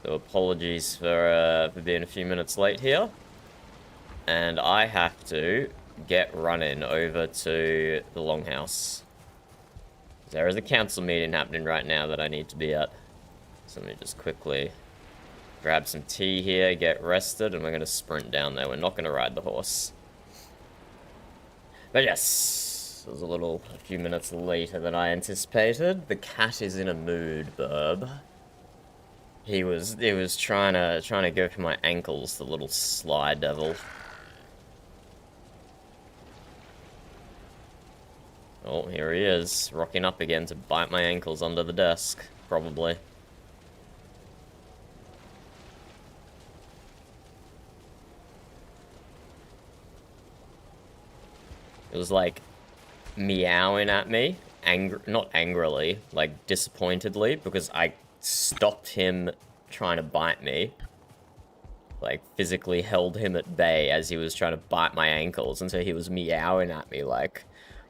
So apologies for being a few minutes late here. And I have to get running over to the Longhouse. There is a council meeting happening right now that I need to be at. So let me just quickly grab some tea here, get rested, and we're going to sprint down there. We're not going to ride the horse. But yes, it was a few minutes later than I anticipated. The cat is in a mood, Burb. He was trying to go for my ankles, the little sly devil. Oh, here he is, rocking up again to bite my ankles under the desk, probably. It was like meowing at me, not angrily, like disappointedly, because I stopped him trying to bite me. Like, physically held him at bay as he was trying to bite my ankles, and so he was meowing at me like,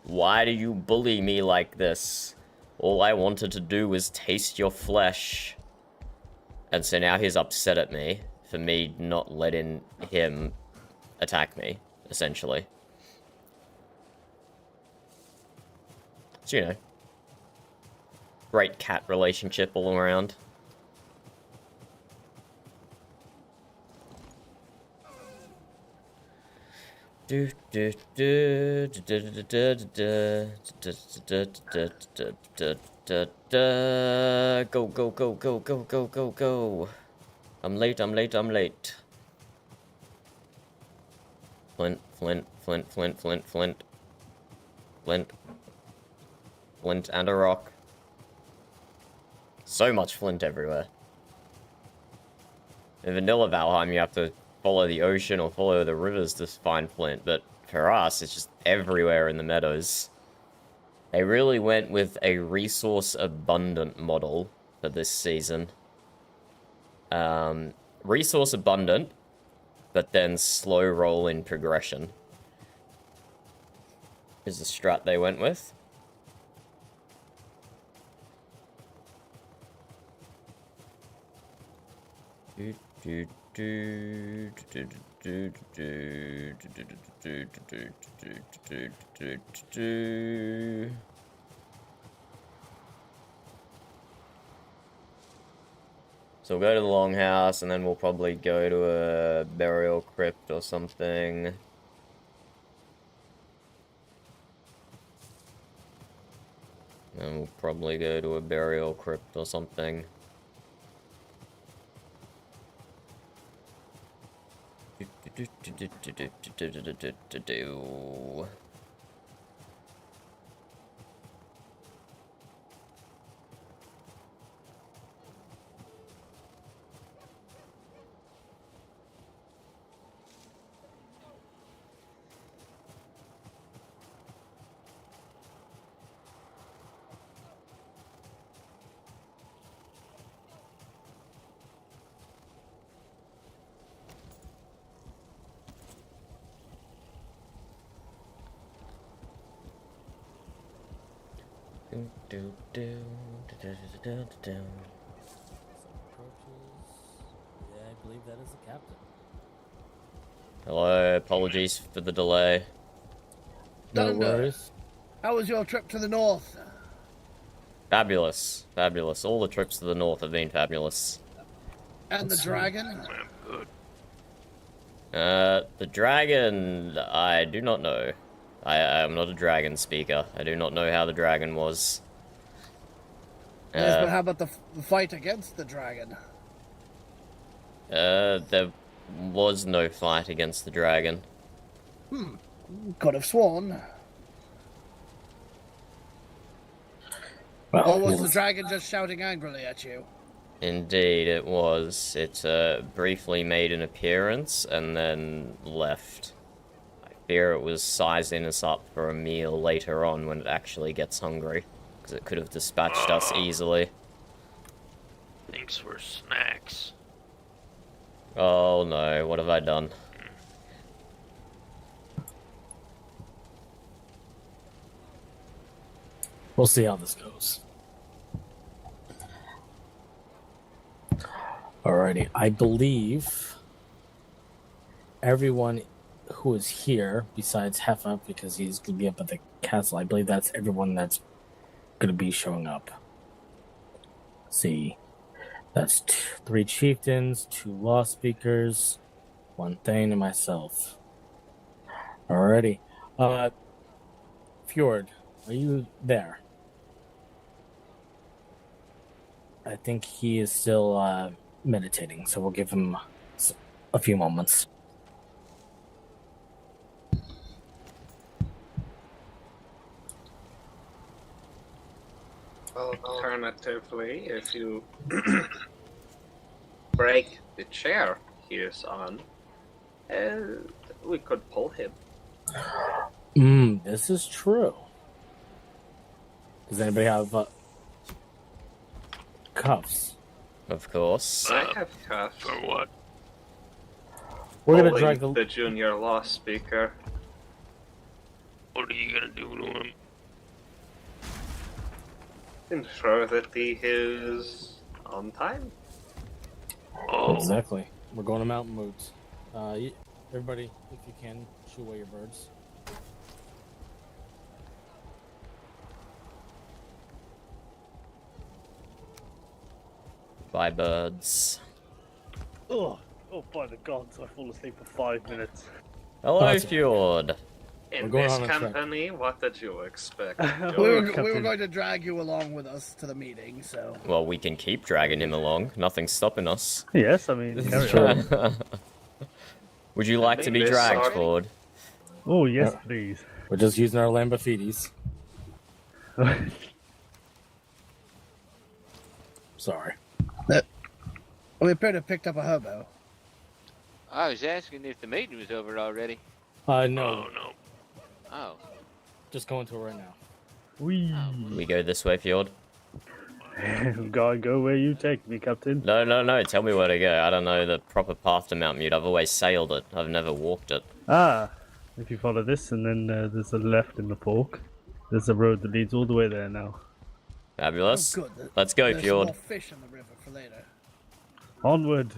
why do you bully me like this? All I wanted to do was taste your flesh. And so now he's upset at me for me not letting him attack me, essentially. So, you know, great cat relationship all around. Go, go, go, go, go, go, go, go. I'm late, I'm late, I'm late. Flint, flint, flint, flint, flint, flint. Flint. Flint and a rock. So much flint everywhere. In vanilla Valheim, you have to follow the ocean or follow the rivers to find flint, but for us, it's just everywhere in the meadows. They really went with a resource-abundant model for this season. Resource-abundant, but then slow roll in progression is the strat they went with. So we'll go to the Longhouse, and then we'll probably go to a burial crypt or something. And we'll probably go to a burial crypt or something. Yeah, I believe that is the captain. Hello, apologies for the delay. No worries. How was your trip to the north? Fabulous, fabulous. All the trips to the north have been fabulous. And the dragon? The dragon, I do not know. I am not a dragon speaker. I do not know how the dragon was. Yes, but how about the fight against the dragon? There was no fight against the dragon. Could have sworn. Or was the dragon just shouting angrily at you? Indeed, it was. It briefly made an appearance and then left. I fear it was sizing us up for a meal later on when it actually gets hungry, because it could have dispatched us easily. Thanks for snacks. Oh no, what have I done? We'll see how this goes. Alrighty, I believe everyone who is here, besides Heffa, because he's going to be up at the castle, I believe that's everyone that's going to be showing up. Let's see, that's 3 chieftains, 2 law speakers, 1 Thane, and myself. Alrighty. Fjord, are you there? I think he is still meditating, so we'll give him a few moments. Alternatively, if you break the chair he is on, we could pull him. This is true. Does anybody have cuffs? Of course. I have cuffs. For what? We're gonna Pulling drag the junior law speaker. What are you gonna do to him? Ensure that he is on time. Oh, Exactly. We're going to Mountain Moods. Everybody, if you can, shoo away your birds. Bye, birds. Oh, by the gods, I fall asleep for 5 minutes. Hello, Awesome. Fjord. In going this on a trek. company, what did you expect? We George? were going to drag you along with us to the meeting, so. Well, we can keep dragging him along. Nothing's stopping us. Yes, I mean, carry true. on. Would you like to be This dragged, already? Fjord? Oh, yes, Yeah. please. We're just using our Lamborghinis. Sorry. We appear to have picked up a hobo. I was asking if the meeting was over already. No, oh no. Oh, just going to it right now. Whee! We go this way, Fjord? Gotta go where you take me, Captain. No. Tell me where to go. I don't know the proper path to Mount Mute. I've always sailed it. I've never walked it. Ah, if you follow this, and then there's a left in the fork. There's a road that leads all the way there now. Fabulous. Oh, good. Let's go, There's some Fjord. more fish in the river for later. Onward!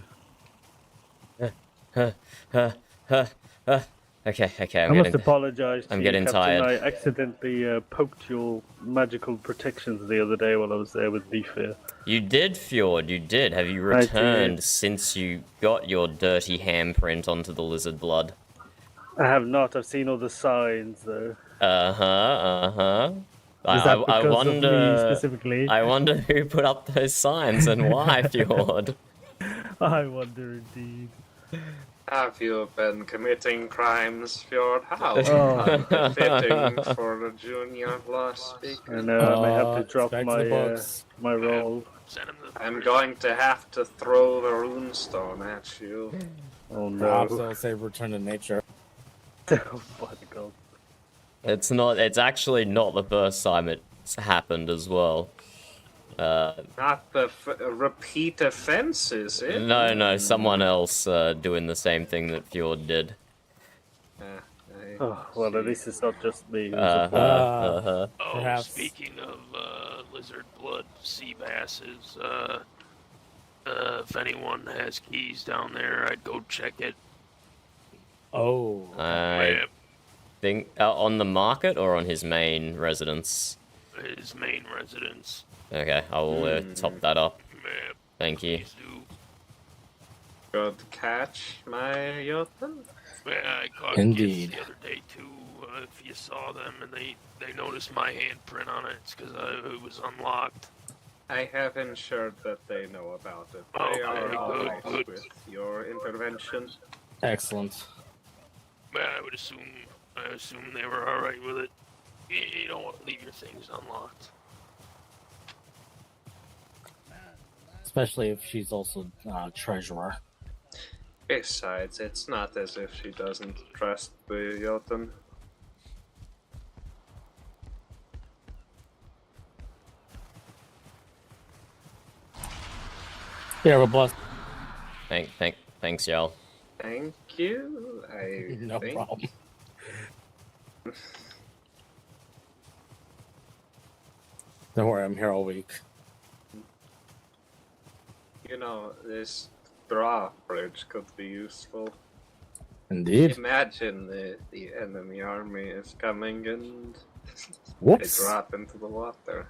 Okay, I I'm must getting... apologize to I'm you, getting Captain. tired. I accidentally poked your magical protections the other day while I was there with Beefear. You did, Fjord, you did. Have you I did. returned since you got your dirty handprint onto the lizard blood? I have not. I've seen all the signs, though. Uh-huh. Is that I because wonder... of me specifically? I wonder who put up those signs and why, Fjord. I wonder indeed. Have you been committing crimes, Fjord? How Oh. unbefitting for a junior law speaker. I know I may have to drop back to the books. my roll. Send him to the I'm going to have to throw the runestone at you. Oh Perhaps no. they'll say return to nature. Oh by the god. It's actually not the first time it's happened as well. Not the repeat offense, is it? No, someone else doing the same thing that Fjord did. Oh, well, at least it's not just me. Oh, Perhaps. speaking of lizard blood sea basses, if anyone has keys down there, I'd go check it. Oh. I think on the market or on his main residence. His main residence. Okay, I will top that up. Map. Thank you. Good catch, my Jotun. Yeah, I caught Indeed. kids the other day too. If you saw them and they noticed my handprint on it, it's because it was unlocked. I have ensured that they know about it. Oh, They are very all good, right good. with your intervention. Excellent. Yeah, I assume they were all right with it. You don't want to leave your things unlocked. Especially if she's also treasurer. Besides, it's not as if she doesn't trust the Jotun. Yeah, we're blessed. Thanks, y'all. Thank you. I No think. problem. Don't worry, I'm here all week. You know, this drawbridge could be useful. Indeed. Imagine the enemy army is coming and they Whoops. drop into the water.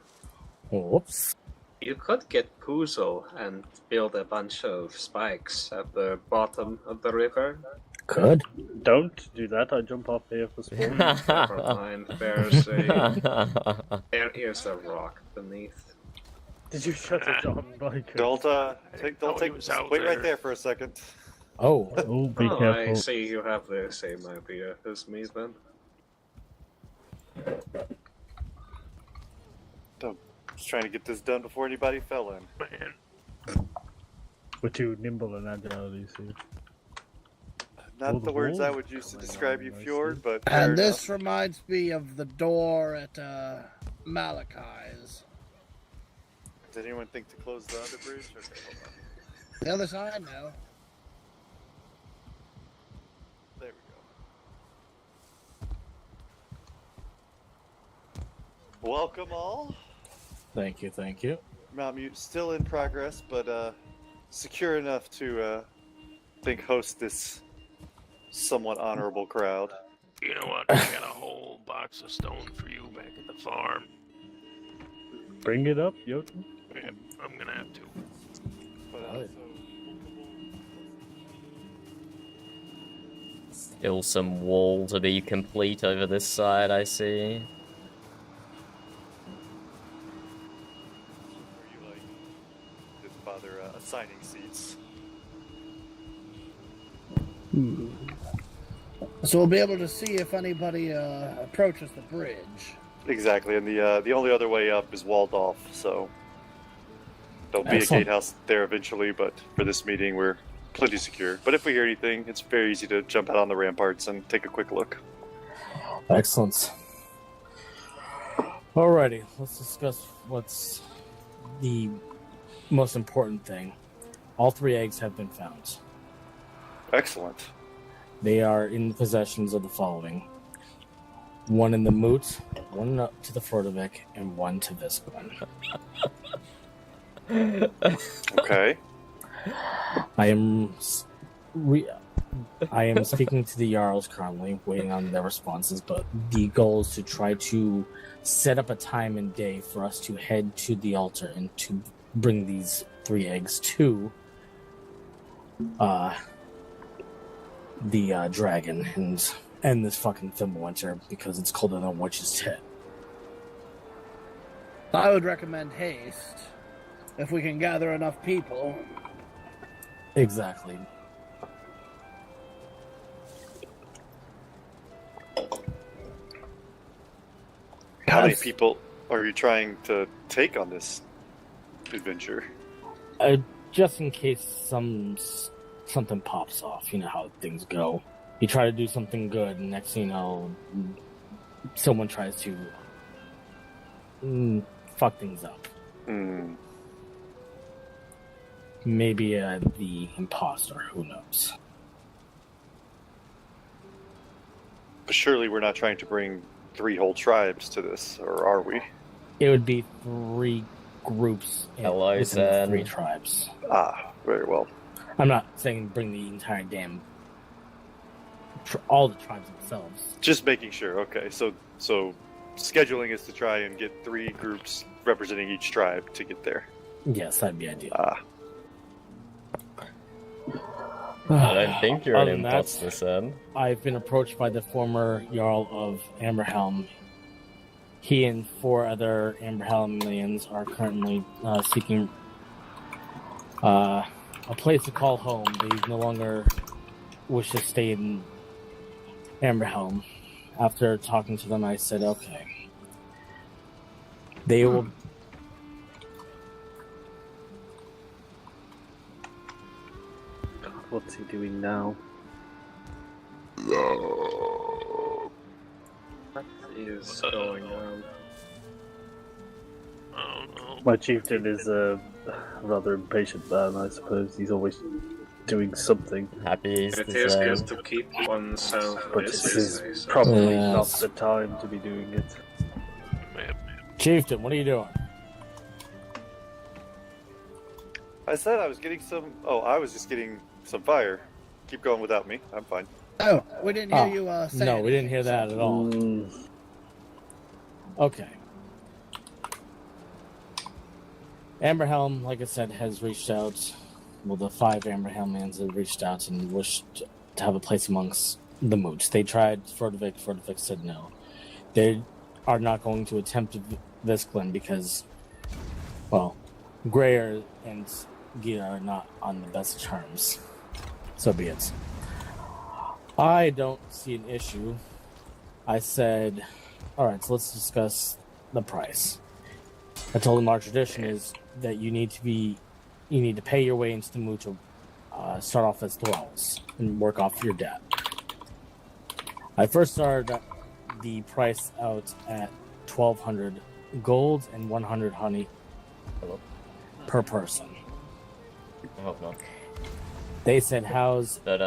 Whoops. You could get Puzzle and build a bunch of spikes at the bottom of the river. Good. Don't do that. I jump off here for spawn. Never mind, there is a rock beneath. Did you shut it on, Mike? Don't he take. was out Wait there. right there for a second. Oh. Oh, be Oh, I careful. see you have the same idea as me then. Just trying to get this done before anybody fell in. Man, We're too nimble and agile, you see. Not Oh, the the words I walls would use to coming describe on, you, I Fjord, see. but fair And this enough. reminds me of the door at Malachi's. Did anyone think to close the other bridge? Okay, hold on. The other side now. There we go. Welcome all. Thank you, thank you. Mount Mute still in progress, but secure enough to think host this somewhat honorable crowd. you know what? I got a whole box of stone for you back at the farm. Bring it up, Jotun. Yeah, I'm gonna have to. But, Right. Still some wall to be complete over this side, I see. Or you didn't bother assigning seats. So we'll be able to see if anybody approaches the bridge. Exactly, and the only other way up is walled off, so there'll be Excellent. a gatehouse there eventually, but for this meeting we're plenty secure. But if we hear anything, it's very easy to jump out on the ramparts and take a quick look. Excellent. Alrighty, let's discuss what's the most important thing. All 3 eggs have been found. Excellent. They are in the possessions of the following. 1 in the Mjut, 1 up to the Fordovic, and 1 to Vispan. Okay. I am speaking to the Jarls currently, waiting on their responses, but the goal is to try to set up a time and day for us to head to the altar and to bring these 3 eggs to the dragon and end this fucking Fimbulwinter because it's colder than a witch's tit. I would recommend haste. If we can gather enough people. Exactly. How many Yes. people are you trying to take on this adventure? Just in case something pops off, you know how things go. You try to do something good, and next thing you know, someone tries to fuck things up. Hmm. Maybe the imposter, who knows? But surely we're not trying to bring 3 whole tribes to this, or are we? It would be 3 groups Hello, within the Zen. 3 tribes. Ah, very well. I'm not saying bring the entire damn all the tribes themselves. Just making sure. Okay, so scheduling is to try and get 3 groups representing each tribe to get there. Yes, that'd be ideal. Ah, I don't think you're an Other than that, imposter, son. I've been approached by the former Jarl of Amberhelm. He and 4 other Amberhelmians are currently seeking a place to call home. They no longer wish to stay in Amberhelm. After talking to them, I said, okay. They will... What's he doing now? What is going on? I don't know. My chieftain is a rather impatient man, I suppose. He's always doing something, Happy It Easter, is good Zen. to keep oneself but this busy. is so- probably not Yes. the time to be doing it. Man, Chieftain, what are you doing? I said I was getting some. Oh, I was just getting some fire. Keep going without me. I'm fine. Oh, we didn't hear you say No, we didn't anything, hear that at all. Okay. Amberhelm, like I said, has reached out. Well, the 5 Amberhelmians have reached out and wished to have a place amongst the Moots. They tried Fordovik. Fordovik said no. They are not going to attempt Visklin because, well, Greyer and Gita are not on the best terms. So be it. I don't see an issue. I said, all right, so let's discuss the price. I told them our tradition is that you need to pay your way into the Moot to start off as thralls and work off your debt. I first started the price out at 1,200 gold and 100 honey per person. I hope not. They said, how's But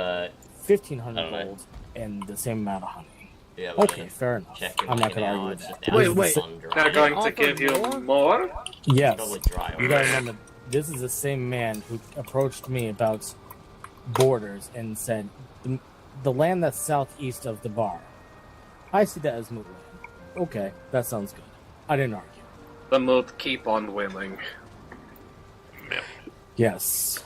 1,500 gold and the same amount of honey? yeah. Okay, fair enough. I'm not going to argue with that. Wait. They're going to give you more? Yes. Probably dry. You gotta remember, this is the same man who approached me about borders and said, the land that's southeast of the bar, I see that as Moot land. Okay, that sounds good. I didn't argue. The Moot keep on winning. Yes.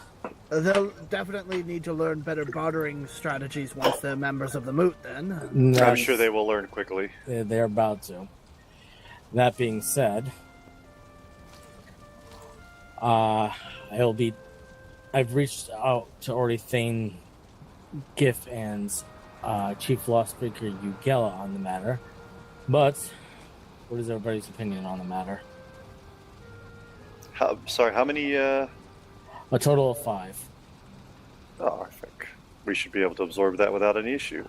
They'll definitely need to learn better bartering strategies once they're members of the Moot, then. I'm sure they will learn quickly. They're about to. That being said, I've reached out to already Thane, Gif, and Chief Lawspeaker Ugella on the matter. But what is everybody's opinion on the matter? How many? A total of 5. Oh, I think we should be able to absorb that without any issue.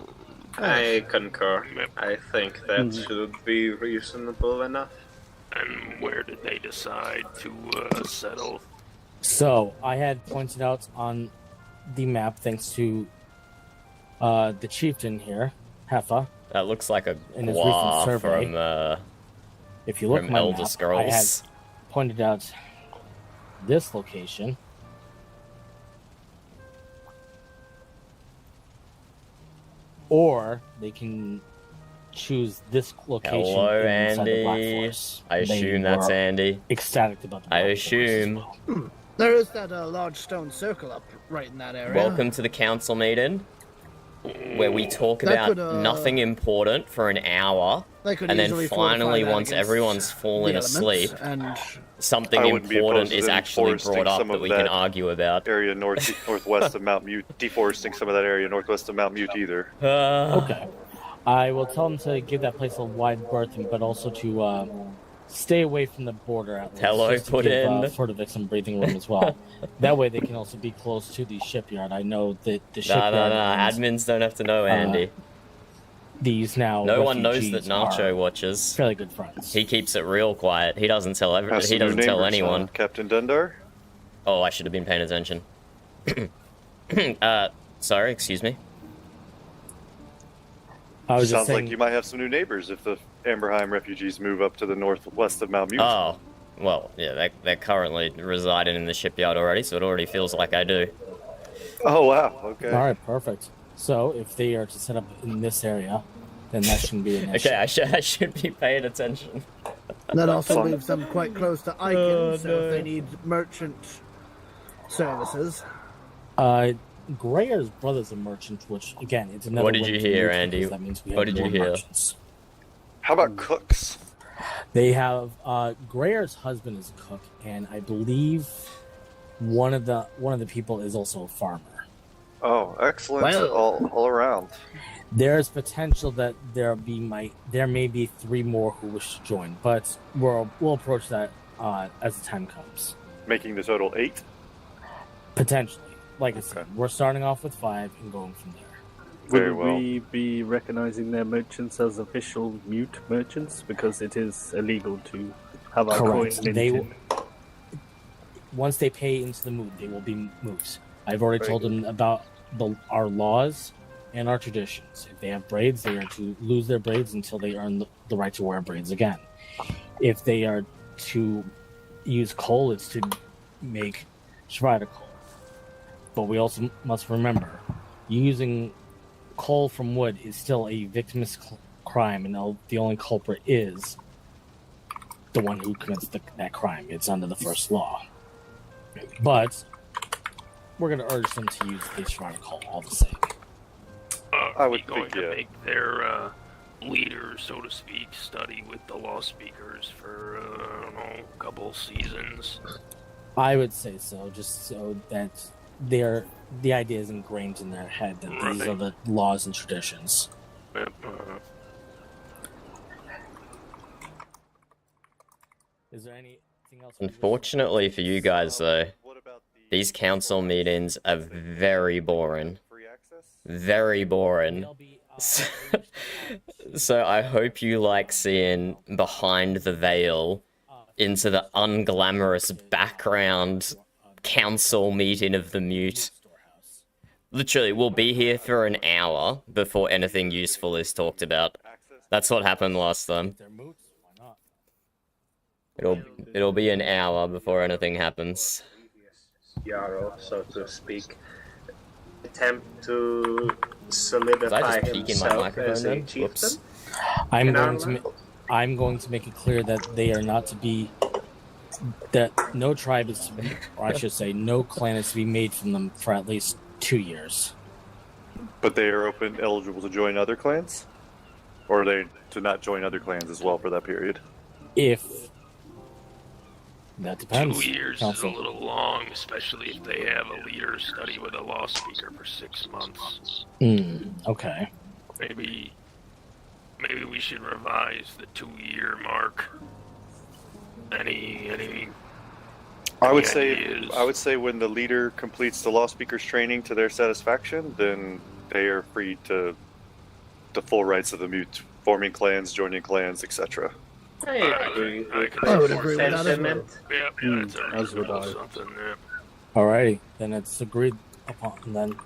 I concur. I think that should be reasonable enough. And where did they decide to settle? So I had pointed out on the map, thanks to the chieftain here, Heffa. That looks like a In his recent Gua survey, from If you look at my Elder map, Scrolls. I had pointed out this location. Or they can choose this location Hello, inside the Black Andy. Forest. I assume that's Andy. Ecstatic about the I Black Forest as assume. well. There is that large stone circle up right in that area. Welcome to the council meeting, where we talk That about could, nothing important for an hour, They could and then easily fortify finally, that once against everyone's fallen the asleep, elements, something I wouldn't be important opposed to is them actually foresting brought up some that of we can that argue about. Area northwest of Mount Mute, deforesting some of that area northwest of Mount Mute either. Okay. I will tell them to give that place a wide berth, but also to stay away from the border at least. Hello, just to put give, in. Fordovik some breathing room as well. That way they can also be close to the shipyard. I know that the No, shipyard owns admins don't have to know, Andy. these now No one knows that refugees Nacho are watches. fairly good friends. He keeps it real quiet. He doesn't tell Have some he doesn't new tell neighbors, anyone. huh, Captain Dundar? Oh, I should have been paying attention. Sorry, excuse me. I was just Sounds saying, like you might have some new neighbors if the Amberheim refugees move up to the northwest of Mount Mute. Oh, well, yeah, they're currently residing in the shipyard already, so it already feels like I do. Oh, wow, okay. all right, perfect. So if they are to set up in this area, then that shouldn't be an issue. Okay, I should be paying attention. That also Fun. leaves them quite close to Icon, so if they need merchant services. Grayer's brother's a merchant, which again, it's another. What did way you to hear, reach, Andy? because that means we have What did you more hear? merchants. How about cooks? They have Grayer's husband is a cook, and I believe one of the people is also a farmer. Oh, excellent Well. all around. There's potential that there may be 3 more who wish to join, but we'll approach that as the time comes. Making the total 8? Potentially, like I said, we're starting off with 5 and going from there. Very Would well. we be recognizing their merchants as official mute merchants because it is illegal to have our Correct. coin They minted? Once they pay into the moot, they will be moot. I've already Very told them about our laws and our traditions. If they have braids, they are to lose their braids until they earn the right to wear braids again. If they are to use coal, it's to make shrider coal. But we also must remember, using coal from wood is still a victimless crime, and the only culprit is the one who commits that crime. It's under the first law. But we're going to urge them to use the shrider coal all the same. I would going think, to yeah. make their leaders, so to speak, study with the law speakers for, I don't know, a couple seasons. I would say so, just so that the idea is ingrained in their head that these are the laws and traditions. Yep, Is there anything else? Unfortunately for you guys, though, What about these council meetings are very boring. free access? Very boring. So I hope you like seeing behind the veil into the unglamorous background council meeting of the Mjut. Literally, we'll be here for an hour before anything useful is talked about. That's what happened last time. It'll be an hour before anything happens. Jarl, so to speak, attempt to solidify just peek in my himself microphone as a then? chieftain. Whoops. I'm going to make it clear that they are not to be, that no tribe is to be, or I should say no clan is to be made from them for at least 2 years. But they are eligible to join other clans? Or are they to not join other clans as well for that period? If that depends. 2 years Council. is a little long, especially if they have a leader study with a law speaker for 6 months. Okay. Maybe we should revise the 2-year mark. Any I would ideas? say when the leader completes the law speaker's training to their satisfaction, then they are free to the full rights of the Mjut, forming clans, joining clans, etc. I agree. I would agree with that as well. Sentiment. Yeah, that's a as would I. something there. Alrighty, then it's agreed upon. Then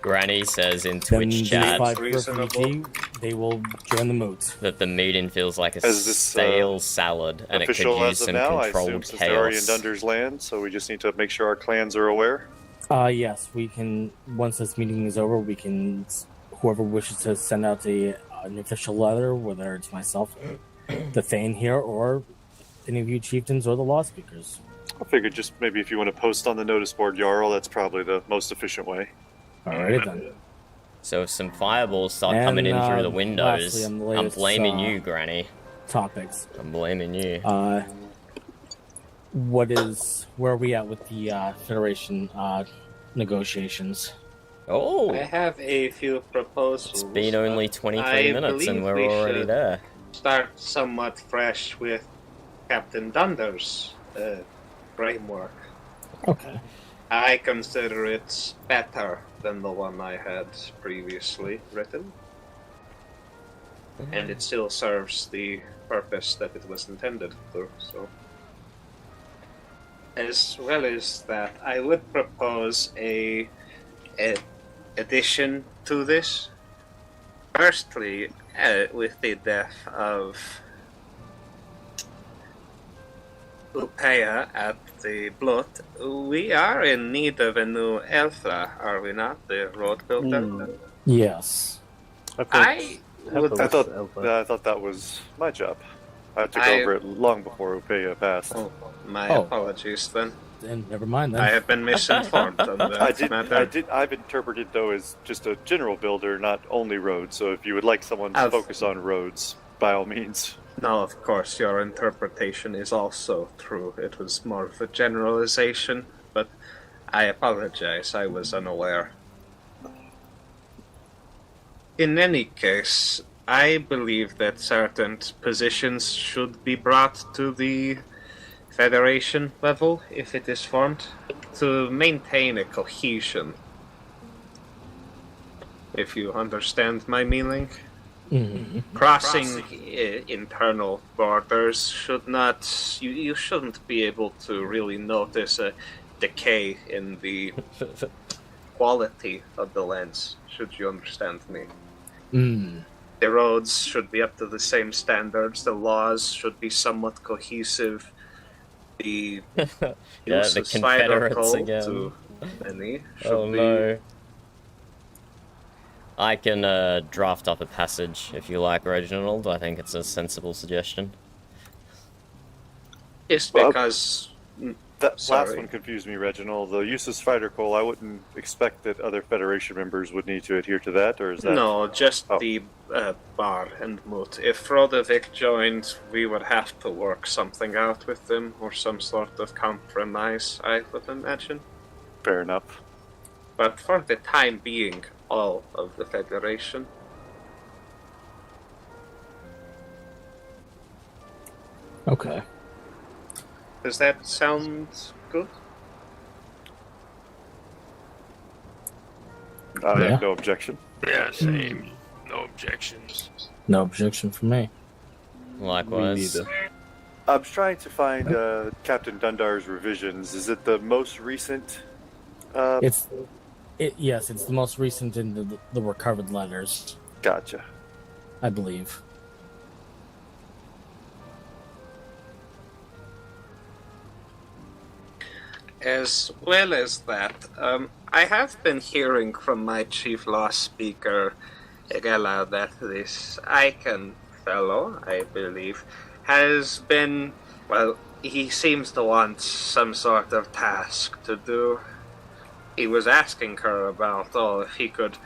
Granny says in then Twitch these chat 5 reasonable. refugee, they will join the Moots. that the meeting feels like a Is this, stale salad and it could Official use as of some now, I assume, controlled since they're already in chaos. Dunder's land, so we just need to make sure our clans are aware. Yes, we can. Once this meeting is over, we can. Whoever wishes to send out an official letter, whether it's myself, the Thane here, or any of you chieftains or the law speakers. I figured just maybe if you want to post on the notice board, Jarl, that's probably the most efficient way. Alrighty then. So if some fireballs start And, coming in through the windows, lastly, on the I'm latest, blaming you, Granny. Topics. I'm blaming you. Where are we at with the Federation negotiations? Oh, I have a few proposals. it's been only 23 I minutes and believe we're we already should there. Start somewhat fresh with Captain Dunder's framework. Okay. I consider it better than the one I had previously written. And it still serves the purpose that it was intended for, so. As well as that, I would propose a addition to this. Firstly, with the death of Upea at the Blood, we are in need of a new Elfa, are we not? The road builder. Yes. I would. I thought that was my job. I took over it long before Upea passed. Oh, my Oh. apologies then. Then never mind then. I have been misinformed on that matter. I've interpreted though as just a general builder, not only roads. So if you would like someone to focus on roads, by all means. No, of course, your interpretation is also true. It was more of a generalization, but I apologize, I was unaware. In any case, I believe that certain positions should be brought to the Federation level, if it is formed, to maintain a cohesion. If you understand my meaning. Crossing internal borders should not. You shouldn't be able to really notice a decay in the quality of the lands, should you understand me. The roads should be up to the same standards, the laws should be somewhat cohesive. The Yeah, use the of spider Confederates coal again. to many should Oh be no. I can draft up a passage if you like, Reginald. I think it's a sensible suggestion. Just Well, because That last Sorry. one confused me, Reginald. The use of spider coal, I wouldn't expect that other Federation members would need to adhere to that, or is that... no, just Oh. the bar and Mjut. If Frodovic joined, we would have to work something out with them, or some sort of compromise, I would imagine. Fair enough. But for the time being, all of the Federation. Okay. Does that sound good? I Yeah. have no objection. Yeah, same. No objections. No objection from me. Likewise. neither. I'm trying to find Captain Dundar's revisions. Is it the most recent? Yes, it's the most recent in the recovered letters, Gotcha. I believe. As well as that, I have been hearing from my chief law speaker, Egela, that this Icon fellow, I believe, has been, well, he seems to want some sort of task to do. He was asking her about, if he could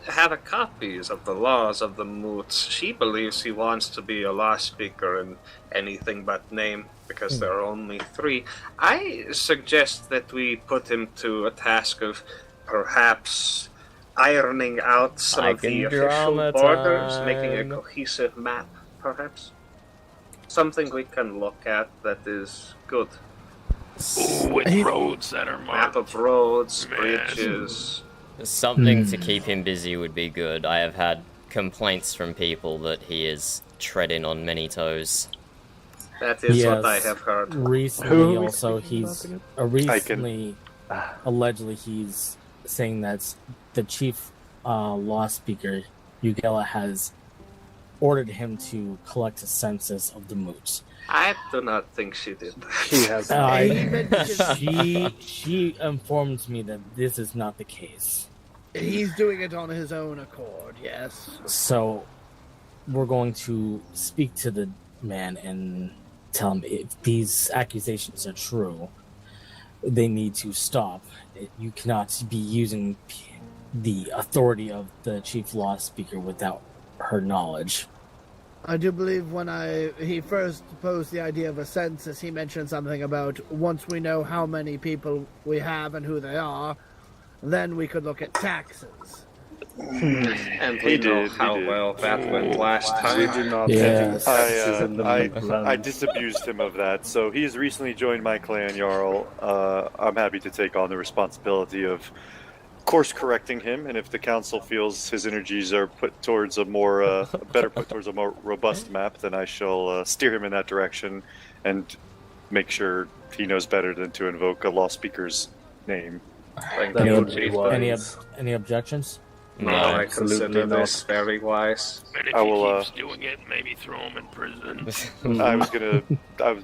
have a copies of the laws of the Moots. She believes he wants to be a law speaker in anything but name, because there are only 3. I suggest that we put him to a task of perhaps ironing out some of the official Drama borders, making a time. cohesive map, perhaps. Something we can look at that is good. Ooh, with roads that are Map marked. of roads, Man. bridges. Something to keep him busy would be good. I have had complaints from people that he is treading on many toes. That is what I Yes. have heard. Who Recently, are we also, speaking he's about recently, allegedly, he's saying that the chief law speaker, Ugela, has ordered him to collect a census of the Moots. I do not think she did that. She has. He mentioned She informed me that this is not the case. he's doing it on his own accord, yes. So we're going to speak to the man and tell him if these accusations are true, they need to stop. You cannot be using the authority of the chief law speaker without her knowledge. I do believe when he first posed the idea of a census, he mentioned something about once we know how many people we have and who they are, then we could look at taxes. And He we know did, he how did. well that went last We time. do not Yes. have taxes in the I land. disabused him of that. So he has recently joined my clan, Jarl. I'm happy to take on the responsibility of course correcting him, and if the council feels his energies are put towards a more better put towards a more robust map, then I shall steer him in that direction and make sure he knows better than to invoke a law speaker's name. Thank That you, would be Chief. wise. Any objections? No, No, I absolutely consider not. this very wise. And if I he will, keeps doing it, maybe throw him in prison.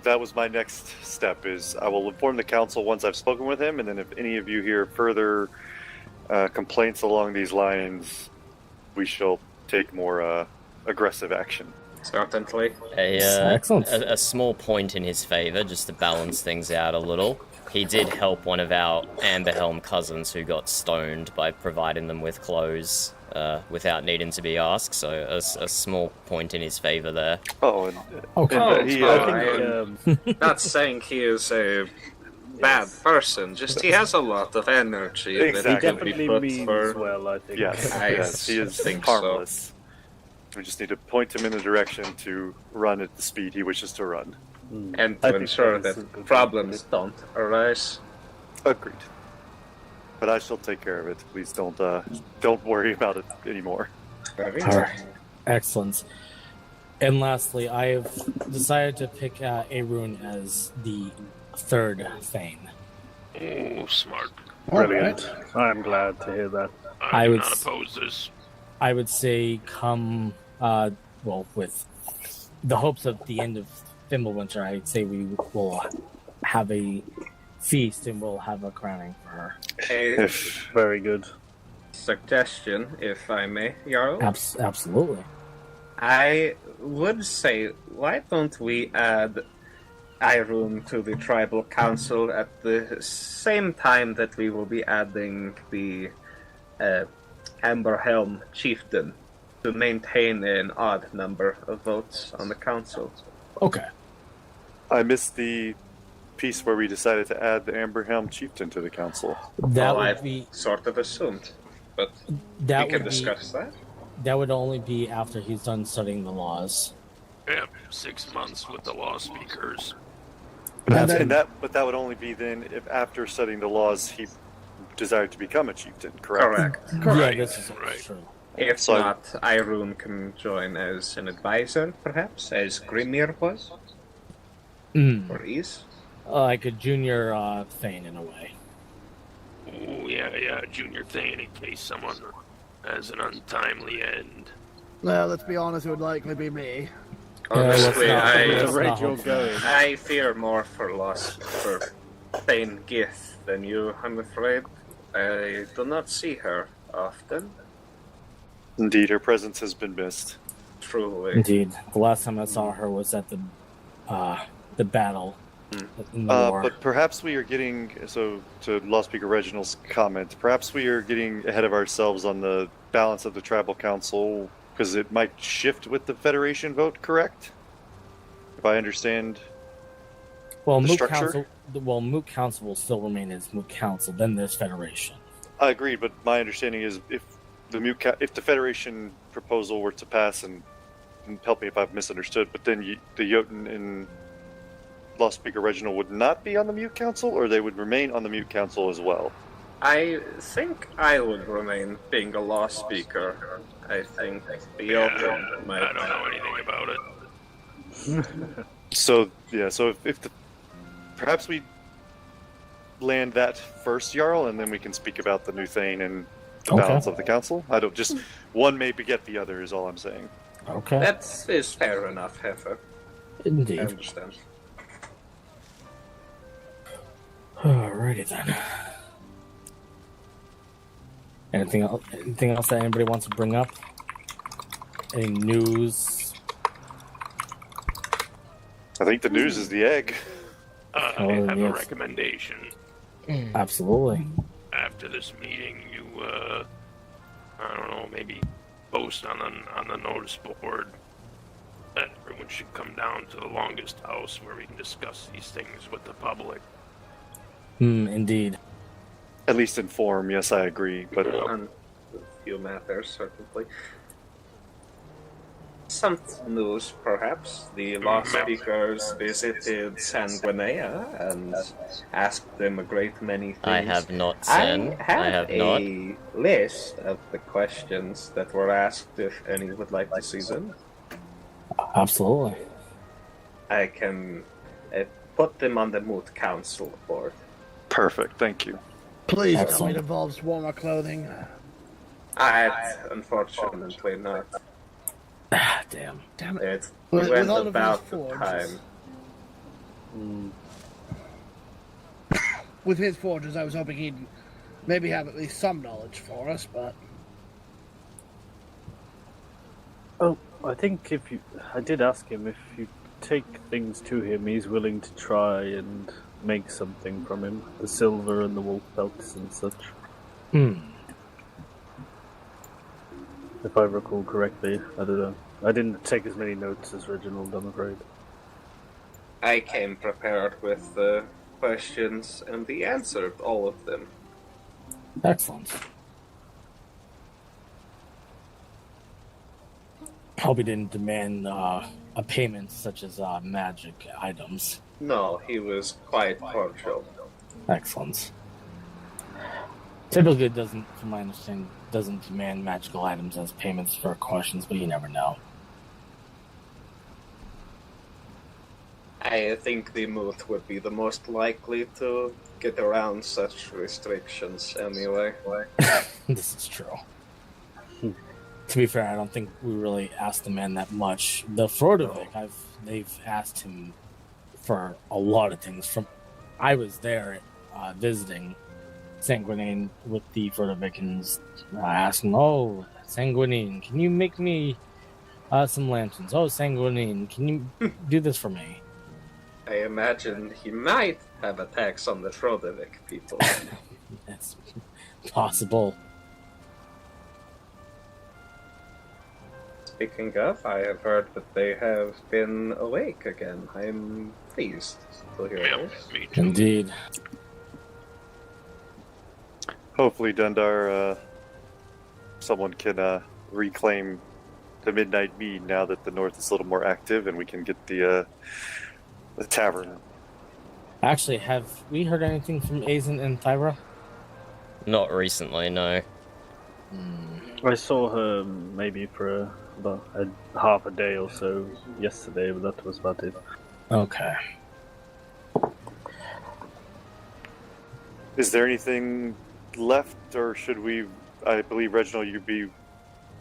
That was my next step. Is I will inform the council once I've spoken with him, and then if any of you hear further complaints along these lines, we shall take more aggressive action. Certainly. Excellent. A small point in his favor, just to balance things out a little. He did help one of our Amberhelm cousins who got stoned by providing them with clothes without needing to be asked, so a small point in his favor there. Oh, and Okay. and, he, I think, not saying he is a bad person, just he has a lot of energy He Exactly. that can be definitely put means for... well, I think. yes, I yes, he is think so. harmless. We just need to point him in the direction to run at the speed he wishes to run. And I to think ensure that is a that good problems don't arise. Agreed. But I shall take care of it. Please don't worry about it anymore. Very All good. right. Excellent. And lastly, I have decided to pick Arun as the third Thane. Oh, smart. Brilliant. I'm glad to hear that. I I do would not s- oppose this. I would say come, with the hopes of the end of Fimbulwinter, I'd say we will have a feast and we'll have a crowning for her. Very good. Suggestion, if I may, Jarl. Absolutely. I would say, why don't we add Irun to the tribal council at the same time that we will be adding the Amberhelm chieftain to maintain an odd number of votes on the council. Okay. I missed the piece where we decided to add the Amberhelm chieftain to the council. That would I be sort of assumed, but that we can would discuss that. That would only be after he's done studying the laws. Yeah, 6 months with the law speakers. But that would only be then if after studying the laws he desired to become a chieftain, correct? Correct. Yeah, this is Right. true. If So- not, Irun can join as an advisor, perhaps, as Grimir was, or is. Like a junior Thane in a way. Oh, yeah, junior thing in case someone has an untimely end. Well, let's be honest, it would likely be me. Honestly, let's The not rate you're hope going. I fear more for Thane Gith than you, I'm afraid. I do not see her often, Indeed, her presence has been missed. truly. Indeed. The last time I saw her was at the battle in the war. But perhaps we are getting, so to Law Speaker Reginald's comment, perhaps we are getting ahead of ourselves on the balance of the tribal council, because it might shift with the Federation vote, correct? If I understand. Well, the Moot structure? Moot Council will still remain as Moot Council. Then there's Federation. I agree, but my understanding is if the Federation proposal were to pass, and help me if I've misunderstood, but then the Jotun and Law Speaker Reginald would not be on the Mute Council, or they would remain on the Mute Council as well? I think I would remain being a law speaker. I think the Yeah, Jotun might. I don't know anything about it. So if perhaps we land that first, Jarl, and then we can speak about the new Thane and the Okay. balance of the council. I don't just one may beget the other is all I'm saying. Okay. That is fair enough, Heifer. I Indeed. understand. Alrighty then. Anything else? Anything else that anybody wants to bring up? Any news? I think the news is the egg. I have a yes. recommendation. Absolutely. After this meeting, you, I don't know, maybe post on the notice board that everyone should come down to the longest house where we can discuss these things with the public. Indeed. At least in form, yes, I agree. But On a few matters, certainly. Some news, perhaps. The law speakers visited Sanguinea and asked them a great many things. I have not, Sen. I have not. a list of the questions that were asked if any would like to see them. Absolutely. I can put them on the Moot Council board. perfect, thank you. Please tell me Excellent. it involves warmer clothing. Unfortunately not. Ah, damn. Damn it. It With went all of about these the forges. time. With his forges, I was hoping he'd maybe have at least some knowledge for us, but Oh, I think I did ask him if you take things to him, he's willing to try and make something from him. The silver and the wolf pelts and such. If I recall correctly, I don't know. I didn't take as many notes as Reginald, I'm afraid. I came prepared with the questions and he answered all of them. Excellent. Hope he didn't demand a payment such as magic items. No, he was quite cordial. Excellent. Typically, it doesn't, from my understanding, doesn't demand magical items as payments for questions, but you never know. I think the Muth would be the most likely to get around such restrictions anyway. This is true. To be fair, I don't think we really asked the man that much. The Frodovic, they've asked him for a lot of things, from I was there visiting Sanguinine with the Frotovicans, asking, "Oh, Sanguinine, can you make me some lanterns? Oh, Sanguinine, can you do this for me?" I imagine he might have attacks on the Frodovic people. That's possible. Speaking of, I have heard that they have been awake again. I'm pleased to hear this. Me too. Indeed. Hopefully, Dundar, someone can reclaim the Midnight Mead now that the North is a little more active, and we can get the tavern. Actually, have we heard anything from Azen and Thyra? Not recently, no. I saw her maybe for about half a day or so yesterday, but that was about it. Okay. Is there anything left, or should we? I believe Reginald,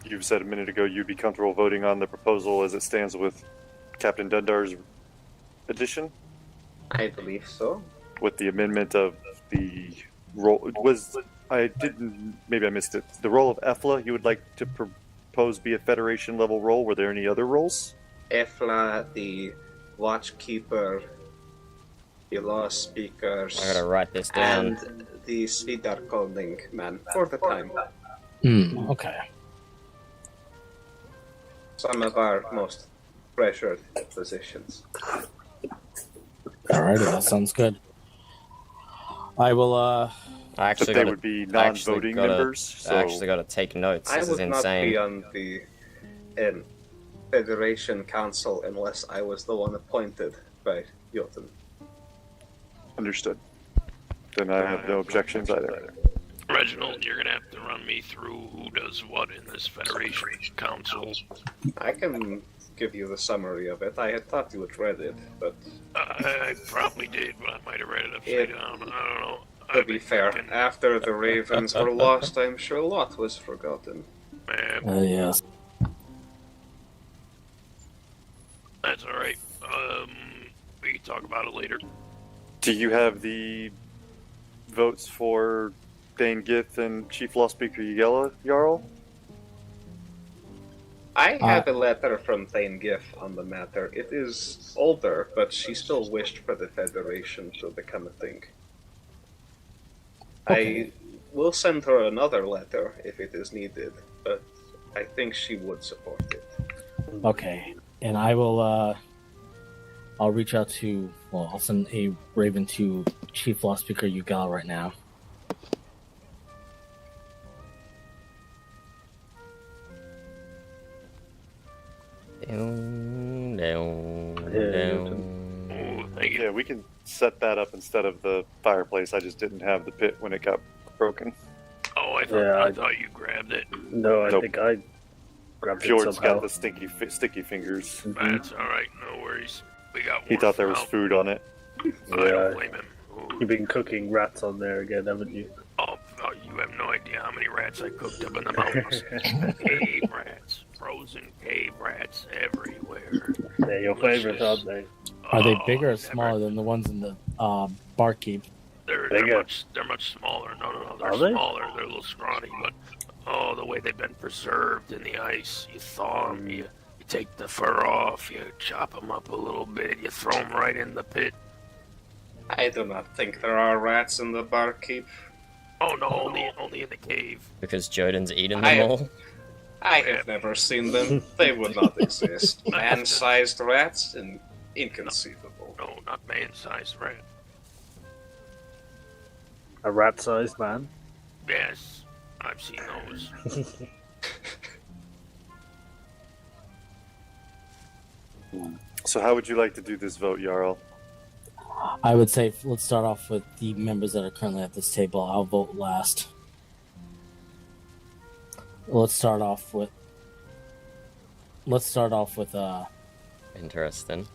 you've said a minute ago you'd be comfortable voting on the proposal as it stands with Captain Dundar's addition, I believe so. with the amendment of the role. Maybe I missed it. The role of Efla, you would like to propose be a Federation level role. Were there any other roles? Efla, the Watchkeeper, the Law Speakers, I gotta write this down. and the Svidar Koning man for the time. Okay. Some of our most pressured positions. Alright, that sounds good. I will, I But actually they gotta, would be I actually non-voting gotta- members. So I actually gotta take notes. I This would is not insane. be on the Federation Council unless I was the one appointed by Jotun. understood. Then I have no objections either. Reginald, you're gonna have to run me through who does what in this Federation Council. I can give you the summary of it. I had thought you had read it, but I probably did, but I might have read it upside down. I don't know. to be fair, after the Ravens were lost, I'm sure a lot was forgotten. Man, yes. that's alright. We can talk about it later. Do you have the votes for Dane Gith and Chief Law Speaker Yella, Jarl? I have a letter from Thane Giff on the matter. It is older, but she still wished for the Federation to become a thing. Okay. I will send her another letter if it is needed, but I think she would support it. Okay. And I will, I'll reach out to, well, I'll send a raven to Chief Law Speaker Yugal right now. Down, down, Yeah, down. Oh, thank you. Yeah, we can set that up instead of the fireplace. I just didn't have the pit when it got broken. Oh, I Yeah, thought you grabbed it. No, I Nope. think I grabbed it Fjord's somehow. got the sticky fingers. That's alright, no worries. We got He one thought there was now. food on it. I Yeah. don't blame him. Ooh. You've been cooking rats on there again, haven't you? Oh, you have no idea how many rats I cooked up in the mountains. Cave rats, frozen cave rats everywhere. They're your favourite, aren't they? Are they Oh, bigger or never. smaller than the ones in the barkeep? They're Bigger. much smaller. No, they're Are they? smaller. They're a little scrawny, but oh, the way they've been preserved in the ice. You thaw them, you take the fur off, you chop them up a little bit, you throw them right in the pit. I do not think there are rats in the barkeep. Oh no, only in the cave. Because Joden's eaten I- them all. I have never seen them. They would not exist. Man-sized rats? Inconceivable. No, not man-sized rat. A rat-sized man? Yes, I've seen those. So how would you like to do this vote, Jarl? I would say let's start off with the members that are currently at this table. I'll vote last. Let's start off with Interesting.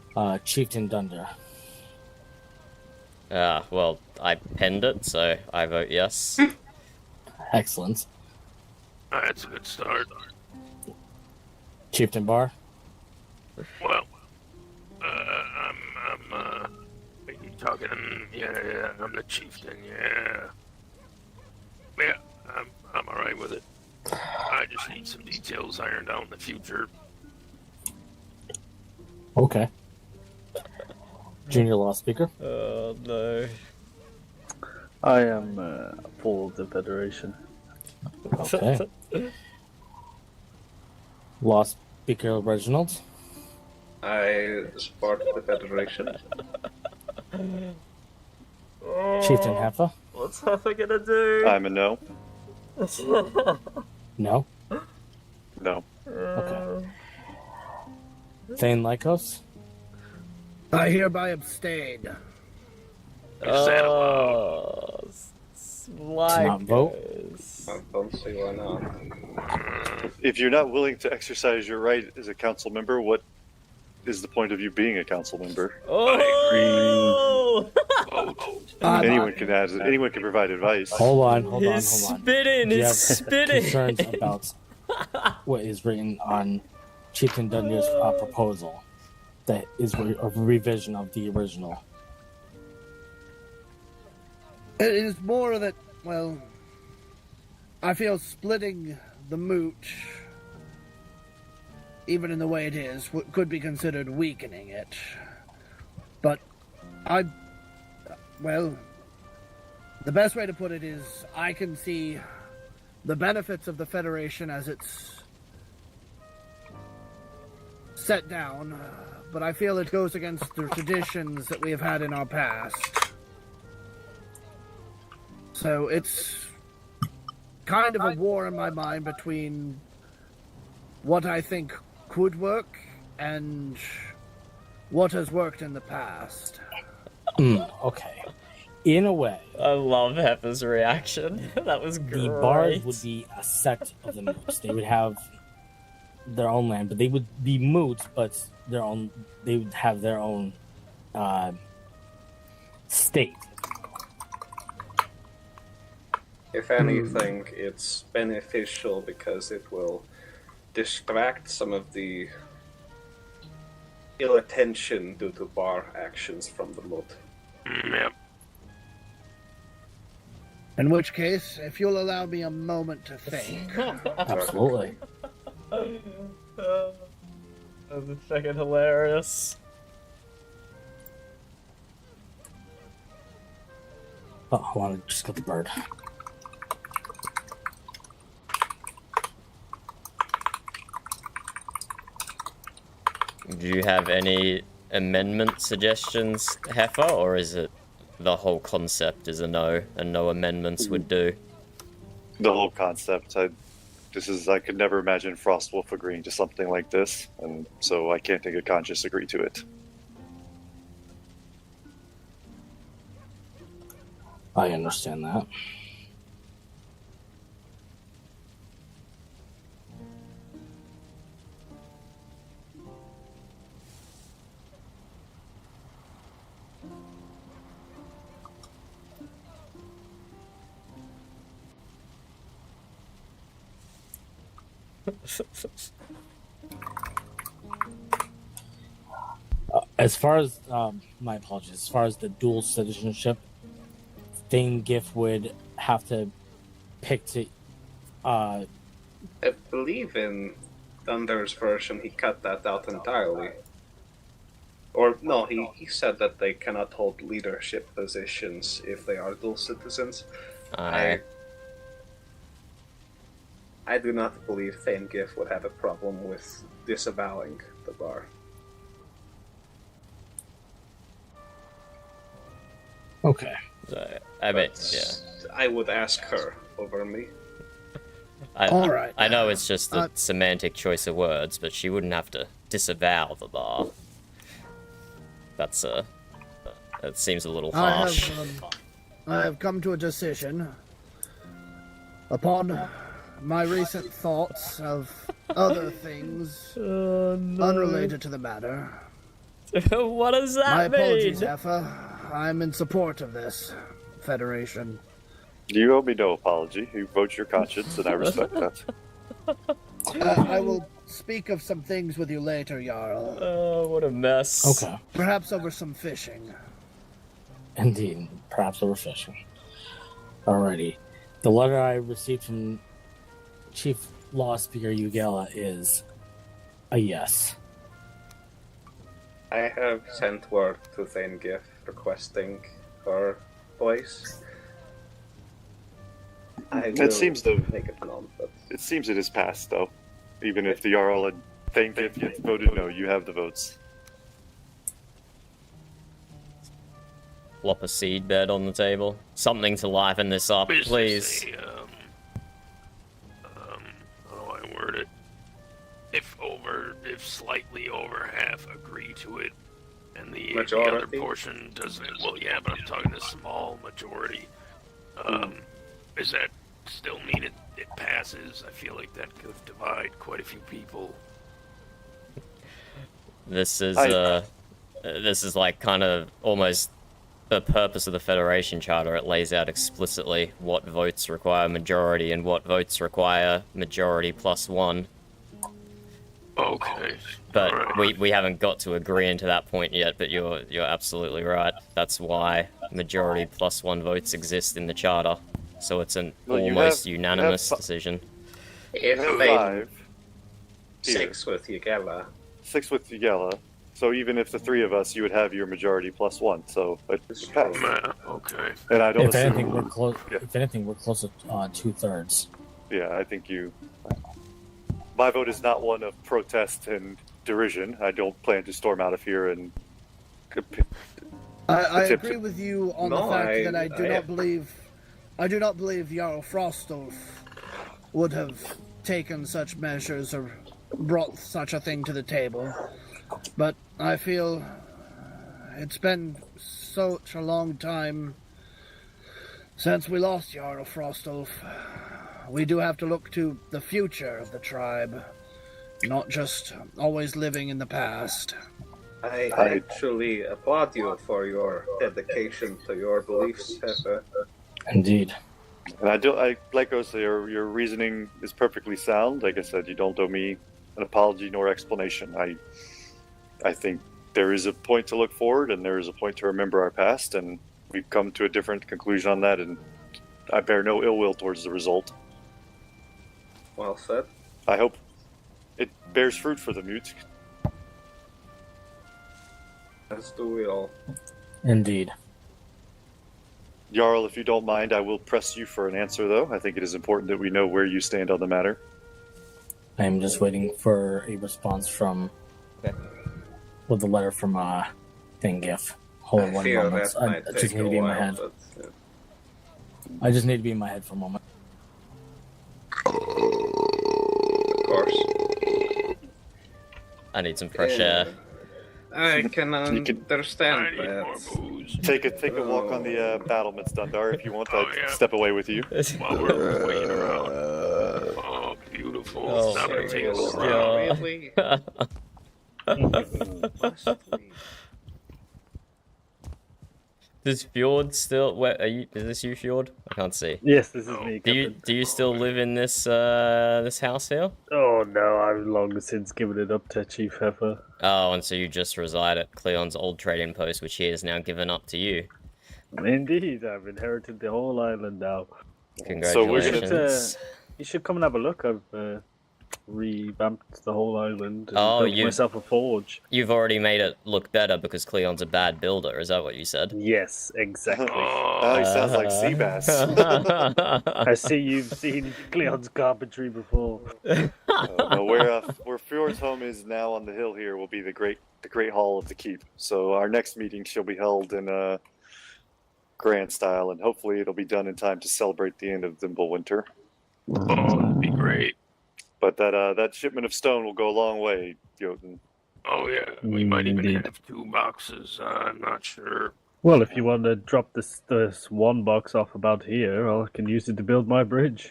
Chieftain Dunder. Well, I penned it, so I vote yes. Excellent. That's a good start. Chieftain Bar. Well, I'm talking. Yeah, I'm the chieftain. Yeah, I'm all right with it. I just need some details ironed out in the future. Okay. Junior law speaker. Oh no. I am for the Federation. Okay. Law speaker Reginald. I support the Federation. Chieftain Heffa. What's Heffa gonna do? I'm a no. No. No. Okay. Thane Lycos. I hereby abstain. Not vote. I don't see why not. If you're not willing to exercise your right as a council member, what is the point of you being a council member? Oh! Anyone can provide advice. Hold on. He's spitting. Do you He's have spitting. concerns about what is written on Chieftain Dunder's proposal? That is a revision of the original. It is more that, well, I feel splitting the mooch, even in the way it is, could be considered weakening it. But well, the best way to put it is I can see the benefits of the Federation as it's set down, but I feel it goes against the traditions that we have had in our past. So it's kind of a war in my mind between what I think could work and what has worked in the past. Okay. In a way, I love Heffa's reaction. That was great. the Bards would be a sect of the Moots. They would have their own land, but they would be Moots, but their own. They would have their own state. If anything, it's beneficial because it will distract some of the ill attention due to bar actions from the mood. Yep. In which case, if you'll allow me a moment to think. Absolutely. That was fucking hilarious. Oh, I want to just get the bird. Do you have any amendment suggestions, Heffa, or is it the whole concept is a no and no amendments would do? The whole concept. I could never imagine Frostwolf agreeing to something like this, and so I can't take a conscious agree to it. I understand that. As far as my apologies, as far as the dual citizenship, Thane Giff would have to pick to. I believe in Thunder's version he cut that out entirely. Or no, he said that they cannot hold leadership positions if they are dual citizens. I do not believe Thane Giff would have a problem with disavowing the bar. Okay. I mean, But yeah. I would ask her over me. All right. I know it's just a semantic choice of words, but she wouldn't have to disavow the bar. That seems a little harsh. I have come to a decision upon my recent thoughts of other things unrelated to the matter. What does that My apologies, mean? Effa. I'm in support of this Federation. You owe me no apology. You vote your conscience, and I respect that. I will speak of some things with you later, Jarl. Oh, what a mess. Okay. Perhaps over some fishing. Indeed, perhaps overfishing. Alrighty. The letter I received from Chief Law Speaker Ugela is a yes. I have sent word to Thangif requesting her place. It seems to make it known, but it seems it is passed though. Even if the Jarl and Thangif gets voted no, you have the votes. Plop a seed bed on the table. Something to liven this up, Is please. this how do I word it? If slightly over half agree to it, and the other portion doesn't, well, yeah, but I'm talking a small majority. Does that still mean it passes? I feel like that could divide quite a few people. This is like kind of almost the purpose of the Federation Charter. It lays out explicitly what votes require majority and what votes require majority plus one. Okay. But right. we haven't got to agreeing to that point yet, but you're absolutely right. That's why majority plus one votes exist in the Charter. So it's an almost unanimous decision. if You have they 5. Here. 6 with Ugela. 6 with Ugela. So even if the 3 of us, you would have your majority plus 1. So it's passed. Okay. And I don't If assume. anything, we're close. Yeah. If anything, we're close to 2/3. Yeah, I think you. My vote is not one of protest and derision. I don't plan to storm out of here and. I Attempt agree with you on the No, fact that I do not believe Jarl Frostulf would have taken such measures or brought such a thing to the table. But I feel it's been such a long time since we lost Jarl Frostulf. We do have to look to the future of the tribe, not just always living in the past. I actually applaud you for your dedication to your beliefs, Hefe. Indeed. And I like I say, your reasoning is perfectly sound. Like I said, you don't owe me an apology nor explanation. I think there is a point to look forward, and there is a point to remember our past, and we've come to a different conclusion on that, and I bear no ill will towards the result. Well said. I hope it bears fruit for the Mjut. As do we all. Indeed. Jarl, if you don't mind, I will press you for an answer, though. I think it is important that we know where you stand on the matter. I am just waiting for a response from. With the letter from Thangif. Hold on I one fear moment. that I might just take need a to be in my while, head. but I just need to be in my head for a moment. of course. I need some fresh air. I can You can- understand I need more that. booze. Take a walk on the battlements, Dundar, if you want. Oh, I'll yeah. step away with you. While we're waiting around. Oh, beautiful. Oh, It's not gonna take us Serious? around. Really? Does Fjord still? Where are you? Is this you, Fjord? I can't see. Yes, this is me. Do Captain. you still live in this this house here? Oh no, I've long since given it up to Chief Heifer. Oh, and so you just reside at Cleon's old trading post, which he has now given up to you. Indeed, I've inherited the whole island now. So we're Congratulations. You should come and have a look. I've revamped the whole island and Oh, built myself a forge. You've already made it look better because Cleon's a bad builder. Is that what you said? Yes, exactly. Oh, he sounds like Seabass. I see you've seen Cleon's carpentry before. No, where Fjord's home is now on the hill here will be the great hall of the keep. So our next meeting shall be held in grand style, and hopefully it'll be done in time to celebrate the end of Thimblewinter. Oh, that'd be great. But that shipment of stone will go a long way, Jotun. Oh, yeah. We might even Indeed. have 2 boxes. I'm not sure. Well, if you want to drop this one box off about here, I can use it to build my bridge.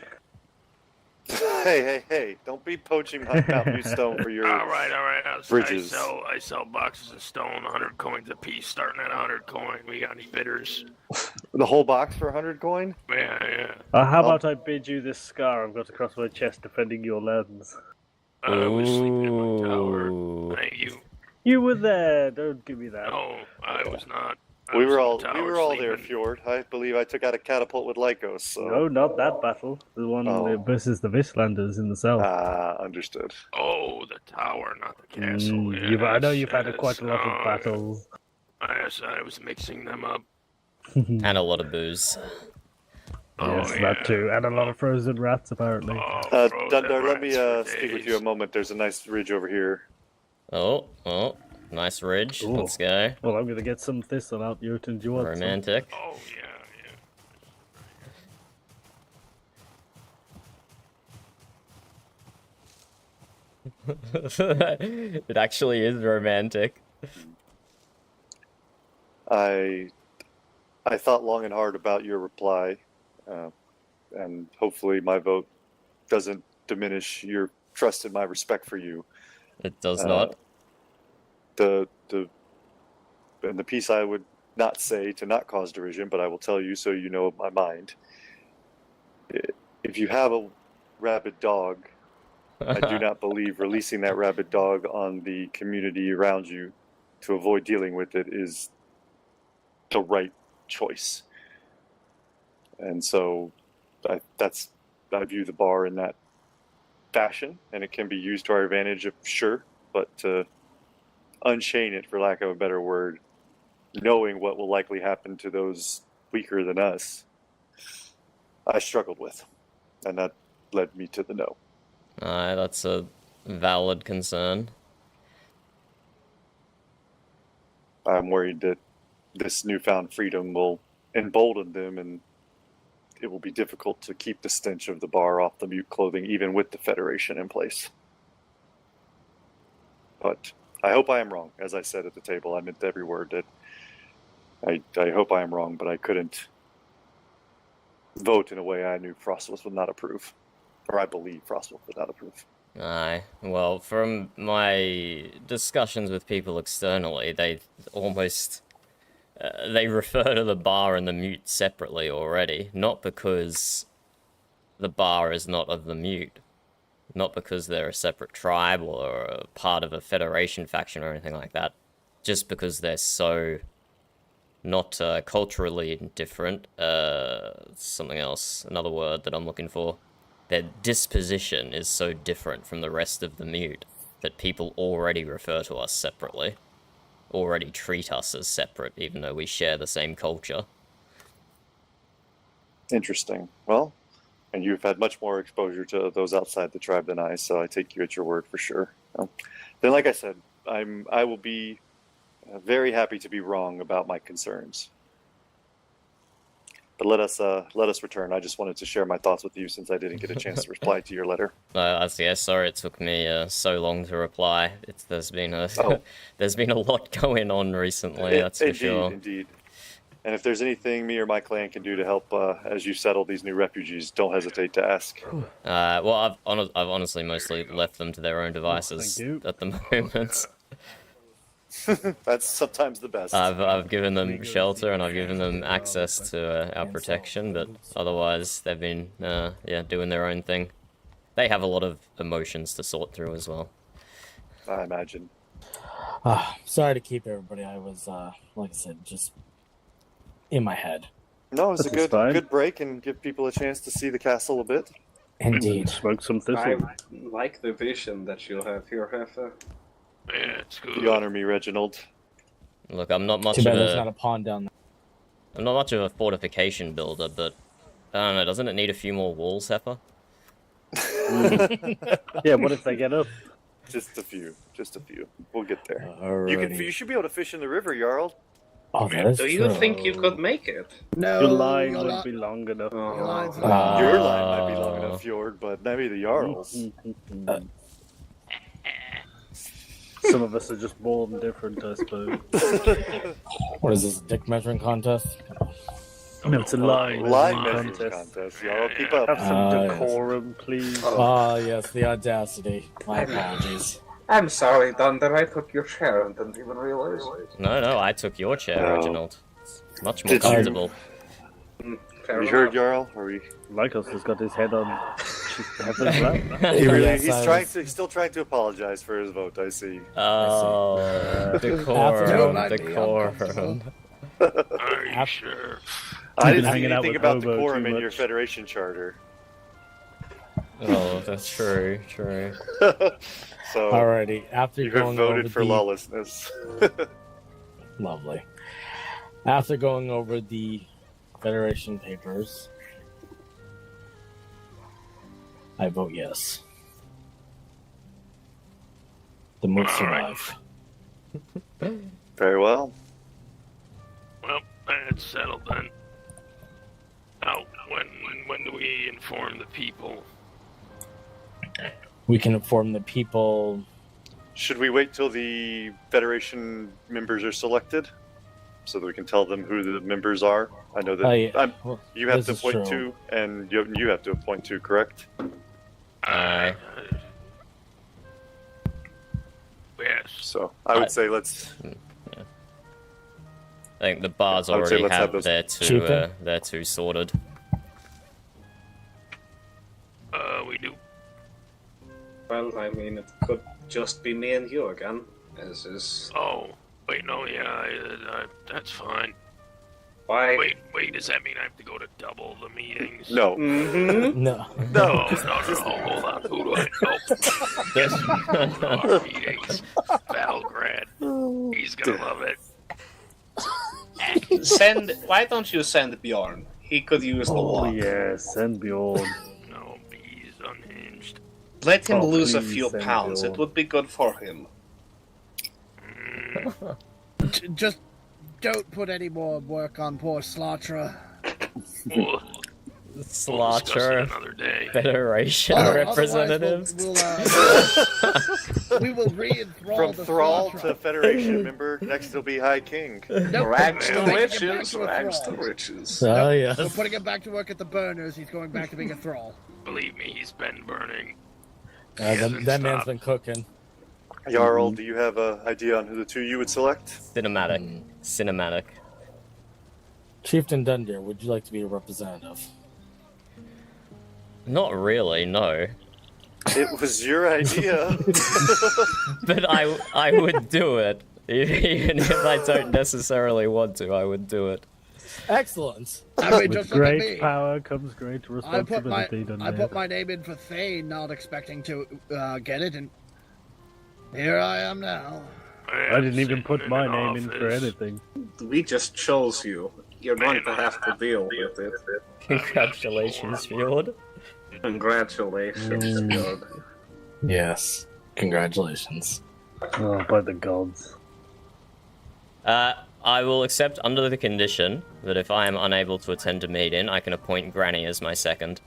Hey! Don't be poaching my Mount stone for your All right. bridges. I sell boxes of stone, 100 coins a piece, starting at 100 coin. We got any bidders? The whole box for 100 coin? Yeah. How about I bid you this scar I've got across my chest defending your lands? I was sleeping in my Ooh. tower. Thank you. You were there. Don't give me that. No, I was not. We were all Tower there, sleeping. Fjord. I believe I took out a catapult with Lycos. So. No, not that battle. The one versus the Vishlanders in the south. Understood. Oh, the tower, not the castle. I know you've had Yes, quite a lot of oh, battles. Yes, I was mixing them up. And a lot of booze. Yes, that too. And a lot of frozen rats, apparently. Oh, Dundar, let me speak with you a moment. There's a nice ridge over here. Oh, nice ridge. Ooh. Let's go. Well, I'm going to get some thistle out, Newton. Do you want some? Romantic. Oh, yeah. It actually is romantic. I thought long and hard about your reply, and hopefully my vote doesn't diminish your trust and my respect for you. It does not. The piece I would not say to not cause derision, but I will tell you so you know my mind. If you have a rabid dog, I do not believe releasing that rabid dog on the community around you to avoid dealing with it is the right choice. And so I view the bar in that fashion, and it can be used to our advantage, sure, but to unchain it, for lack of a better word, knowing what will likely happen to those weaker than us, I struggled with, and that led me to the no. That's a valid concern. I'm worried that this newfound freedom will embolden them, and it will be difficult to keep the stench of the bar off the Mjut clothing, even with the Federation in place. But I hope I am wrong. As I said at the table, I meant every word. That I hope I am wrong, but I couldn't vote in a way I knew Frostwolf would not approve. Or I believe Frostwolf would not approve. Aye. Well, from my discussions with people externally, they almost... they refer to the bar and the Mjut separately already. Not because the bar is not of the Mjut. Not because they're a separate tribe or a part of a Federation faction or anything like that. Just because they're so... not culturally different. Something else. Another word that I'm looking for. Their disposition is so different from the rest of the Mjut that people already refer to us separately. Already treat us as separate, even though we share the same culture. Interesting. Well, and you've had much more exposure to those outside the tribe than I, so I take you at your word for sure. Then, like I said, I will be very happy to be wrong about my concerns. But let us return. I just wanted to share my thoughts with you since I didn't get a chance to reply to your letter. Sorry it took me so long to reply. There's been a lot going on recently. That's for sure. Indeed. And if there's anything me or my clan can do to help as you settle these new refugees, don't hesitate to ask. Well, I've honestly mostly left them to their own devices at the moment. That's sometimes the best. I've given them shelter and I've given them access to our protection, but otherwise they've been doing their own thing. They have a lot of emotions to sort through as well. I imagine. Sorry to keep everybody. I was like I said, just in my head. No, it was a good break and give people a chance to see the castle a bit. Indeed. Smoke some thistle. I like the vision that you have here, Hefe. Yeah, it's good. You honor me, Reginald. Look, I'm not much Too of bad there's not a pond down there. I'm not much of a fortification builder, but I don't know, doesn't it need a few more walls, Heifer? Yeah, what if they get up? Just a few. We'll get there. Alrighty. You should be able to fish in the river, Jarl. Oh, that is Do you true. think you could make it? No, Your line wouldn't be long enough. Your line's Your line might be long enough, Fjord, but maybe the Jarl's. Some of us are just born different, I suppose. What is this, a dick measuring contest? No, it's a line Line measuring contest, y'all. Keep up. Have some yes. decorum, please. Ah, yes, the audacity. My apologies. I'm sorry, Dunder. I took your chair and didn't even realize. No, I took your chair, Oh. Reginald. It's much more Did you? comfortable. Have you heard, Jarl? Are we... Lycos has got his head on Heaven's lap. Yes, He's still trying to apologize for his vote, I see. Oh, decorum. Are you sure? I You've been didn't see hanging out anything with about Hobo decorum too in your much. Federation charter. Oh, that's true, true. So Alrighty, after you have going over voted for the lawlessness. lovely, after going over the Federation papers, I vote yes. The Mjut survive. Very well. Well, that's settled then. Now, when do we inform the people? We can inform the people. Should we wait till the Federation members are selected, so that we can tell them who the members are? I know that Yeah. Well, you have this to is appoint true. two, and you have to appoint two, correct? Aye. Yes. So I would say let's. I think the bars I would say already let's have have those- their two sorted. We do. Well, I mean, it could just be me and you again. As is. Oh, wait, no, yeah, that's fine. Why? Wait, does that mean I have to go to double the meetings? No. Mm-hmm. No. No, hold on. Who do I know? Our meetings. Battlegrad. He's gonna love it. Why don't you send Bjorn? He could use the Oh walk. yes, send Bjorn. No, he's unhinged. Let him Oh, lose a please few send pounds. Bjorn. It would be good for him. Just don't put any more work on poor Slatra. We'll discuss it Slaughter another day. Federation Otherwise, representatives. we will re-enthrall From the thrall Slatra. to Federation member, next will be High King. Nope, Rags to we're making him back riches, to a rags to thrall. riches. Oh We're yes. putting him back to work at the burners. He's going back to being a thrall. Believe me, he's been burning. That man's been cooking. Jarl, do you have an idea on who the two you would select? Cinematic. Cinematic. Chieftain Dundir, would you like to be a representative? Not really, no. It was your idea. But I would do it. Even if I don't necessarily want to, I would do it. Excellent. I mean, With just look at great me. power comes great I put responsibility. my name in for Thane, not expecting to get it, and here I am now. I didn't even put my name in for anything. We just chose you. You're going to have to deal with it. Congratulations, Fjord. Congratulations, Bjorn. Yes. Congratulations. Oh, by the gods. I will accept under the condition that if I am unable to attend a meeting, I can appoint Granny as my second.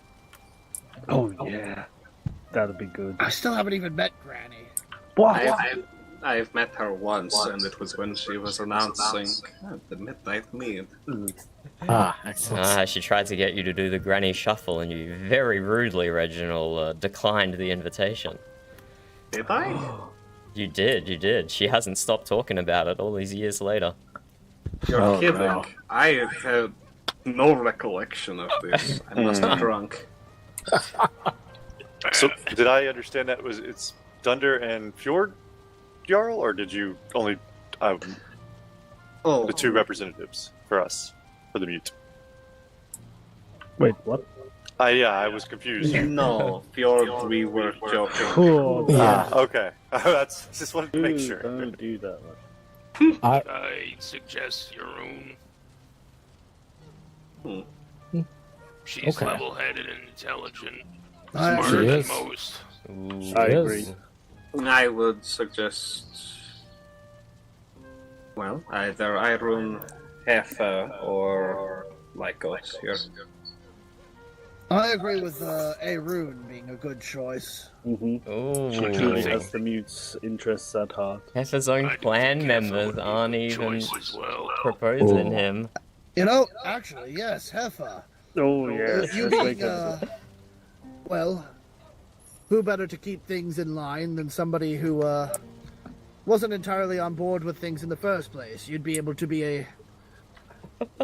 Oh yeah, that'd be good. I still haven't even met Granny. What? I've met her once, and it was when she was announcing the midnight meal. Excellent. She tried to get you to do the Granny Shuffle, and you very rudely, Reginald, declined the invitation. Did I? You did. She hasn't stopped talking about it all these years later. You're kidding. no. I have no recollection of this. I must have drunk. So, did I understand that it's Dunder and Fjord, Jarl, or did you only Oh, the two representatives for us for the Mjut? Wait, what? I was confused. no, Fjord, we were joking. Oh, Yeah. Okay, that's just wanted to make sure. Don't do that. I suggest your own. She's Okay. level-headed and intelligent, I- smarter She than is. most. Ooh. I Yes. agree. I would suggest, well, either Irun, Hefa, or Lycos here. I agree with Arun being a good choice. Mm-hmm. Ooh. She truly has the Mute's interests at heart. Heffer's own I do clan think Heffa members would be a aren't good even choice as well. proposing Ooh. him. You know, actually, yes, Heffa. Oh yes, You let's being, make it. well, who better to keep things in line than somebody who wasn't entirely on board with things in the first place? You'd be able to be a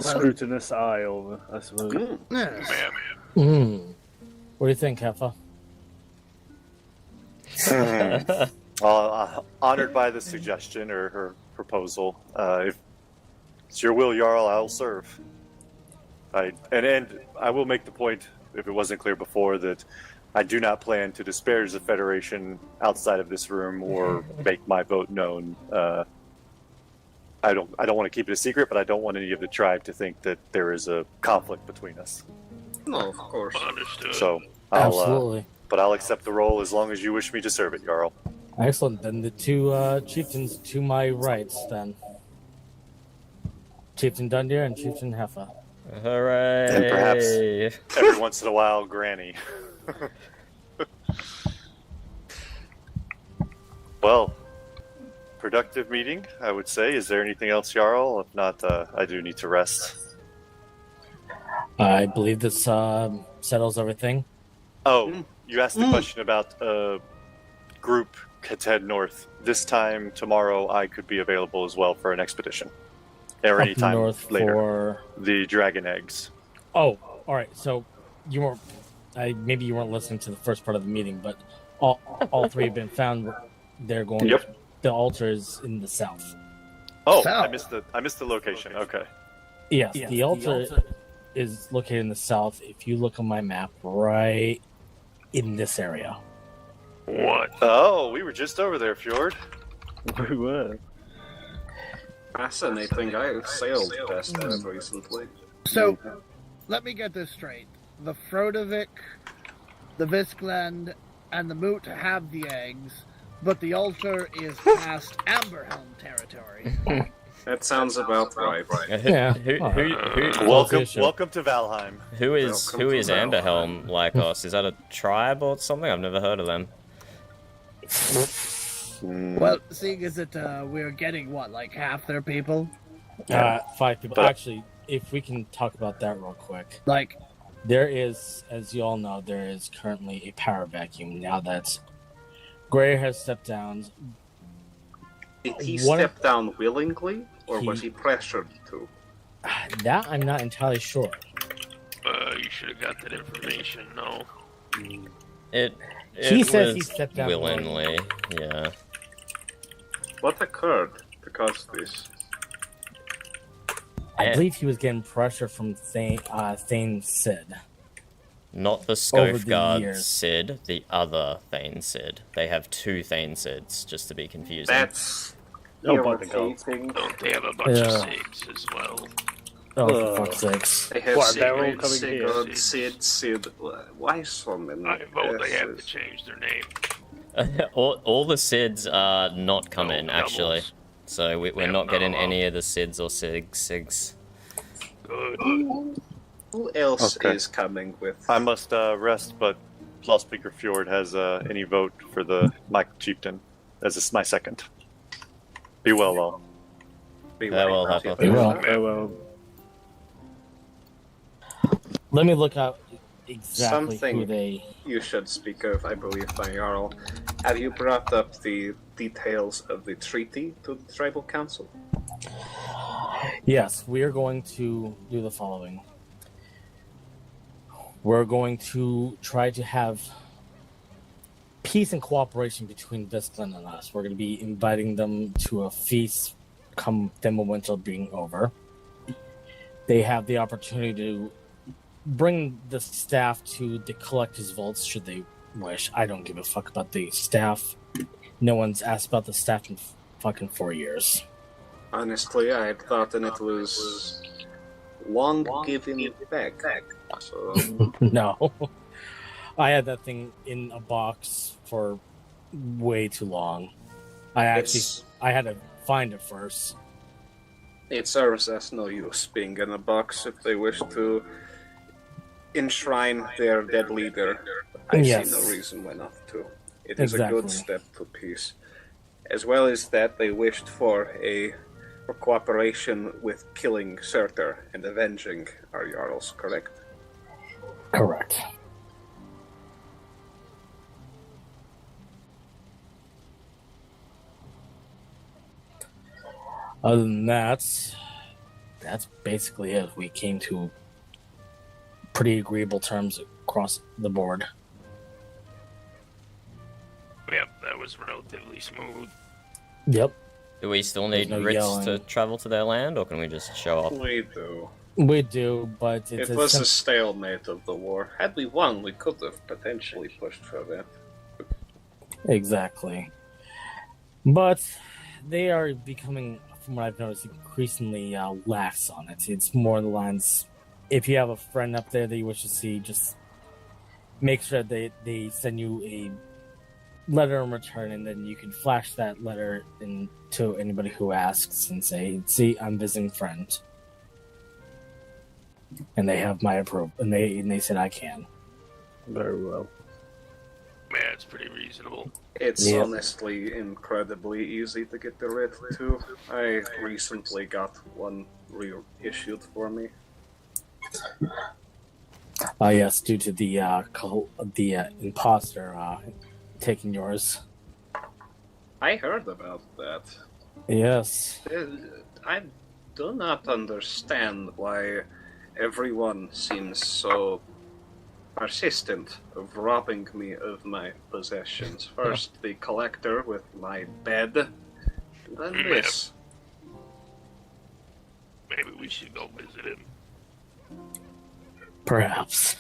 Scrutinous eye over, I suppose. yes. What do you think, Heffa? Honored by the suggestion or her proposal. If It's your will, Jarl. I'll serve. And I will make the point, if it wasn't clear before, that I do not plan to disparage the Federation outside of this room or make my vote known. I don't want to keep it a secret, but I don't want any of the tribe to think that there is a conflict between us. No, of course. Understood. So Absolutely. But I'll accept the role as long as you wish me to serve it, Jarl. Excellent. Then the two chieftains to my rights, then. Chieftain Dundir and Chieftain Heffa. Hooray! And perhaps every once in a while, Granny. Well, productive meeting, I would say. Is there anything else, Jarl? If not, I do need to rest. I believe this settles everything. Oh, you asked the question about group to head north. This time tomorrow, I could be available as well for an expedition. Or any time north later. For... The dragon eggs. Oh, all right. So you weren't. Maybe you weren't listening to the first part of the meeting, but all three have been found. They're going. Yep. The altar is in the south. Oh, South. I missed the location. Okay. Yes, the altar is located in the south. If you look on my map, right in this area. What? Oh, we were just over there, Fjord. We were. Fascinating. I have sailed past that recently. So, let me get this straight. The Frodovik, the Viskland, and the Mjut have the eggs, but the altar is past Amberhelm territory. That sounds about right. Yeah. Welcome to Valheim. Who is Welcome to Valheim. Amberhelm like us? Is that a tribe or something? I've never heard of them. Well, seeing as that we're getting, like half their people? 5 people. But- Actually, if we can talk about that real quick. Like, There is, as you all know, there is currently a power vacuum now that Gray has stepped down. Did he One- step down willingly, or was he pressured to? That I'm not entirely sure. You should have got that information, no? It He says was he stepped down willingly. Yeah. What occurred to cause this? I believe he was getting pressure from Thane Sid. Not the Over the Scopeguard years. Sid, the other Thane Sid. They have two Thane Sids, just to be confusing. That's Oh, by the gods. irritating. Don't they have a bunch Yeah. of SIGs as well? Oh, for fuck's sakes. They have What, they're all Sigurd, coming here? Sigurd, Sid. Why so many? I vote they have to S's? change their name. all the Sids are not coming, No actually. doubles. So we're not getting any of the Sids or Sigs. Good. Who else Okay. is coming with? I must rest, but Loudspeaker Fjord has any vote for the Mike Chieftain as my second. Be well, all. Farewell, Hopper. Farewell. Oh, well. Let me look up exactly Something- who they... You should speak of, I believe, by Jarl. Have you brought up the details of the treaty to the tribal council? Yes, we are going to do the following. We're going to try to have peace and cooperation between Viskland and us. We're going to be inviting them to a feast come Winter being over. They have the opportunity to bring the staff to the collector's vaults should they wish. I don't give a fuck about the staff. No one's asked about the staff in fucking 4 years. Honestly, I had thought that it was long given back. So, No. I had that thing in a box for way too long. I had to find it first. it serves as no use being in a box if they wish to enshrine their dead leader. I Yes. see no reason why not to. It is a Exactly. good step to peace. As well as that, they wished for cooperation with killing Surtur and avenging our Jarls, correct? Correct. Other than that, that's basically it. We came to pretty agreeable terms across the board. Yep, that was relatively smooth. Yep. Do we still need no writs yelling. to travel to their land, or can we just show up? We do. We do, but It was a stalemate of the war. Had we won, we could have potentially pushed for that. Exactly. But they are becoming, from what I've noticed, increasingly lax on it. It's more in the lines, if you have a friend up there that you wish to see, just make sure that they send you a letter in return, and then you can flash that letter to anybody who asks and say, see, I'm visiting friend. And they have my approval, and they said I can. Very well. Yeah, it's pretty reasonable. It's Yeah. honestly incredibly easy to get the writ too. I recently got one reissued for me. Yes, due to the imposter taking yours. I heard about that. Yes. I do not understand why everyone seems so persistent of robbing me of my possessions. First the collector with my bed, then this. Maybe we should go visit him. Perhaps.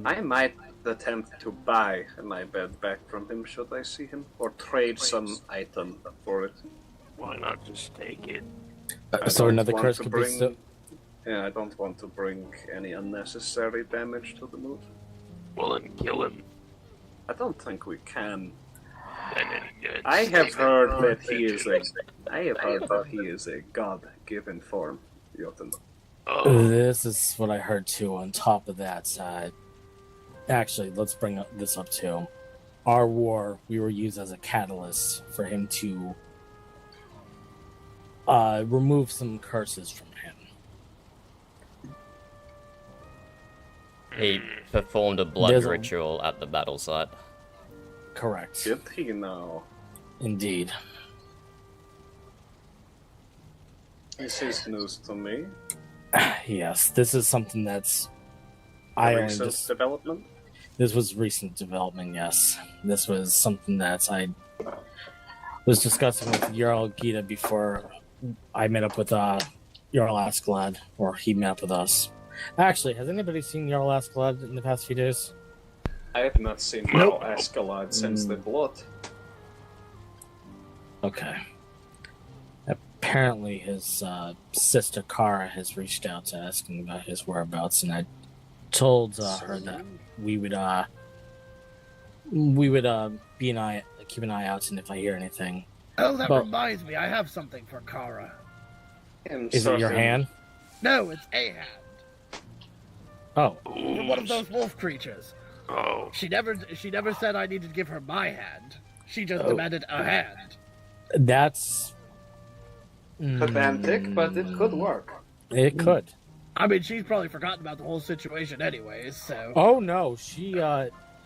I might attempt to buy my bed back from him should I see him, or trade some item for it. Why not just take it? I So don't another want curse to could bring- be... So- Yeah, I don't want to bring any unnecessary damage to the mood. Well, then kill him. I don't think we can. Then I have heard that he is a god-given form, Jotun. Oh, This is what I heard too. On top of that, actually, let's bring this up too. Our war, we were used as a catalyst for him to remove some curses from him. He performed a blood There's a- ritual at the battle site. Correct. Did he now? Indeed. This is news to me. Yes, this is something that's... I only Recent just... development? This was recent development, yes. This was something that I was discussing with Jarl Gita before I met up with Jarl Askeladd, or he met up with us. Actually, has anybody seen Jarl Askeladd in the past few days? I have not seen Jarl Askeladd since the blood. Okay. Apparently his sister Kara has reached out to asking about his whereabouts, and I told her that we would keep an eye out, and if I hear anything. Oh, that But- reminds me, I have something for Kara. Is it your hand? No, it's a hand. Oh, For one of those wolf creatures. Oh, She never said I needed to give her my hand. She just Oh. demanded a hand. that's... Pedantic, but it could work. It could. I mean, she's probably forgotten about the whole situation anyways, so... Oh no, she,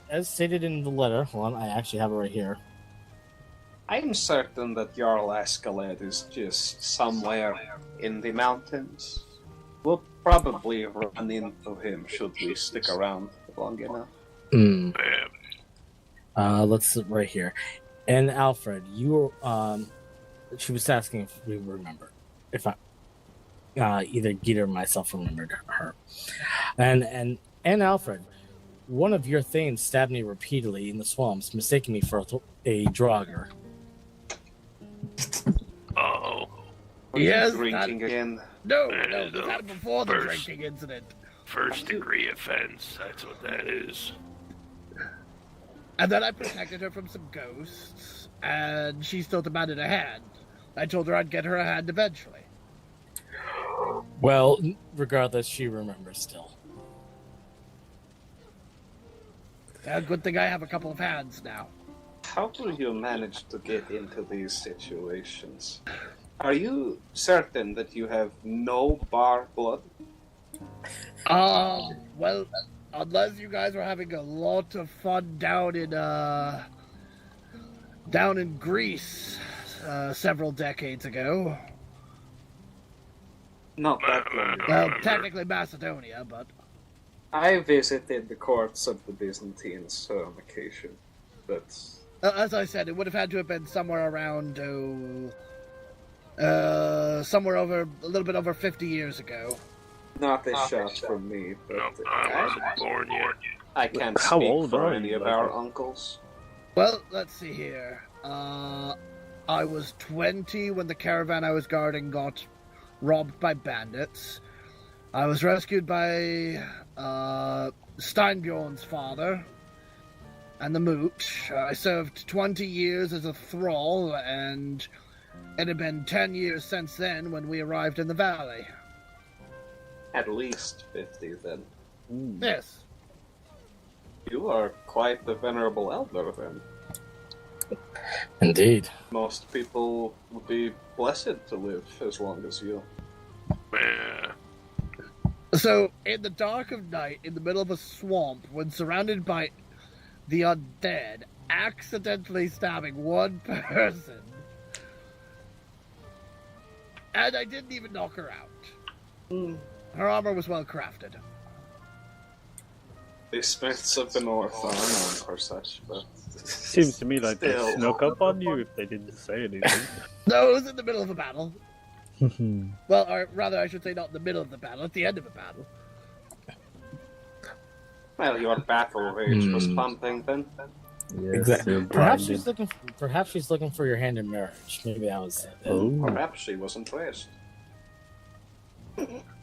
as stated in the letter, hold on, I actually have it right here. I'm certain that Jarl Askeladd is just somewhere in the mountains. We'll probably run into him should we stick around long enough. Mm. man. Let's sit right here. And Alfred, you she was asking if we remember, if I, either Gita or myself remembered her. And Alfred, one of your Thanes stabbed me repeatedly in the swamps, mistaking me for a Draugr. Oh, Yes, Drinking again. No, That no, is this a happened before the first. drinking incident. first degree offense. That's what that is. And then I protected her from some ghosts, and she still demanded a hand. I told her I'd get her a hand eventually. Well, regardless, she remembers still. Good thing I have a couple of hands now. How do you manage to get into these situations? Are you certain that you have no bar blood? Well, unless you guys were having a lot of fun down in Greece several decades ago. Not that long ago. Well, technically Macedonia, but I visited the courts of the Byzantines on occasion, but as I said, it would have had to have been somewhere around Somewhere over a little bit over 50 years ago. Not a shot from me, but No, I wasn't born yet. I can't How speak old for are any you, of like our that? uncles. Well, let's see here. I was 20 when the caravan I was guarding got robbed by bandits. I was rescued by Steinbjorn's father and the Mjut. I served 20 years as a thrall, and it had been 10 years since then when we arrived in the valley. At least 50, then. Yes. You are quite the venerable elder, then. Indeed. Most people would be blessed to live as long as you. Yeah. So, in the dark of night, in the middle of a swamp, when surrounded by the undead, accidentally stabbing one person, and I didn't even knock her out. Her armor was well crafted. The Smiths of the North are known for such, but... Seems to me like they Still. snuck up on you if they didn't say anything. No, it was in the middle of a battle. Well, or rather, I should say not in the middle of the battle, at the end of a battle. Well, your battle rage was pumping then. Exactly. Perhaps she's looking for your hand in marriage. Maybe that was it. Perhaps she wasn't raised.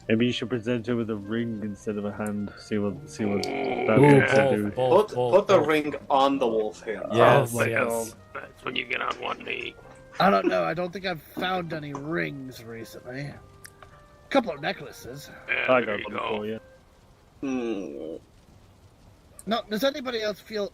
Maybe you should present her with a ring instead of a hand. See what that Ooh, makes her do. Put the ring on the wolf hand. Yes, my yes. That's when you get on one knee. I don't know, I don't think I've found any rings recently. A couple of necklaces. Yeah, I there got you one for you. No, does anybody else feel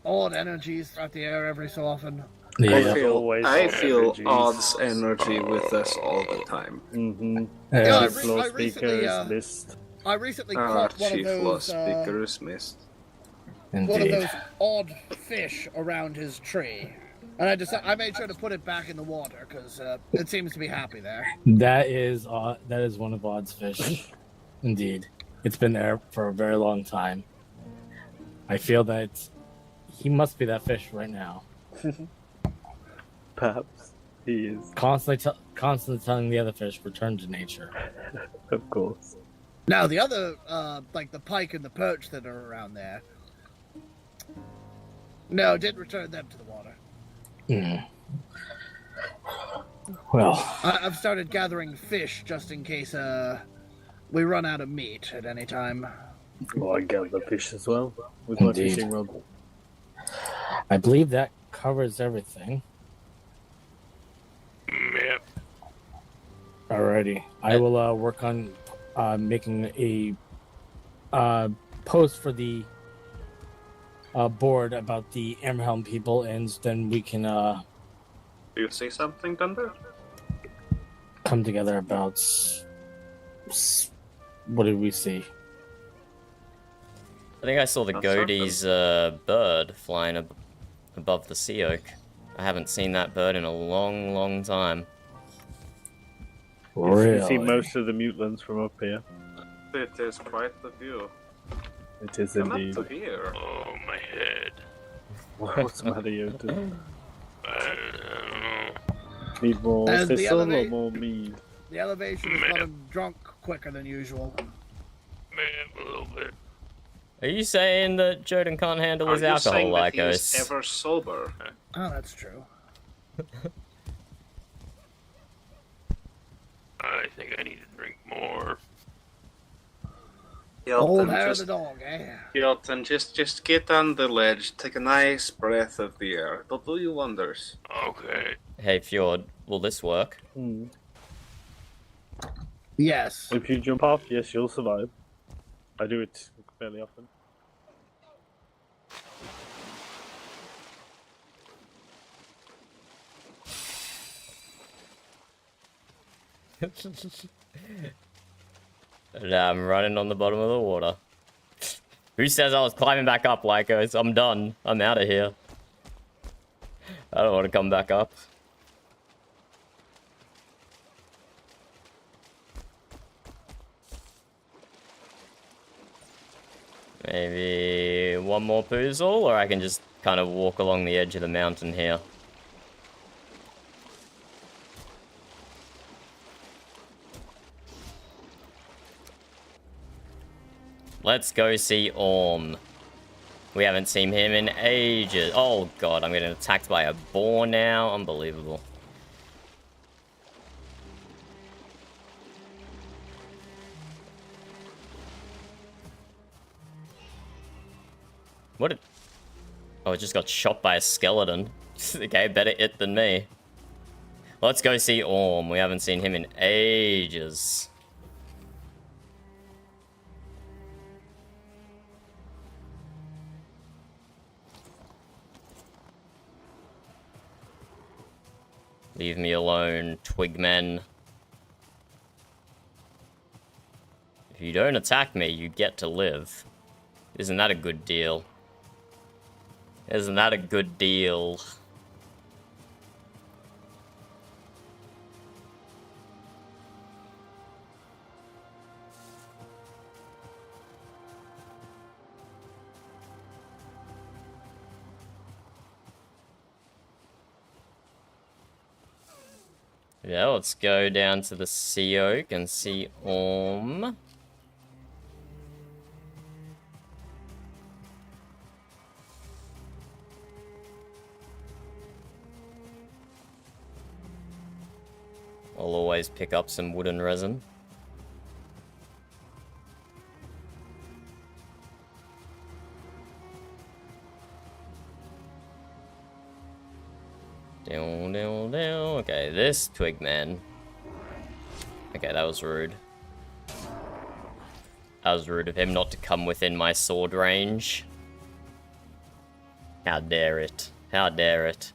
odd energies throughout the air every so often? Yeah. I feel energies. Odd's energy with us all the time. Mm-hmm. Yeah, I Flow I recently, speakers, mist. I recently caught one of Chief Law those Speaker is missed. one of Indeed. those odd fish around his tree, and I made sure to put it back in the water because it seems to be happy there. That is one of Odd's fish. Indeed. It's been there for a very long time. I feel that he must be that fish right now. Perhaps he is. Constantly telling the other fish, return to nature. Of course. Now the other, like the pike and the perch that are around there, no, didn't return them to the water. Well, I've started gathering fish just in case we run out of meat at any time. Well, I gather fish as well with my Indeed. fishing rod. I believe that covers everything. Yep. Alrighty. I will work on making a post for the board about the Ammerhelm people, and then we can Do you see something, Thunder? come together about what did we see? I think I saw the That's Godie's bird flying above the sea oak. I haven't seen that bird in a long, long time. You see most of the mutlands from up here. It is quite the view. It is Come indeed. up to here. Oh, my head. What's the matter, Jota? I don't know. Need more And the thistle or elevate- more mead? The elevation has got him drunk quicker than usual. Man, a little bit. Are you saying that Joden can't handle his Are you alcohol saying like that he is us? ever sober? Oh, that's true. I think I need to drink more. Old Hilton, hair of just, the dog, eh? Hilton, just get on the ledge, take a nice breath of the air. It'll do you wonders. Okay. Hey, Fjord, will this work? Yes. If you jump off, yes, you'll survive. I do it fairly often. And I'm running on the bottom of the water. Who says I was climbing back up, Lycos? I'm done. I'm out of here. I don't want to come back up. Maybe one more poozle, or I can just kind of walk along the edge of the mountain here. Let's go see Orm. We haven't seen him in ages. Oh god, I'm getting attacked by a boar now. Unbelievable. What did... Oh, I just got shot by a skeleton. Okay, better it than me. Let's go see Orm. We haven't seen him in ages. Leave me alone, twigmen. If you don't attack me, you get to live. Isn't that a good deal? Isn't that a good deal? Yeah, let's go down to the Sea Oak and see Orm. I'll always pick up some wooden resin. Down, down, down. Okay, this twigman. Okay, that was rude. That was rude of him not to come within my sword range. How dare it? How dare it?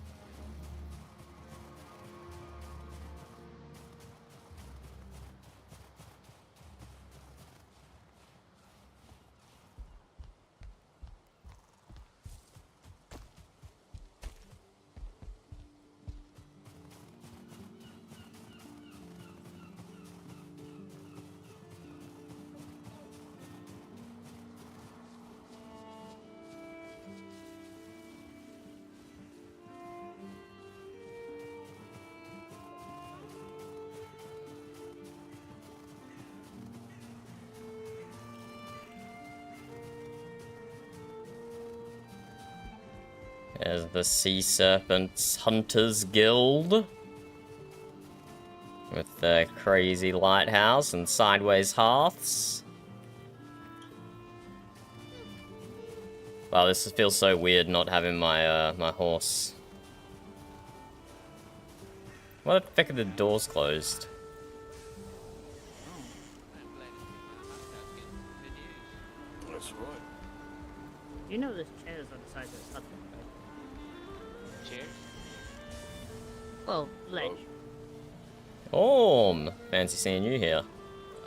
There's the Sea Serpents Hunters Guild. With the crazy lighthouse and sideways hearths. Wow, this feels so weird not having my my horse. Why the heck are the doors closed? That's right. You know there's chairs on the side of the hut, right? Chairs? Well, ledge. Orm! Fancy seeing you here.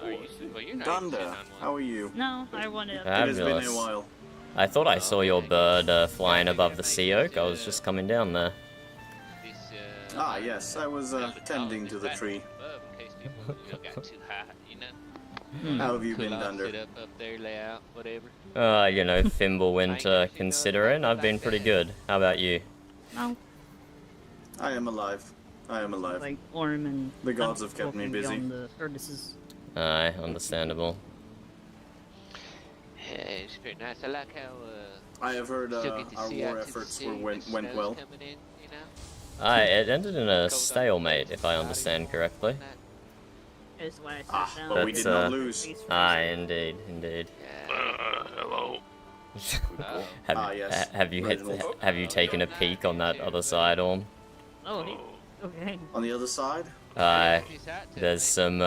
Are you? Well, you're not Dunder, sitting on one. how are you? No, I want to. It has been Fabulous. a while. I thought I saw your bird flying above the Sea Oak. I was just coming down there. This, Ah, yes, I was tending to the tree. Above, in case people got too hot, you know? How have you been, Cool off, Dunder? sit up there, lay out, whatever. You know, Fimbulwinter considering. I've been pretty good. How about you? No, I am alive. I am alive. like Orm and The gods have kept me walking busy. beyond the Curtis's. Aye, understandable. Yeah, it's pretty nice. I like how, I have heard still get to our see out war to the efforts sea went when snow's well. coming in, you know? Aye, it ended in a stalemate, if I understand correctly. Is why I sat Ah, down. but we That's, did not lose. Aye, indeed, indeed. Hello. yes. Have you have you taken a peek on that other side, Orm? Oh, okay. On the other side? Aye, there's some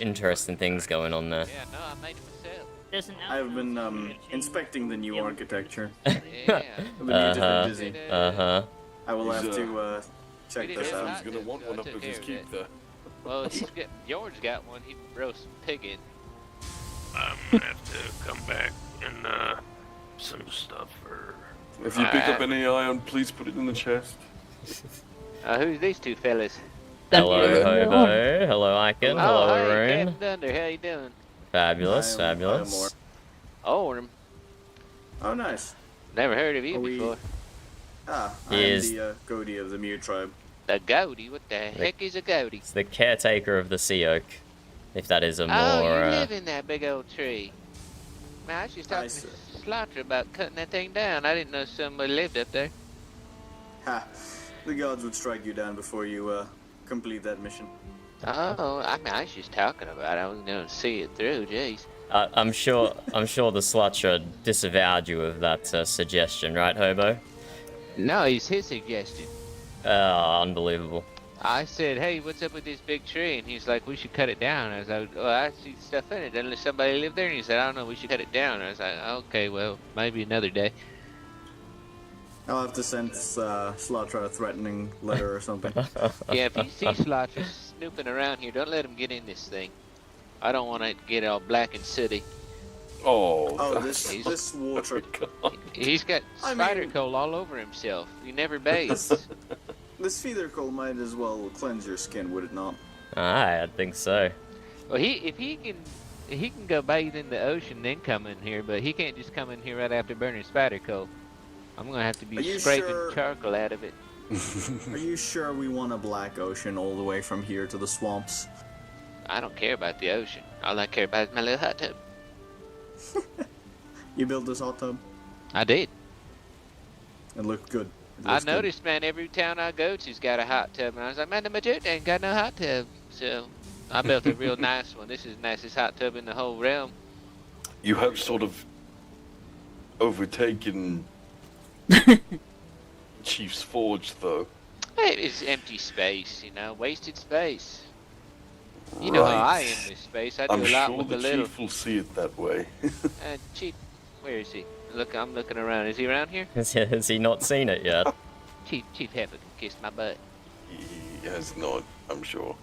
interesting things going on there. Yeah, no, I made it myself. There's an I have been outhouse inspecting the new architecture. Yeah. The Mjut has been busy. Uh-huh. I will have He's, to check We this did out. that. He's gonna want one I up took at his care of keep it. there. Well, George got one. He roast pig in. I'm gonna have to come back and some stuff for. If you pick up any iron, please put it in the chest. Who's these two fellas? Hello, Thunder. Hobo. Hello, Icon. Hello, Oh, hey, Arun. Captain Thunder, how you doing? Fabulous, I am fabulous. Orm, Oh, nice. never heard of you Are we- before. Ah, I He am is- the Goatee of the Mjut tribe. A goatee? What the heck is a goatee? It's the caretaker of the Sea Oak, if that is a Oh, more. you live in that big old tree. Man, I was just I talking see. to Slaughter about cutting that thing down. I didn't know somebody lived up there. Ha! The gods would strike you down before you complete that mission. Oh, I mean, I was just talking about it. I wasn't going to see it through, jeez. I'm sure the Slutcher disavowed you of that suggestion, right, Hobo? No, it's his suggestion. Unbelievable. I said, hey, what's up with this big tree? And he's like, we should cut it down. I was like, well, I see stuff in it. Doesn't somebody live there? And he said, I don't know, we should cut it down. I was like, okay, well, maybe another day. I'll have to send Slaughter a threatening letter or something. Yeah, if you see Slaughter snooping around here, don't let him get in this thing. I don't want it to get all black and sooty. Oh, this water. He's got spider coal all over himself. He never bathes. This feather coal might as well cleanse your skin, would it not? I think so. Well, he can go bathe in the ocean then come in here, but he can't just come in here right after burning spider coal. I'm gonna have to be scraping charcoal out of it. Are you sure we want a black ocean all the way from here to the swamps? I don't care about the ocean. All I care about is my little hot tub. You built this hot tub? I did. It looked good. I noticed, man, every town I go to's got a hot tub, and I was like, man, the Mjut ain't got no hot tub. So I built a real nice one. This is the nicest hot tub in the whole realm. You have sort of overtaken Chief's Forge, though. It is empty space, you know, wasted space. You know how I am with space. I do I'm a lot sure with the the little. Chief will see it that way. Chief, where is he? Look, I'm looking around. Is he around here? Has he not seen it yet? Chief Heifer can kiss my butt. He has not, I'm sure.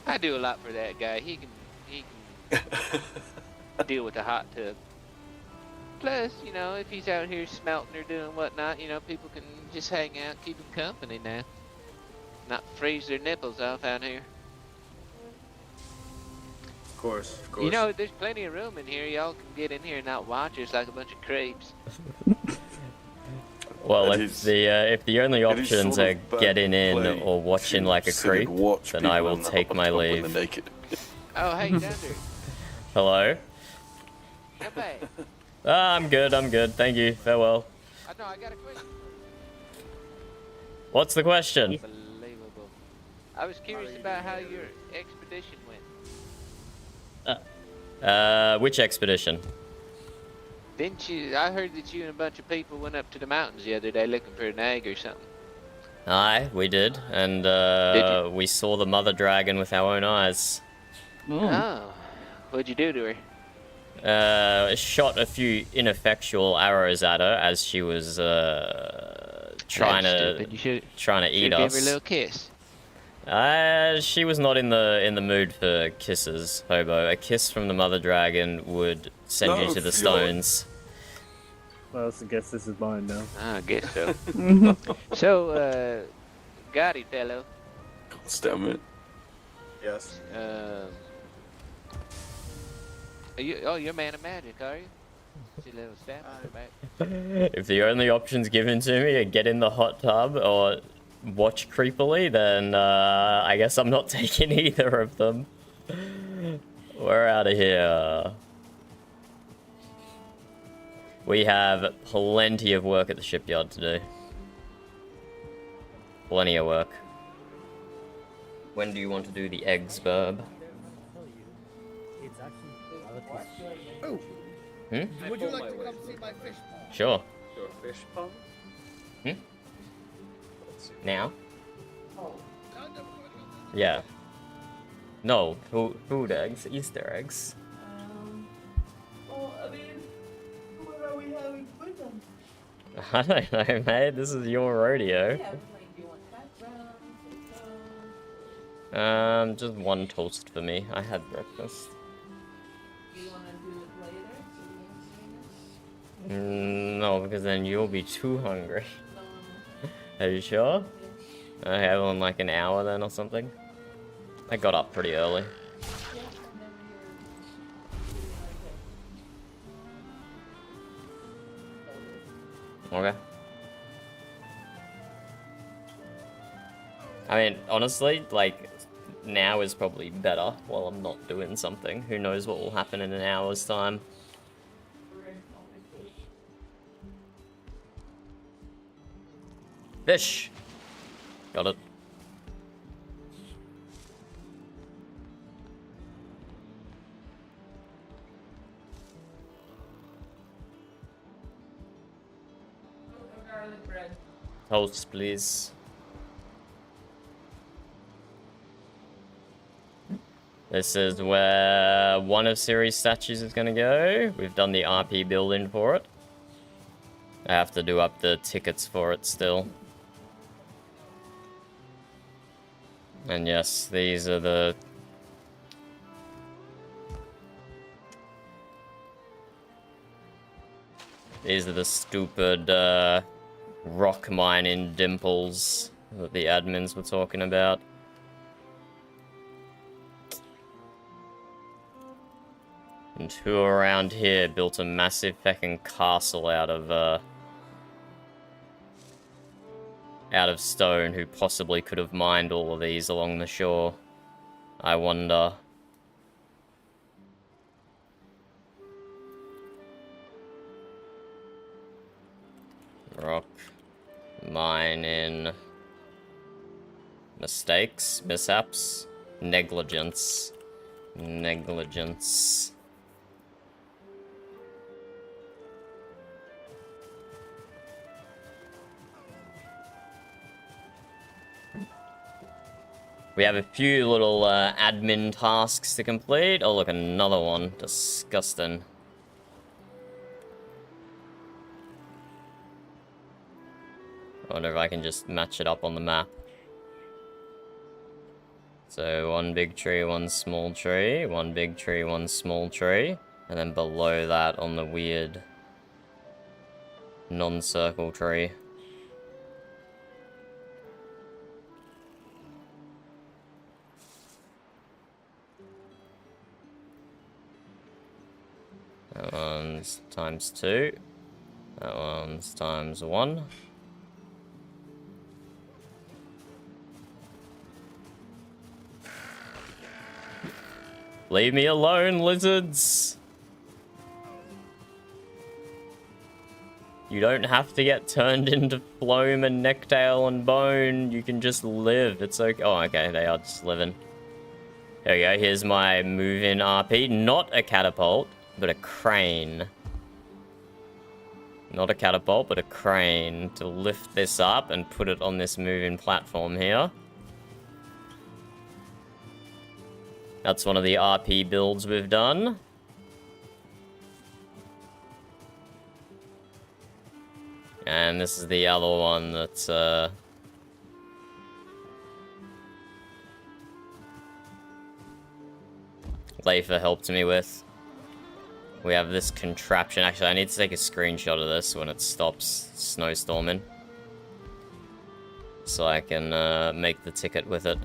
I do a lot for that guy. He can deal with the hot tub. Plus, you know, if he's out here smelting or doing whatnot, you know, people can just hang out, keep him company now. Not freeze their nipples off out here. Of course. You know, there's plenty of room in here. Y'all can get in here and not watch us like a bunch of creeps. Well, if the only options sort are of getting in play or watching to like a sit and creep, watch then people I will on the take hot my tub when leave. they're naked. Oh, hey, Thunder. Hello? Come back. I'm good. Thank you. Farewell. No, I got a question. What's the question? Unbelievable. I was curious about how your expedition went. Which expedition? Didn't you? I heard that you and a bunch of people went up to the mountains the other day looking for an egg or something. Aye, we did, and we saw the mother dragon with our own eyes. Oh, what'd you do to her? Shot a few ineffectual arrows at her as she was trying to eat Give her a us. little kiss. She was not in the mood for kisses, Hobo. A kiss from the mother dragon would send you to the stones. Well, I guess this is mine now. I guess so. So, Gotti fellow. Damn it. Yes. You're a man of magic, are you? See a little stab in the back. If the only options given to me are get in the hot tub or watch creepily, then I guess I'm not taking either of them. We're out of here. We have plenty of work at the shipyard to do. Plenty of work. When do you want to do the eggs, Burb? Oh. Would you like to come see my fish pond? Sure. Your fish pond? Now? Yeah. No, food eggs, Easter eggs. Well, I mean, what are we having with them? I don't know, mate. This is your rodeo. Yeah, like, do you want background? Just one toast for me. I had breakfast. Do you want to do it later? No, because then you'll be too hungry. Are you sure? Okay, well, in like an hour then or something. I got up pretty early. Okay. I mean, honestly, like, now is probably better while I'm not doing something. Who knows what will happen in an hour's time. Fish! Got it. Garlic bread. Toast, please. This is where one of series statues is gonna go. We've done the RP build-in for it. I have to do up the tickets for it still. And yes, these are the... These are the stupid rock mining dimples that the admins were talking about. And who around here built a massive fucking castle out of stone, who possibly could have mined all of these along the shore? I wonder. Rock mining mistakes, mishaps, negligence. Negligence. We have a few little admin tasks to complete. Oh, look, another one. Disgusting. I wonder if I can just match it up on the map. So, one big tree, one small tree. One big tree, one small tree. And then below that on the weird non-circle tree. That one's times 2. That one's times 1. Leave me alone, lizards! You don't have to get turned into phloem and necktail and bone. You can just live. It's okay. Oh, okay, they are just living. There we go. Here's my move-in RP. Not a catapult, but a crane. Not a catapult, but a crane to lift this up and put it on this move-in platform here. That's one of the RP builds we've done. And this is the other one that's, Leifa helped me with. We have this contraption. Actually, I need to take a screenshot of this when it stops snowstorming, so I can make the ticket with it.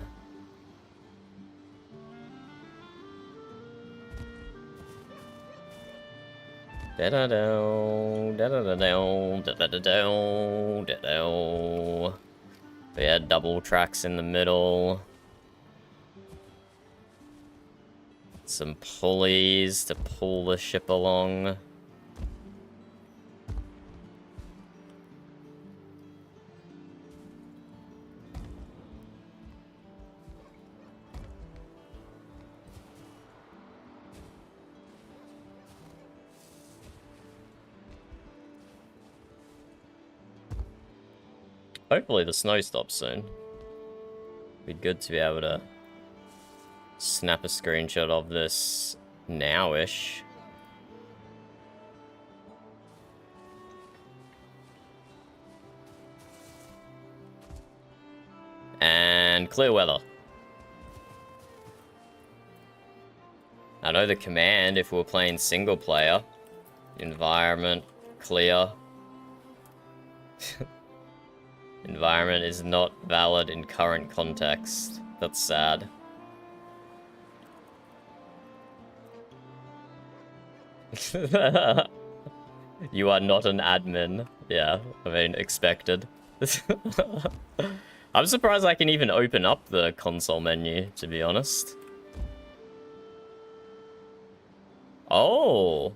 Da-da-do, da-da-da-do, da-da-da-do, da-do. We had double tracks in the middle. Some pulleys to pull the ship along. Hopefully the snow stops soon. Be good to be able to snap a screenshot of this now-ish. And clear weather. I know the command if we're playing single player. Environment, clear. Environment is not valid in current context. That's sad. You are not an admin. Yeah, I mean, expected. I'm surprised I can even open up the console menu, to be honest. Oh,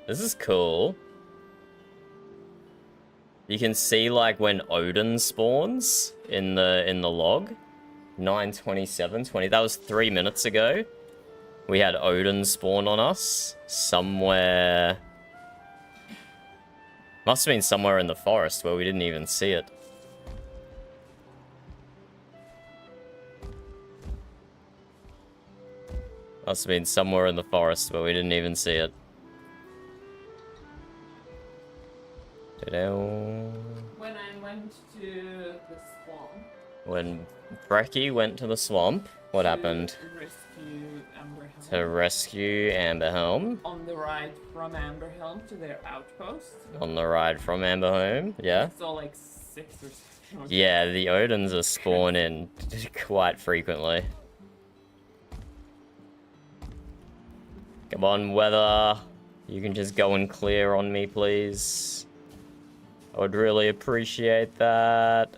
this is cool. You can see like when Odin spawns in the log. 9:27:20. That was 3 minutes ago. We had Odin spawn on us somewhere. Must have been somewhere in the forest where we didn't even see it. Must have been somewhere in the forest where we didn't even see it. When I went to the swamp. When Brecky went to the swamp, what happened? Rescue Amberhelm. To rescue Amberhelm. On the ride from Amberhelm to their outpost. On the ride from Amberhelm, yeah. I saw like 6 or 7. Yeah, the Odins are spawning quite frequently. Come on, weather. You can just go and clear on me, please. I would really appreciate that.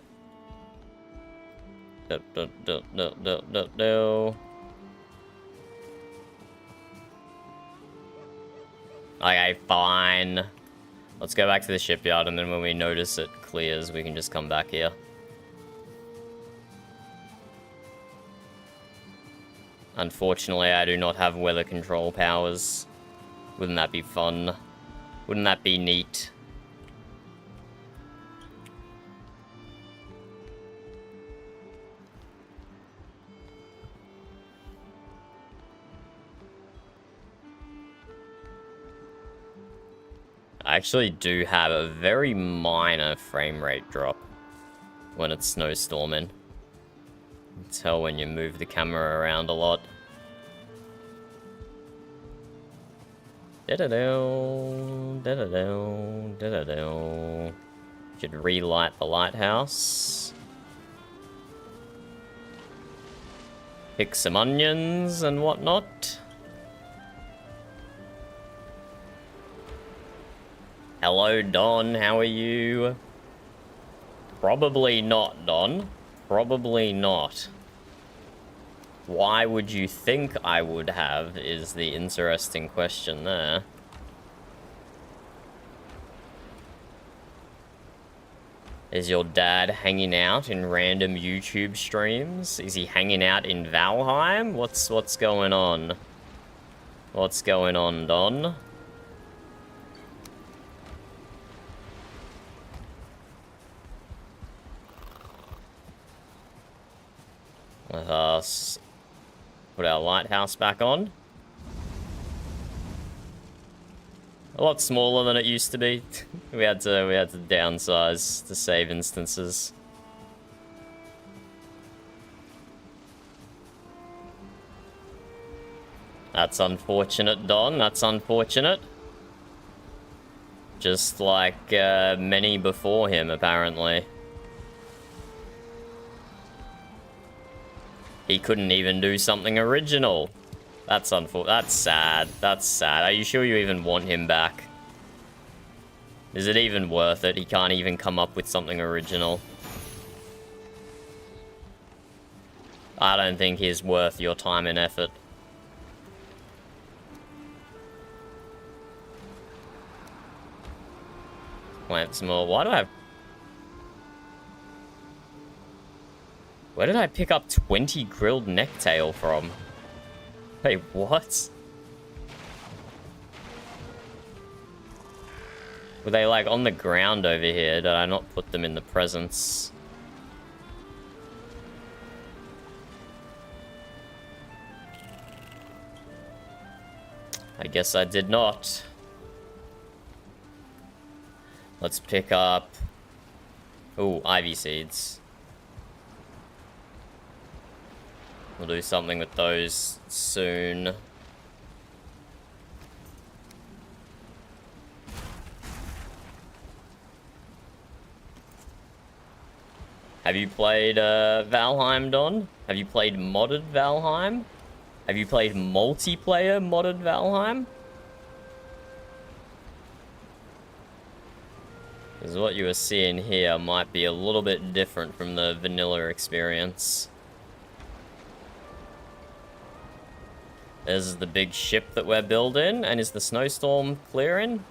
Okay, fine. Let's go back to the shipyard, and then when we notice it clears, we can just come back here. Unfortunately, I do not have weather control powers. Wouldn't that be fun? Wouldn't that be neat? I actually do have a very minor frame rate drop when it's snowstorming. You can tell when you move the camera around a lot. Da-da-do, da-da-do, da-da-do. Should relight the lighthouse. Pick some onions and whatnot. Hello, Don. How are you? Probably not, Don. Probably not. Why would you think I would have is the interesting question there. Is your dad hanging out in random YouTube streams? Is he hanging out in Valheim? What's going on? What's going on, Don? Let us put our lighthouse back on. A lot smaller than it used to be. we had to downsize to save instances. That's unfortunate, Don. That's unfortunate. Just like many before him, apparently. He couldn't even do something original. That's that's sad. That's sad. Are you sure you even want him back? Is it even worth it? He can't even come up with something original. I don't think he's worth your time and effort. Plant some more. Why do I have... Where did I pick up 20 grilled necktail from? Wait, what? Were they like on the ground over here? Did I not put them in the presents? I guess I did not. Let's pick up... Ooh, ivy seeds. We'll do something with those soon. Have you played Valheim, Don? Have you played modded Valheim? Have you played multiplayer modded Valheim? Because what you are seeing here might be a little bit different from the vanilla experience. This is the big ship that we're building, and is the snowstorm clearing?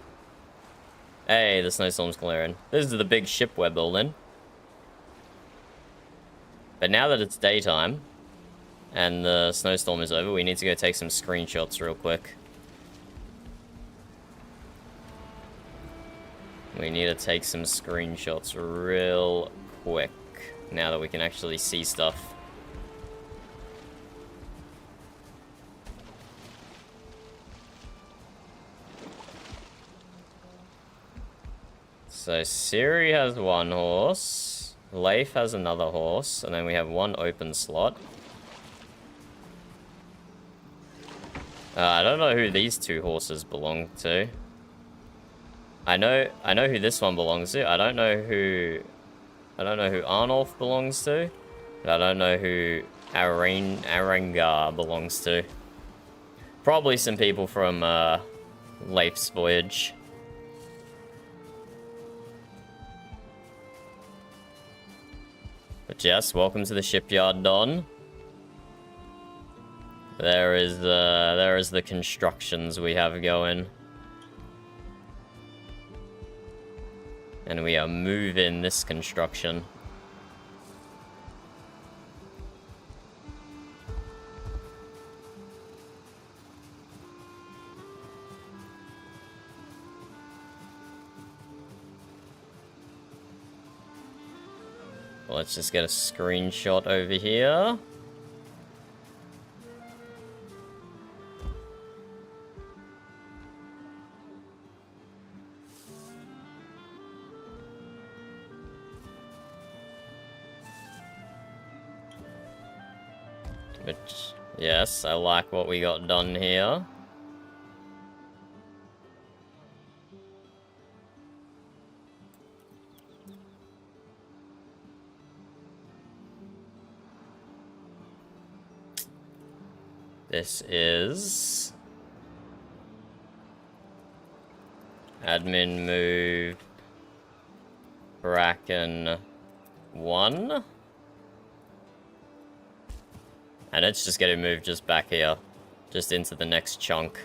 Hey, the snowstorm's clearing. This is the big ship we're building. But now that it's daytime, and the snowstorm is over, we need to go take some screenshots real quick. We need to take some screenshots real quick, now that we can actually see stuff. So Siri has one horse, Leif has another horse, and then we have one open slot. I don't know who these two horses belong to. I know who this one belongs to. I don't know who Arnulf belongs to. But I don't know who Arangar belongs to. Probably some people from Leif's voyage. But yes, welcome to the shipyard, Don. There is the constructions we have going. And we are moving this construction. Well, let's just get a screenshot over here. Which, yes, I like what we got done here. This is admin move Bracken 1. And it's just getting moved just back here, just into the next chunk.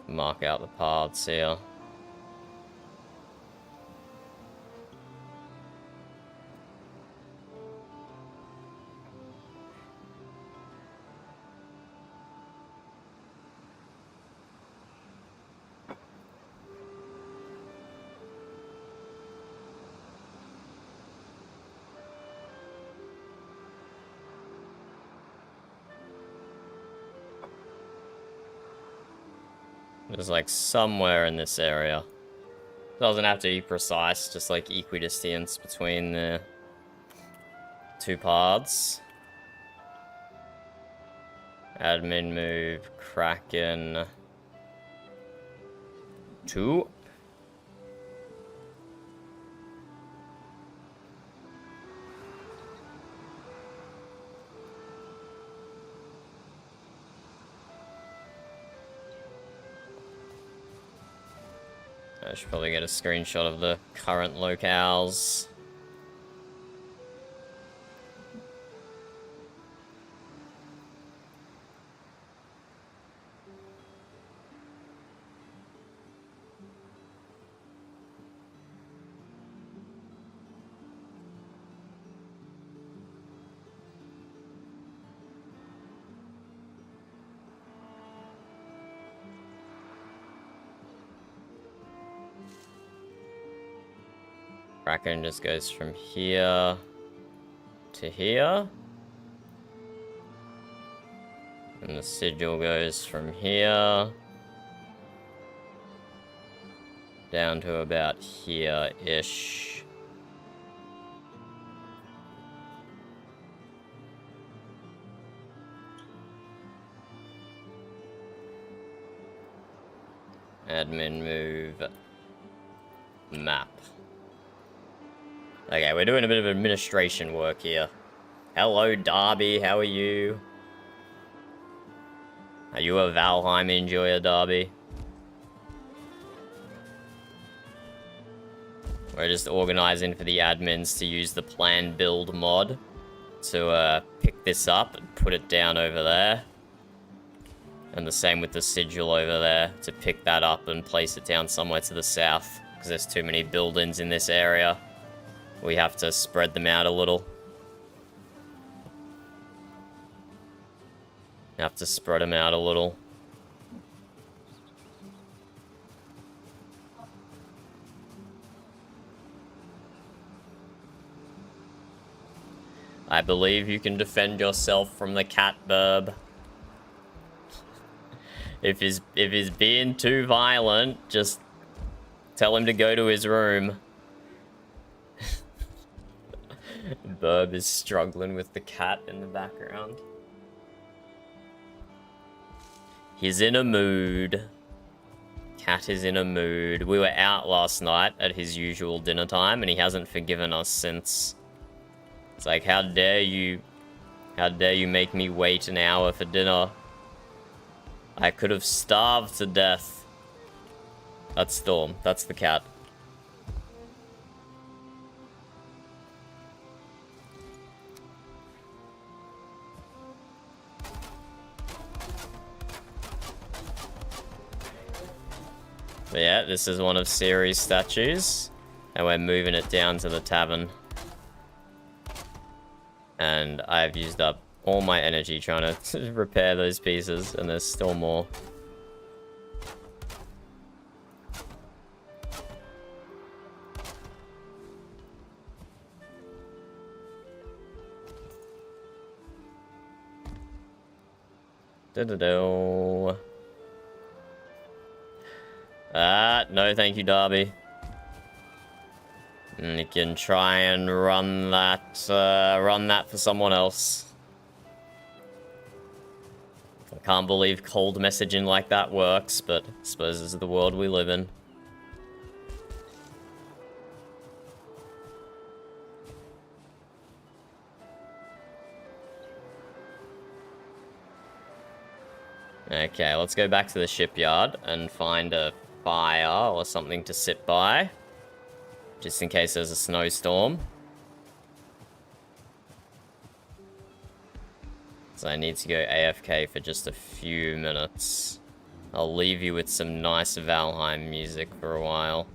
Mark out the paths here. It's like somewhere in this area. Doesn't have to be precise, just like equidistance between the two paths. Admin move Kraken 2. I should probably get a screenshot of the current locales. Kraken just goes from here to here. And the sigil goes from here down to about here-ish. Admin move map. Okay, we're doing a bit of administration work here. Hello, Darby, how are you? Are you a Valheim enjoyer, Darby? We're just organizing for the admins to use the plan build mod to pick this up and put it down over there. And the same with the sigil over there, to pick that up and place it down somewhere to the south, because there's too many buildings in this area. We have to spread them out a little. Have to spread them out a little. I believe you can defend yourself from the cat, Burb. If he's being too violent, just tell him to go to his room. Burb is struggling with the cat in the background. He's in a mood. Cat is in a mood. We were out last night at his usual dinner time, and he hasn't forgiven us since. It's like, how dare you make me wait an hour for dinner? I could have starved to death. That's Storm. That's the cat. But yeah, this is one of Ciri's statues, and we're moving it down to the tavern. And I've used up all my energy trying to repair those pieces, and there's still more. Da-da-do. No thank you, Darby. And you can try and run that for someone else. I can't believe cold messaging like that works, but I suppose this is the world we live in. Okay, let's go back to the shipyard and find a fire or something to sit by, just in case there's a snowstorm. So I need to go AFK for just a few minutes. I'll leave you with some nice Valheim music for a while.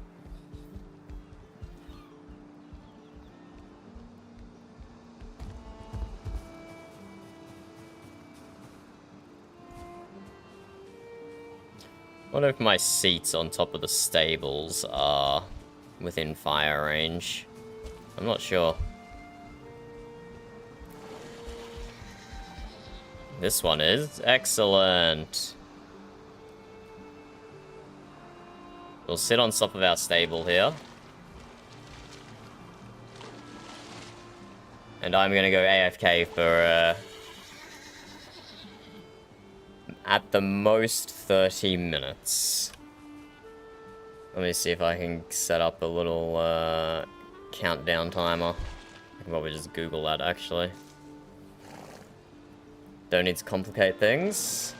I wonder if my seats on top of the stables are within fire range. I'm not sure. This one is. Excellent. We'll sit on top of our stable here. And I'm gonna go AFK for, at the most 30 minutes. Let me see if I can set up a little countdown timer. I can probably just Google that, actually. Don't need to complicate things.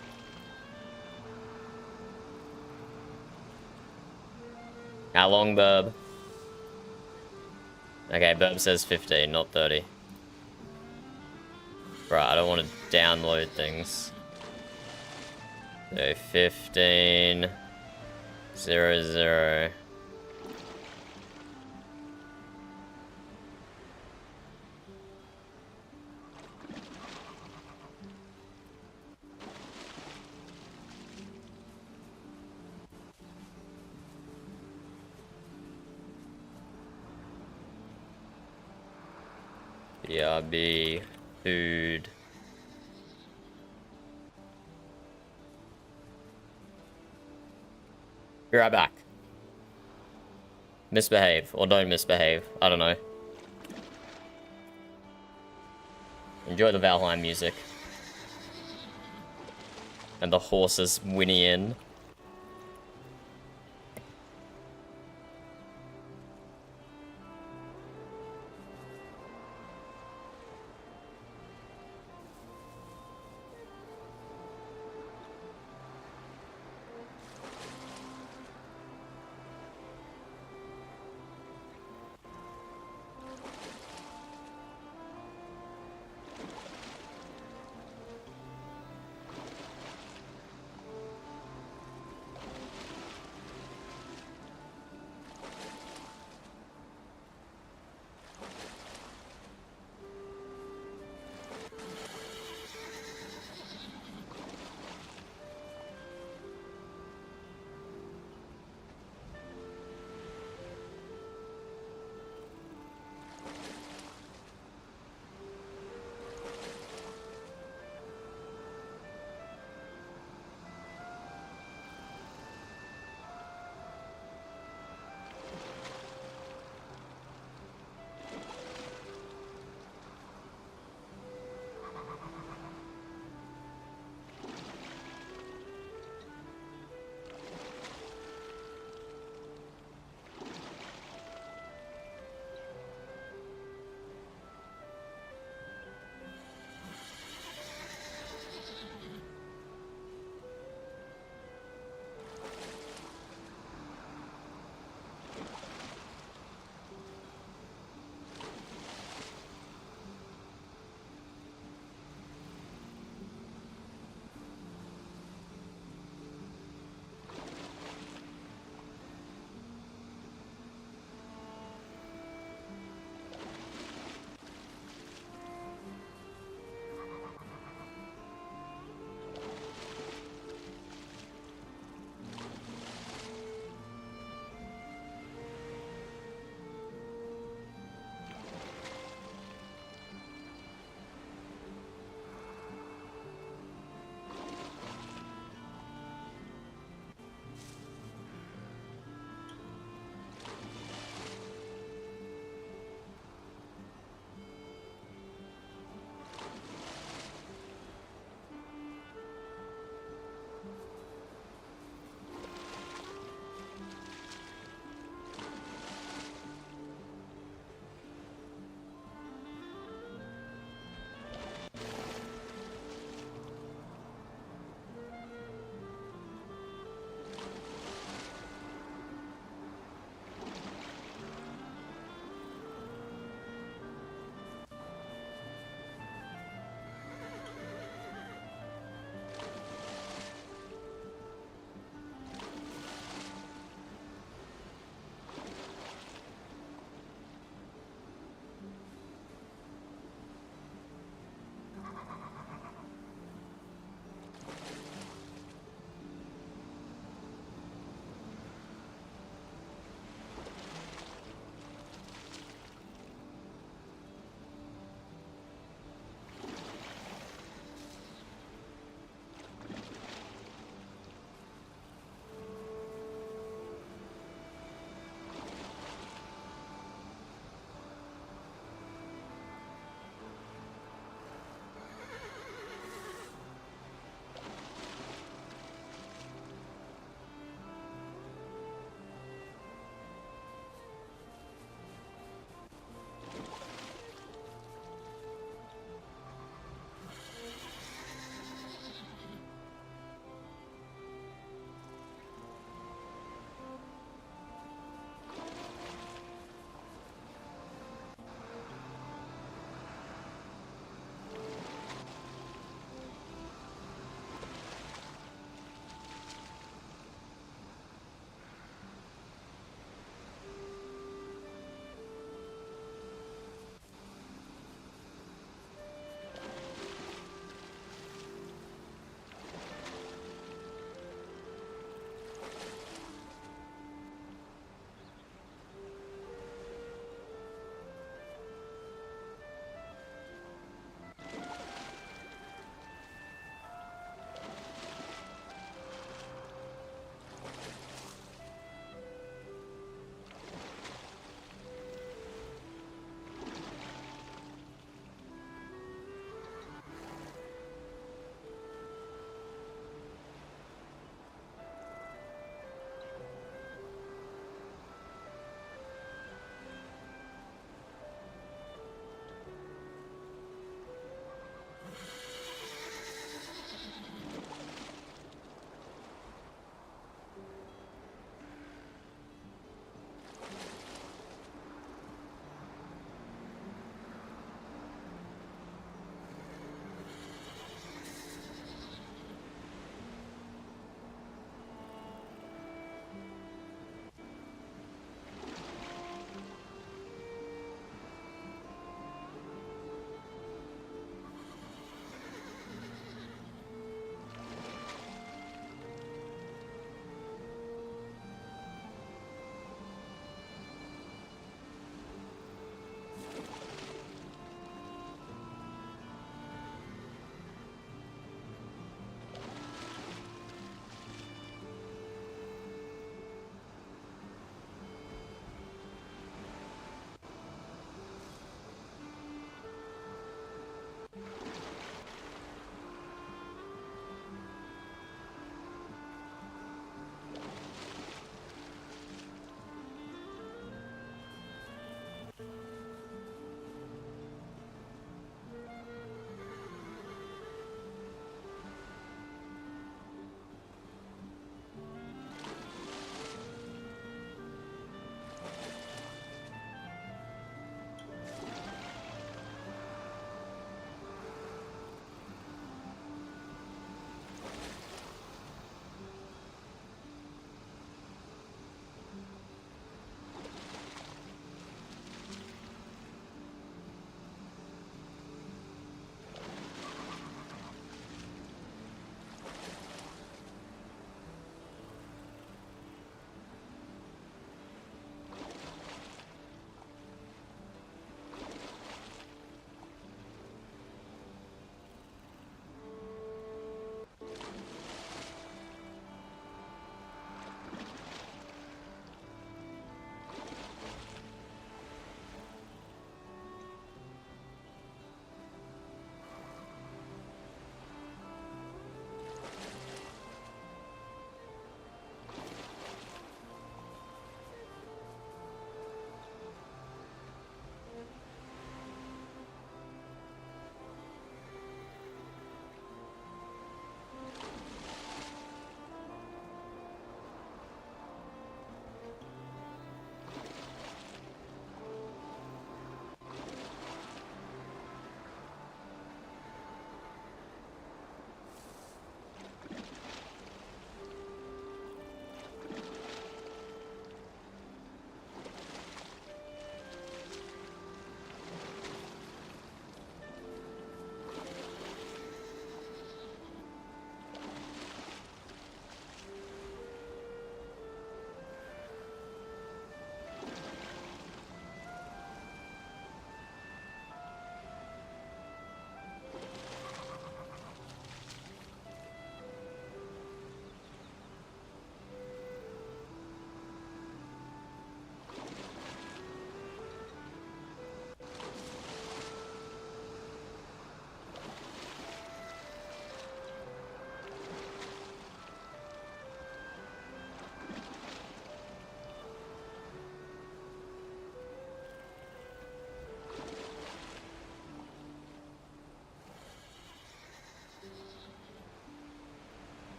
How long, Burb? Okay, Burb says 15, not 30. Right, I don't want to download things. So 15 00. BRB food. Be right back. Misbehave, or don't misbehave. I don't know. Enjoy the Valheim music. And the horses whinnying.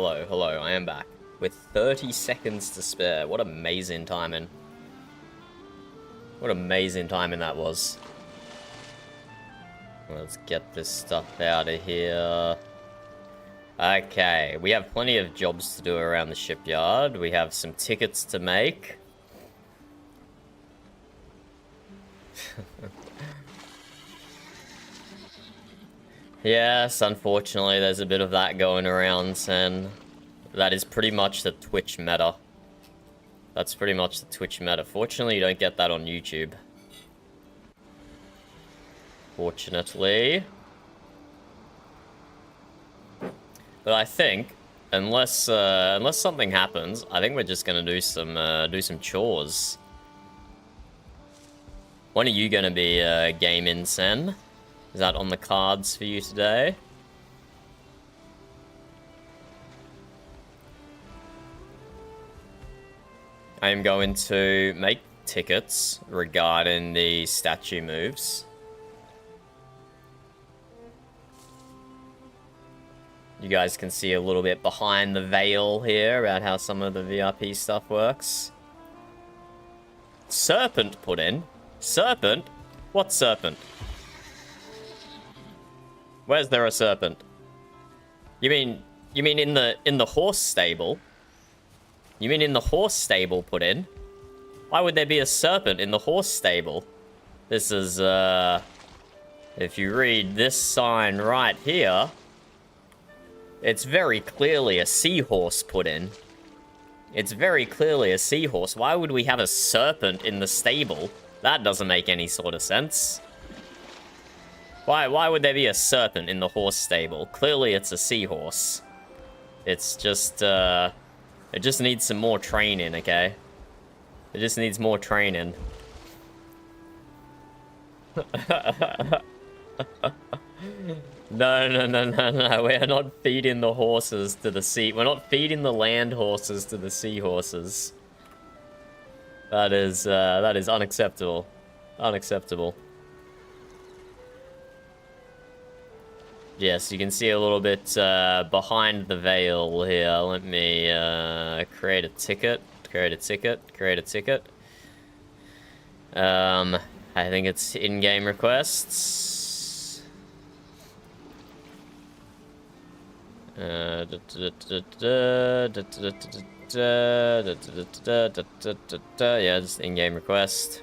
hello, hello, I am back. With 30 seconds to spare. What amazing timing. What amazing timing that was. Let's get this stuff out of here. Okay, we have plenty of jobs to do around the shipyard. We have some tickets to make. Yes, unfortunately, there's a bit of that going around, and that is pretty much the Twitch meta. That's pretty much the Twitch meta. Fortunately, you don't get that on YouTube. Fortunately. But I think, unless something happens, I think we're just gonna do some chores. When are you gonna be gaming, Sen? Is that on the cards for you today? I am going to make tickets regarding the statue moves. You guys can see a little bit behind the veil here about how some of the VRP stuff works. Serpent put in? Serpent? What serpent? Where's there a serpent? You mean in the horse stable? You mean in the horse stable put in? Why would there be a serpent in the horse stable? This is if you read this sign right here, it's very clearly a seahorse put in. It's very clearly a seahorse. Why would we have a serpent in the stable? That doesn't make any sort of sense. Why would there be a serpent in the horse stable? Clearly it's a seahorse. It's just, it just needs some more training, okay? It just needs more training. No. We're not feeding the horses to the sea. We're not feeding the land horses to the seahorses. That is unacceptable. Unacceptable. Yes, you can see a little bit behind the veil here. Let me create a ticket. Create a ticket. Create a ticket. I think it's in-game requests. Yeah, just in-game request.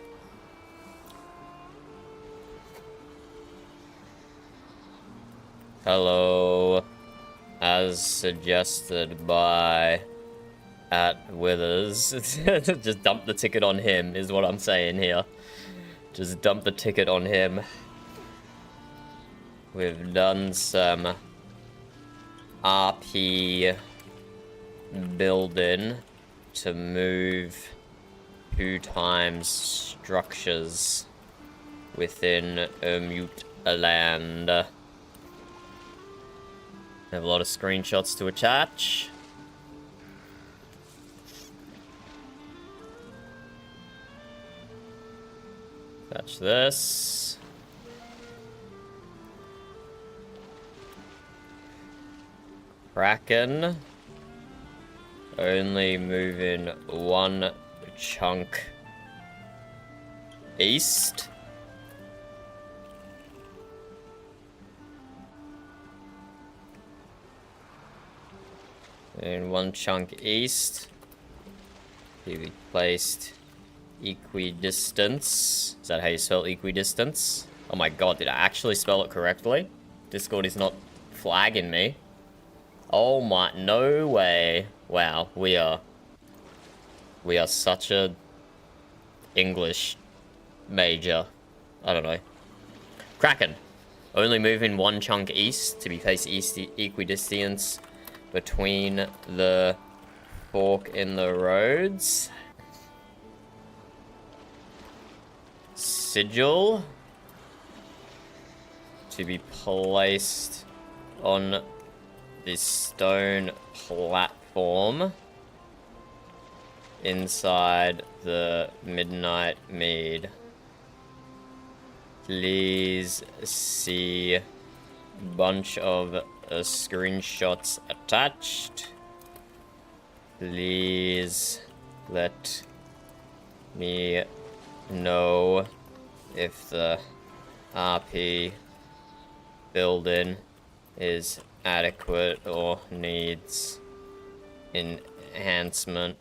Hello, as suggested by @Withers. Just dump the ticket on him, is what I'm saying here. Just dump the ticket on him. We've done some RP building to move 2 times structures within Mjut land. I have a lot of screenshots to attach. Attach this. Kraken. Only moving 1 chunk east. And 1 chunk east. Be placed equidistance. Is that how you spell equidistance? Oh my god, did I actually spell it correctly? Discord is not flagging me. Oh my, no way. Wow, we are such a English major. I don't know. Kraken. Only moving 1 chunk east to be placed equidistance between the fork in the roads. Sigil to be placed on this stone platform inside the Midnight Mead. Please see bunch of screenshots attached. Please let me know if the RP building is adequate or needs enhancement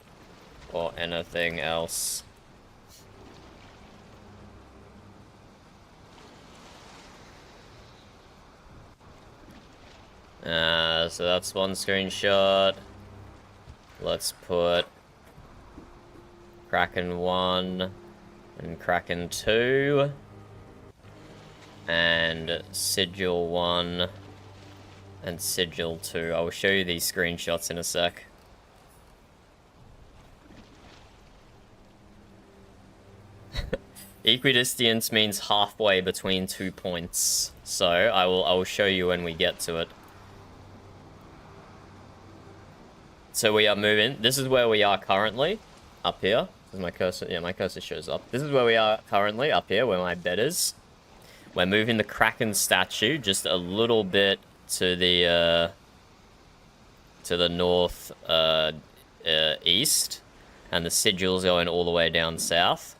or anything else. So that's one screenshot. Let's put Kraken 1 and Kraken 2 and Sigil 1 and Sigil 2. I will show you these screenshots in a sec. Equidistance means halfway between 2 points, so I will show you when we get to it. So we are moving. This is where we are currently, up here. My cursor, yeah, my cursor shows up. This is where we are currently, up here, where my bed is. We're moving the Kraken statue just a little bit to the north east, and the sigil's going all the way down south.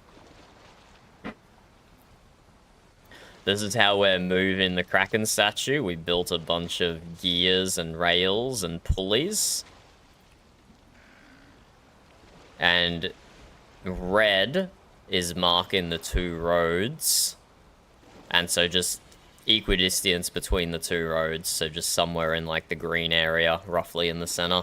This is how we're moving the Kraken statue. We built a bunch of gears and rails and pulleys. And red is marking the 2 roads. And so just equidistance between the 2 roads. So just somewhere in like the green area, roughly in the center.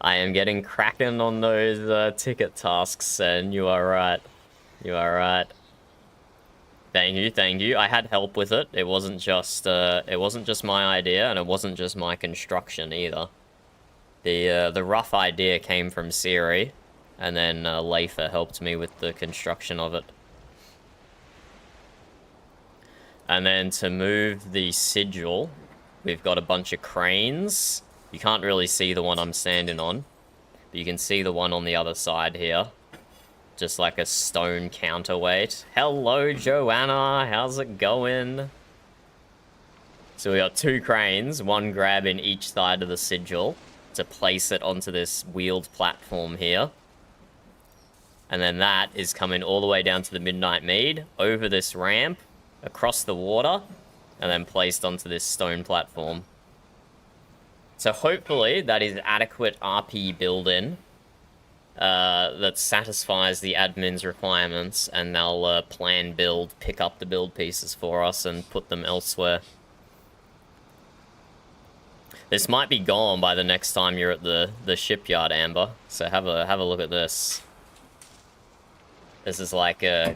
I am getting cracking on those ticket tasks, and you are right. You are right. Thank you, thank you. I had help with it. It wasn't just my idea, and it wasn't just my construction either. The rough idea came from Siri, and then Leifa helped me with the construction of it. And then to move the sigil, we've got a bunch of cranes. You can't really see the one I'm standing on, but you can see the one on the other side here. Just like a stone counterweight. Hello, Joanna. How's it going? So we got 2 cranes, one grabbing each side of the sigil to place it onto this wheeled platform here. And then that is coming all the way down to the Midnight Mead, over this ramp, across the water, and then placed onto this stone platform. So hopefully that is adequate RP build-in. That satisfies the admin's requirements, and they'll plan build, pick up the build pieces for us and put them elsewhere. This might be gone by the next time you're at the shipyard, Amber, so have a look at this. This is like a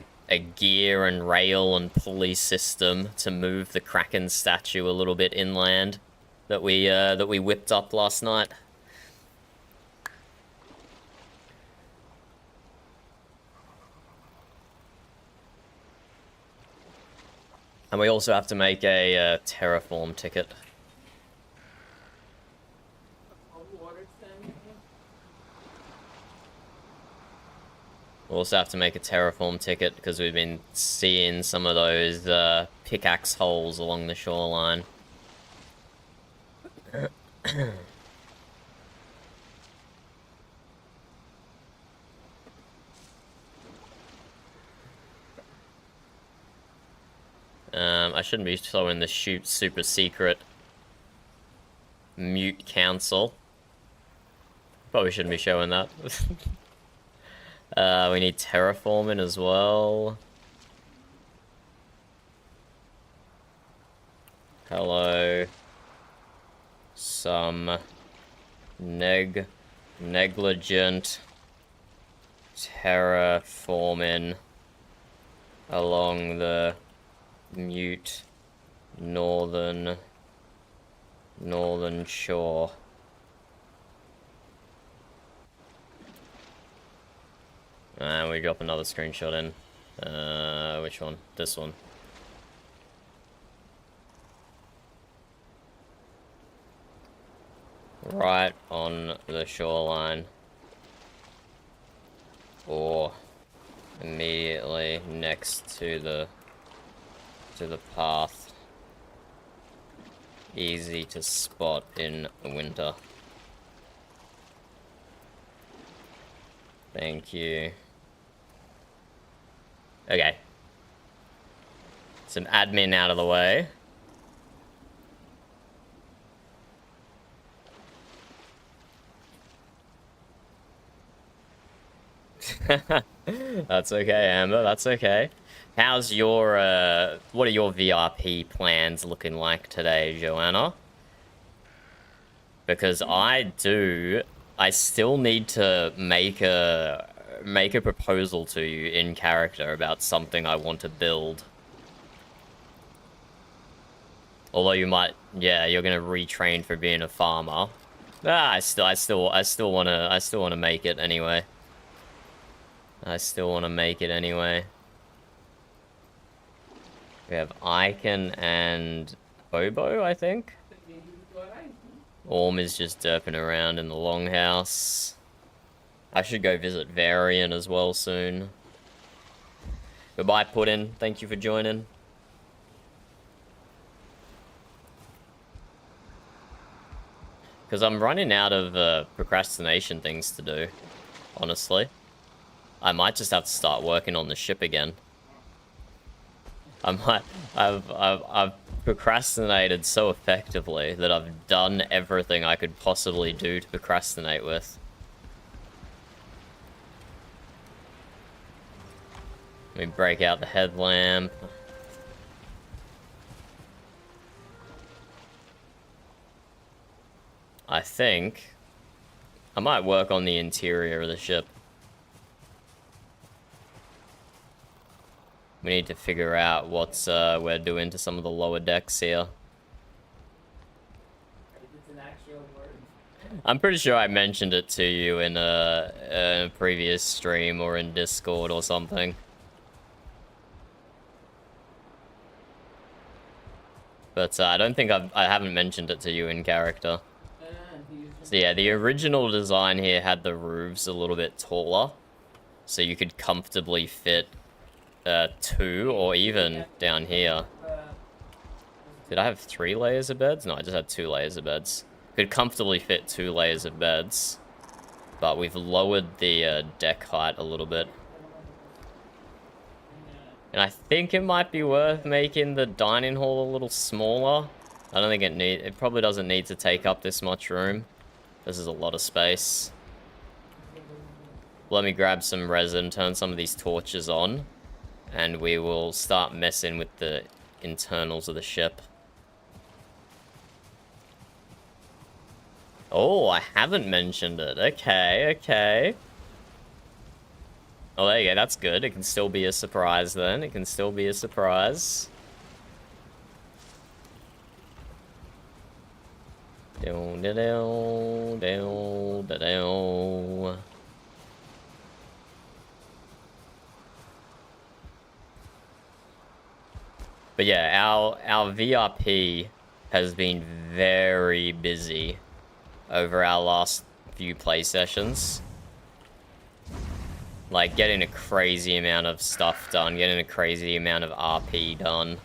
gear and rail and pulley system to move the Kraken statue a little bit inland that we whipped up last night. And we also have to make a terraform ticket. We'll also have to make a terraform ticket because we've been seeing some of those pickaxe holes along the shoreline. I shouldn't be showing the super secret Mjut council. Probably shouldn't be showing that. We need terraforming as well. Hello. Some negligent terraforming along the Mjut northern shore. And we drop another screenshot in. Which one? This one. Right on the shoreline. Or immediately next to the path. easy to spot in the winter. Thank you. Okay. Some admin out of the way. That's okay, Amber, that's okay. How's your, what are your VRP plans looking like today, Joanna? Because I still need to make a proposal to you in character about something I want to build. Although you might, yeah, you're gonna retrain for being a farmer. I still wanna make it anyway. I still wanna make it anyway. We have Icon and Bobo, I think. Orm is just derping around in the longhouse. I should go visit Varian as well soon. Goodbye, Puddin. Thank you for joining. Because I'm running out of procrastination things to do, honestly. I might just have to start working on the ship again. I've procrastinated so effectively that I've done everything I could possibly do to procrastinate with. Let me break out the headlamp. I think I might work on the interior of the ship. We need to figure out what's we're doing to some of the lower decks here. I'm pretty sure I mentioned it to you in a previous stream or in Discord or something. But I don't think I haven't mentioned it to you in character. So yeah, the original design here had the roofs a little bit taller, so you could comfortably fit 2 or even down here. Did I have 3 layers of beds? No, I just had 2 layers of beds. Could comfortably fit 2 layers of beds, but we've lowered the deck height a little bit. And I think it might be worth making the dining hall a little smaller. I don't think it probably doesn't need to take up this much room. This is a lot of space. Let me grab some resin, turn some of these torches on, and we will start messing with the internals of the ship. Oh, I haven't mentioned it. Okay, okay. Oh, there you go. That's good. It can still be a surprise then. It can still be a surprise. But yeah, our VRP has been very busy over our last few play sessions. Like, getting a crazy amount of stuff done, getting a crazy amount of RP done.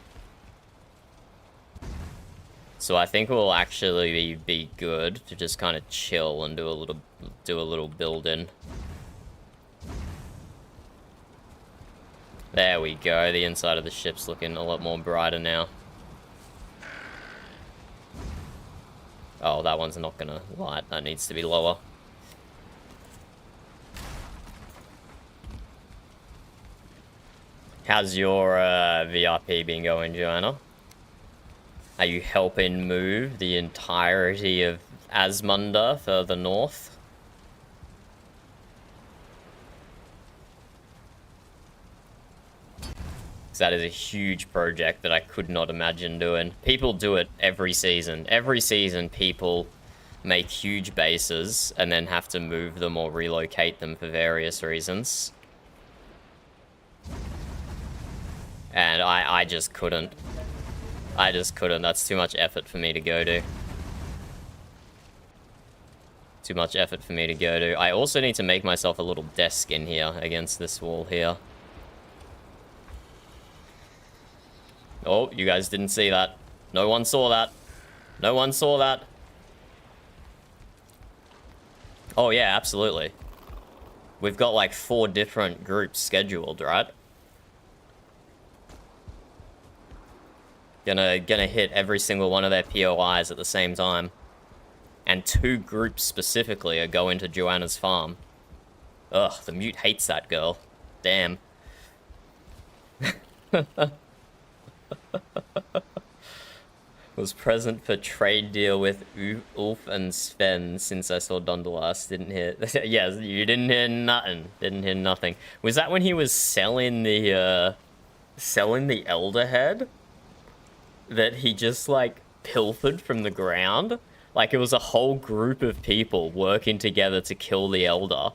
So I think it will actually be good to just kind of chill and do a little building. There we go. The inside of the ship's looking a lot more brighter now. Oh, that one's not gonna light. That needs to be lower. How's your VRP been going, Joanna? Are you helping move the entirety of Asmunda further north? Because that is a huge project that I could not imagine doing. People do it every season. Every season, people make huge bases and then have to move them or relocate them for various reasons. And I just couldn't. I just couldn't. That's too much effort for me to go to. Too much effort for me to go to. I also need to make myself a little desk in here against this wall here. Oh, you guys didn't see that. No one saw that. No one saw that. Oh yeah, absolutely. We've got like 4 different groups scheduled, right? Gonna hit every single one of their POIs at the same time. And 2 groups specifically are going to Joanna's farm. Ugh, the Mjut hates that girl. Damn. Was present for trade deal with Ulf and Sven since I saw Dondalas. Didn't hear. Yes, you didn't hear nothing. Didn't hear nothing. Was that when he was selling the elder head? That he just like pilfered from the ground? Like it was a whole group of people working together to kill the elder.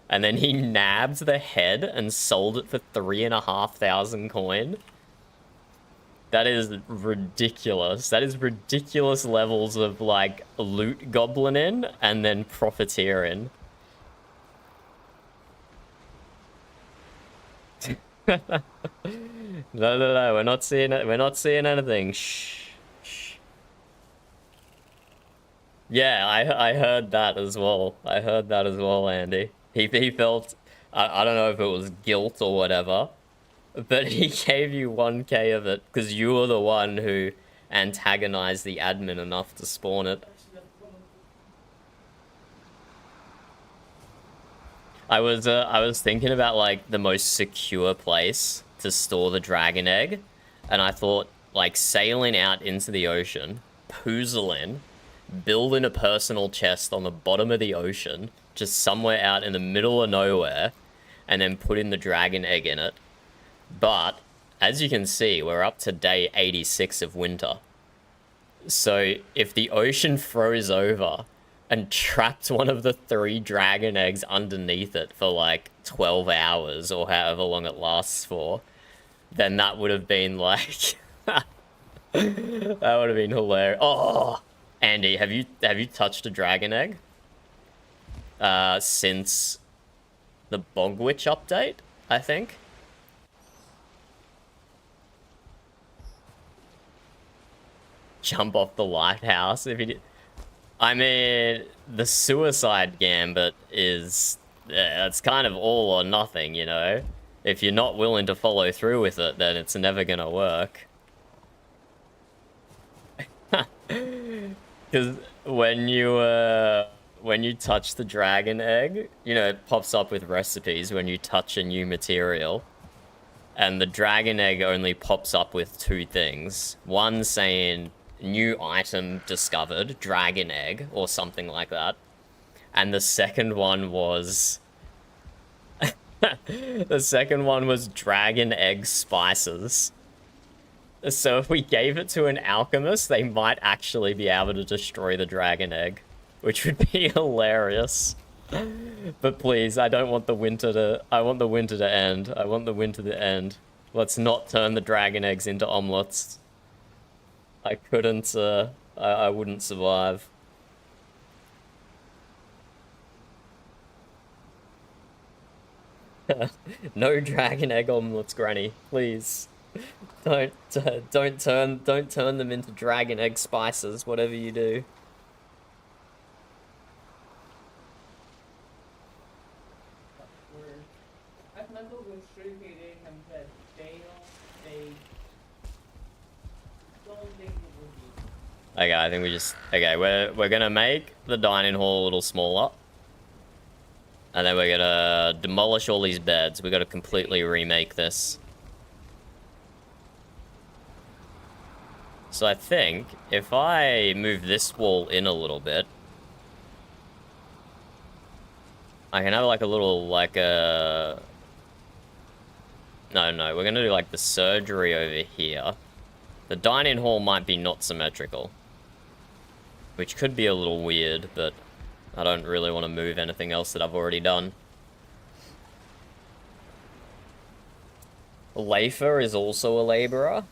And then he nabbed the head and sold it for 3,500 coin. That is ridiculous. That is ridiculous levels of, like, loot goblining and then profiteering. No, we're not seeing it. We're not seeing anything. Shh. Shh. Yeah, I heard that as well. I heard that as well, Andy. He felt, I don't know if it was guilt or whatever, but he gave you 1k of it because you were the one who antagonized the admin enough to spawn it. I was thinking about like the most secure place to store the dragon egg, and I thought like sailing out into the ocean, poozling, building a personal chest on the bottom of the ocean, just somewhere out in the middle of nowhere, and then putting the dragon egg in it. But, as you can see, we're up to day 86 of winter. So, if the ocean froze over and trapped one of the 3 dragon eggs underneath it for like 12 hours or however long it lasts for, then that would have been like... that would have been hilarious. Oh! Andy, have you touched a dragon egg? Since the Bogwitch update, I think? Jump off the lighthouse if you did. I mean, the suicide gambit is... it's kind of all or nothing, you know? If you're not willing to follow through with it, then it's never gonna work. Because when you touch the dragon egg, you know, it pops up with recipes when you touch a new material. And the dragon egg only pops up with 2 things. One saying... new item discovered, dragon egg, or something like that. And the second one was... the second one was dragon egg spices. So if we gave it to an alchemist, they might actually be able to destroy the dragon egg. Which would be hilarious. But please, I don't want the winter to... I want the winter to end. I want the winter to end. Let's not turn the dragon eggs into omelets. I couldn't, I wouldn't survive. No dragon egg omelets, Granny, please. Don't turn them into dragon egg spices, whatever you do. Okay, I think we just... okay, we're gonna make the dining hall a little smaller. And then we're gonna demolish all these beds. We gotta completely remake this. So I think if I move this wall in a little bit, I can have like a little, like a... No, we're gonna do like the surgery over here. The dining hall might be not symmetrical, which could be a little weird, but I don't really want to move anything else that I've already done. Leifer is also a labourer.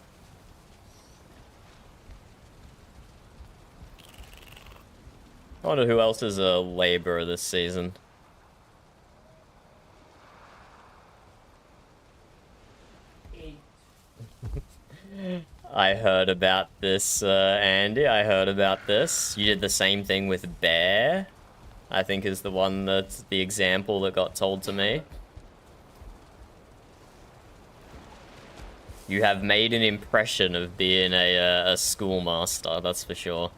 I wonder who else is a labourer this season. I heard about this, Andy. I heard about this. You did the same thing with Bear, I think is the one that's the example that got told to me. You have made an impression of being a schoolmaster, that's for sure.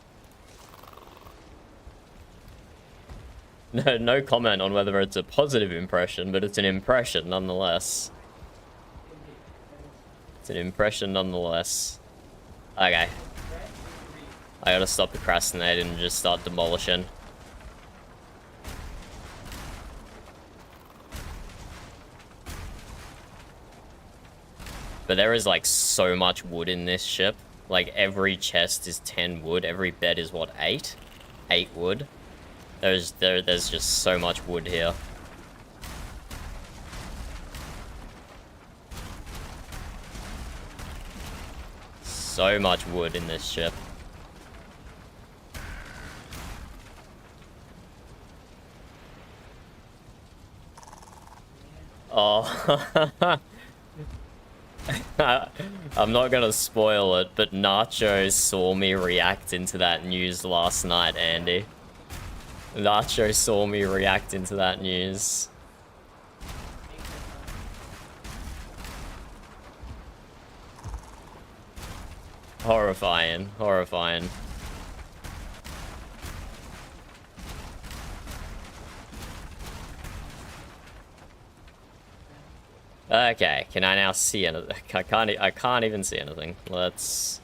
No comment on whether it's a positive impression, but it's an impression nonetheless. It's an impression nonetheless. Okay. I gotta stop procrastinating and just start demolishing. But there is like so much wood in this ship. Like every chest is 10 wood, every bed is what, 8? 8 wood. There's just so much wood here. So much wood in this ship. Oh. I'm not gonna spoil it, but Nacho saw me react into that news last night, Andy. Nacho saw me react into that news. Horrifying, horrifying. Okay, can I now see anything? I can't even see anything. Let's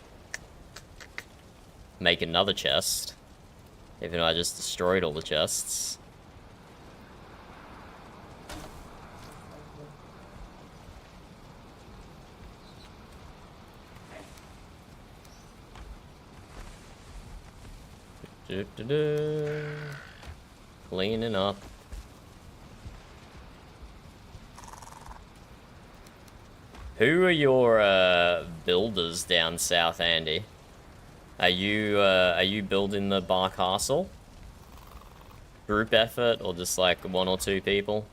make another chest. Even though I just destroyed all the chests. Cleaning up. Who are your builders down south, Andy? Are you building the bar castle? Group effort or just like 1 or 2 people?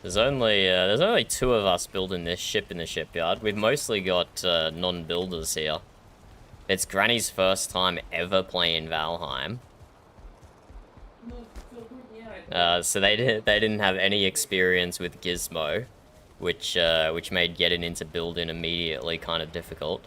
There's only 2 of us building this ship in the shipyard. We've mostly got non-builders here. It's Granny's first time ever playing Valheim. So they didn't have any experience with Gizmo, which made getting into building immediately kind of difficult.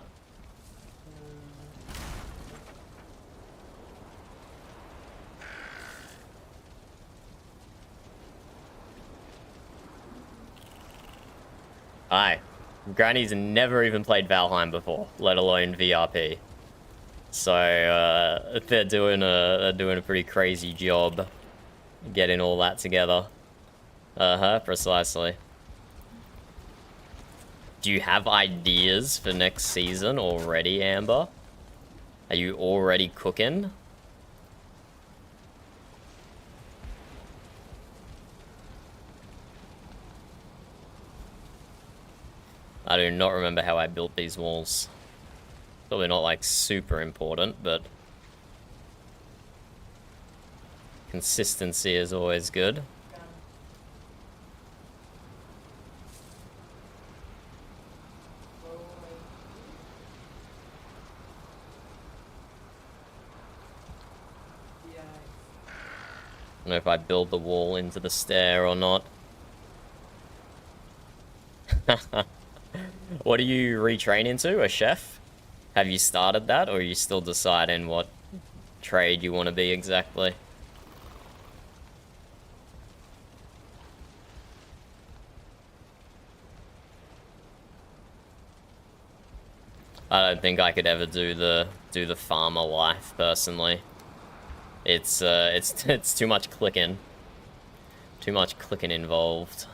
Hi. Granny's never even played Valheim before, let alone VRP. So they're doing a pretty crazy job getting all that together. Precisely. Do you have ideas for next season already, Amber? Are you already cooking? I do not remember how I built these walls. Probably not like super important, but consistency is always good. I don't know if I build the wall into the stair or not. What are you retraining to? A chef? Have you started that, or are you still deciding what trade you want to be exactly? I don't think I could ever do the farmer life personally. It's too much clicking. Too much clicking involved.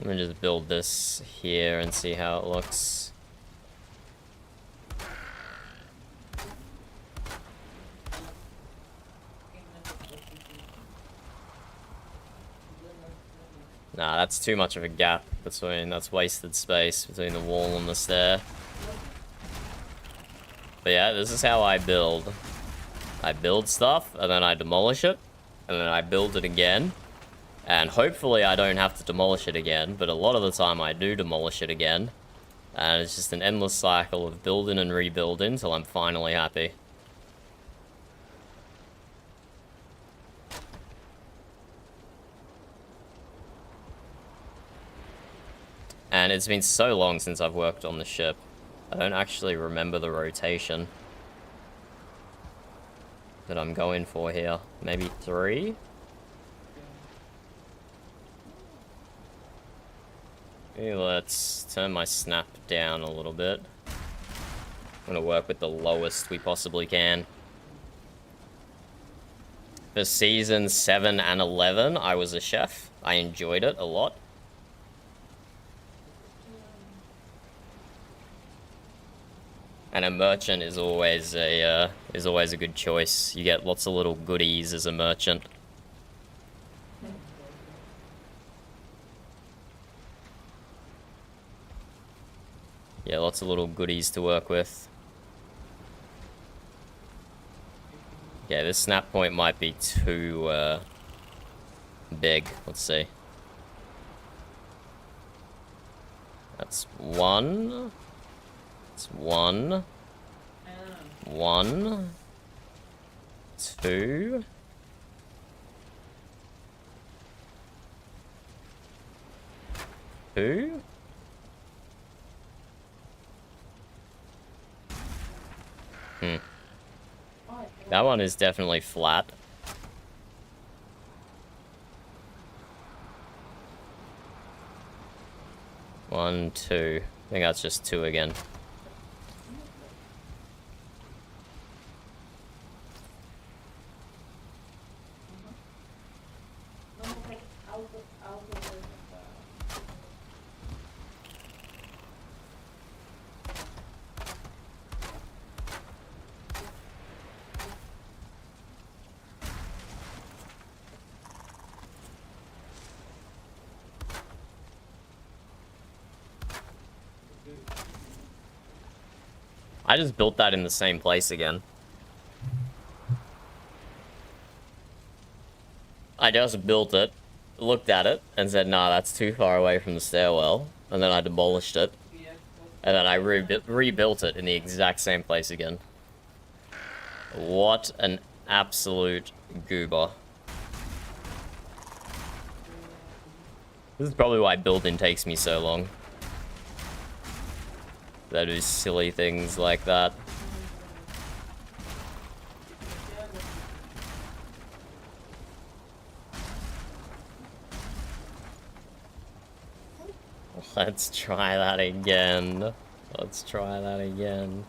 Let me just build this here and see how it looks. Nah, that's too much of a gap between, that's wasted space between the wall and the stair. But yeah, this is how I build. I build stuff, and then I demolish it, and then I build it again. And hopefully I don't have to demolish it again, but a lot of the time I do demolish it again. And it's just an endless cycle of building and rebuilding till I'm finally happy. And it's been so long since I've worked on the ship. I don't actually remember the rotation that I'm going for here. Maybe 3? Okay, let's turn my snap down a little bit. I'm gonna work with the lowest we possibly can. For seasons 7 and 11, I was a chef. I enjoyed it a lot. And a merchant is always a good choice. You get lots of little goodies as a merchant. Yeah, lots of little goodies to work with. Okay, this snap point might be too big. Let's see. That's 1. It's 1. 1. 2. 2. That one is definitely flat. One, 2. I think that's just 2 again. I just built that in the same place again. I just built it, looked at it, and said, nah, that's too far away from the stairwell. And then I demolished it. And then I rebuilt it in the exact same place again. What an absolute goober. This is probably why building takes me so long. They do silly things like that. Let's try that again. Let's try that again.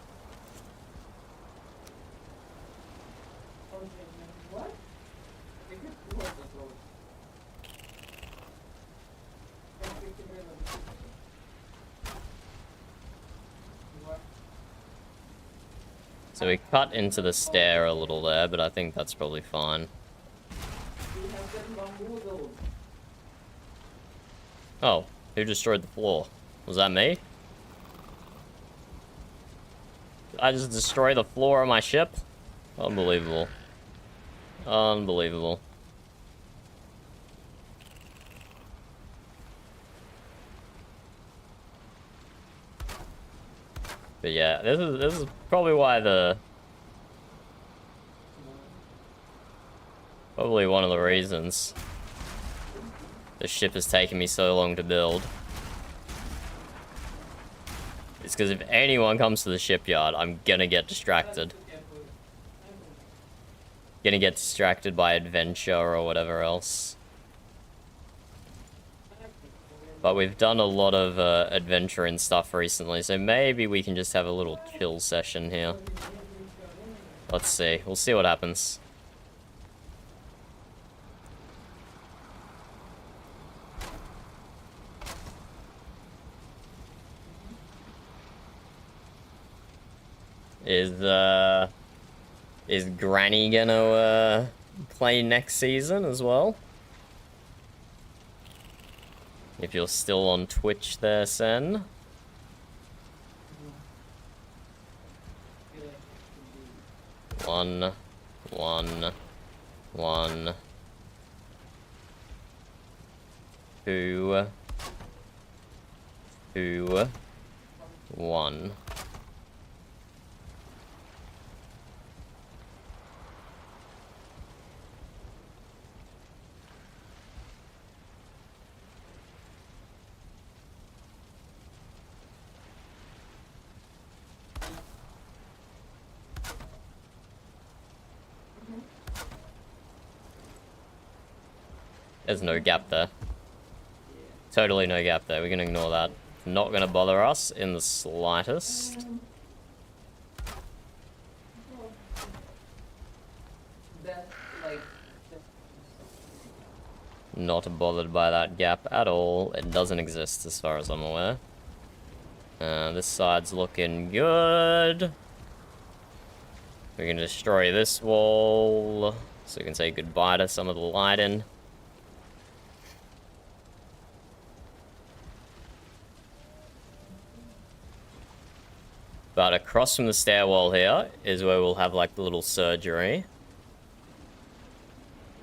So we cut into the stair a little there, but I think that's probably fine. Oh, who destroyed the floor? Was that me? Did I just destroy the floor of my ship? Unbelievable. Unbelievable. But yeah, this is probably why probably one of the reasons the ship has taken me so long to build. It's because if anyone comes to the shipyard, I'm gonna get distracted. Gonna get distracted by adventure or whatever else. But we've done a lot of adventure and stuff recently, so maybe we can just have a little chill session here. Let's see. We'll see what happens. Is Granny gonna play next season as well? If you're still on Twitch there, Sen. One. 2, 1. There's no gap there. Totally no gap there. We can ignore that. Not gonna bother us in the slightest. Not bothered by that gap at all. It doesn't exist as far as I'm aware. This side's looking good. We can destroy this wall, so we can say goodbye to some of the lighting. But across from the stairwell here is where we'll have like the little surgery.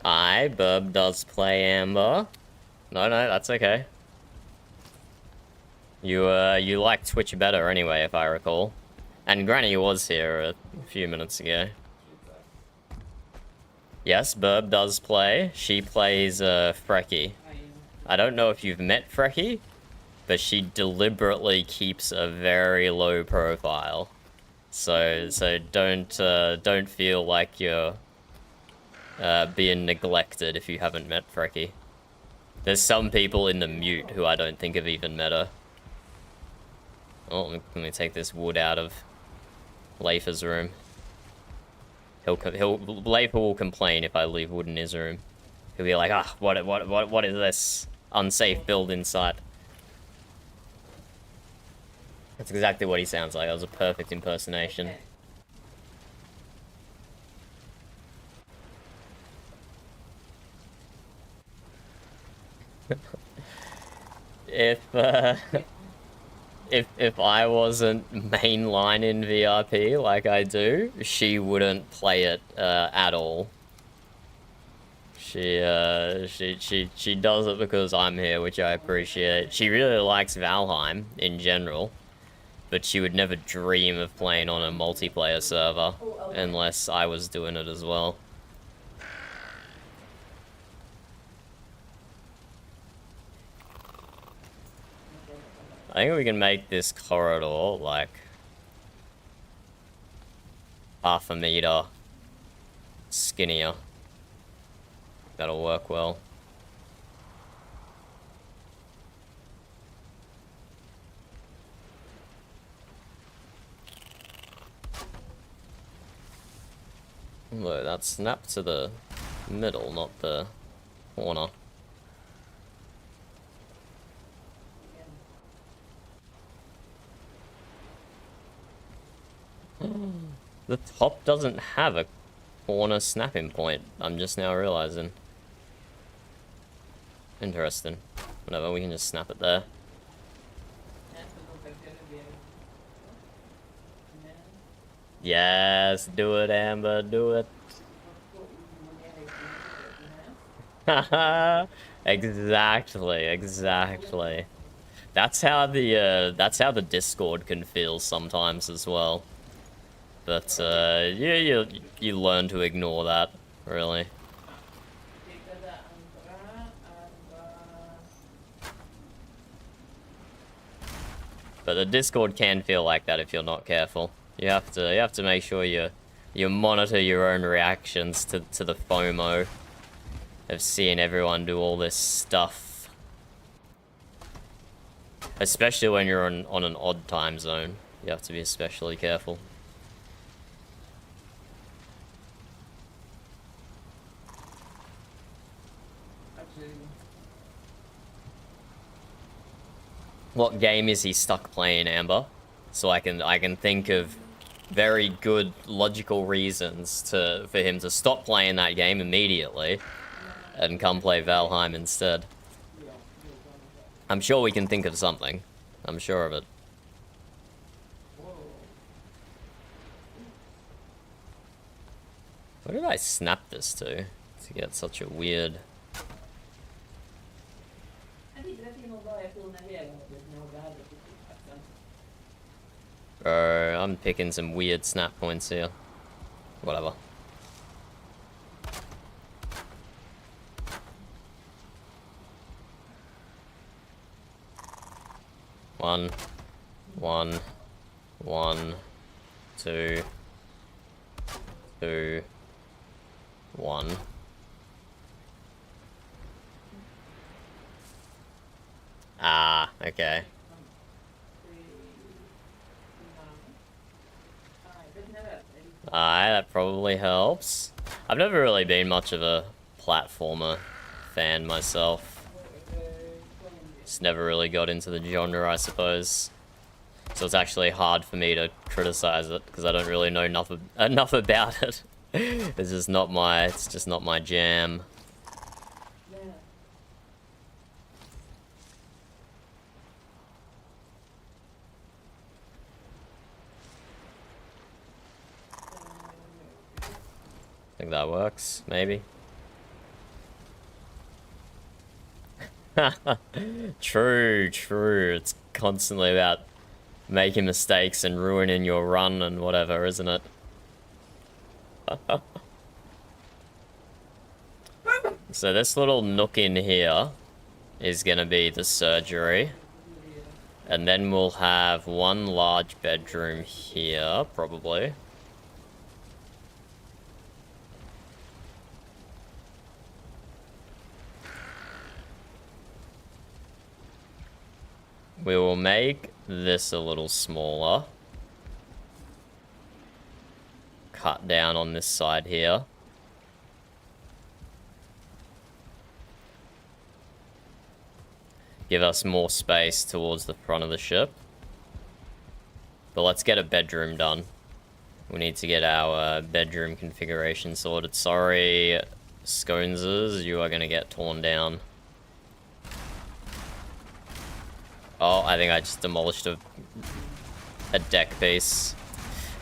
Burb does play Amber. No, that's okay. You like Twitch better anyway, if I recall. And Granny was here a few minutes ago. Yes, Burb does play. She plays Frecky. I don't know if you've met Frecky, but she deliberately keeps a very low profile. So don't feel like you're being neglected if you haven't met Frecky. There's some people in the Mjut who I don't think have even met her. Oh, let me take this wood out of Leifer's room. Leifer will complain if I leave wood in his room. He'll be like, ah, what is this unsafe build inside? That's exactly what he sounds like. That was a perfect impersonation. If I wasn't mainline in VRP like I do, she wouldn't play it at all. She does it because I'm here, which I appreciate. She really likes Valheim in general, but she would never dream of playing on a multiplayer server unless I was doing it as well. I think we can make this corridor like half a meter skinnier. That'll work well. Look, that snapped to the middle, not the corner. The top doesn't have a corner snapping point. I'm just now realizing. Interesting. Whatever, we can just snap it there. Yes, do it, Amber, do it. Exactly. That's how the Discord can feel sometimes as well. But you learn to ignore that, really. But the Discord can feel like that if you're not careful. You have to make sure you monitor your own reactions to the FOMO of seeing everyone do all this stuff. Especially when you're on an odd time zone. You have to be especially careful. What game is he stuck playing, Amber? So I can think of very good logical reasons for him to stop playing that game immediately and come play Valheim instead. I'm sure we can think of something. I'm sure of it. Where did I snap this to get such a weird... Bro, I'm picking some weird snap points here. Whatever. One, 2, 2, 1. Ah, okay. Alright, that probably helps. I've never really been much of a platformer fan myself. Just never really got into the genre, I suppose. So it's actually hard for me to criticize it because I don't really know enough about it. It's just not my jam. Think that works, maybe. True. It's constantly about making mistakes and ruining your run and whatever, isn't it? So this little nook in here is gonna be the surgery. And then we'll have one large bedroom here, probably. We will make this a little smaller. Cut down on this side here. Give us more space towards the front of the ship. But let's get a bedroom done. We need to get our bedroom configuration sorted. Sorry, Sconeses, you are going to get torn down. Oh, I think I just demolished a deck piece.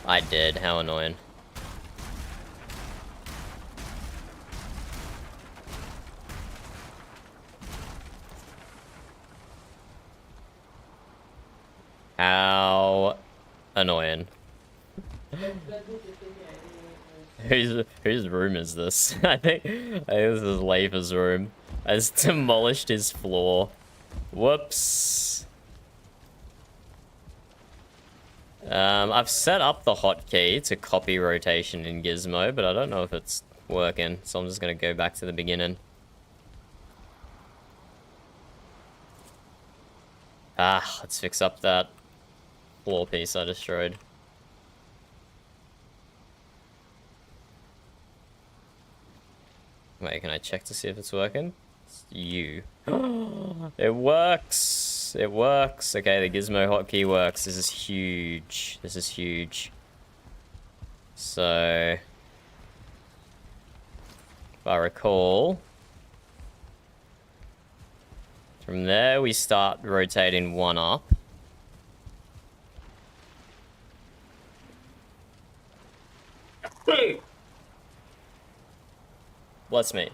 I did, how annoying. How annoying. Whose room is this? I think this is Leifa's room. I just demolished his floor. Whoops. I've set up the hotkey to copy rotation in Gizmo, but I don't know if it's working, so I'm just gonna go back to the beginning. Let's fix up that floor piece I destroyed. Wait, can I check to see if it's working? It's you. It works! It works! Okay, the Gizmo hotkey works. This is huge. This is huge. So... if I recall... from there, we start rotating one up. Bless me.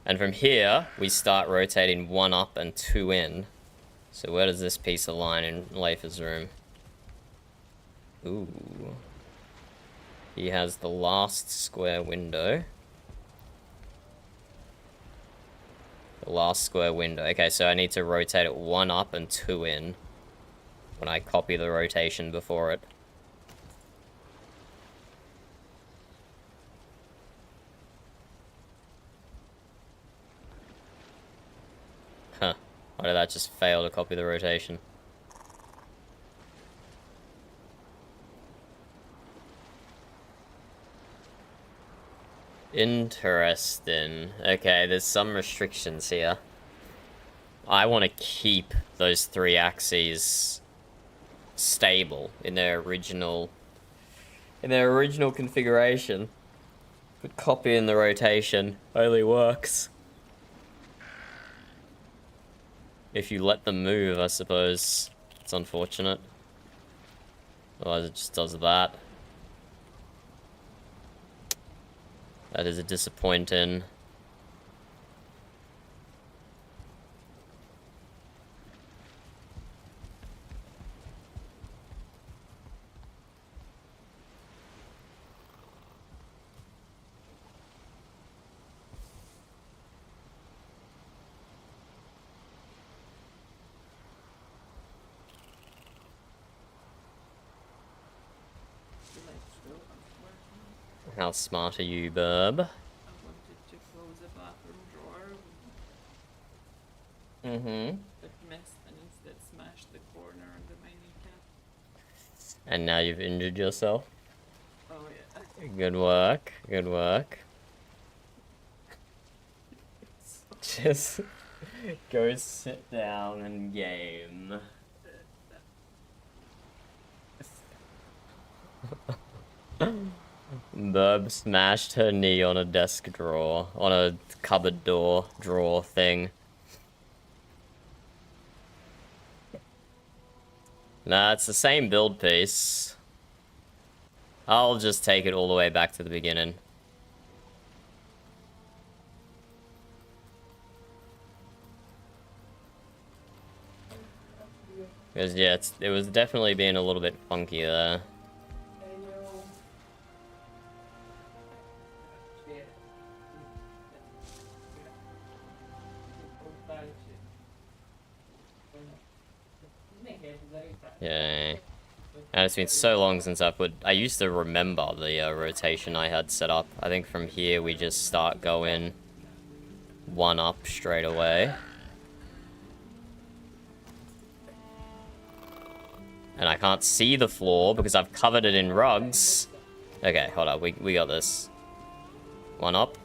And from here, we start rotating one up and two in. So where does this piece align in Leifa's room? Ooh. He has the last square window. The last square window. Okay, so I need to rotate it one up and two in when I copy the rotation before it. Huh. Why did that just fail to copy the rotation? Interesting. Okay, there's some restrictions here. I want to keep those three axes stable in their original configuration. But copying the rotation only works if you let them move, I suppose. It's unfortunate. Otherwise it just does that. That is a disappointing. How smart are you, Burb? I wanted to close a bathroom drawer. Mm-hmm. But missed and instead smashed the corner under my kneecap. And now you've injured yourself. Oh yeah. Good work. Good work. Just go sit down and game. Burb smashed her knee on a desk drawer, on a cupboard door drawer thing. Nah, it's the same build piece. I'll just take it all the way back to the beginning. Because yeah, it was definitely being a little bit funky there. Yeah. And it's been so long since I used to remember the rotation I had set up. I think from here we just start going one up straight away. And I can't see the floor because I've covered it in rugs. Okay, hold up, we got this. One up.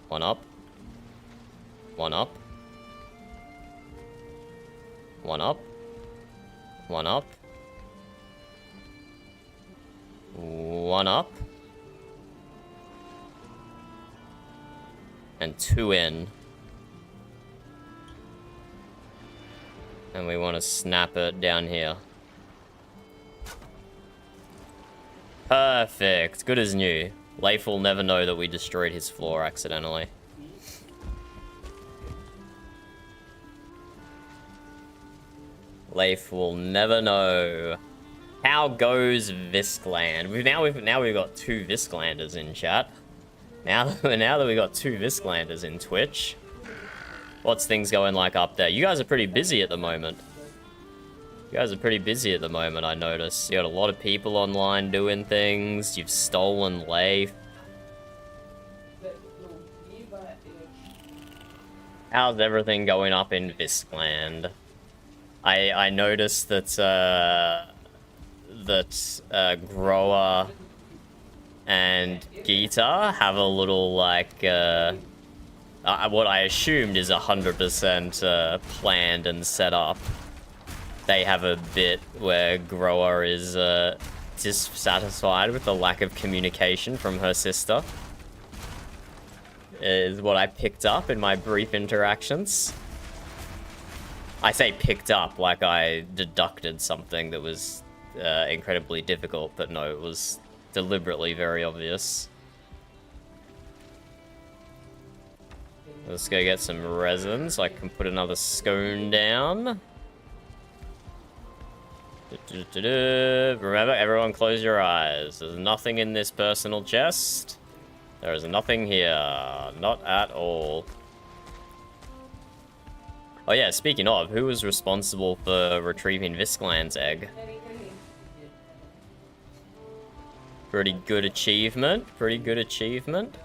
One up. One up. One up. One up. One up. And two in. And we want to snap it down here. Perfect. Good as new. Leif will never know that we destroyed his floor accidentally. Leif will never know. How goes Viskland? Now we've got two Visklanders in chat. Now that we've got two Visklanders in Twitch. What's things going like up there? You guys are pretty busy at the moment. You guys are pretty busy at the moment, I notice. You got a lot of people online doing things. You've stolen Leif. How's everything going up in Viskland? I noticed that Grower and Gita have a little like what I assumed is 100% planned and set up. They have a bit where Grower is dissatisfied with the lack of communication from her sister. Is what I picked up in my brief interactions. I say picked up like I deducted something that was incredibly difficult, but no, it was deliberately very obvious. Let's go get some resin so I can put another scone down. Remember, everyone close your eyes. There's nothing in this personal chest. There is nothing here. Not at all. Oh yeah, speaking of, who was responsible for retrieving Viskland's egg? Pretty good achievement. Pretty good achievement.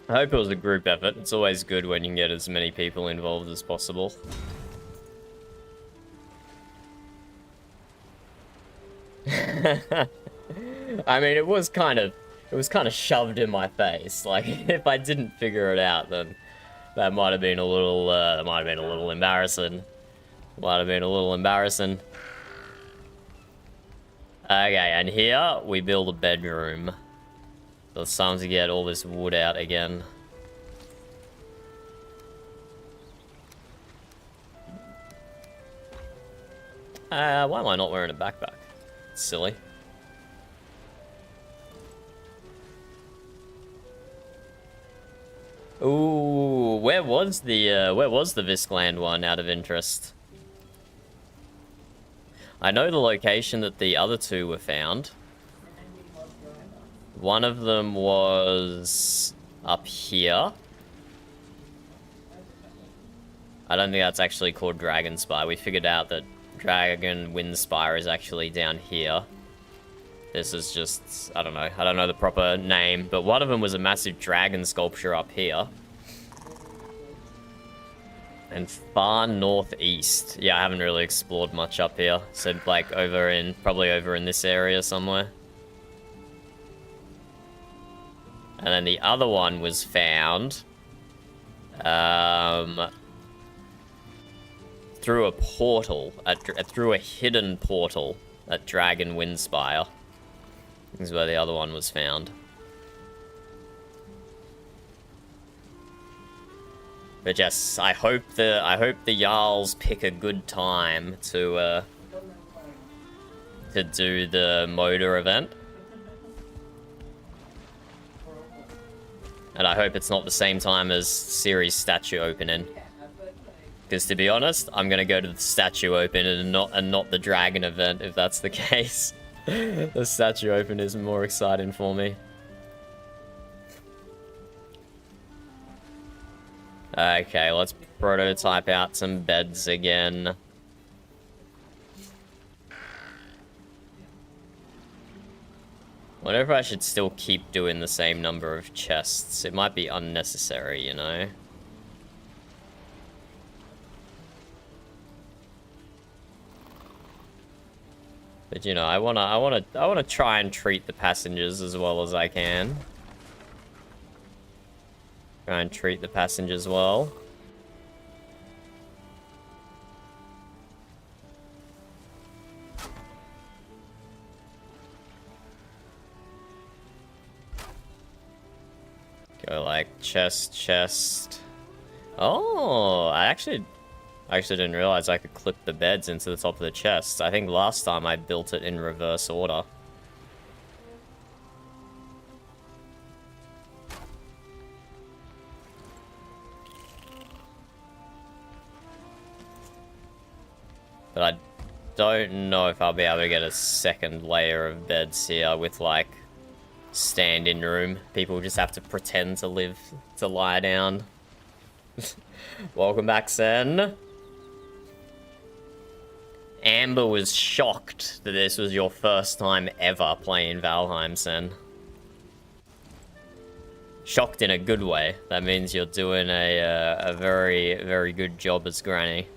I hope it was a group effort. It's always good when you can get as many people involved as possible. I mean, it was kind of shoved in my face. Like, if I didn't figure it out, then that might have been a little, embarrassing. Might have been a little embarrassing. Okay, and here we build a bedroom. So it's time to get all this wood out again. Why am I not wearing a backpack? Silly. Ooh, where was the Viscland one, out of interest? I know the location that the other two were found. One of them was up here. I don't think that's actually called Dragon Spire. We figured out that Dragon Wind Spire is actually down here. This is just, I don't know the proper name, but one of them was a massive dragon sculpture up here. And far northeast. Yeah, I haven't really explored much up here. So like probably over in this area somewhere. And then the other one was found through a portal, through a hidden portal at Dragon Wind Spire. This is where the other one was found. But yes, I hope the Jarls pick a good time to do the motor event. And I hope it's not the same time as Ciri's statue opening. Because to be honest, I'm gonna go to the statue open and not the dragon event if that's the case. The statue open is more exciting for me. Okay, let's prototype out some beds again. Wonder if I should still keep doing the same number of chests. It might be unnecessary, you know? But you know, I wanna try and treat the passengers as well as I can. Try and treat the passengers well. Go like chest. Oh, I actually didn't realize I could clip the beds into the top of the chests. I think last time I built it in reverse order. But I don't know if I'll be able to get a second layer of beds here with like stand-in room. People just have to pretend to lie down. Welcome back, Sen. Amber was shocked that this was your first time ever playing Valheim, Sen. Shocked in a good way. That means you're doing a very, very good job as Granny.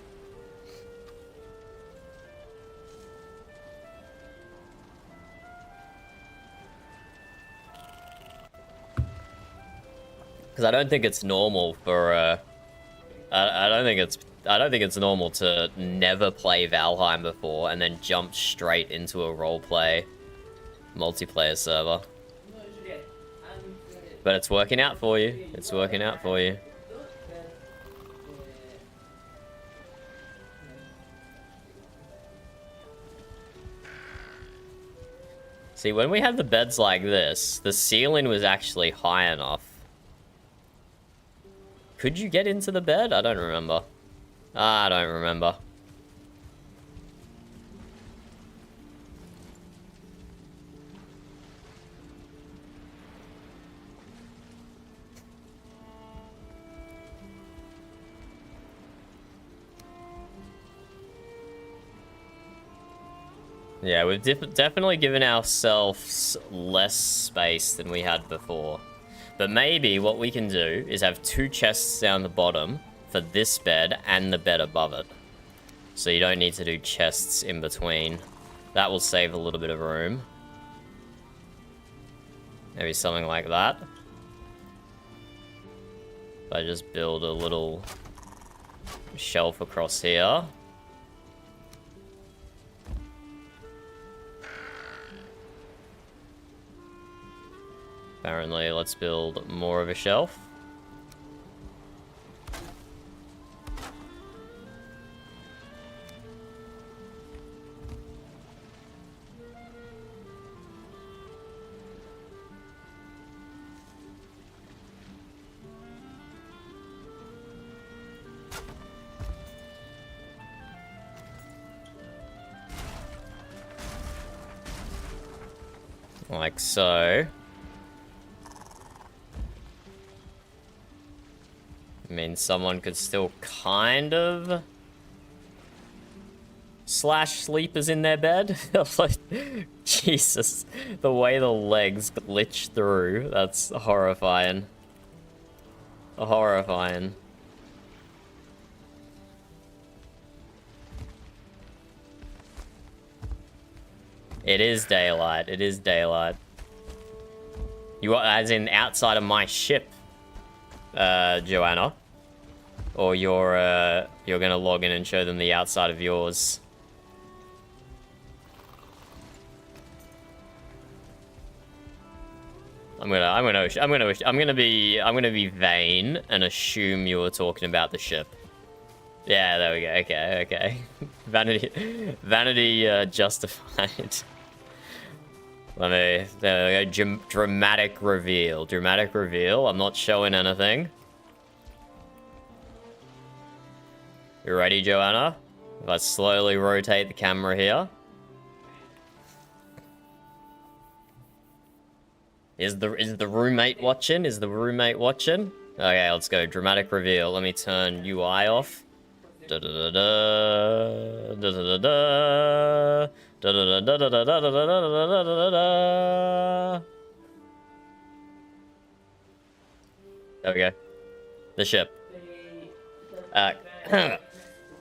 Because I don't think it's normal for I don't think it's normal to never play Valheim before and then jump straight into a roleplay multiplayer server. But it's working out for you. It's working out for you. See, when we had the beds like this, the ceiling was actually high enough. Could you get into the bed? I don't remember. I don't remember. Yeah, we've definitely given ourselves less space than we had before. But maybe what we can do is have 2 chests down the bottom for this bed and the bed above it. So you don't need to do chests in between. That will save a little bit of room. Maybe something like that. I just build a little shelf across here. Apparently, let's build more of a shelf. Like so. I mean, someone could still kind of slash sleepers in their bed. Like, Jesus, the way the legs glitch through, that's horrifying. Horrifying. It is daylight. It is daylight. You are, as in outside of my ship, Joanna, or you're gonna log in and show them the outside of yours. I'm gonna be vain and assume you were talking about the ship. Yeah, there we go. Okay. Vanity justified. There we go. Dramatic reveal. I'm not showing anything. You ready, Joanna? If I slowly rotate the camera here. Is the roommate watching? Okay, let's go. Dramatic reveal. Let me turn UI off. Da da da da da da da da da da da da da da da da. There we go. The ship.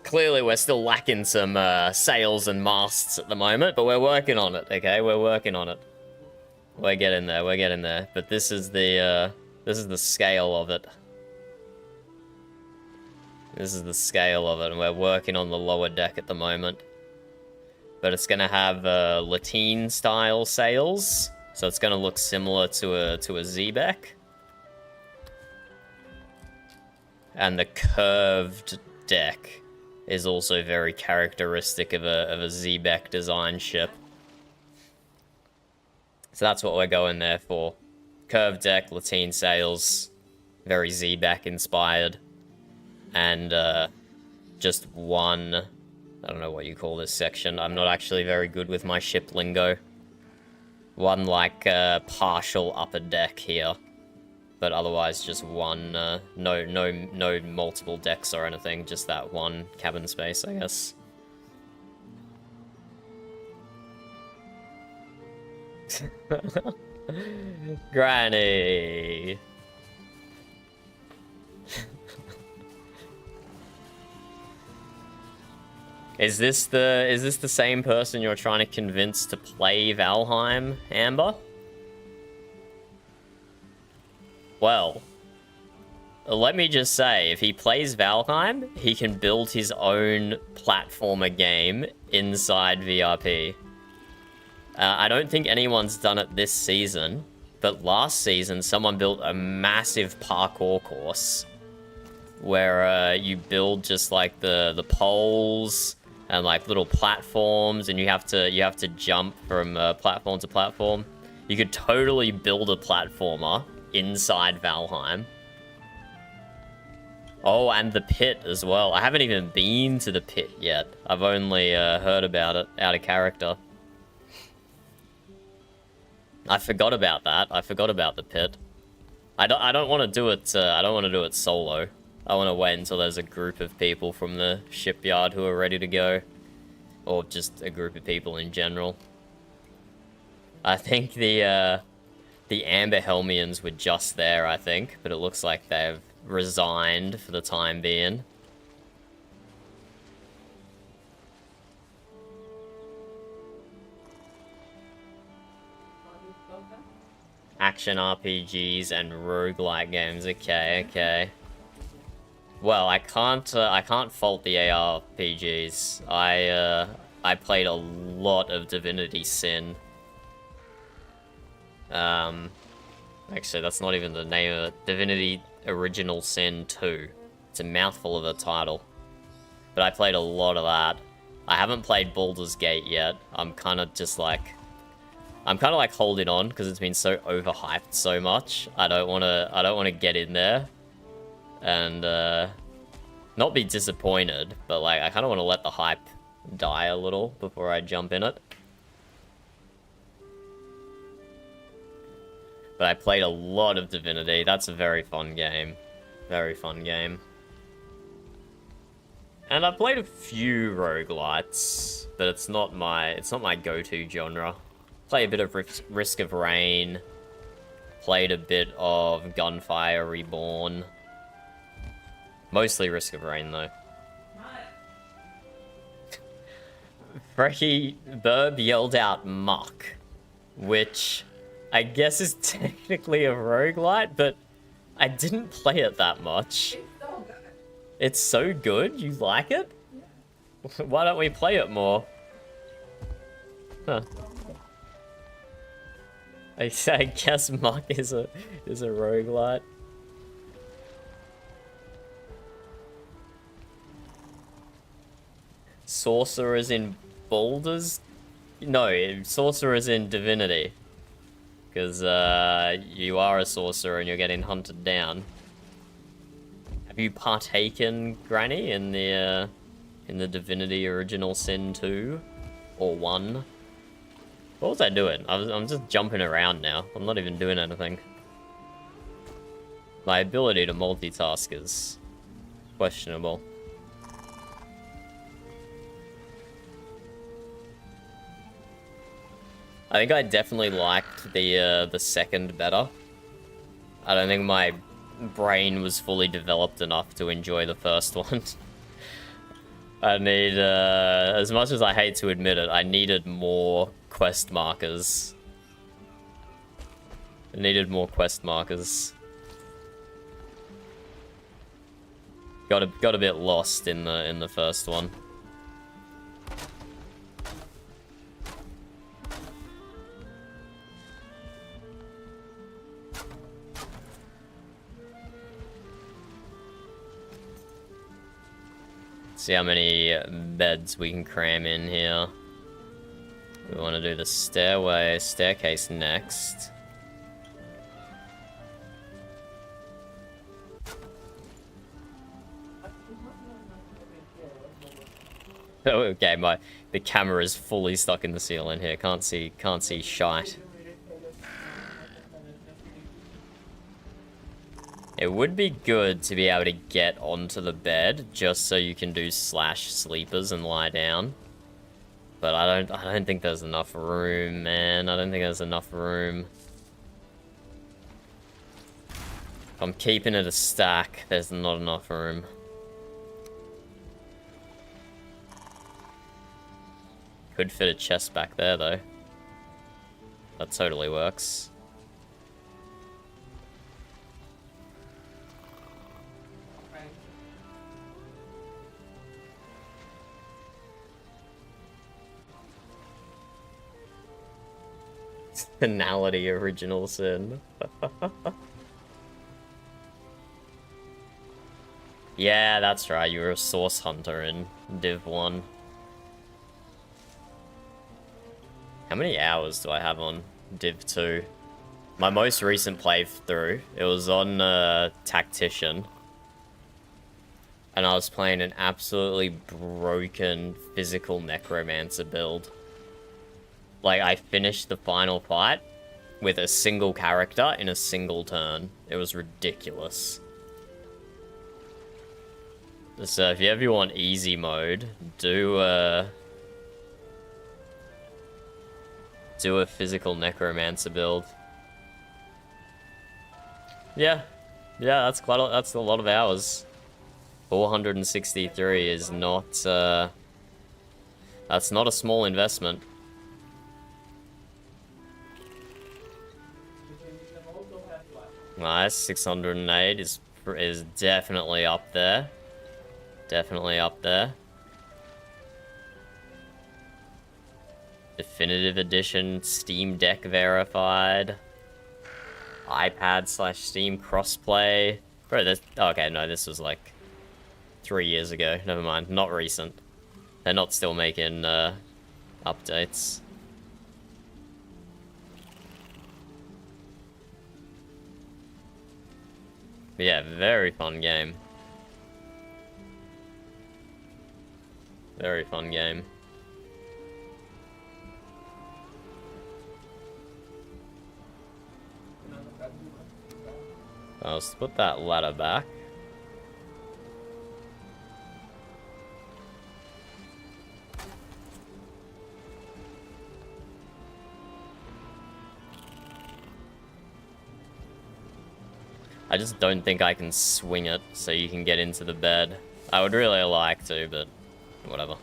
Clearly we're still lacking some sails and masts at the moment, but we're working on it, okay? We're working on it. We're getting there. But this is the scale of it. And we're working on the lower deck at the moment. But it's gonna have lateen-style sails, so it's gonna look similar to a Xebec. And the curved deck is also very characteristic of a Xebec design ship. So that's what we're going there for. Curved deck, lateen sails, very Xebec inspired. And just one, I don't know what you call this section. I'm not actually very good with my ship lingo. One like partial upper deck here. But otherwise just one, no multiple decks or anything, just that one cabin space, I guess. Granny. Is this the same person you're trying to convince to play Valheim, Amber? Well, let me just say, if he plays Valheim, he can build his own platformer game inside VRP. I don't think anyone's done it this season, but last season someone built a massive parkour course where you build just like the poles and like little platforms, and you have to jump from platform to platform. You could totally build a platformer inside Valheim. Oh, and the pit as well. I haven't even been to the pit yet. I've only heard about it out of character. I forgot about that. I forgot about the pit. I don't want to do it. I don't want to do it solo. I want to wait until there's a group of people from the shipyard who are ready to go, or just a group of people in general. I think the Amber Helmians were just there, I think, but it looks like they've resigned for the time being. action RPGs and roguelike games. Okay, okay. Well, I can't fault the ARPGs. I played a lot of Divinity Sin. Actually, that's not even the name of it. Divinity Original Sin 2. It's a mouthful of a title. But I played a lot of that. I haven't played Baldur's Gate yet. I'm kind of like holding on because it's been so overhyped so much. I don't want to get in there and not be disappointed, but like I kind of want to let the hype die a little before I jump in it. But I played a lot of Divinity. That's a very fun game. Very fun game. And I played a few roguelites, but it's not my go-to genre. Play a bit of Risk of Rain. Played a bit of Gunfire Reborn. Mostly Risk of Rain, though. Frecky Burb yelled out muck, which I guess is technically a roguelite, but I didn't play it that much. It's so good? You like it? Why don't we play it more? Huh. I guess muck is a roguelite. Sorcerers in Baldur's? No, sorcerers in Divinity. Because you are a sorcerer and you're getting hunted down. Have you partaken, Granny, in the Divinity Original Sin 2 or 1? What was I doing? I'm just jumping around now. I'm not even doing anything. My ability to multitask is questionable. I think I definitely liked the second better. I don't think my brain was fully developed enough to enjoy the first one. I need, as much as I hate to admit it, I needed more quest markers. I needed more quest markers. Got a bit lost in the first one. See how many beds we can cram in here. We want to do the staircase next. Oh, okay, the camera is fully stuck in the ceiling here. Can't see shite. It would be good to be able to get onto the bed just so you can do /sleepers and lie down. But I don't think there's enough room, man. I don't think there's enough room. If I'm keeping it a stack, there's not enough room. Could fit a chest back there though. That totally works. Finality Original Sin. Yeah, that's right. You were a source hunter in Div 1. How many hours do I have on Div 2? My most recent playthrough, it was on Tactician. And I was playing an absolutely broken physical necromancer build. Like, I finished the final fight with a single character in a single turn. It was ridiculous. So if you ever want easy mode, do a physical necromancer build. Yeah, that's a lot of hours. 463 is not that's not a small investment. Nice. 608 is definitely up there. Definitely up there. Definitive edition, Steam Deck verified. iPad/Steam crossplay. Bro, this. Oh, okay, no, this was like 3 years ago. Never mind. Not recent. They're not still making updates. But yeah, very fun game. Very fun game. Let's put that ladder back. I just don't think I can swing it so you can get into the bed. I would really like to, but whatever.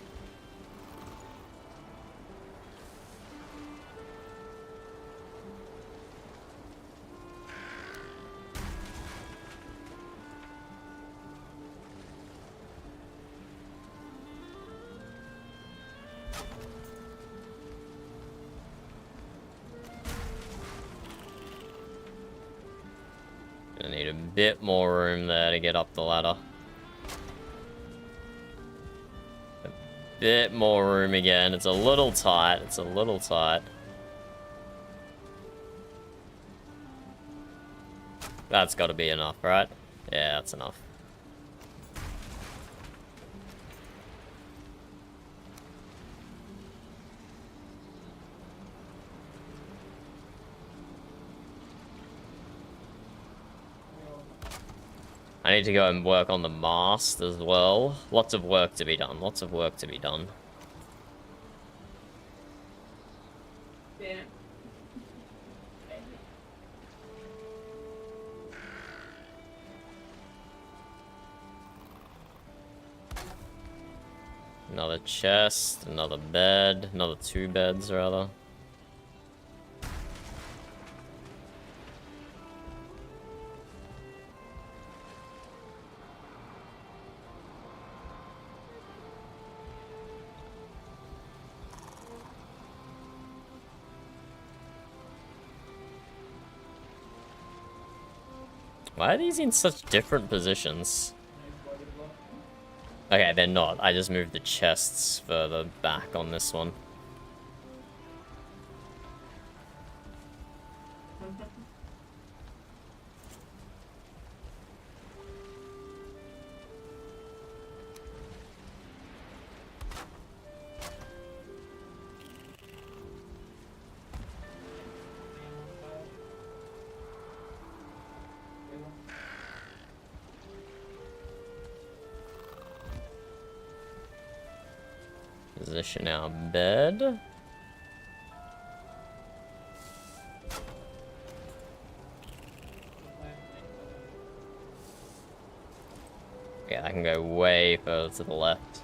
I need a bit more room there to get up the ladder. A bit more room again. It's a little tight. It's a little tight. That's got to be enough, right? Yeah, that's enough. I need to go and work on the mast as well. Lots of work to be done. Lots of work to be done. Damn. Another chest, another bed, another 2 beds rather. Why are these in such different positions? Okay, they're not. I just moved the chests further back on this one. Position our bed. Yeah, I can go way further to the left.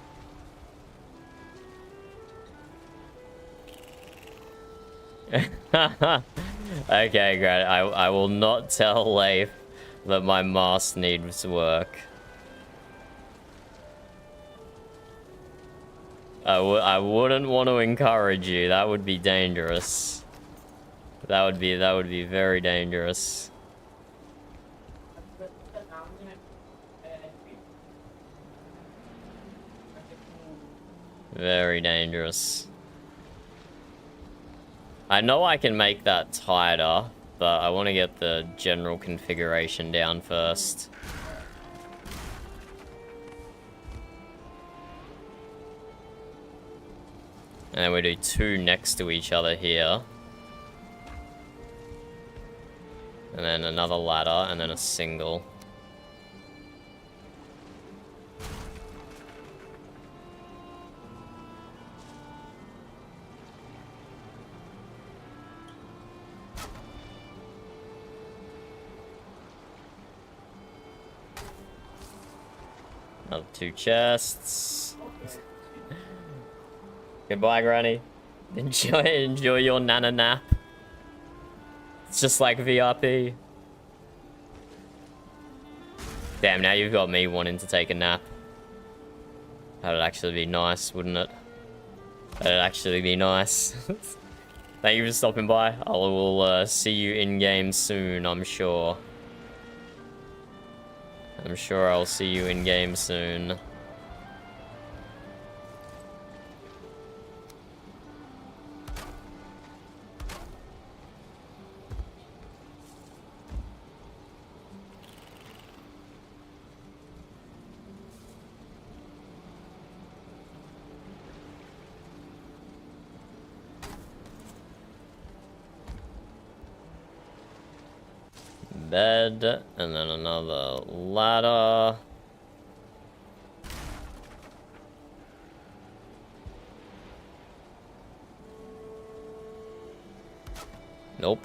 Okay, great. I will not tell Leif that my mast needs work. I wouldn't want to encourage you. That would be dangerous. That would be very dangerous. Very dangerous. I know I can make that tighter, but I want to get the general configuration down first. And then we do 2 next to each other here. And then another ladder, and then a single. Another 2 chests. Goodbye, Granny. Enjoy your nana nap. It's just like VRP. Damn, now you've got me wanting to take a nap. That'd actually be nice, wouldn't it? That'd actually be nice. Thank you for stopping by. I will see you in-game soon, I'm sure. I'm sure I'll see you in-game soon. Bed, and then another ladder. Nope.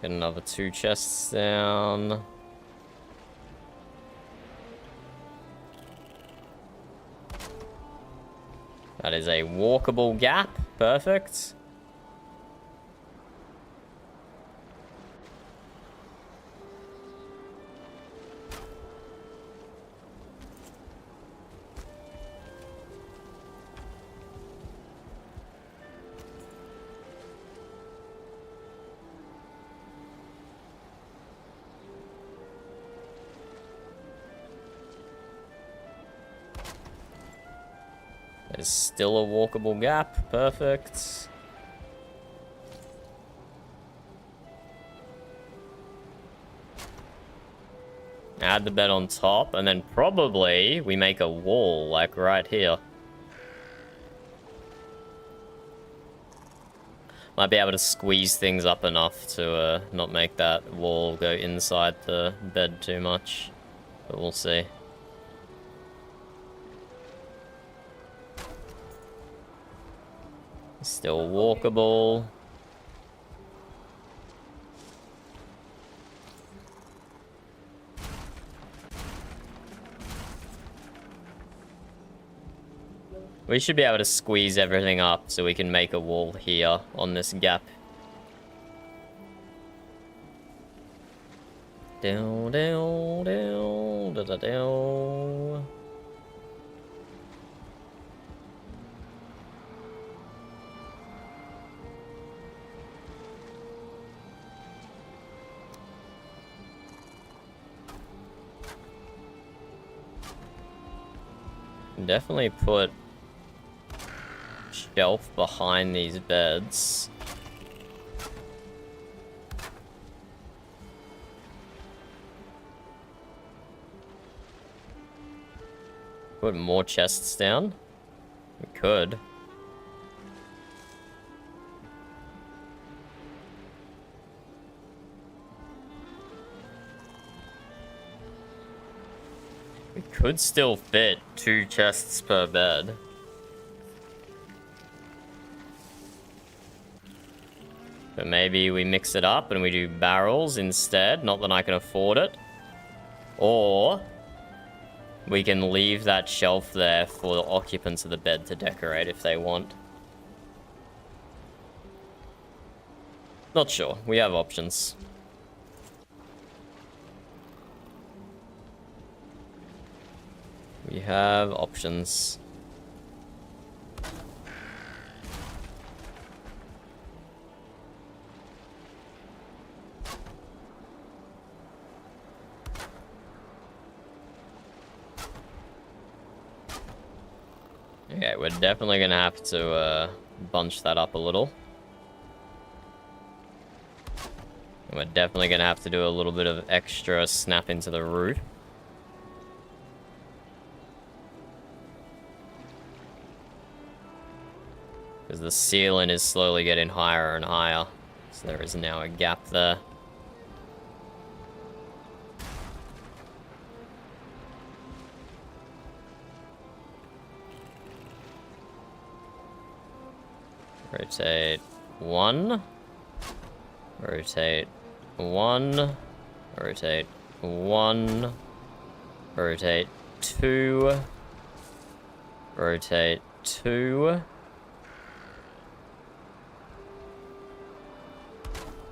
Get another 2 chests down. That is a walkable gap. Perfect. There's still a walkable gap. Perfect. Add the bed on top, and then probably we make a wall, like right here. Might be able to squeeze things up enough to not make that wall go inside the bed too much. But we'll see. Still walkable. We should be able to squeeze everything up so we can make a wall here on this gap. Down, down, down, da da down. Definitely put shelf behind these beds. Put more chests down. We could. We could still fit 2 chests per bed. But maybe we mix it up and we do barrels instead. Not that I can afford it. Or we can leave that shelf there for the occupants of the bed to decorate if they want. Not sure. We have options. We have options. Okay, we're definitely gonna have to bunch that up a little. And we're definitely gonna have to do a little bit of extra snap into the roof. Because the ceiling is slowly getting higher and higher. So there is now a gap there. Rotate 1. Rotate 1. Rotate 1. Rotate 2. Rotate 2.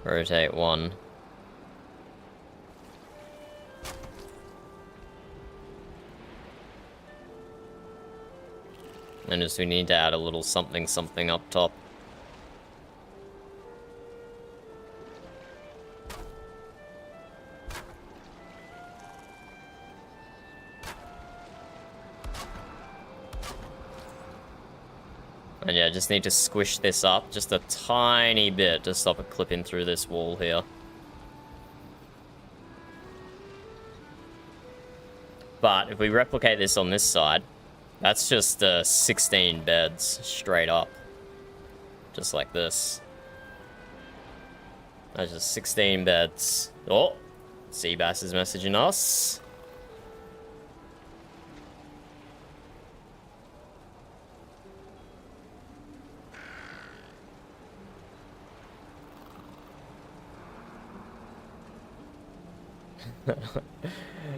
Rotate 1. And just we need to add a little something something up top. And yeah, just need to squish this up just a tiny bit to stop it clipping through this wall here. But if we replicate this on this side, that's just 16 beds straight up. Just like this. That's just 16 beds. Oh! Seabass is messaging us.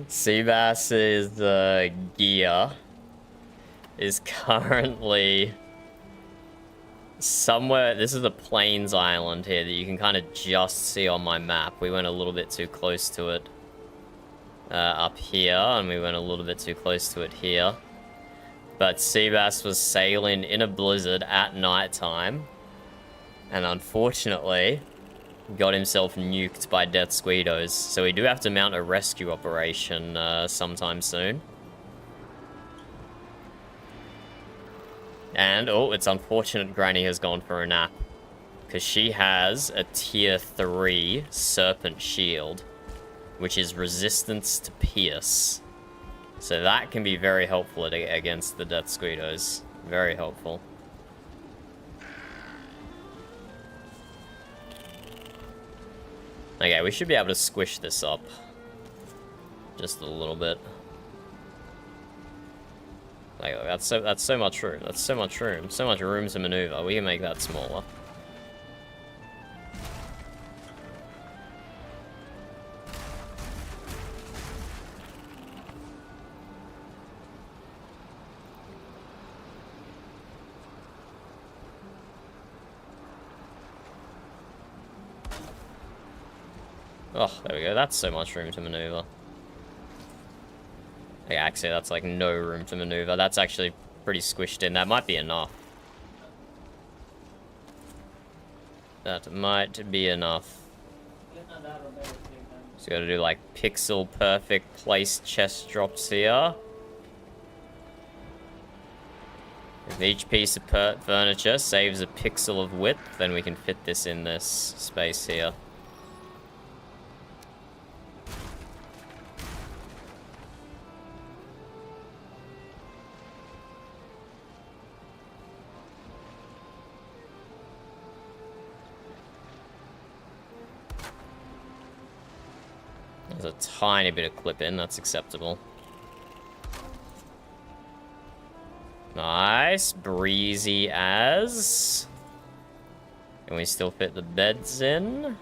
Seabass's gear is currently somewhere. This is a plains island here that you can kind of just see on my map. We went a little bit too close to it up here, and we went a little bit too close to it here. But Seabass was sailing in a blizzard at night time, and unfortunately got himself nuked by death squeedos. So we do have to mount a rescue operation sometime soon. And, oh, it's unfortunate Granny has gone for a nap, because she has a tier 3 serpent shield, which is resistance to pierce. So that can be very helpful against the death squeedos. Very helpful. Okay, we should be able to squish this up just a little bit. Like, that's so much room. That's so much room. So much room to maneuver. We can make that smaller. Oh, there we go. That's so much room to maneuver. Okay, actually, that's like no room to maneuver. That's actually pretty squished in. That might be enough. That might be enough. So gotta do like pixel perfect place chest drops here. If each piece of furniture saves a pixel of width, then we can fit this in this space here. There's a tiny bit of clip in, that's acceptable. Nice, breezy as. Can we still fit the beds in?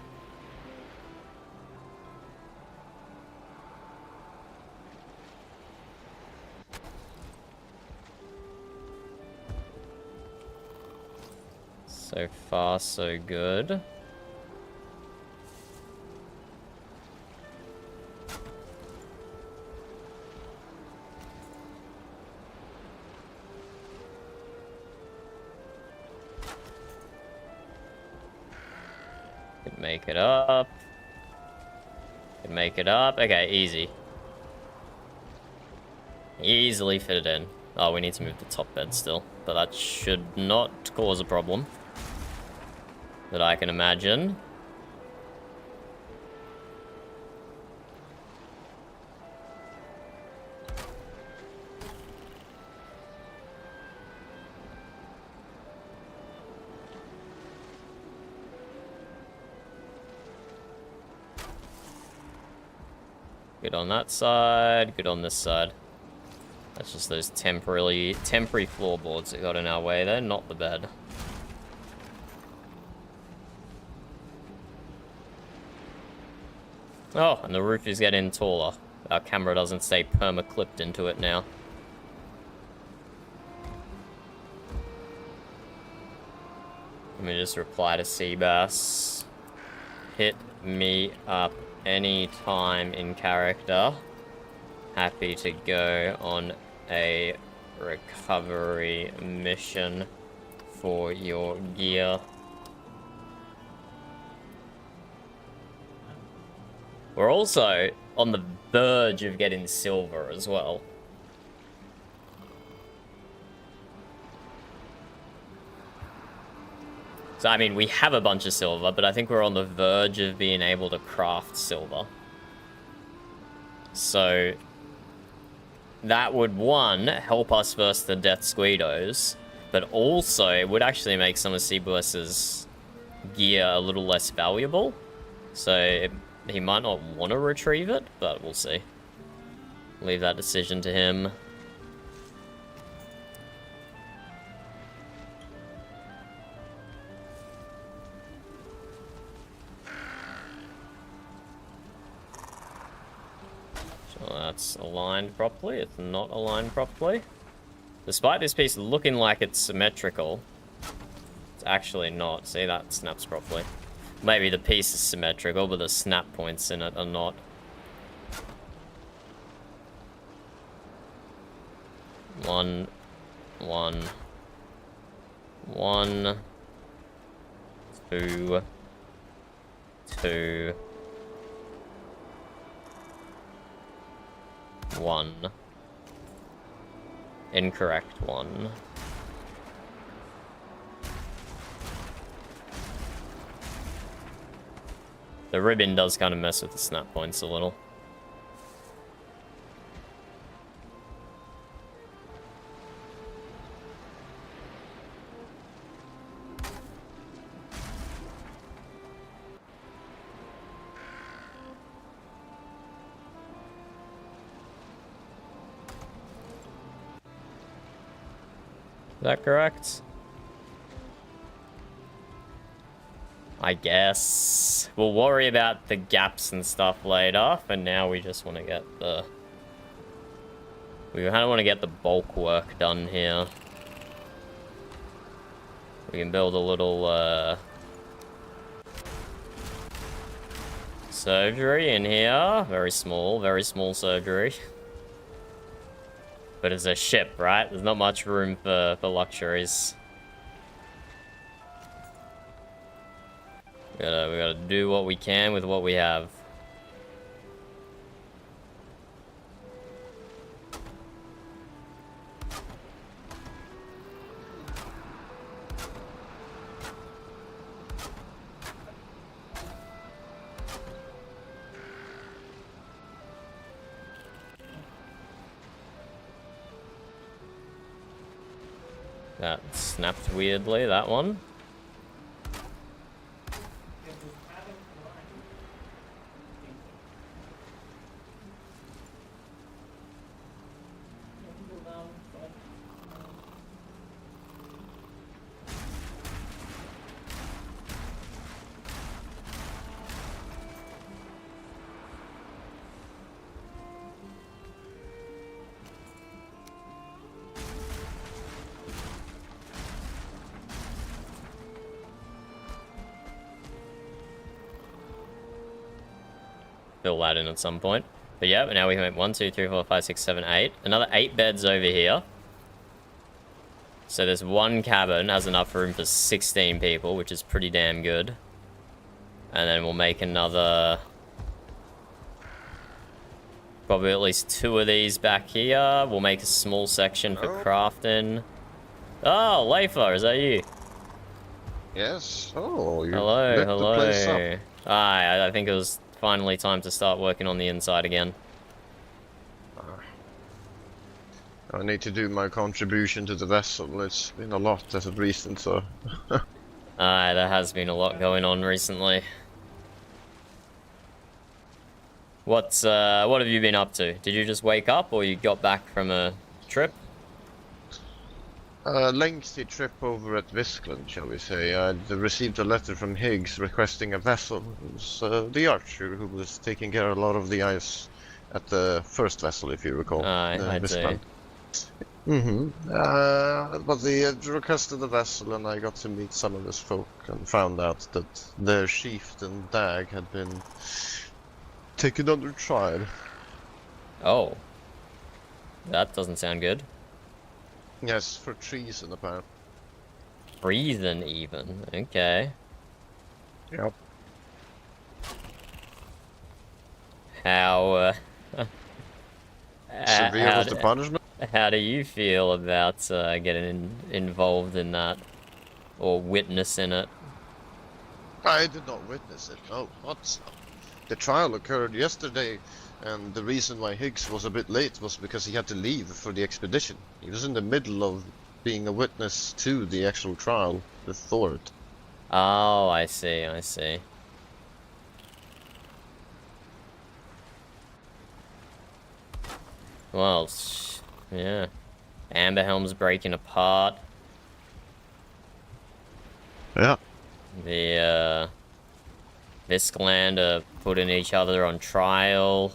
So far, so good. Make it up. Can make it up. Okay, easy. Easily fit it in. Oh, we need to move the top bed still, but that should not cause a problem that I can imagine. Good on that side, good on this side. That's just those temporary floorboards that got in our way there, not the bed. Oh, and the roof is getting taller. Our camera doesn't stay perma-clipped into it now. Let me just reply to Seabass. Hit me up anytime in character. Happy to go on a recovery mission for your gear. We're also on the verge of getting silver as well. So, I mean, we have a bunch of silver, but I think we're on the verge of being able to craft silver. So, that would, one, help us versus the Death Squeedos, but also it would actually make some of Seabass's gear a little less valuable. So, he might not want to retrieve it, but we'll see. Leave that decision to him. So that's aligned properly. It's not aligned properly. Despite this piece looking like it's symmetrical, it's actually not. See, that snaps properly. Maybe the piece is symmetrical, but the snap points in it are not. One. 2. 2. 1. Incorrect 1. The ribbon does kind of mess with the snap points a little. Is that correct? I guess. We'll worry about the gaps and stuff later, for now we just want to get the... We kind of want to get the bulk work done here. We can build a little, surgery in here. Very small surgery. But it's a ship, right? There's not much room for luxuries. We gotta do what we can with what we have. That snapped weirdly, that one. Fill that in at some point. But yeah, now we have 1, 2, 3, 4, 5, 6, 7, 8. Another 8 beds over here. So this one cabin has enough room for 16 people, which is pretty damn good. And then we'll make another... Probably at least 2 of these back here. We'll make a small section for crafting. Oh, Leifer, is that you? Yes. Oh, you hello, lit hello. the place up. Hi, I think it was finally time to start working on the inside again. I need to do my contribution to the vessel. It's been a lot as of recent, so... There has been a lot going on recently. What have you been up to? Did you just wake up, or you got back from a trip? A lengthy trip over at Viskland, shall we say. I'd received a letter from Higgs requesting a vessel. It was the Archer who was taking care of a lot of the ice at the first vessel, if you recall. I do. But they had requested the vessel, and I got to meet some of his folk and found out that their chieftain Dag had been taken under trial. Oh. That doesn't sound good. Yes, for treason, apparently. Treason, even. Okay. Yep. How, Severe was the punishment? How do you feel about getting involved in that? Or witnessing it? I did not witness it, no. What? The trial occurred yesterday, and the reason why Higgs was a bit late was because he had to leave for the expedition. He was in the middle of being a witness to the actual trial before it. Oh, I see, I see. Well, yeah. Amberhelm's breaking apart. Yeah. The, Viskland are putting each other on trial.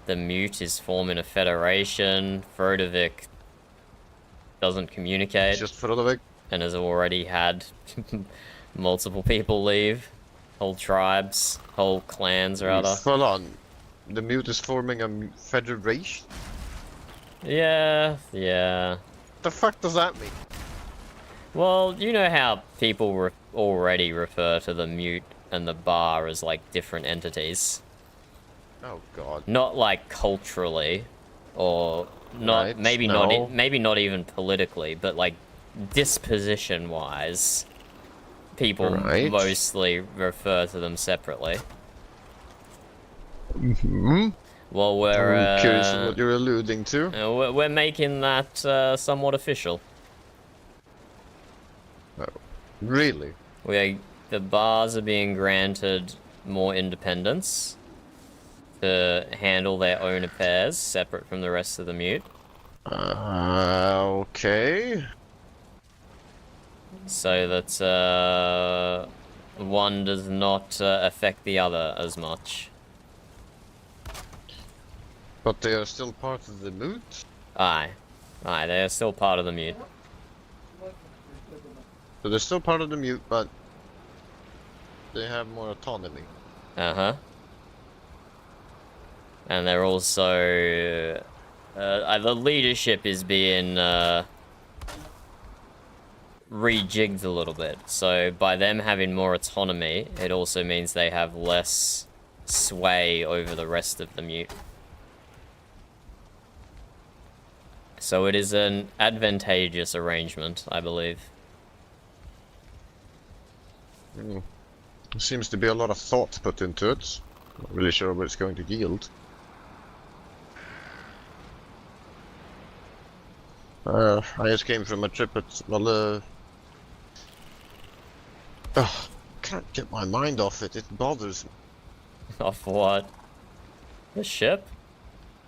The Mjut is forming a federation. Frodovik doesn't communicate. It's just Frodovik. And has already had multiple people leave. Whole tribes, whole clans, rather. Hold on. The Mjut is forming a federation? Yeah, yeah. The fuck does that mean? Well, you know how people already refer to the Mjut and the Bar as, like, different entities? Oh, God. Not, like, culturally, or not, Right, maybe no. maybe not even politically, but, like, disposition-wise, people Right. mostly refer to them separately. Mm-hmm. Well, we're, I'm curious what you're alluding to. we're making that, somewhat official. Oh, really? The bars are being granted more independence to handle their own affairs, separate from the rest of the Mjut. Okay. So that, one does not affect the other as much. But they are still part of the Mjut? Aye. Aye, they are still part of the Mjut. So they're still part of the Mjut, but they have more autonomy. Uh-huh. And they're also... the leadership is being, rejigged a little bit. So by them having more autonomy, it also means they have less sway over the rest of the Mjut. So it is an advantageous arrangement, I believe. There seems to be a lot of thought put into it. Not really sure what it's going to yield. I just came from a trip at, well, can't get my mind off it. It bothers me. Off what? The ship?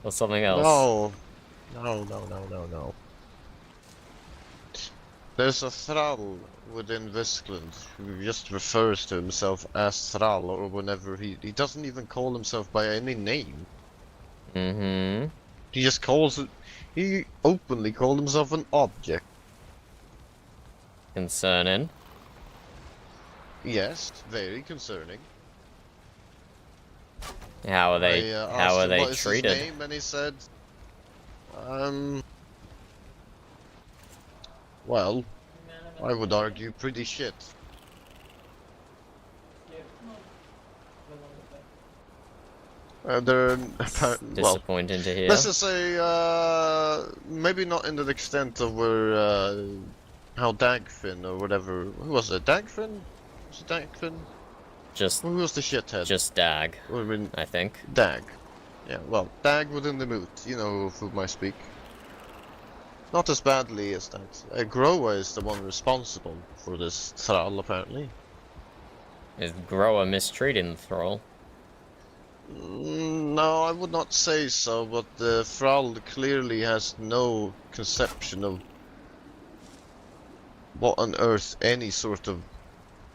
Or something else? No. No. There's a Thrall within Viskland who just refers to himself as Thrall, or whenever he doesn't even call himself by any name. Mm-hmm. He just calls it, he openly called himself an object. Concerning. Yes, very concerning. How are they, how are they what is treated? his name, and he said, well, I would argue pretty shit. They're disappointing to hear. Let's just say, maybe not in the extent of where, how Dagfin or whatever. Who was it? Dagfin? Was it Dagfin? Who was the shithead? Just Dag, I think. Dag. Yeah, well, Dag within the Mjut. You know of whom I speak. Not as badly as that. Groa is the one responsible for this Thrall, apparently. Is Groa mistreating the Thrall? No, I would not say so, but the Thrall clearly has no conception of what on earth any sort of,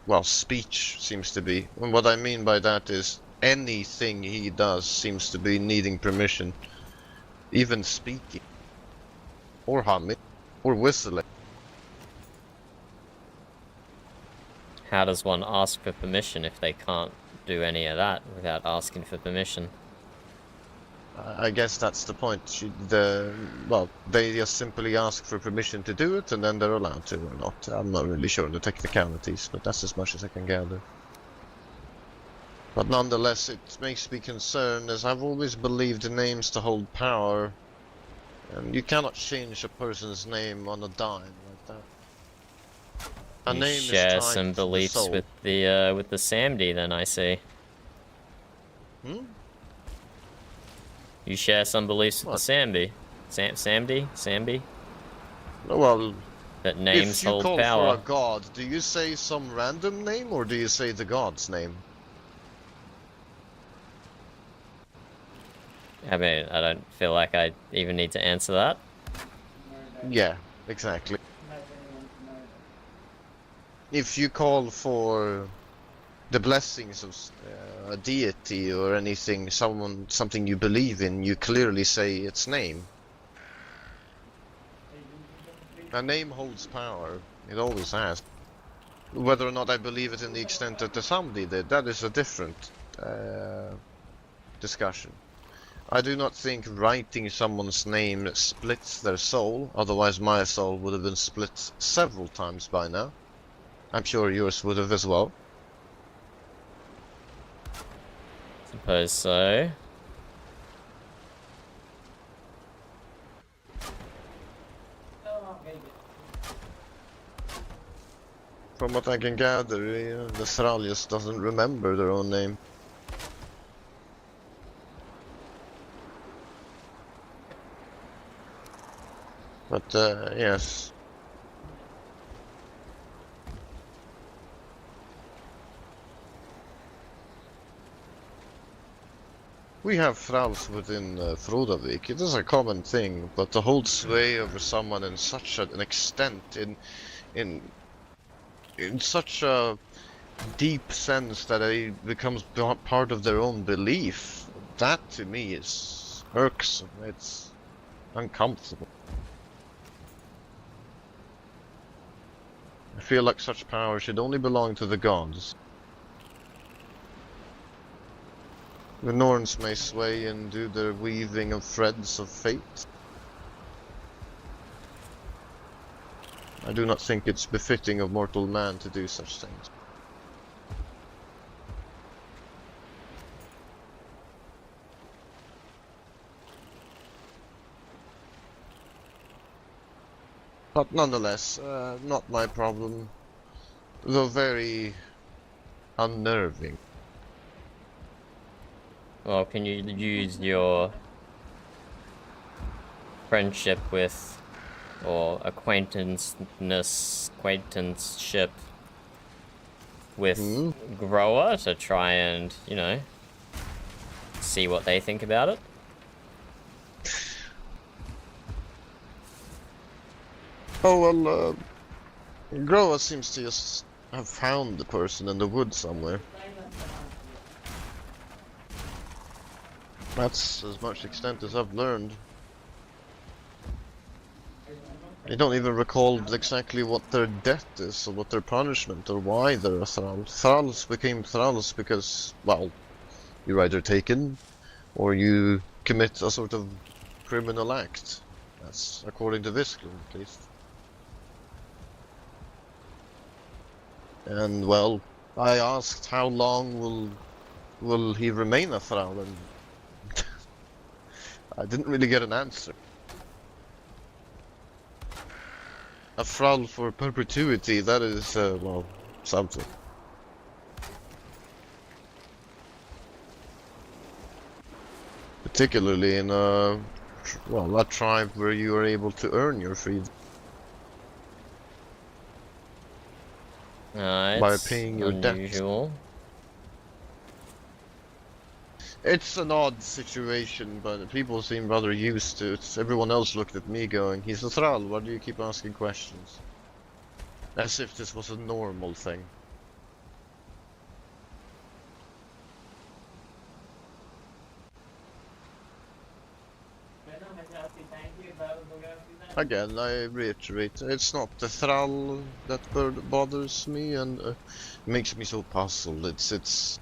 well, speech seems to be. And what I mean by that is anything he does seems to be needing permission. Even speaking, or humming, or whistling. How does one ask for permission if they can't do any of that without asking for permission? I guess that's the point. Well, they just simply ask for permission to do it, and then they're allowed to or not. I'm not really sure the technicalities, but that's as much as I can gather. But nonetheless, it makes me concerned, as I've always believed the names to hold power, and you cannot change a person's name on a dime like that. A You name share is tied some to the beliefs soul. with the Samdi, then I see. Hmm? You share some beliefs with What? the Samdi. Samdi? Well, That names if you hold call power. for a god, do you say some random name, or do you say the god's name? I mean, I don't feel like I even need to answer that. Yeah, exactly. If you call for the blessings of a deity or anything, something you believe in, you clearly say its name. A name holds power. It always has. Whether or not I believe it in the extent that the Samdi did, that is a different discussion. I do not think writing someone's name splits their soul, otherwise my soul would have been split several times by now. I'm sure yours would have as well. Suppose so. From what I can gather, the Thralius doesn't remember their own name. But, yes. We have thralls within Frodavik. It is a common thing, but to hold sway over someone in such an extent, in such a deep sense that it becomes part of their own belief, that to me is irksome. It's uncomfortable. I feel like such power should only belong to the gods. The Norns may sway and do their weaving of threads of fate. I do not think it's befitting of mortal man to do such things. But nonetheless, not my problem, though very unnerving. Well, can you use your friendship with, or acquaintanceship with Grower to try and, you know, see what they think about it? Oh, well, Grower seems to just have found the person in the woods somewhere. That's as much extent as I've learned. I don't even recall exactly what their death is, or what their punishment, or why they're a thrall. Thralls became thralls because, well, you're either taken, or you commit a sort of criminal act. That's according to Visklund, at least. And, well, I asked how long will he remain a thrall, and I didn't really get an answer. A thrall for perpetuity, that is, well, something. Particularly in a tribe where you are able to earn your freedom. By paying your unusual. debt. It's an odd situation, but people seem rather used to it. Everyone else looked at me going, he's a thrall, why do you keep asking questions? As if this was a normal thing. Again, I reiterate, it's not the thrall that bothers me and makes me so puzzled. It's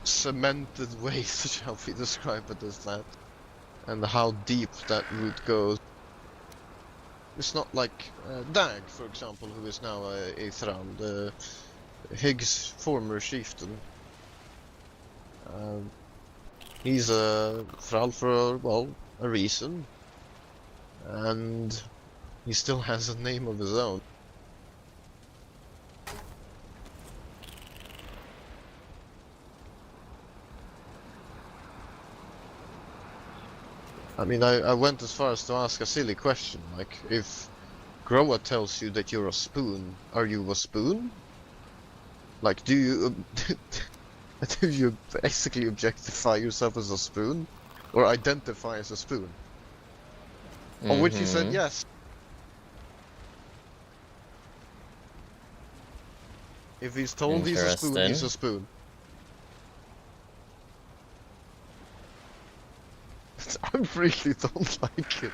cemented ways, shall we describe it as that, and how deep that root goes. It's not like Dag, for example, who is now a thrall, Higgs' former chieftain. He's a thrall for, well, a reason, and he still has a name of his own. I mean, I went as far as to ask a silly question, like, if Groa tells you that you're a spoon, are you a spoon? Like, do you... do you basically objectify yourself as a spoon? Or identify as a spoon? On which he said yes. If he's told he's a spoon, he's a spoon. I really don't like it.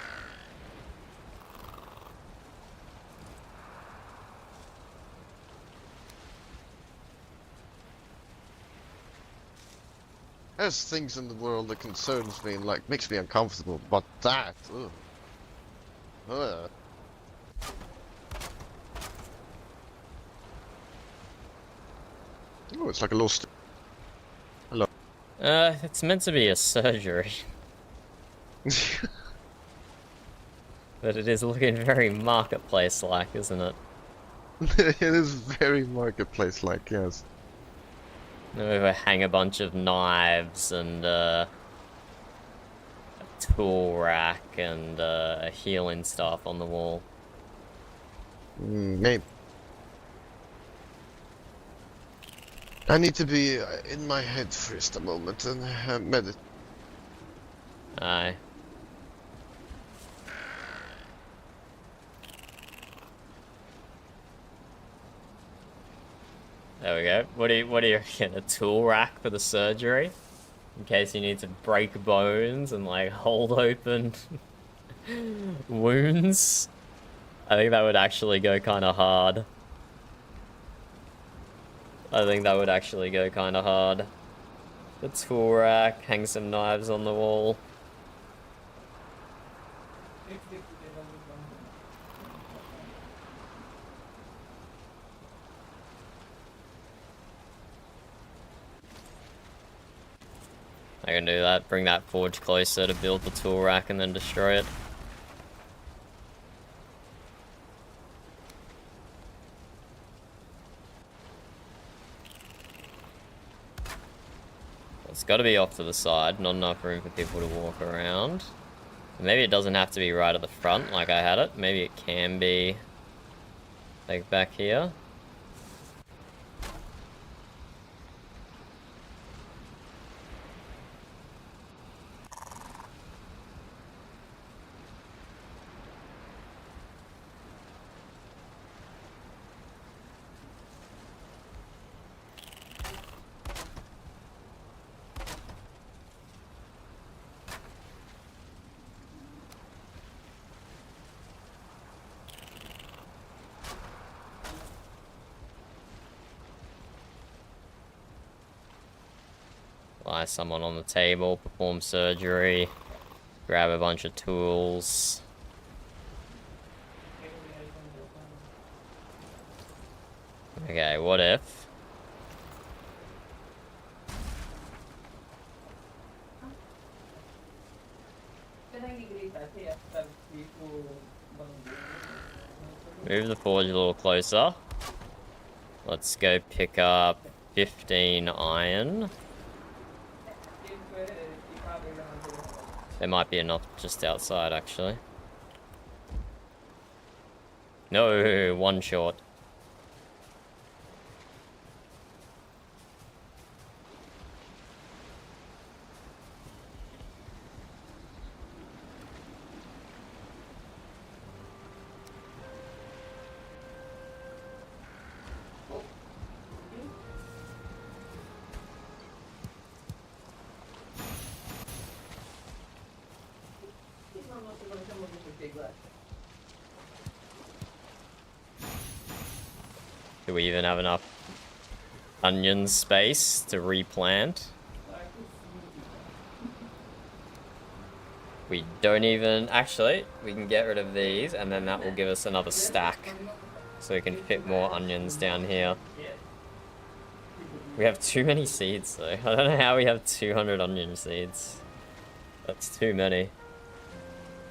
There's things in the world that concerns me and like makes me uncomfortable, but that, ugh. Ugh. Oh, it's like a little hello. It's meant to be a surgery. But it is looking very marketplace-like, isn't it? It is very marketplace-like, yes. We hang a bunch of knives and a tool rack and healing stuff on the wall. Maybe. I need to be in my head for just a moment and meditate. Aye. There we go. What do you reckon? A tool rack for the surgery? In case you need to break bones and like hold open wounds? I think that would actually go kind of hard. The tool rack, hang some knives on the wall. I can do that, bring that forge closer to build the tool rack and then destroy it. It's got to be off to the side, not enough room for people to walk around. Maybe it doesn't have to be right at the front like I had it. Maybe it can be like back here. Lie someone on the table, perform surgery, grab a bunch of tools. Okay, what if? Move the forge a little closer. Let's go pick up 15 iron. There might be enough just outside, actually. No, one short. Do we even have enough onion space to replant? We don't even... Actually, we can get rid of these, and then that will give us another stack. So we can fit more onions down here. We have too many seeds, though. I don't know how we have 200 onion seeds. That's too many.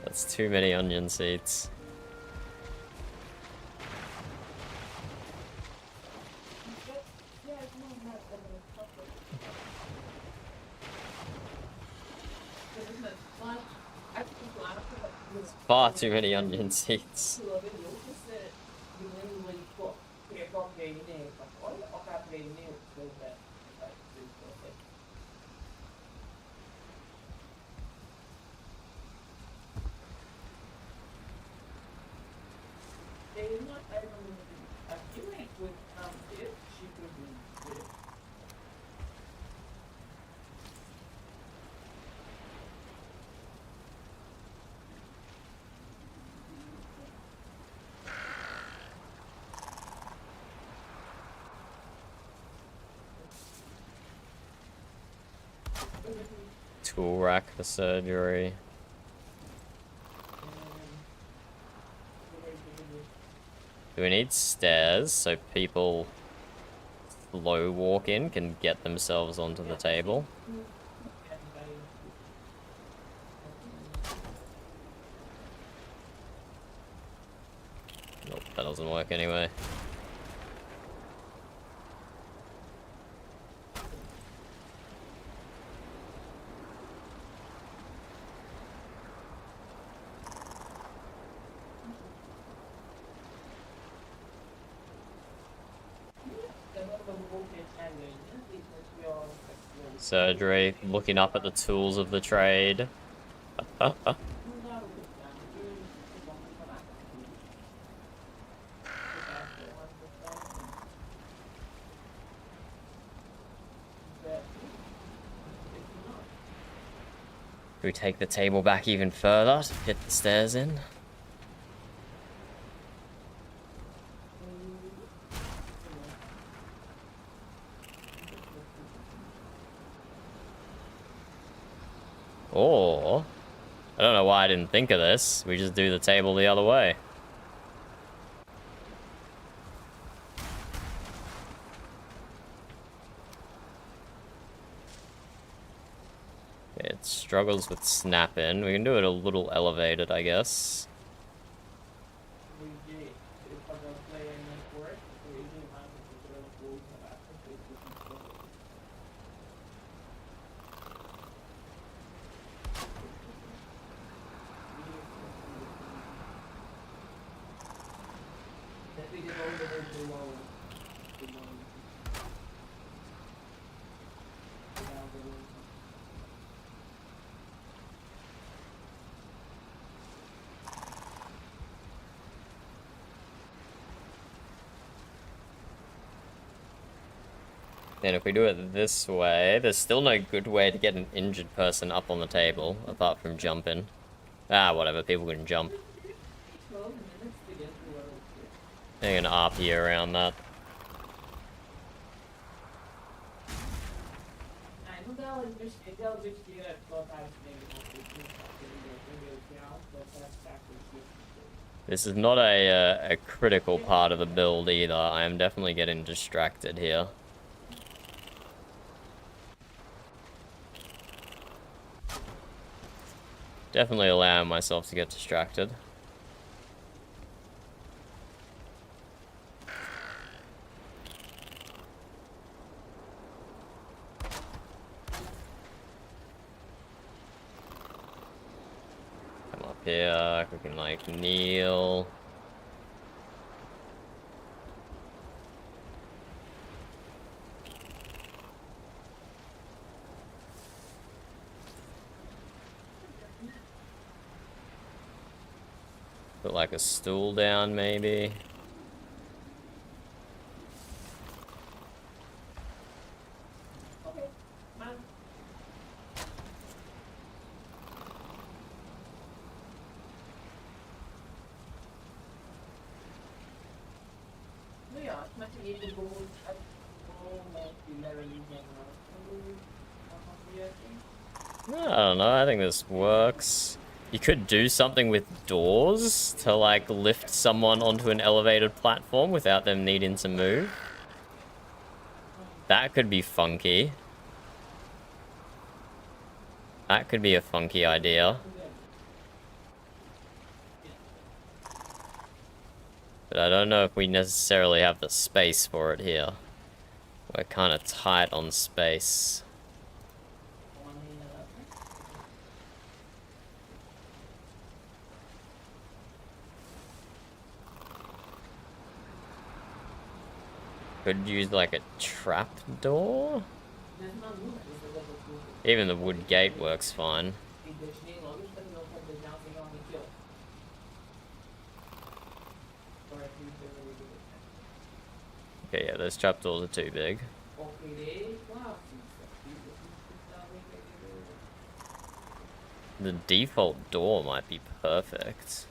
That's too many onion seeds. Far too many onion seeds. Tool rack for surgery. Do we need stairs so people slow walk in can get themselves onto the table? Nope, that doesn't work anyway. Surgery, looking up at the tools of the trade. Do we take the table back even further to fit the stairs in? Or, I don't know why I didn't think of this, we just do the table the other way. It struggles with snapping. We can do it a little elevated, I guess. And if we do it this way, there's still no good way to get an injured person up on the table, apart from jumping. Ah, whatever, people can jump. They're gonna RP around that. This is not a critical part of the build either. I am definitely getting distracted here. Definitely allowing myself to get distracted. Come up here, we can like kneel. Put like a stool down, maybe. I don't know, I think this works. You could do something with doors to, like, lift someone onto an elevated platform without them needing to move. That could be funky. That could be a funky idea. But I don't know if we necessarily have the space for it here. We're kind of tight on space. Could use like a trap door? Even the wood gate works fine. Okay, yeah, those trapdoors are too big. The default door might be perfect.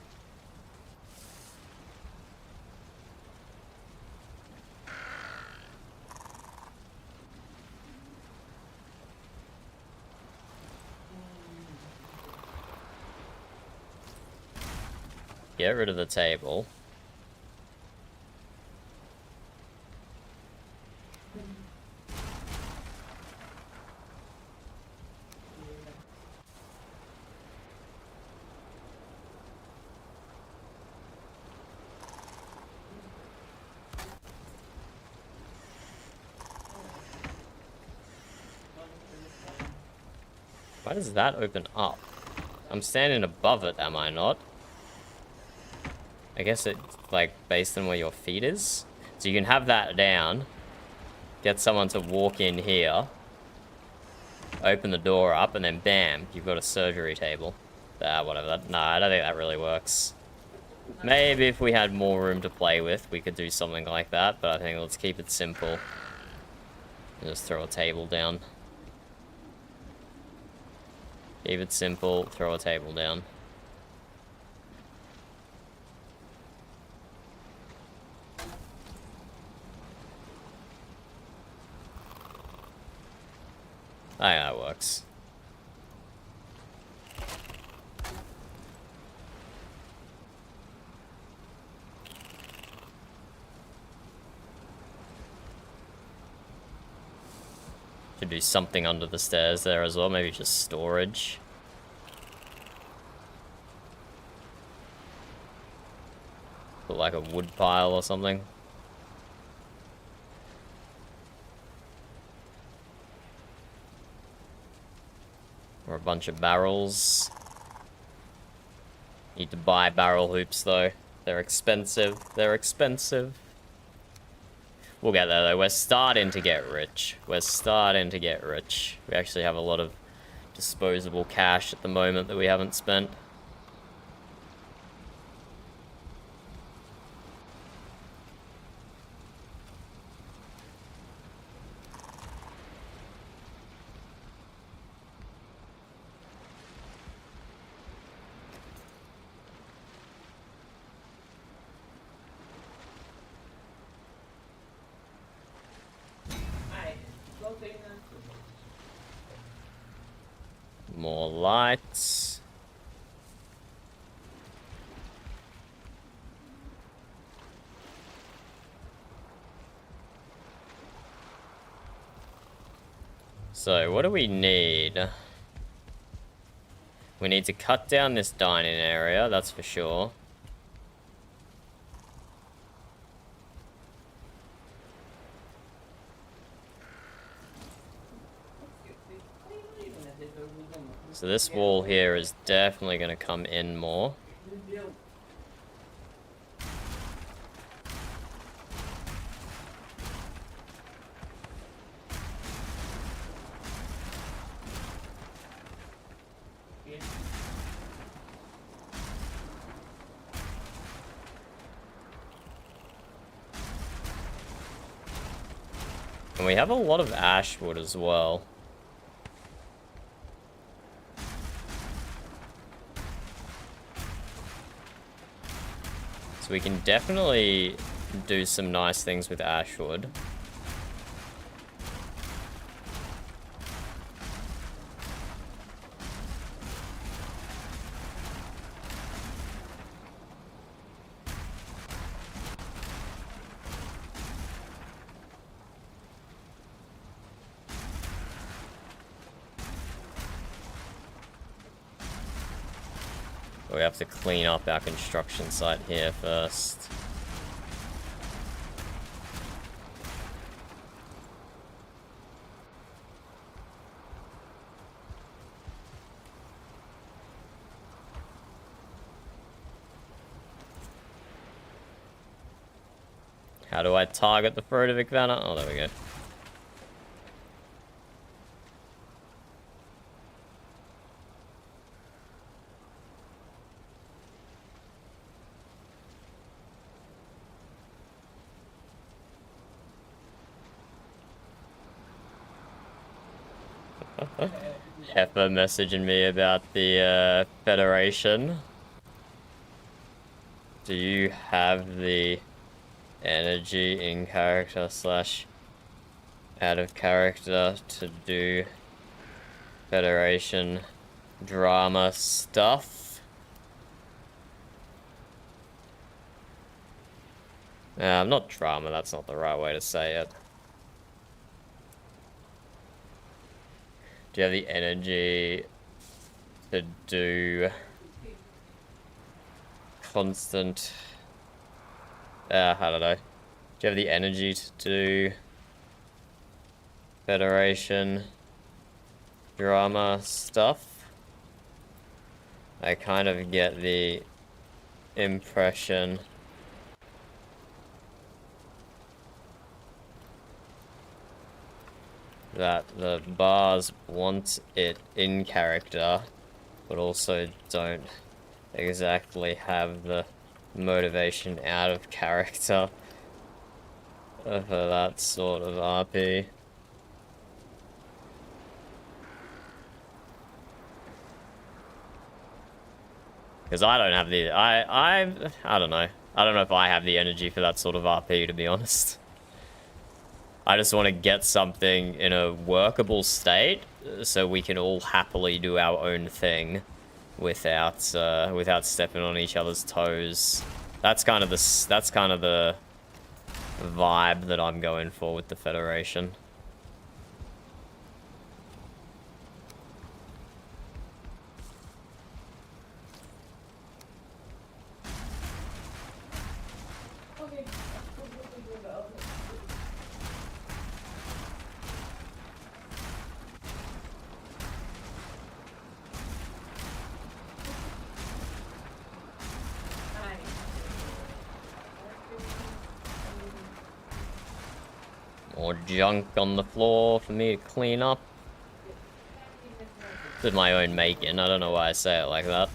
Get rid of the table. Why does that open up? I'm standing above it, am I not? I guess it's like based on where your feet is. So you can have that down, get someone to walk in here, open the door up, and then bam, you've got a surgery table. Whatever. Nah, I don't think that really works. Maybe if we had more room to play with, we could do something like that, but I think let's keep it simple. And just throw a table down. Keep it simple, throw a table down. I think that works. Should do something under the stairs there as well, maybe just storage. Put like a wood pile or something. Or a bunch of barrels. Need to buy barrel hoops though. They're expensive. They're expensive. We'll get there though. We're starting to get rich. We're starting to get rich. We actually have a lot of disposable cash at the moment that we haven't spent. More lights. So, what do we need? We need to cut down this dining area, that's for sure. So this wall here is definitely going to come in more. And we have a lot of ash wood as well. So we can definitely do some nice things with Ashwood. We have to clean up our construction site here first. How do I target the Frodovic banner? Oh, there we go. Heffa messaging me about the Federation. Do you have the energy in character slash out of character to do Federation drama stuff? Not drama, that's not the right way to say it. Do you have the energy to do constant... I don't know. Do you have the energy to do Federation drama stuff? I kind of get the impression that the bars want it in character, but also don't exactly have the motivation out of character for that sort of RP. Because I don't have the... I don't know. I don't know if I have the energy for that sort of RP, to be honest. I just want to get something in a workable state so we can all happily do our own thing without stepping on each other's toes. That's kind of the vibe that I'm going for with the Federation. More junk on the floor for me to clean up. This is my own making, I don't know why I say it like that.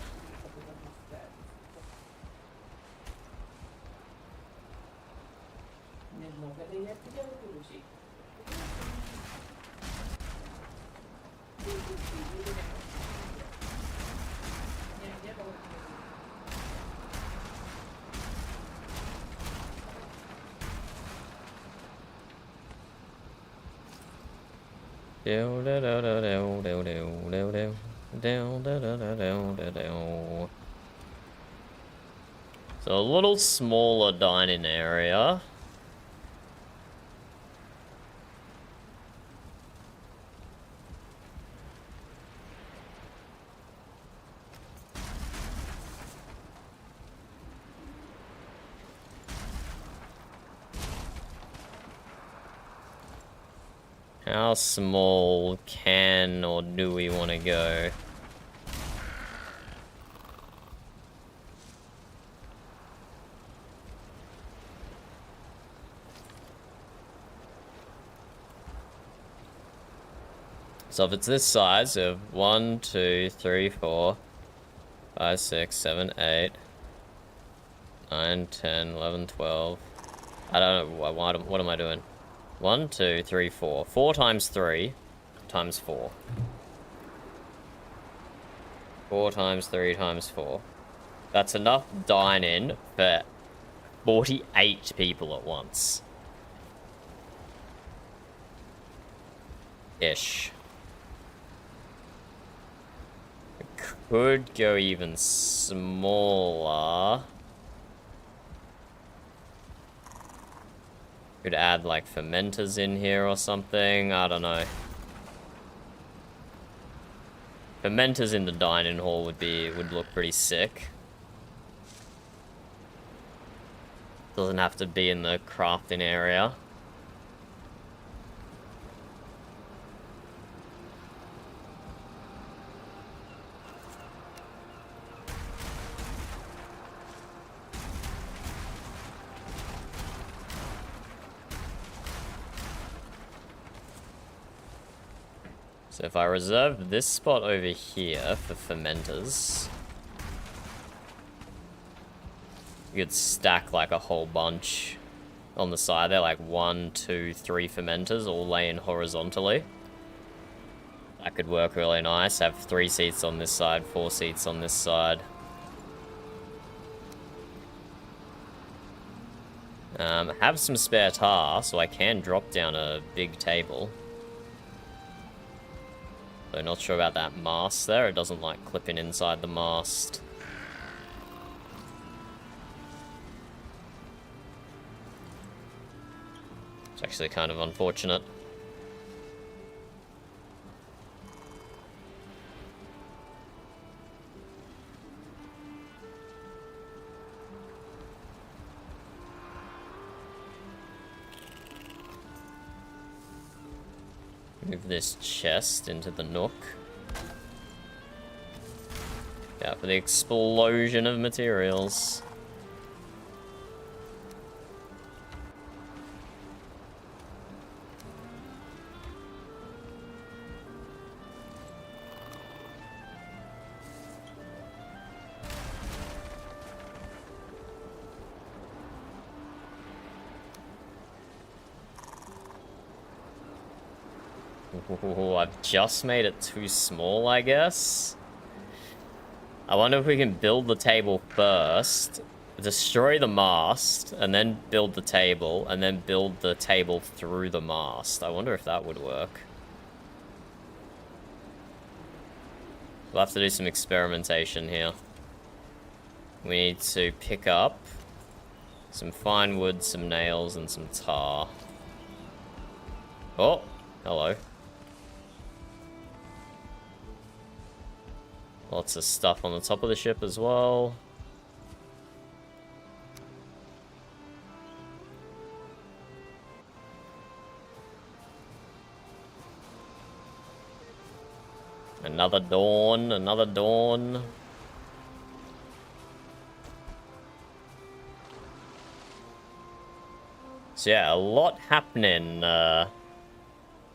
So a little smaller dining area. How small can or do we want to go? So if it's this size of 1, 2, 3, 4, 5, 6, 7, 8, 9, 10, 11, 12. I don't know, what am I doing? 1, 2, 3, 4. 4 times 3 times 4. 4 times 3 times 4. That's enough dine-in for 48 people at once. Ish. It could go even smaller. Could add like fermenters in here or something. I don't know. Fermenters in the dining hall would look pretty sick. Doesn't have to be in the crafting area. So if I reserve this spot over here for fermenters, you could stack like a whole bunch on the side there, like 1, 2, 3 fermenters all laying horizontally. That could work really nice. Have 3 seats on this side, 4 seats on this side. Have some spare tar, so I can drop down a big table. So not sure about that mast there. It doesn't like clipping inside the mast. It's actually kind of unfortunate. Move this chest into the nook. Yeah, for the explosion of materials. Ooh, I've just made it too small, I guess. I wonder if we can build the table first, destroy the mast, and then build the table, and then build the table through the mast. I wonder if that would work. We'll have to do some experimentation here. We need to pick up some fine wood, some nails, and some tar. Oh, hello. Lots of stuff on the top of the ship as well. Another dawn, another dawn. So yeah, a lot happening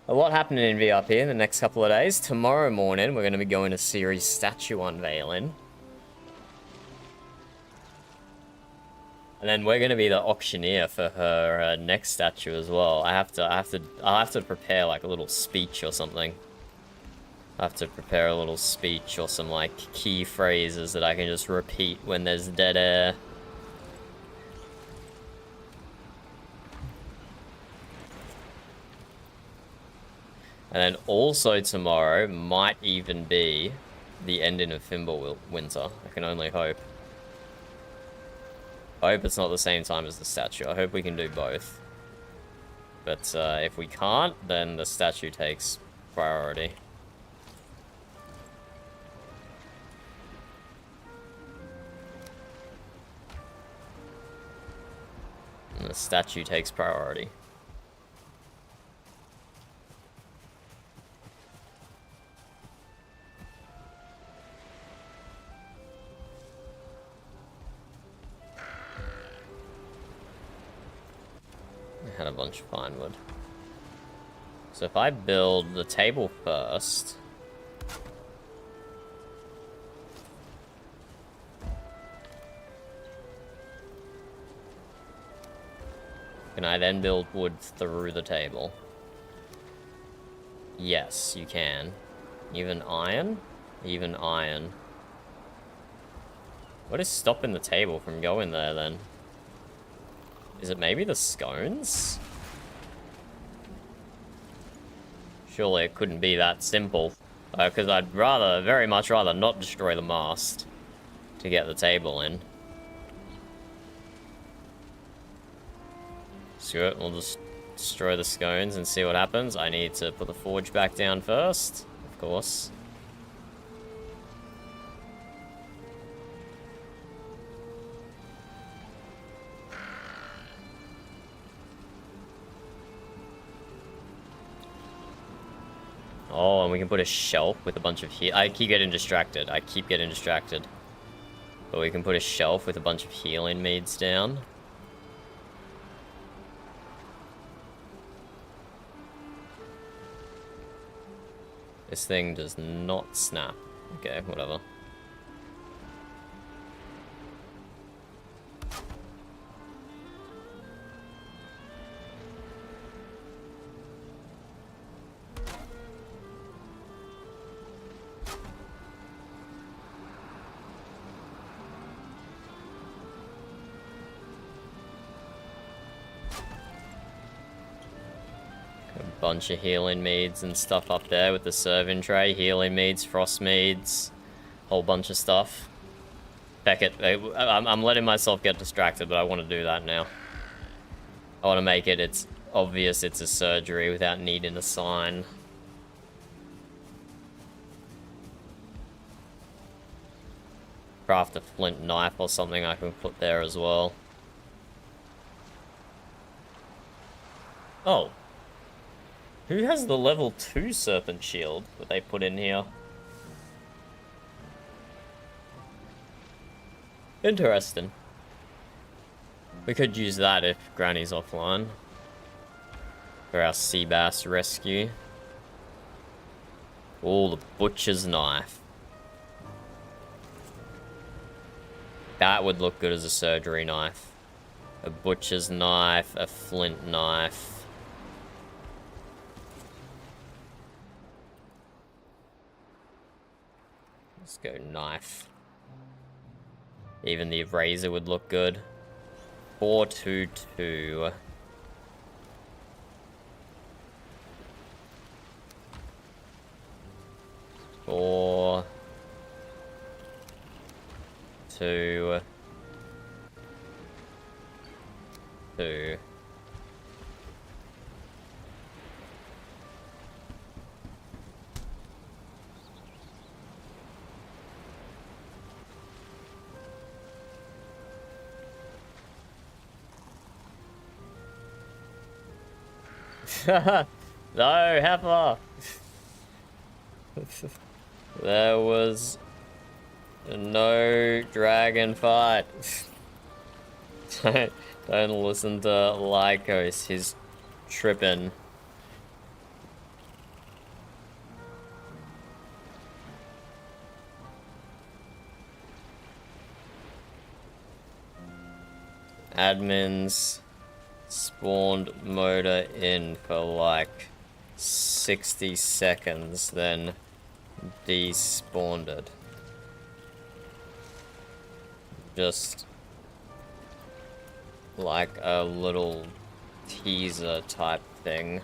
in VRP in the next couple of days. Tomorrow morning, we're going to be going to Ciri's statue unveiling. And then we're going to be the auctioneer for her next statue as well. I'll have to prepare like a little speech or something. I have to prepare a little speech or some like key phrases that I can just repeat when there's dead air. And then also tomorrow might even be the ending of Fimbulwinter. I can only hope. I hope it's not the same time as the statue. I hope we can do both. But if we can't, then the statue takes priority. And the statue takes priority. Had a bunch of pine wood. So if I build the table first, can I then build wood through the table? Yes, you can. Even iron? Even iron. What is stopping the table from going there then? Is it maybe the scones? Surely it couldn't be that simple. Because I'd very much rather not destroy the mast to get the table in. Screw it, we'll just destroy the scones and see what happens. I need to put the forge back down first, of course. Oh, and we can put a shelf with a bunch of I keep getting distracted. But we can put a shelf with a bunch of healing meads down. This thing does not snap. Okay, whatever. Bunch of healing meads and stuff up there with the serving tray. Healing meads, frost meads, whole bunch of stuff. Beckett, I'm letting myself get distracted, but I want to do that now. I want to make it's obvious it's a surgery without needing a sign. Craft a flint knife or something I can put there as well. Oh. Who has the level 2 serpent shield that they put in here? Interesting. We could use that if Granny's offline. For our sea bass rescue. Oh, the butcher's knife. That would look good as a surgery knife. A butcher's knife, a flint knife. Let's go knife. Even the razor would look good. 422. Four. 2. 2. No, Heifer! There was no dragon fight. Don't listen to Lycos, he's tripping. Admins spawned motor in for like 60 seconds, then despawned it. Just like a little teaser type thing.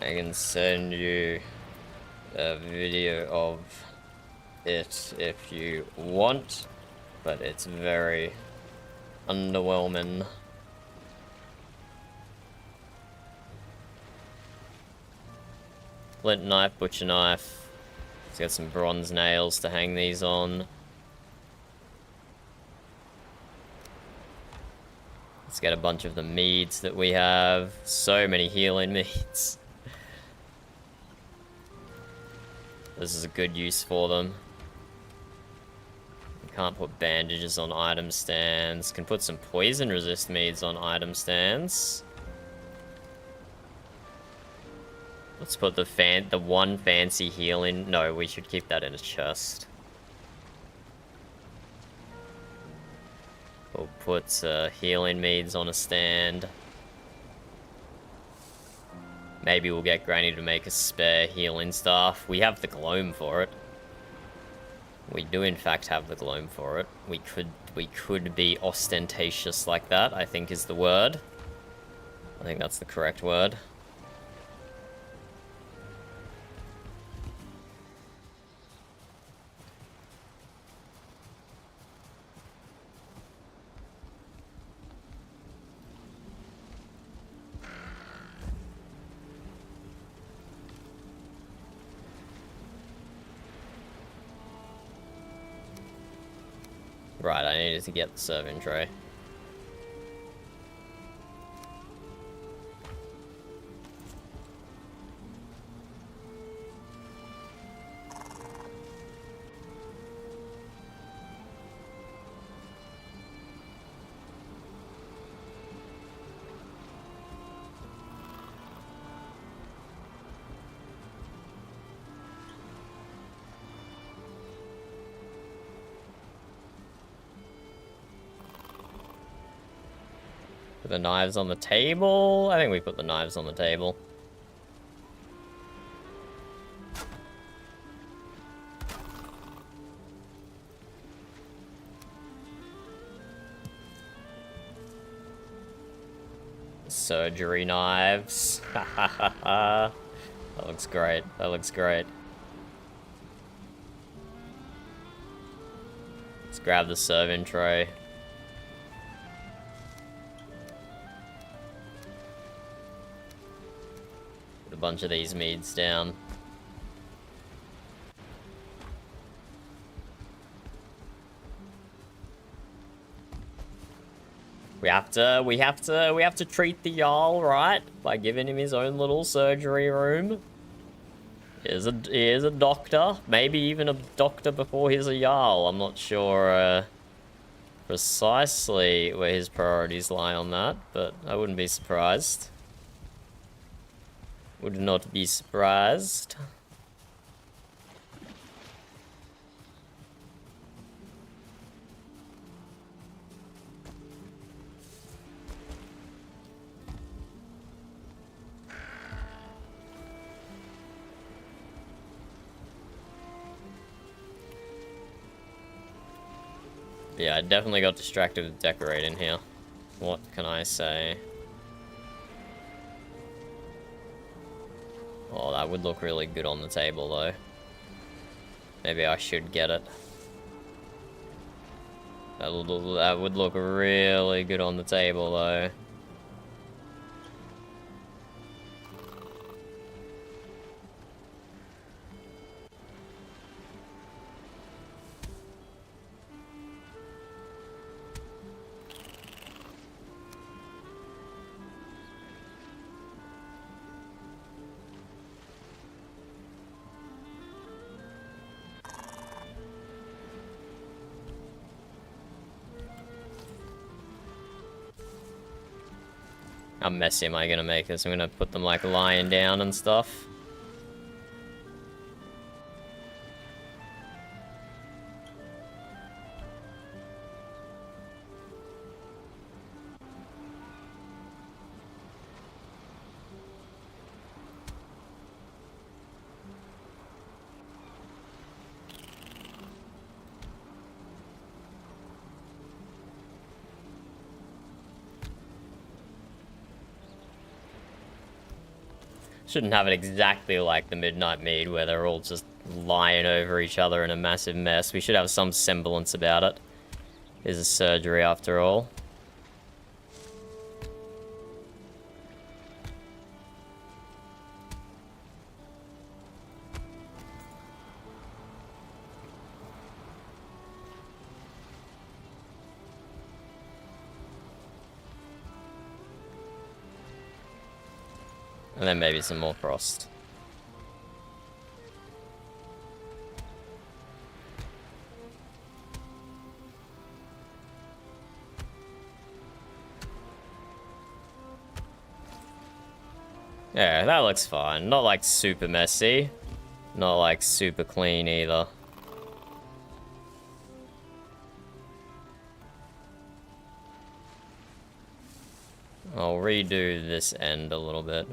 I can send you a video of it if you want, but it's very underwhelming. Flint knife, butcher knife. Let's get some bronze nails to hang these on. Let's get a bunch of the meads that we have. So many healing meads. This is a good use for them. Can't put bandages on item stands. Can put some poison resist meads on item stands. Let's put the one fancy healing. No, we should keep that in a chest. We'll put healing meads on a stand. Maybe we'll get Granny to make a spare healing staff. We have the gloam for it. We do in fact have the gloam for it. We could be ostentatious like that, I think is the word. I think that's the correct word. Right, I needed to get the serving tray. Put the knives on the table. I think we put the knives on the table. Surgery knives. Ha ha ha ha. That looks great. That looks great. Let's grab the serving tray. Put a bunch of these meads down. We have to treat the Jarl, right? By giving him his own little surgery room. He is a doctor. Maybe even a doctor before he's a Jarl. I'm not sure precisely where his priorities lie on that, but I wouldn't be surprised. Would not be surprised. Yeah, I definitely got distracted with decorating here. What can I say? Oh, that would look really good on the table, though. Maybe I should get it. That would look really good on the table, though. How messy am I gonna make this? I'm gonna put them like lying down and stuff. Shouldn't have it exactly like the Midnight Mead, where they're all just lying over each other in a massive mess. We should have some semblance about it. It is a surgery after all. And then maybe some more frost. Yeah, that looks fine. Not like super messy. Not like super clean either. I'll redo this end a little bit.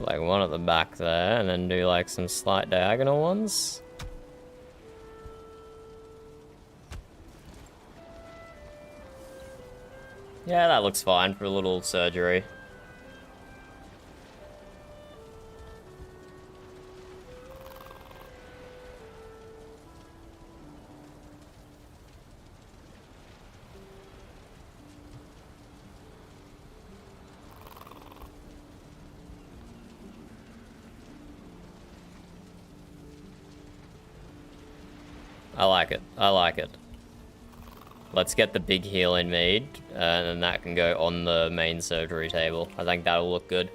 Like one at the back there, and then do like some slight diagonal ones. Yeah, that looks fine for a little surgery. I like it. I like it. Let's get the big healing made, and then that can go on the main surgery table. I think that'll look good.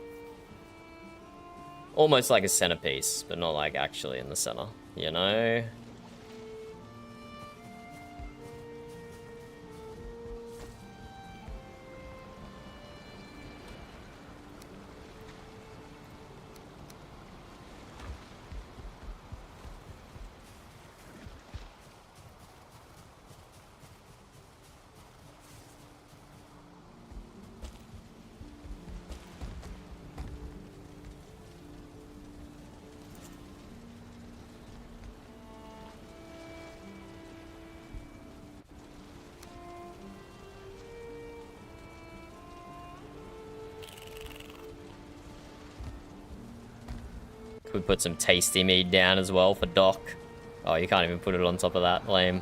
Almost like a centerpiece, but not like actually in the center, you know? We put some tasty mead down as well for Doc. Oh, you can't even put it on top of that. Lame.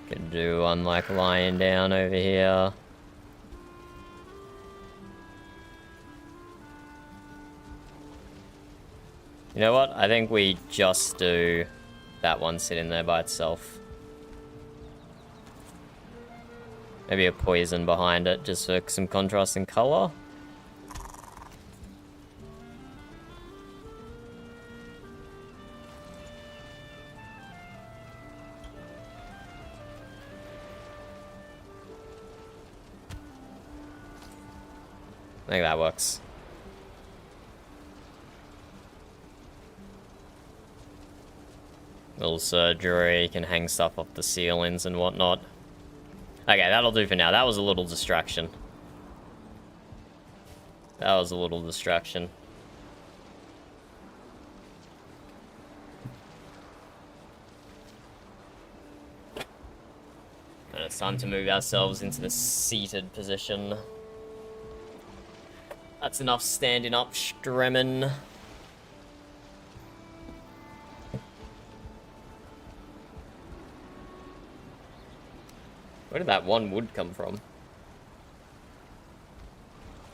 Can do one like lying down over here. You know what? I think we just do that one sitting there by itself. Maybe a poison behind it, just for some contrast in color. I think that works. Little surgery, can hang stuff off the ceilings and whatnot. Okay, that'll do for now. That was a little distraction. That was a little distraction. And it's time to move ourselves into the seated position. That's enough standing up, Stremmen. Where did that one wood come from?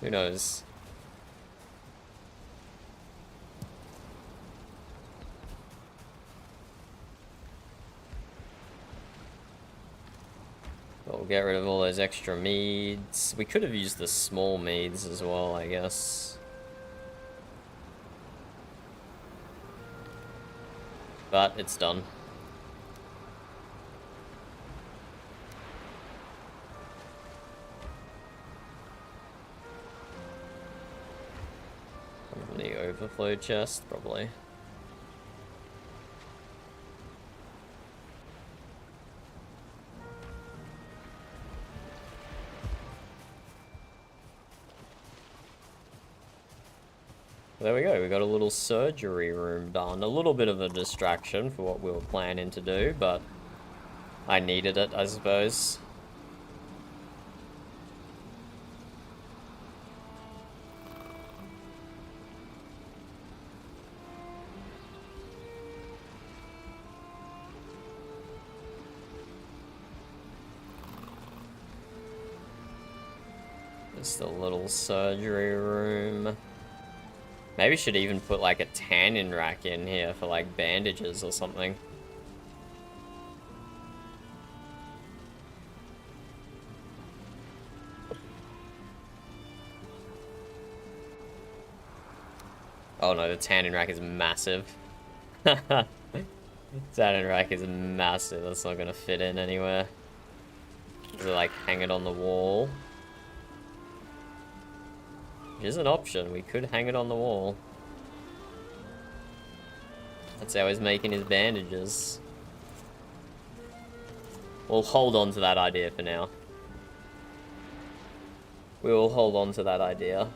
Who knows? We'll get rid of all those extra meads. We could have used the small meads as well, I guess. But it's done. The overflow chest, probably. There we go, we got a little surgery room done. A little bit of a distraction for what we were planning to do, but I needed it, I suppose. Just a little surgery room. Maybe should even put like a tanning rack in here for like bandages or something. Oh no, the tanning rack is massive. Tanning rack is massive, that's not gonna fit in anywhere. Does it like hang it on the wall? Which is an option. We could hang it on the wall. That's how he's making his bandages. We'll hold on to that idea for now. We will hold on to that idea.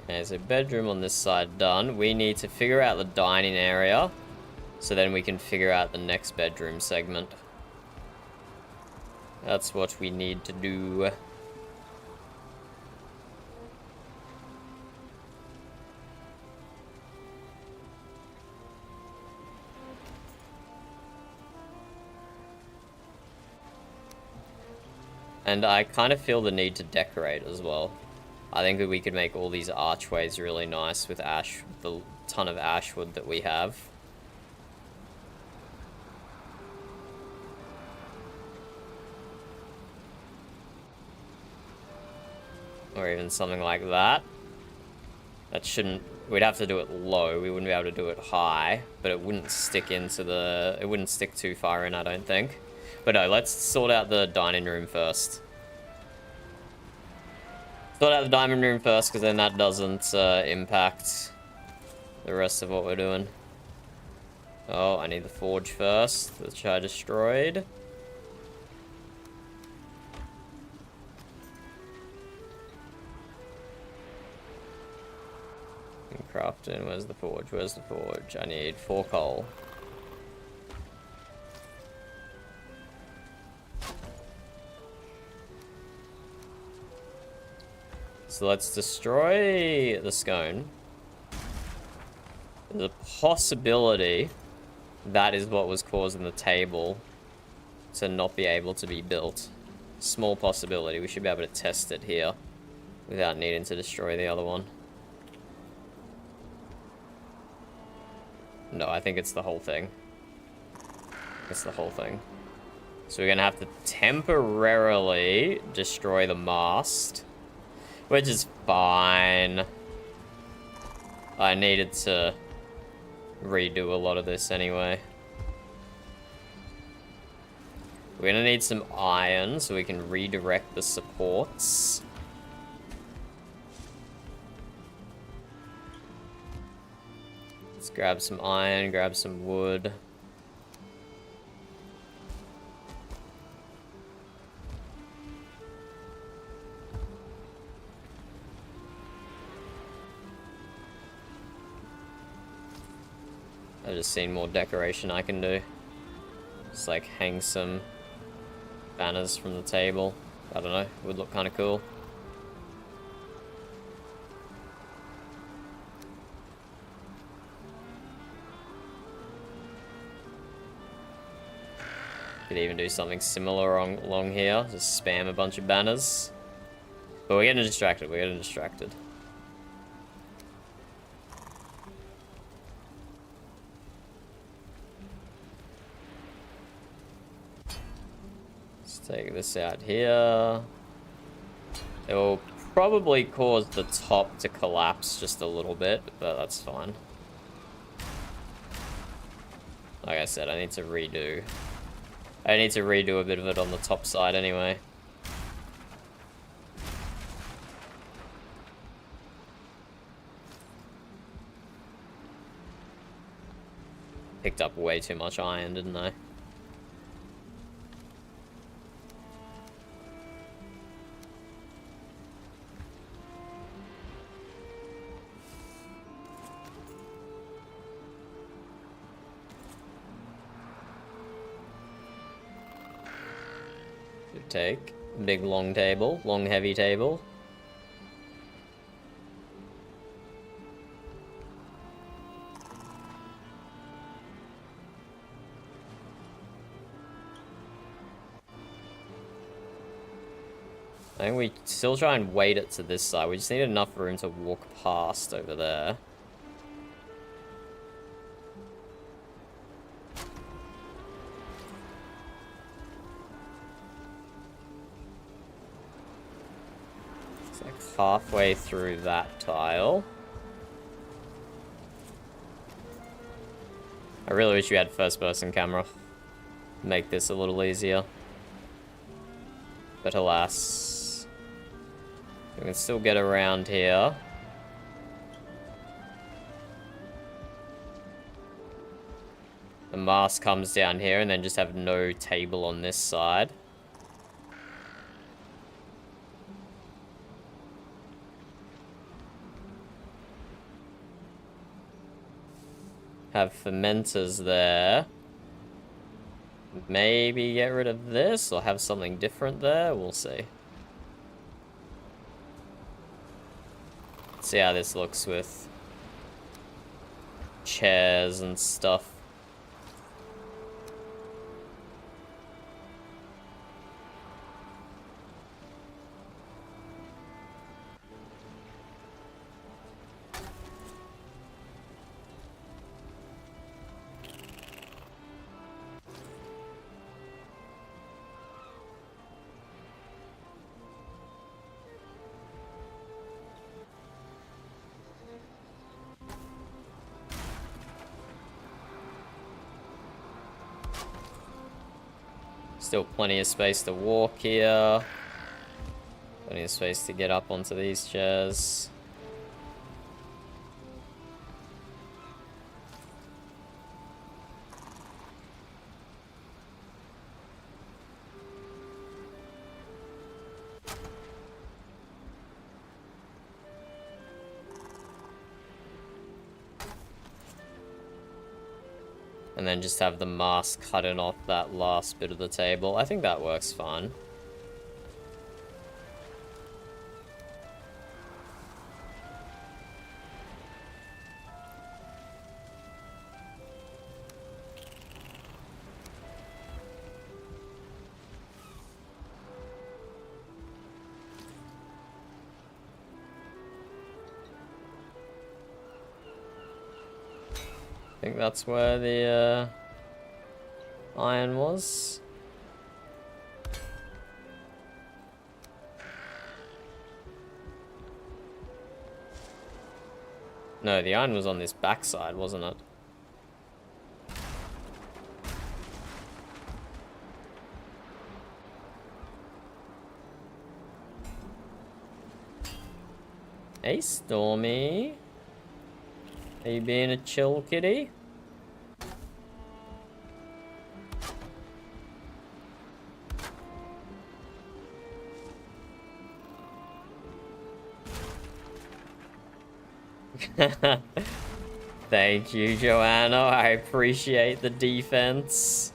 Okay, so bedroom on this side done. We need to figure out the dining area, so then we can figure out the next bedroom segment. That's what we need to do. And I kind of feel the need to decorate as well. I think that we could make all these archways really nice with ash, the ton of ash wood that we have. Or even something like that. That shouldn't... We'd have to do it low. We wouldn't be able to do it high. But it wouldn't stick into the... It wouldn't stick too far in, I don't think. But no, let's sort out the dining room first. Sort out the diamond room first, because then that doesn't impact the rest of what we're doing. Oh, I need the forge first, which I destroyed. And crafting, where's the forge? Where's the forge? I need 4 coal. So let's destroy the scone. There's a possibility that is what was causing the table to not be able to be built. Small possibility. We should be able to test it here without needing to destroy the other one. No, I think it's the whole thing. It's the whole thing. So we're gonna have to temporarily destroy the mast. Which is fine. I needed to redo a lot of this anyway. We're gonna need some iron so we can redirect the supports. Let's grab some iron, grab some wood. I've just seen more decoration I can do. Just like hang some banners from the table. I don't know, would look kind of cool. Could even do something similar along here. Just spam a bunch of banners. But we're getting distracted, we're getting distracted. Take this out here. It will probably cause the top to collapse just a little bit, but that's fine. Like I said, I need to redo a bit of it on the top side anyway. Picked up way too much iron, didn't I? take. Big long table, long heavy table. I think we still try and weight it to this side. We just need enough room to walk past over there. It's like halfway through that tile. I really wish you had first-person camera. Make this a little easier. But alas... we can still get around here. The mast comes down here and then just have no table on this side. Have fermenters there. Maybe get rid of this or have something different there. We'll see. See how this looks with chairs and stuff. Still plenty of space to walk here. Plenty of space to get up onto these chairs. And then just have the mask cutting off that last bit of the table. I think that works fine. I think that's where the iron was. No, the iron was on this backside, wasn't it? Hey, Stormy. Are you being a chill kitty? Thank you, Joanna. I appreciate the defense.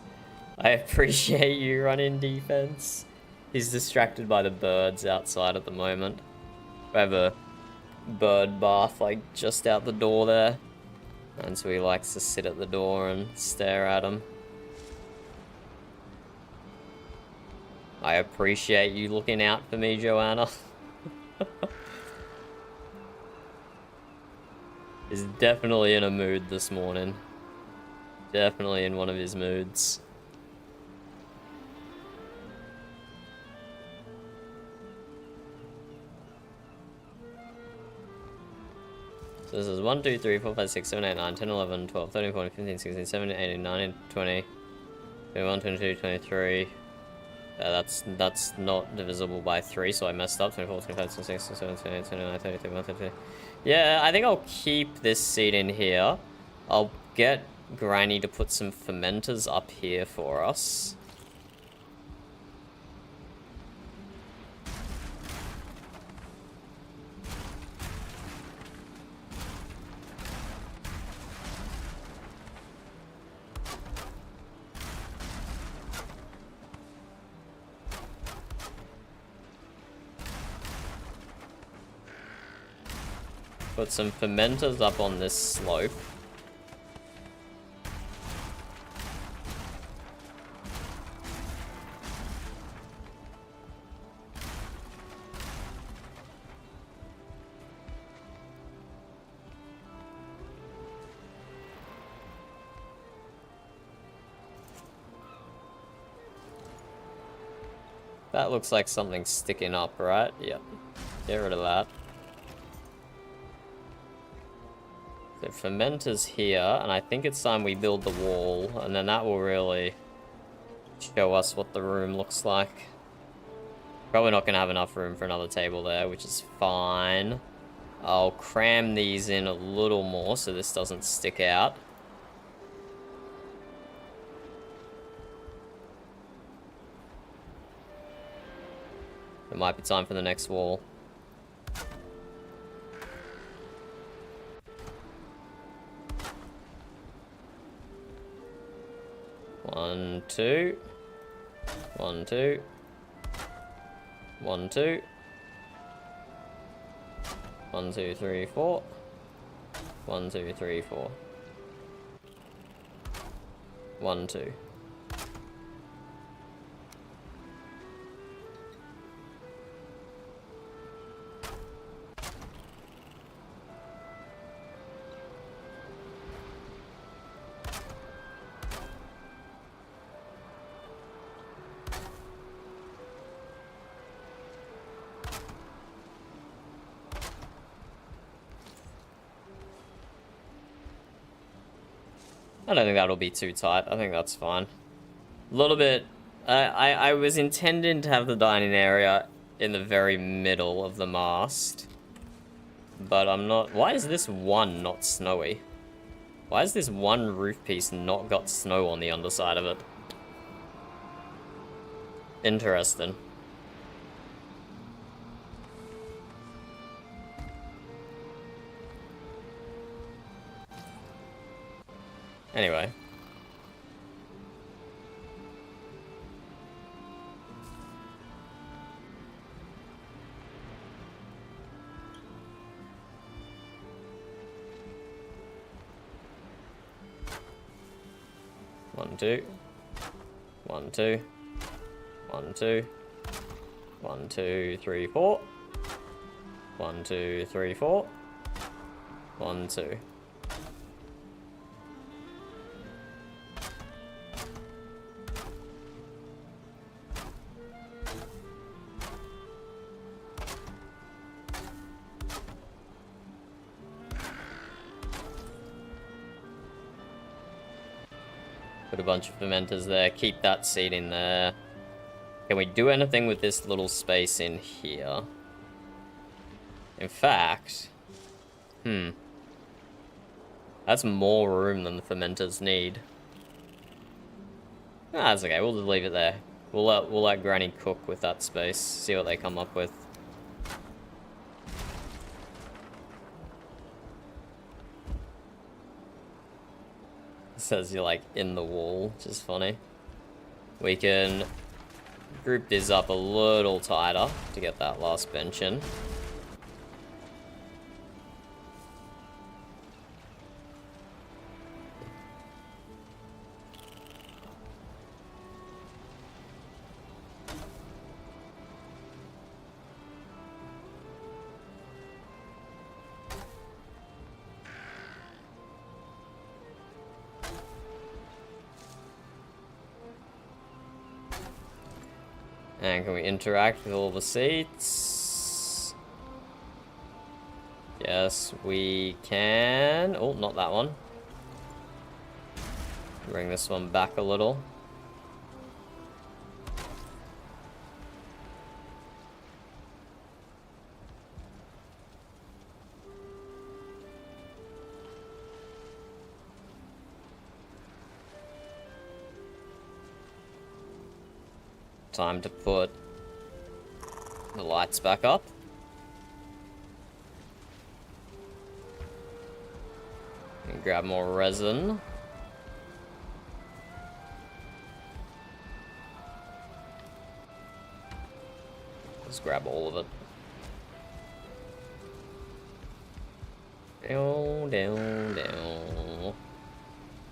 I appreciate you running defense. He's distracted by the birds outside at the moment. I have a bird bath like just out the door there, and so he likes to sit at the door and stare at him. I appreciate you looking out for me, Joanna. He's definitely in a mood this morning. Definitely in one of his moods. So this is 1, 2, 3, 4, 5, 6, 7, 8, 9, 10, 11, 12, 13, 14, 15, 16, 17, 18, 19, 20, 21, 22, 23. That's not divisible by 3, so I messed up. 24, 25, 26, 27, 28, 29, 30, 31, 32. Yeah, I think I'll keep this seat in here. I'll get Granny to put some fermenters up here for us. Put some fermenters up on this slope. That looks like something sticking up, right? Yep. Get rid of that. So fermenters here, and I think it's time we build the wall, and then that will really show us what the room looks like. Probably not gonna have enough room for another table there, which is fine. I'll cram these in a little more so this doesn't stick out. It might be time for the next wall. One, two. 1, 2. 1, 2. 1, 2, 3, 4. 1, 2, 3, 4. 1, 2. I don't think that'll be too tight. I think that's fine. A little bit... I was intending to have the dining area in the very middle of the mast. But I'm not... Why is this one not snowy? Why has this one roof piece not got snow on the underside of it? Interesting. Anyway. One, two. 1, 2. 1, 2. 1, 2, 3, 4. 1, 2, 3, 4. 1, 2. Put a bunch of fermenters there. Keep that seed in there. Can we do anything with this little space in here? In fact... That's more room than the fermenters need. Ah, that's okay. We'll just leave it there. We'll let Granny cook with that space. See what they come up with. Says you're like in the wall, which is funny. We can group this up a little tighter to get that last bench in. And can we interact with all the seats? Yes, we can. Oh, not that one. Bring this one back a little. Time to put the lights back up. And grab more resin. Let's grab all of it. Down, down, down.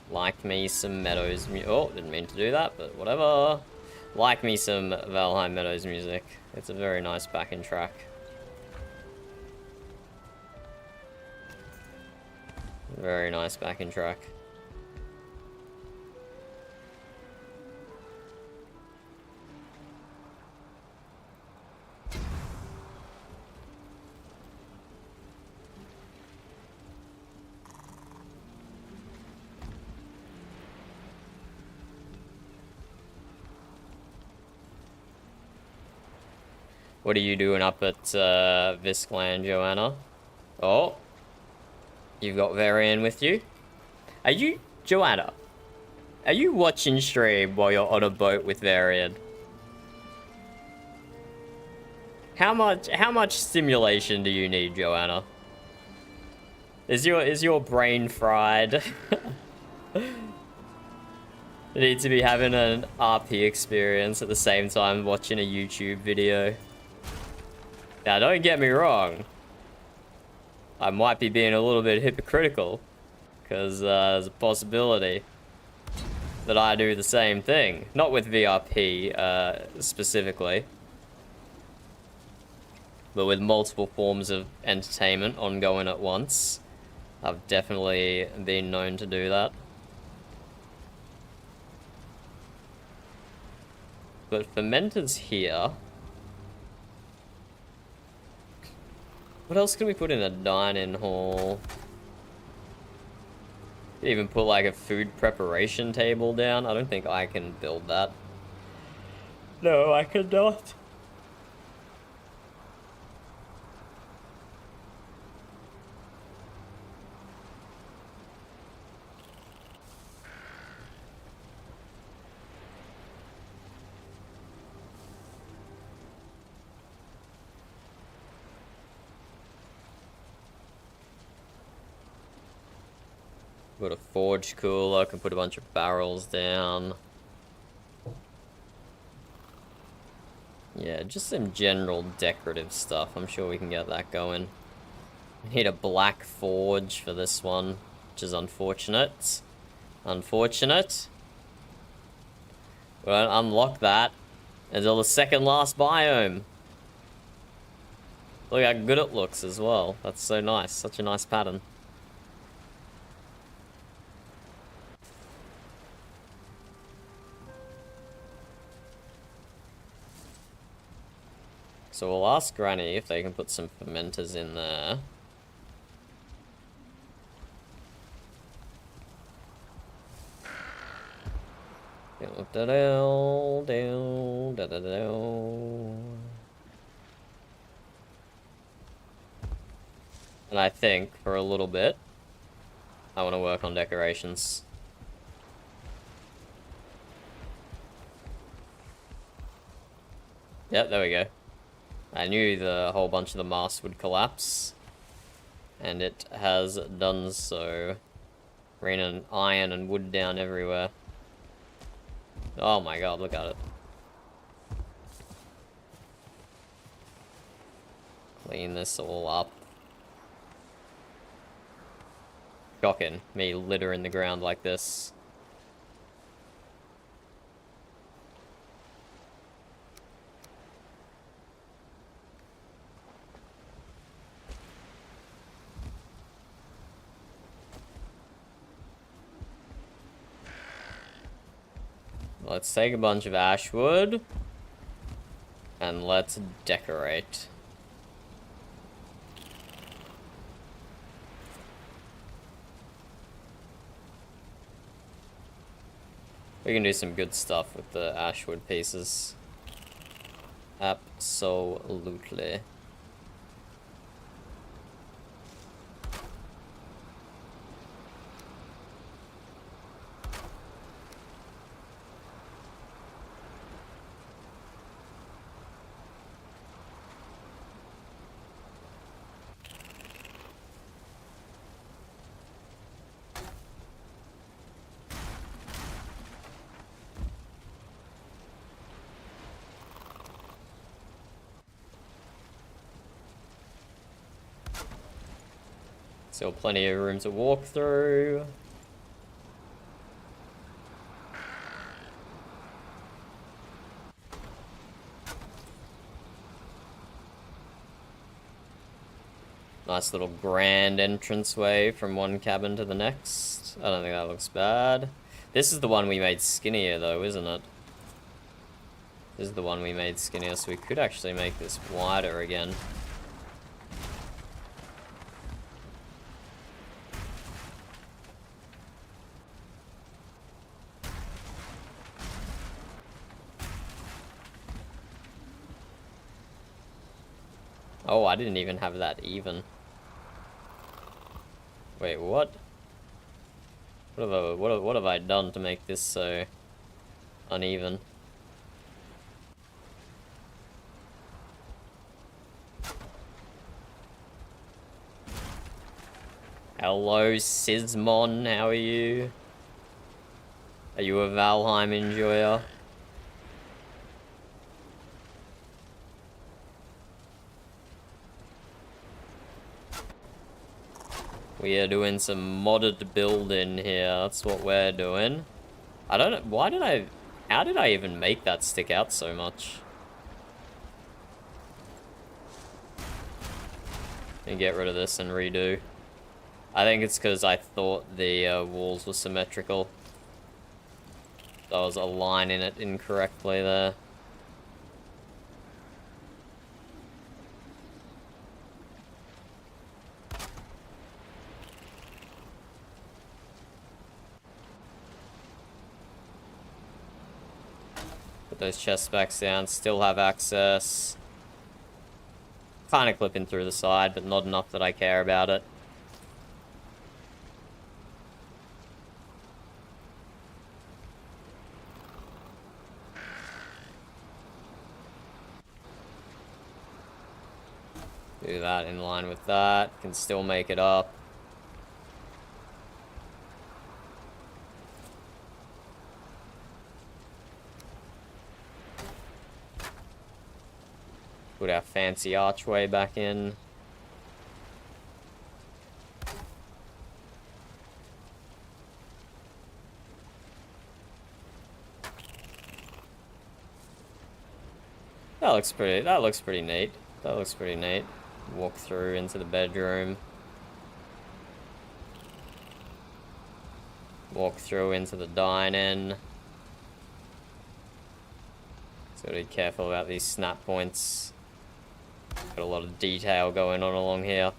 Like me some Meadows oh, didn't mean to do that, but whatever. Like me some Valheim Meadows music. It's a very nice backing track. Very nice backing track. What are you doing up at Viscland, Joanna? Oh, you've got Varian with you. Are you, Joanna? Are you watching stream while you're on a boat with Varian? How much stimulation do you need, Joanna? Is your brain fried? You need to be having an RP experience at the same time watching a YouTube video. Now, don't get me wrong. I might be being a little bit hypocritical, because there's a possibility that I do the same thing. Not with VRP specifically, but with multiple forms of entertainment ongoing at once. I've definitely been known to do that. But fermenters here. What else can we put in a dining hall? Could even put like a food preparation table down. I don't think I can build that. No, I cannot. Got a forge cooler, I can put a bunch of barrels down. Yeah, just some general decorative stuff. I'm sure we can get that going. We need a black forge for this one, which is unfortunate. Unfortunate. We won't unlock that until the second last biome. Look how good it looks as well. That's so nice. Such a nice pattern. So we'll ask Granny if they can put some fermenters in there. And I think, for a little bit, I want to work on decorations. Yep, there we go. I knew the whole bunch of the masts would collapse, and it has done so. Raining iron and wood down everywhere. Oh my god, look at it. Clean this all up. Shocking, me littering the ground like this. Let's take a bunch of ash wood and let's decorate. We can do some good stuff with the ash wood pieces. Absolutely. Still plenty of room to walk through. Nice little grand entranceway from one cabin to the next. I don't think that looks bad. This is the one we made skinnier though, isn't it? This is the one we made skinnier, so we could actually make this wider again. Oh, I didn't even have that even. Wait, what? What have I done to make this so uneven? Hello, Sismon, how are you? Are you a Valheim enjoyer? We are doing some modded building here, that's what we're doing. I don't know, how did I even make that stick out so much? And get rid of this and redo. I think it's because I thought the walls were symmetrical. So I was aligning it incorrectly there. Put those chest backs down, still have access. Kind of clipping through the side, but not enough that I care about it. Do that in line with that. Can still make it up. Put our fancy archway back in. That looks pretty neat. That looks pretty neat. Walk through into the bedroom. Walk through into the dine-in. So be careful about these snap points. Got a lot of detail going on along here.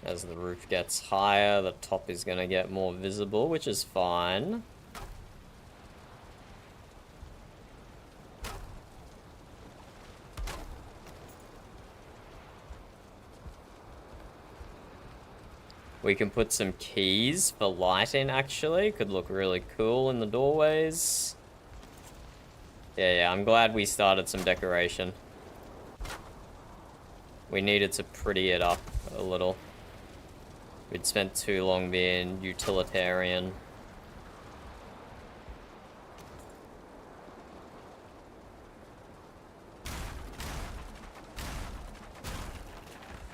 As the roof gets higher, the top is going to get more visible, which is fine. We can put some keys for lighting, actually. Could look really cool in the doorways. Yeah, I'm glad we started some decoration. We needed to pretty it up a little. We'd spent too long being utilitarian.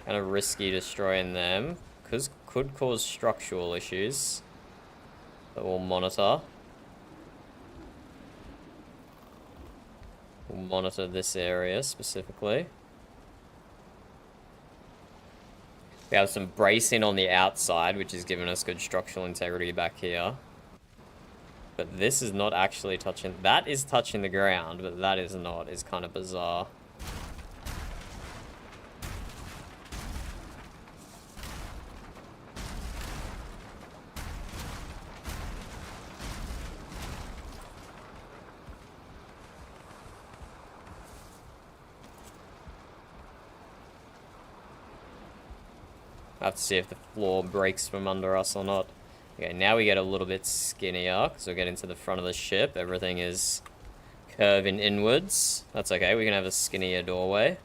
Kind of risky destroying them, because could cause structural issues that we'll monitor. We'll monitor this area specifically. We have some bracing on the outside, which is giving us good structural integrity back here. But this is not actually touching... That is touching the ground, but that is not. It's kind of bizarre. I have to see if the floor breaks from under us or not. Okay, now we get a little bit skinnier because we're getting to the front of the ship. Everything is curving inwards. That's okay, we can have a skinnier doorway.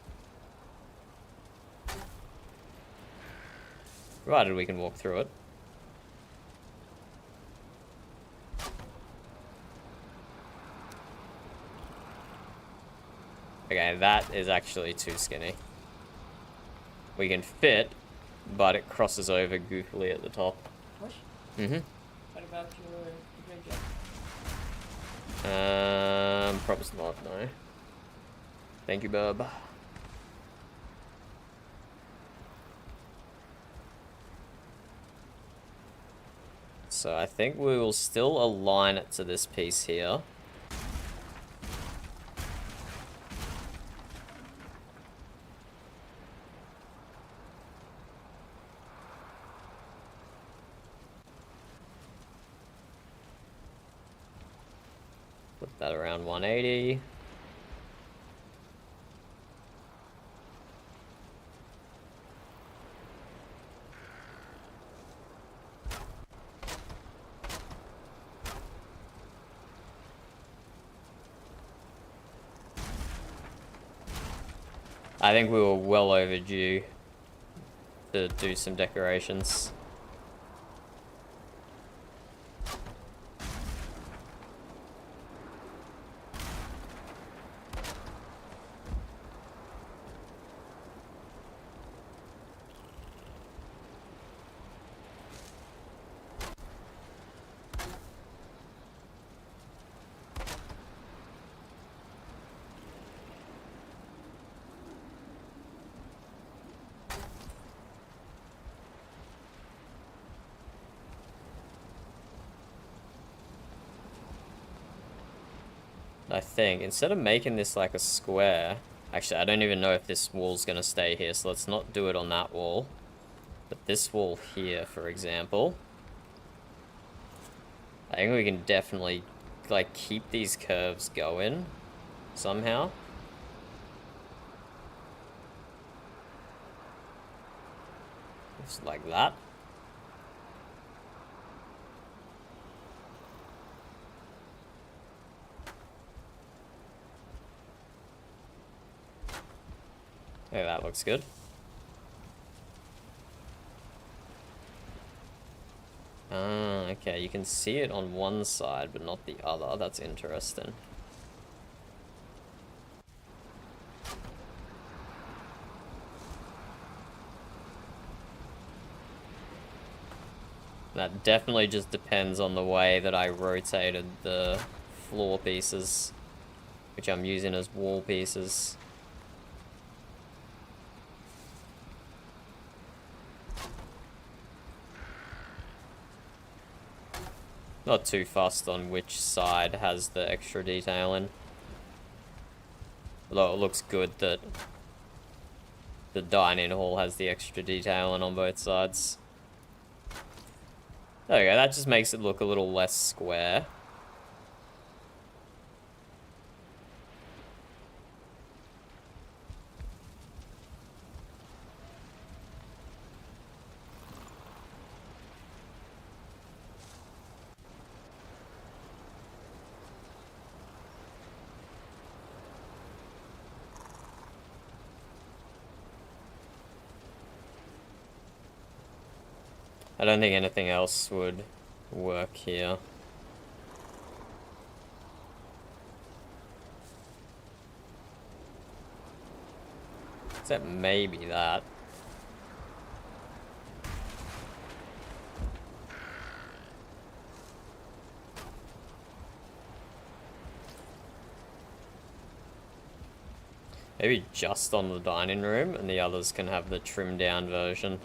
Provided we can walk through it. Okay, that is actually too skinny. We can fit, but it crosses over goofily at the top. What? Mm-hmm. What about your drink? Probably not, no. Thank you, bub. So I think we will still align it to this piece here. Put that around 180. I think we were well overdue to do some decorations. I think, instead of making this like a square, actually I don't even know if this wall's gonna stay here, so let's not do it on that wall. But this wall here, for example, I think we can definitely like keep these curves going somehow. Just like that. Okay, that looks good. Ah, okay, you can see it on one side, but not the other. That's interesting. That definitely just depends on the way that I rotated the floor pieces, which I'm using as wall pieces. Not too fussed on which side has the extra detailing. Although it looks good that the dining hall has the extra detailing on both sides. There we go, that just makes it look a little less square. I don't think anything else would work here. Except maybe that. Maybe just on the dining room, and the others can have the trimmed down version.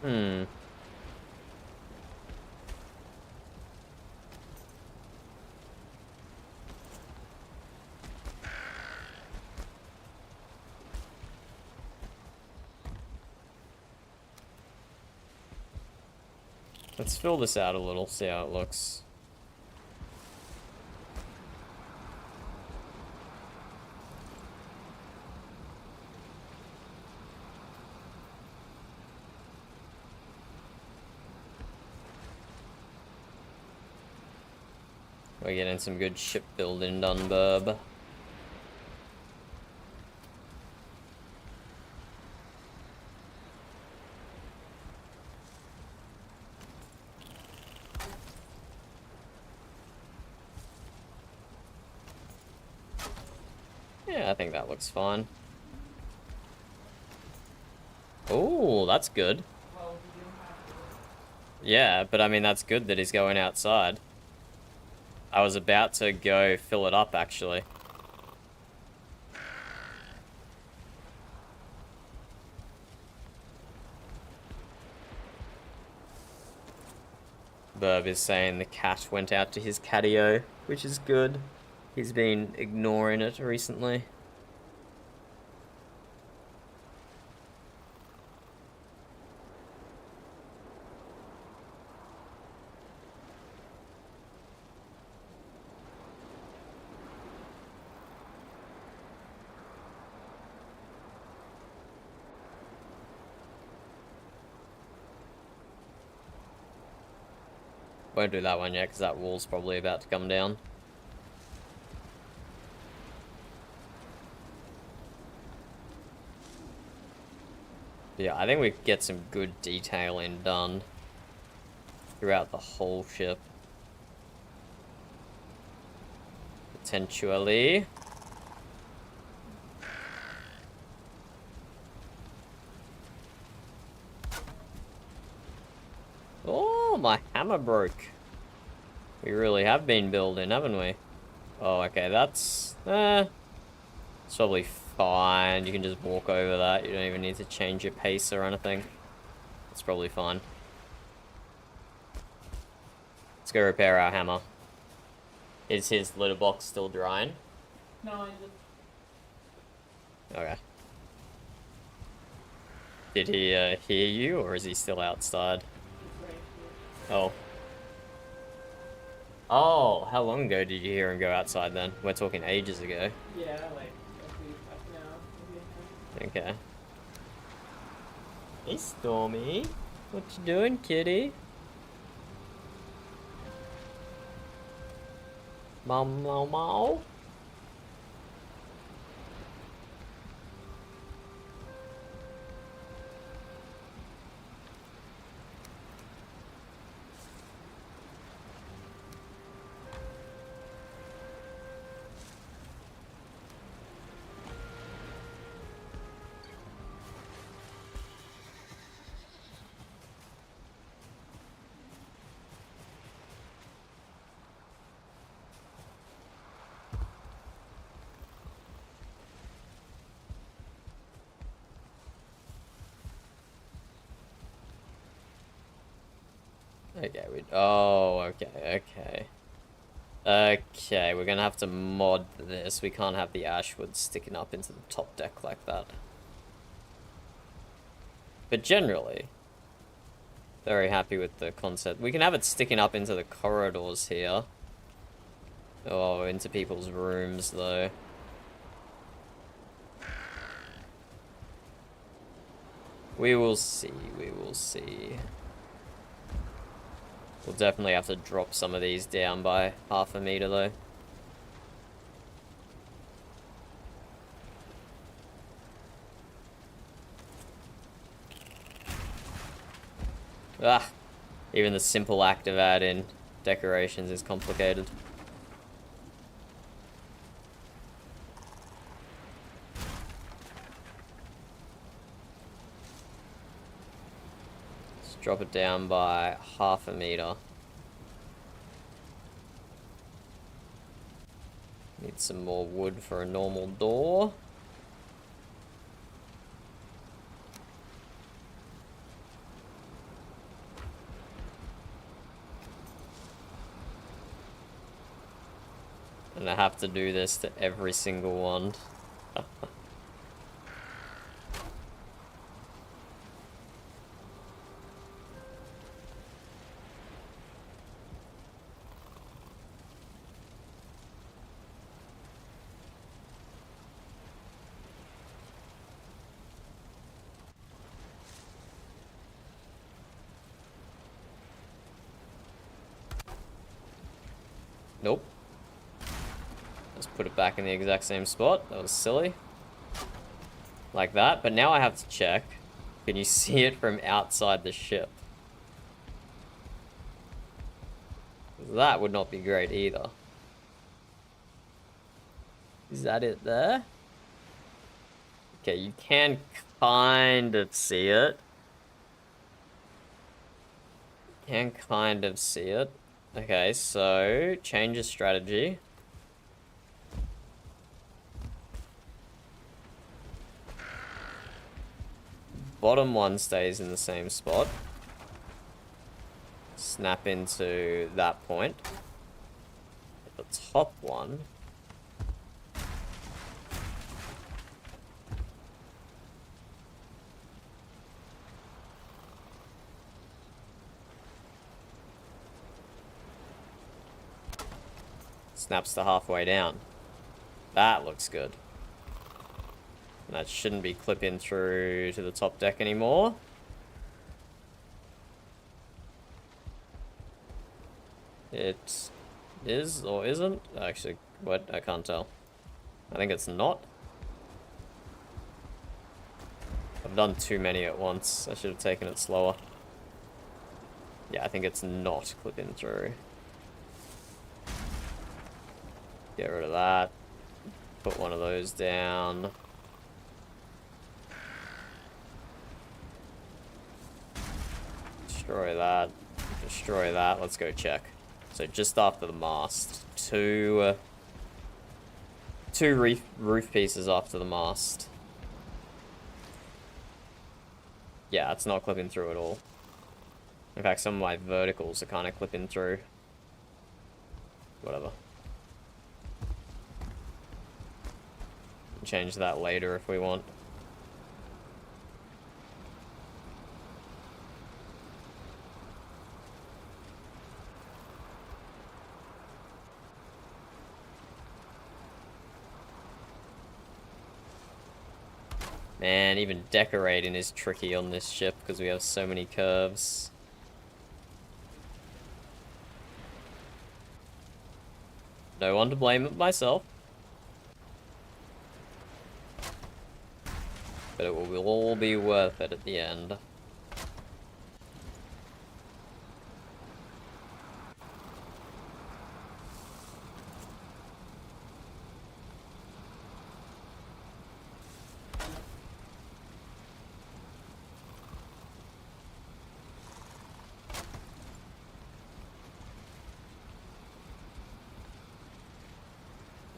Hmm. Let's fill this out a little, see how it looks. We're getting some good shipbuilding done, bub. Yeah, I think that looks fine. Oh, that's good. Yeah, but I mean, that's good that he's going outside. I was about to go fill it up, actually. Burb is saying the cat went out to his catio, which is good. He's been ignoring it recently. Won't do that one yet, because that wall's probably about to come down. Yeah, I think we could get some good detailing done throughout the whole ship. Potentially. Oh, my hammer broke. We really have been building, haven't we? Oh, okay, that's... it's probably fine. You can just walk over that. You don't even need to change your pace or anything. It's probably fine. Let's go repair our hammer. Is his litter box still drying? No, I just... Okay. Did he hear you, or is he still outside? Oh. Oh, how long ago did you hear him go outside then? We're talking ages ago. Yeah, like a week now. Maybe. Okay. Hey, Stormy. What you doing, kitty? Mau. Okay, okay, we're gonna have to mod this. We can't have the ashwood sticking up into the top deck like that. But generally, very happy with the concept. We can have it sticking up into the corridors here. Oh, into people's rooms, though. We will see, we will see. We'll definitely have to drop some of these down by 1/2 meter, though. Ah! Even the simple act of adding decorations is complicated. Drop it down by 1/2 meter. Need some more wood for a normal door. gonna have to do this to every single one. Nope. Let's put it back in the exact same spot. That was silly. Like that. But now I have to check. Can you see it from outside the ship? That would not be great either. Is that it there? Okay, you can kind of see it. Can kind of see it. Okay, so change of strategy. Bottom one stays in the same spot. Snap into that point. The top one. Snaps to halfway down. That looks good. And that shouldn't be clipping through to the top deck anymore. It is or isn't. Actually, what? I can't tell. I think it's not. I've done too many at once. I should have taken it slower. Yeah, I think it's not clipping through. Get rid of that. Put one of those down. Destroy that. Destroy that. Let's go check. So just after the mast. Two roof pieces after the mast. Yeah, it's not clipping through at all. In fact, some of my verticals are kind of clipping through. Whatever. Change that later if we want. Man, even decorating is tricky on this ship because we have so many curves. No one to blame but myself. But it will all be worth it at the end.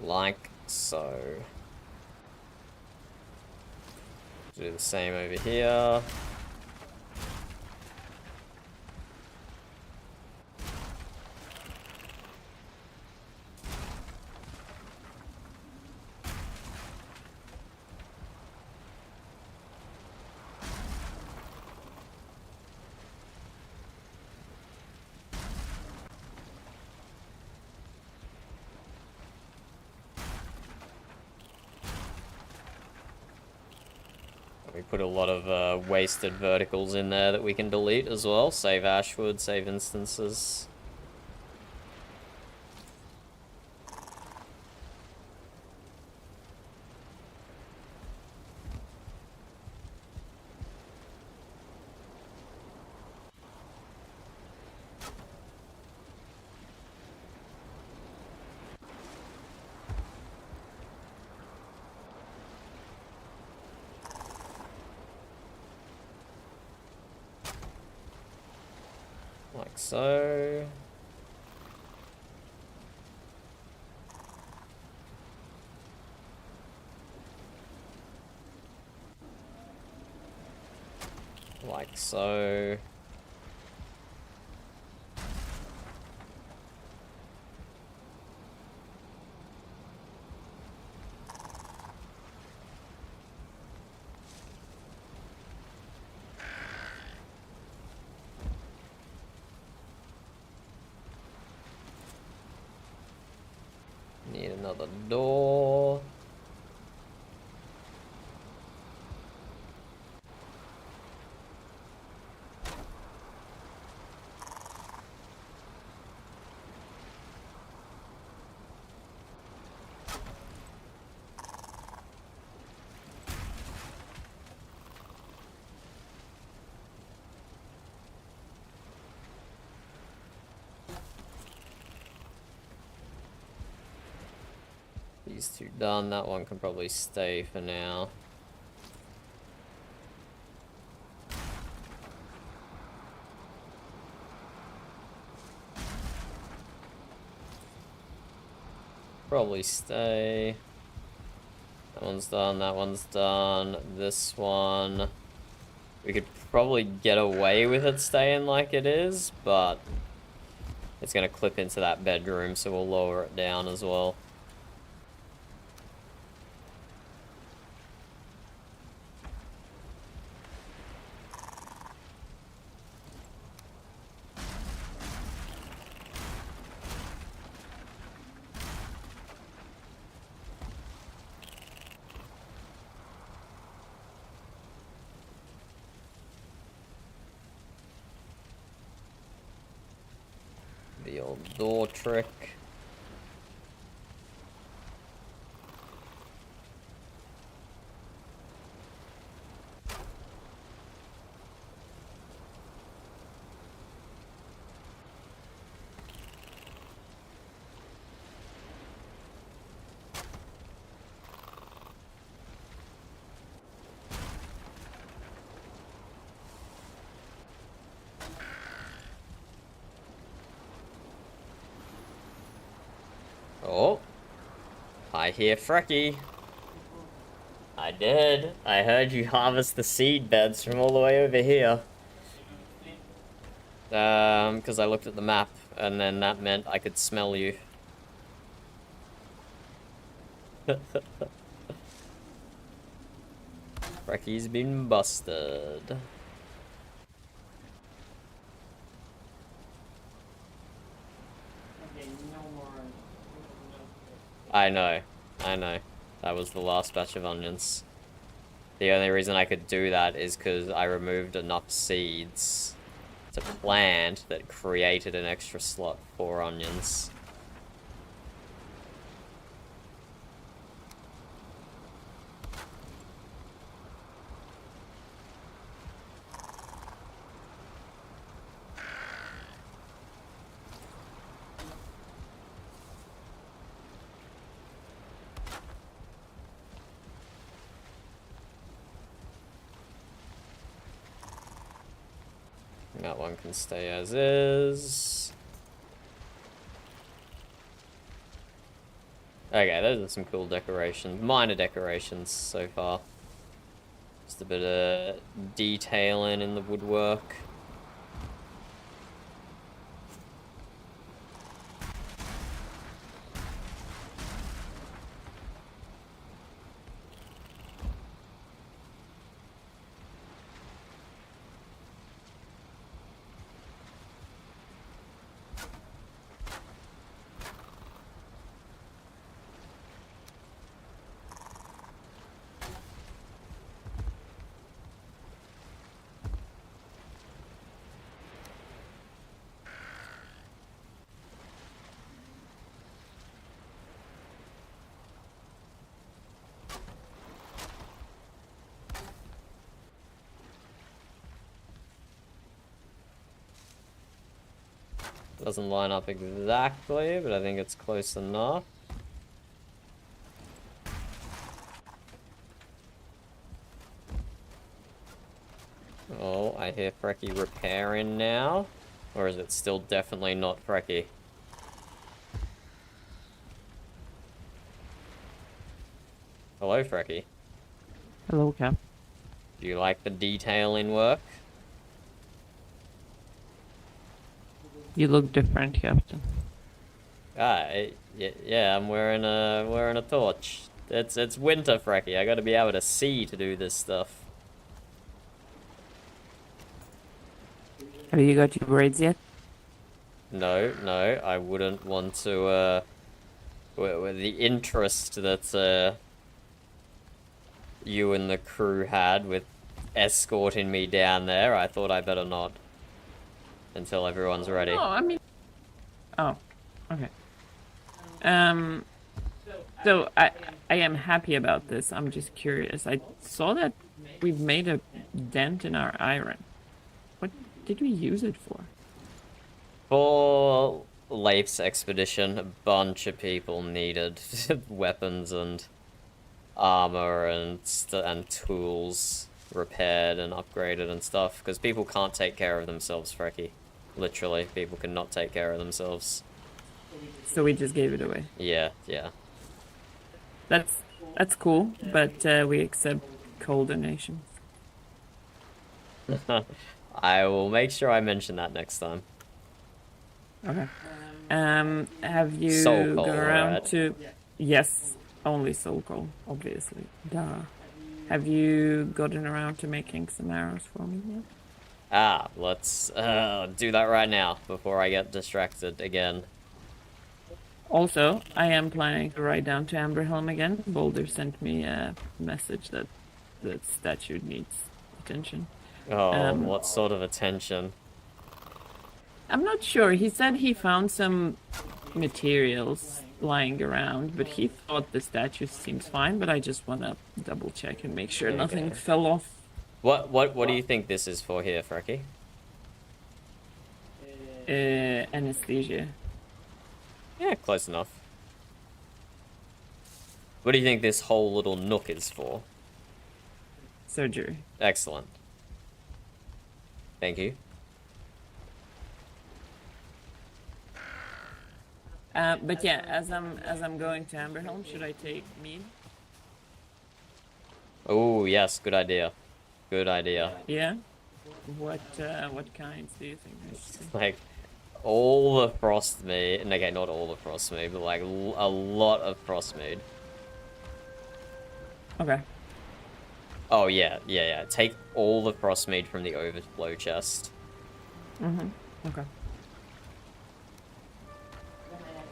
Like so. Do the same over here. We put a lot of wasted verticals in there that we can delete as well. Save Ashwood, save instances. Like so. Like so. Got the door. These two done. That one can probably stay for now. Probably stay. That one's done. That one's done. This one, we could probably get away with it staying like it is, but it's gonna clip into that bedroom, so we'll lower it down as well. The old door trick. Oh, I hear Frecky. I did. I heard you harvest the seed beds from all the way over here. Because I looked at the map, and then that meant I could smell you. Frecky's been busted. I know. That was the last batch of onions. The only reason I could do that is because I removed enough seeds to plant that created an extra slot for onions. That one can stay as is. Okay, those are some cool decorations. Minor decorations so far. Just a bit of detailing in the woodwork. Doesn't line up exactly, but I think it's close enough. Oh, I hear Frecky repairing now. Or is it still definitely not Frecky? Hello, Frecky. Hello, Cap. Do you like the detailing work? You look different, Captain. Yeah, I'm wearing a torch. It's winter, Frecky. I gotta be able to see to do this stuff. Have you got your braids yet? No, I wouldn't want to with the interest that you and the crew had with escorting me down there, I thought I better not until everyone's ready. Oh, I mean... Oh, okay. So I am happy about this. I'm just curious. I saw that we've made a dent in our iron. What did we use it for? For Leif's expedition, a bunch of people needed weapons and armor and tools repaired and upgraded and stuff, because people can't take care of themselves, Frecky. Literally, people cannot take care of themselves. So we just gave it away. Yeah, yeah. That's cool, but we accept coal donations. I will make sure I mention that next time. Okay. Have you Soul coal, gone around right? to... Yes, only soul coal, obviously. Duh. Have you gotten around to making some arrows for me yet? Ah, let's do that right now before I get distracted again. Also, I am planning to ride down to Amberhelm again. Boulder sent me a message that the statue needs attention. Oh, what sort of attention? I'm not sure. He said he found some materials lying around, but he thought the statue seems fine, but I just want to double check and make sure nothing fell off. What do you think this is for here, Frecky? Anesthesia. Yeah, close enough. What do you think this whole little nook is for? Surgery. Excellent. Thank you. But yeah, as I'm going to Amberhelm, should I take mead? Oh yes, good idea. Good idea. Yeah. What kinds do you think I should take? Like all the frost mead. Okay, not all the frost mead, but like a lot of frost mead. Okay. Oh yeah. Take all the frost mead from the overflow chest. Okay.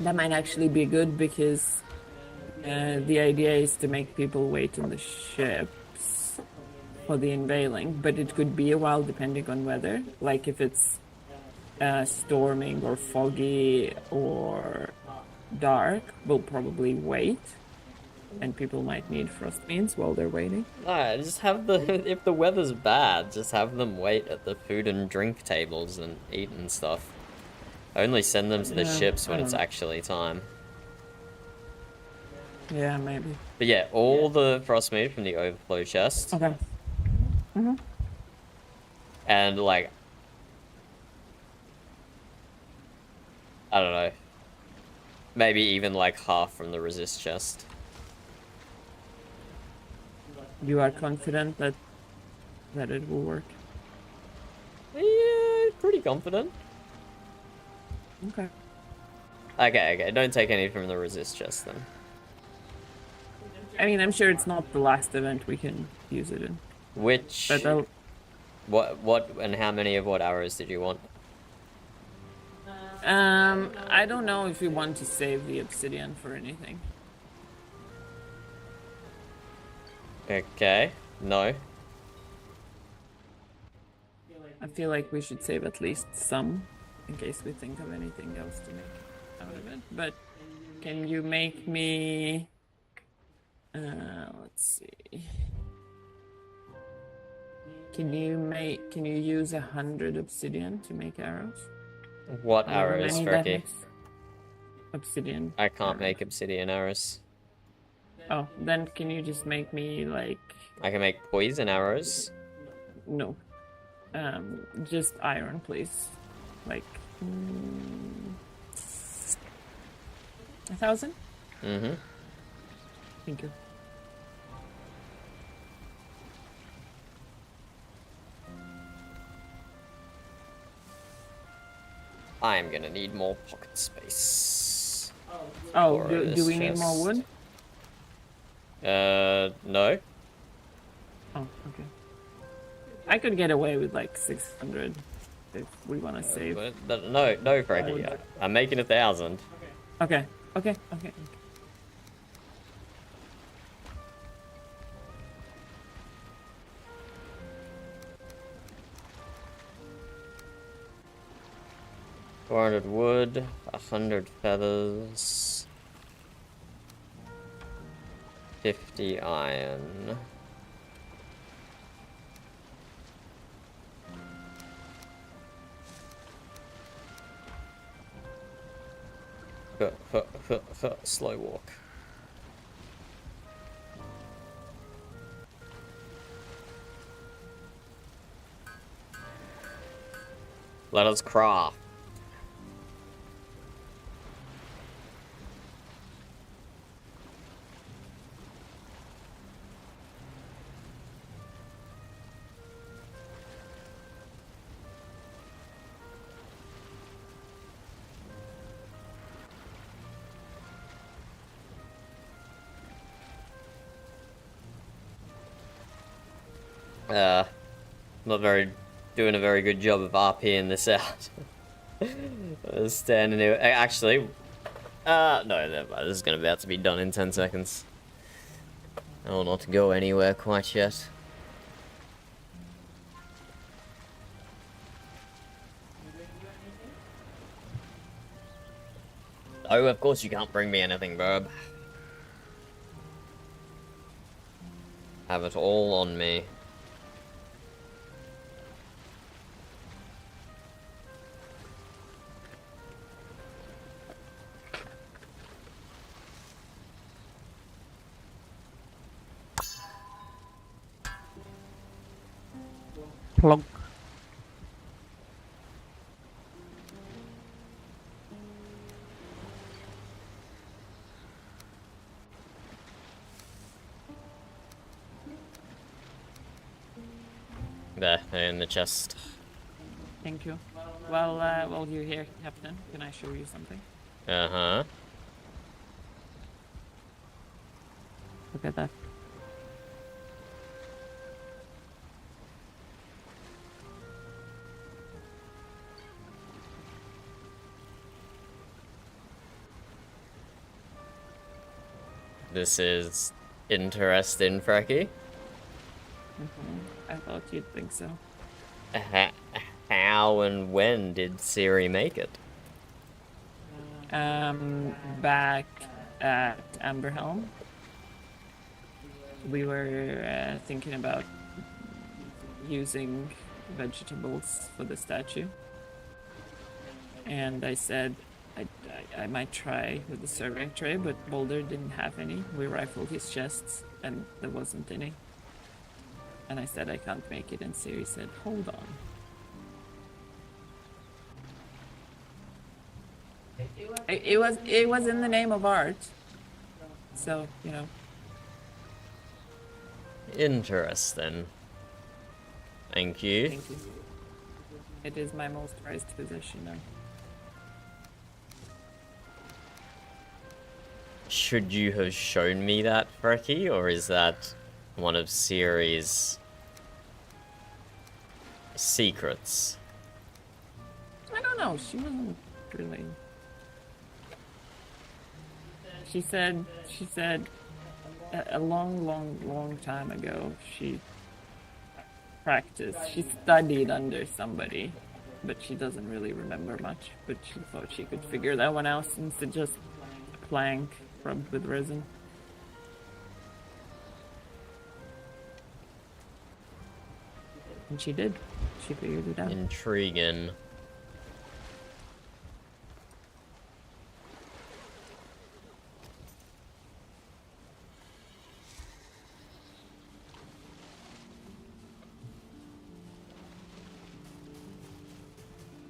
That might actually be good because the idea is to make people wait on the ships for the unveiling, but it could be a while depending on weather. Like if it's storming or foggy or dark, we'll probably wait, and people might need frost means while they're waiting. Nah, just have if the weather's bad, just have them wait at the food and drink tables and eat and stuff. Only send them to the ships when it's actually time. Yeah, maybe. But yeah, all the frost mead from the overflow chest. Okay. And like, I don't know. Maybe even like half from the resist chest. You are confident that it will work? Yeah, pretty confident. Okay. Okay, don't take any from the resist chest then. I mean, I'm sure it's not the last event we can use it in. Which... But what and how many of what arrows did you want? I don't know if we want to save the obsidian for anything. Okay, no. I feel like we should save at least some, in case we think of anything else to make out of it. But can you make me... let's see... Can you use 100 obsidian to make arrows? What arrows, Frecky? Obsidian. I can't make obsidian arrows. Oh, then can you just make me like... I can make poison arrows. No. Just iron, please. Like... 1,000? Mm-hmm. Thank you. I'm gonna need more pocket space. Oh, do we need more wood? No. Oh, okay. I could get away with like 600 if we want to save. No, Frecky. I'm making 1,000. Okay. 400 wood, 100 feathers, 50 iron. Slow walk. Let us craft. Not doing a very good job of RPing this out. Standing here. Actually, no, this is gonna about to be done in 10 seconds. I will not go anywhere quite yet. Oh, of course you can't bring me anything, Verb. Have it all on me. Plonk. There, they're in the chest. Thank you. Well, while you're here, Captain, can I show you something? Uh-huh. Look at that. This is interesting, Frecky. I thought you'd think so. How and when did Siri make it? Back at Amberhelm, we were thinking about using vegetables for the statue. And I said I might try with the serving tray, but Boulder didn't have any. We rifled his chests and there wasn't any. And I said I can't make it, and Siri said, hold on. It was in the name of art. So, you know. Interesting. Thank you. Thank you. It is my most prized possession now. Should you have shown me that, Frecky, or is that one of Siri's secrets? I don't know. She wasn't really. She said a long time ago she practiced. She studied under somebody, but she doesn't really remember much. But she thought she could figure that one out instead of just a plank rubbed with resin. And she did. She figured it out. Intriguing.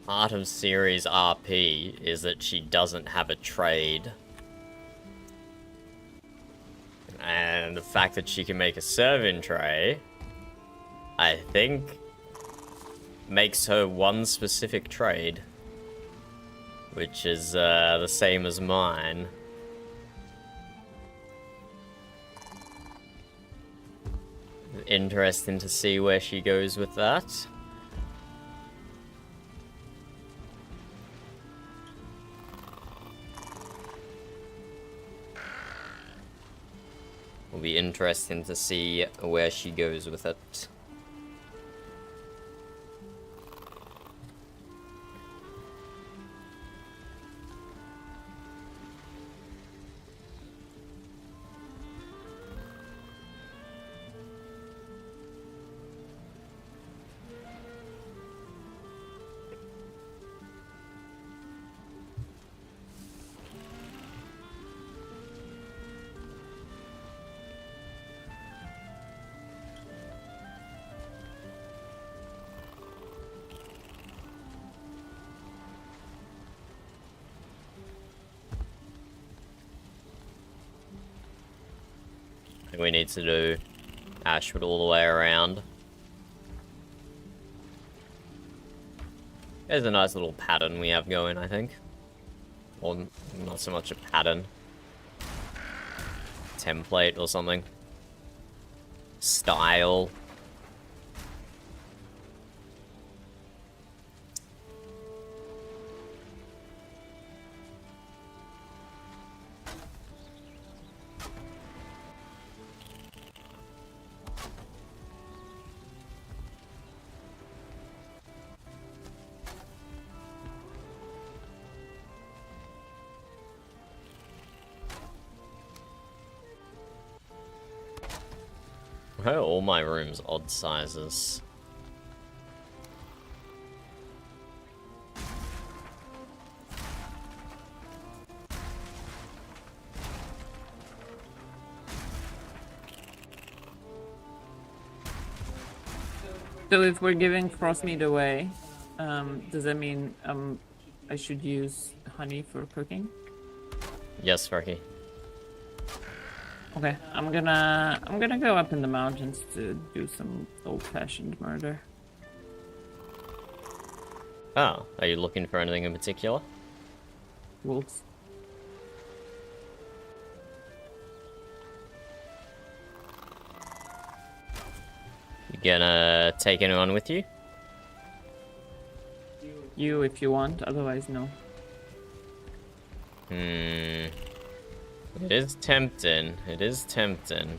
Part of Siri's RP is that she doesn't have a trade. And the fact that she can make a serving tray, I think, makes her one specific trade, which is the same as mine. Interesting to see where she goes with that. Will be interesting to see where she goes with it. think we need to do Ashwood all the way around. There's a nice little pattern we have going, I think. Or not so much a pattern. Template or something. Style. Why are all my rooms odd sizes? So if we're giving Frostmeat away, does that mean I should use honey for cooking? Yes, Ricky. Okay, I'm gonna go up in the mountains to do some old-fashioned murder. Oh, are you looking for anything in particular? Wolves. You gonna take anyone with you? You, if you want, otherwise no. It is tempting. It is tempting.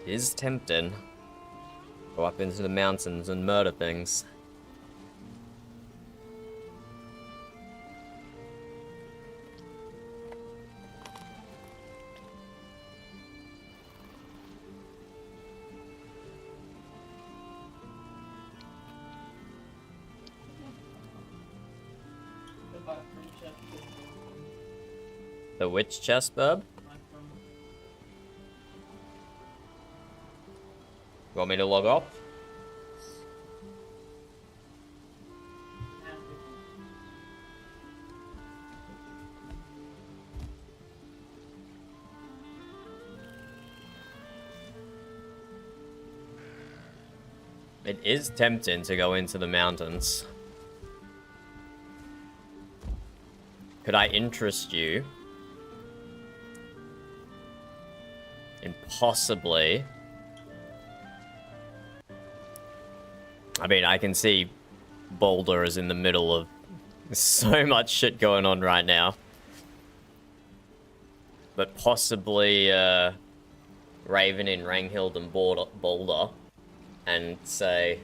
It is tempting. Go up into the mountains and murder things. The witch chest, bub? You want me to log off? It is tempting to go into the mountains. Could I interest you in possibly... I mean, I can see Boulder is in the middle of so much shit going on right now. But possibly Raven in Ranghild and Boulder, and say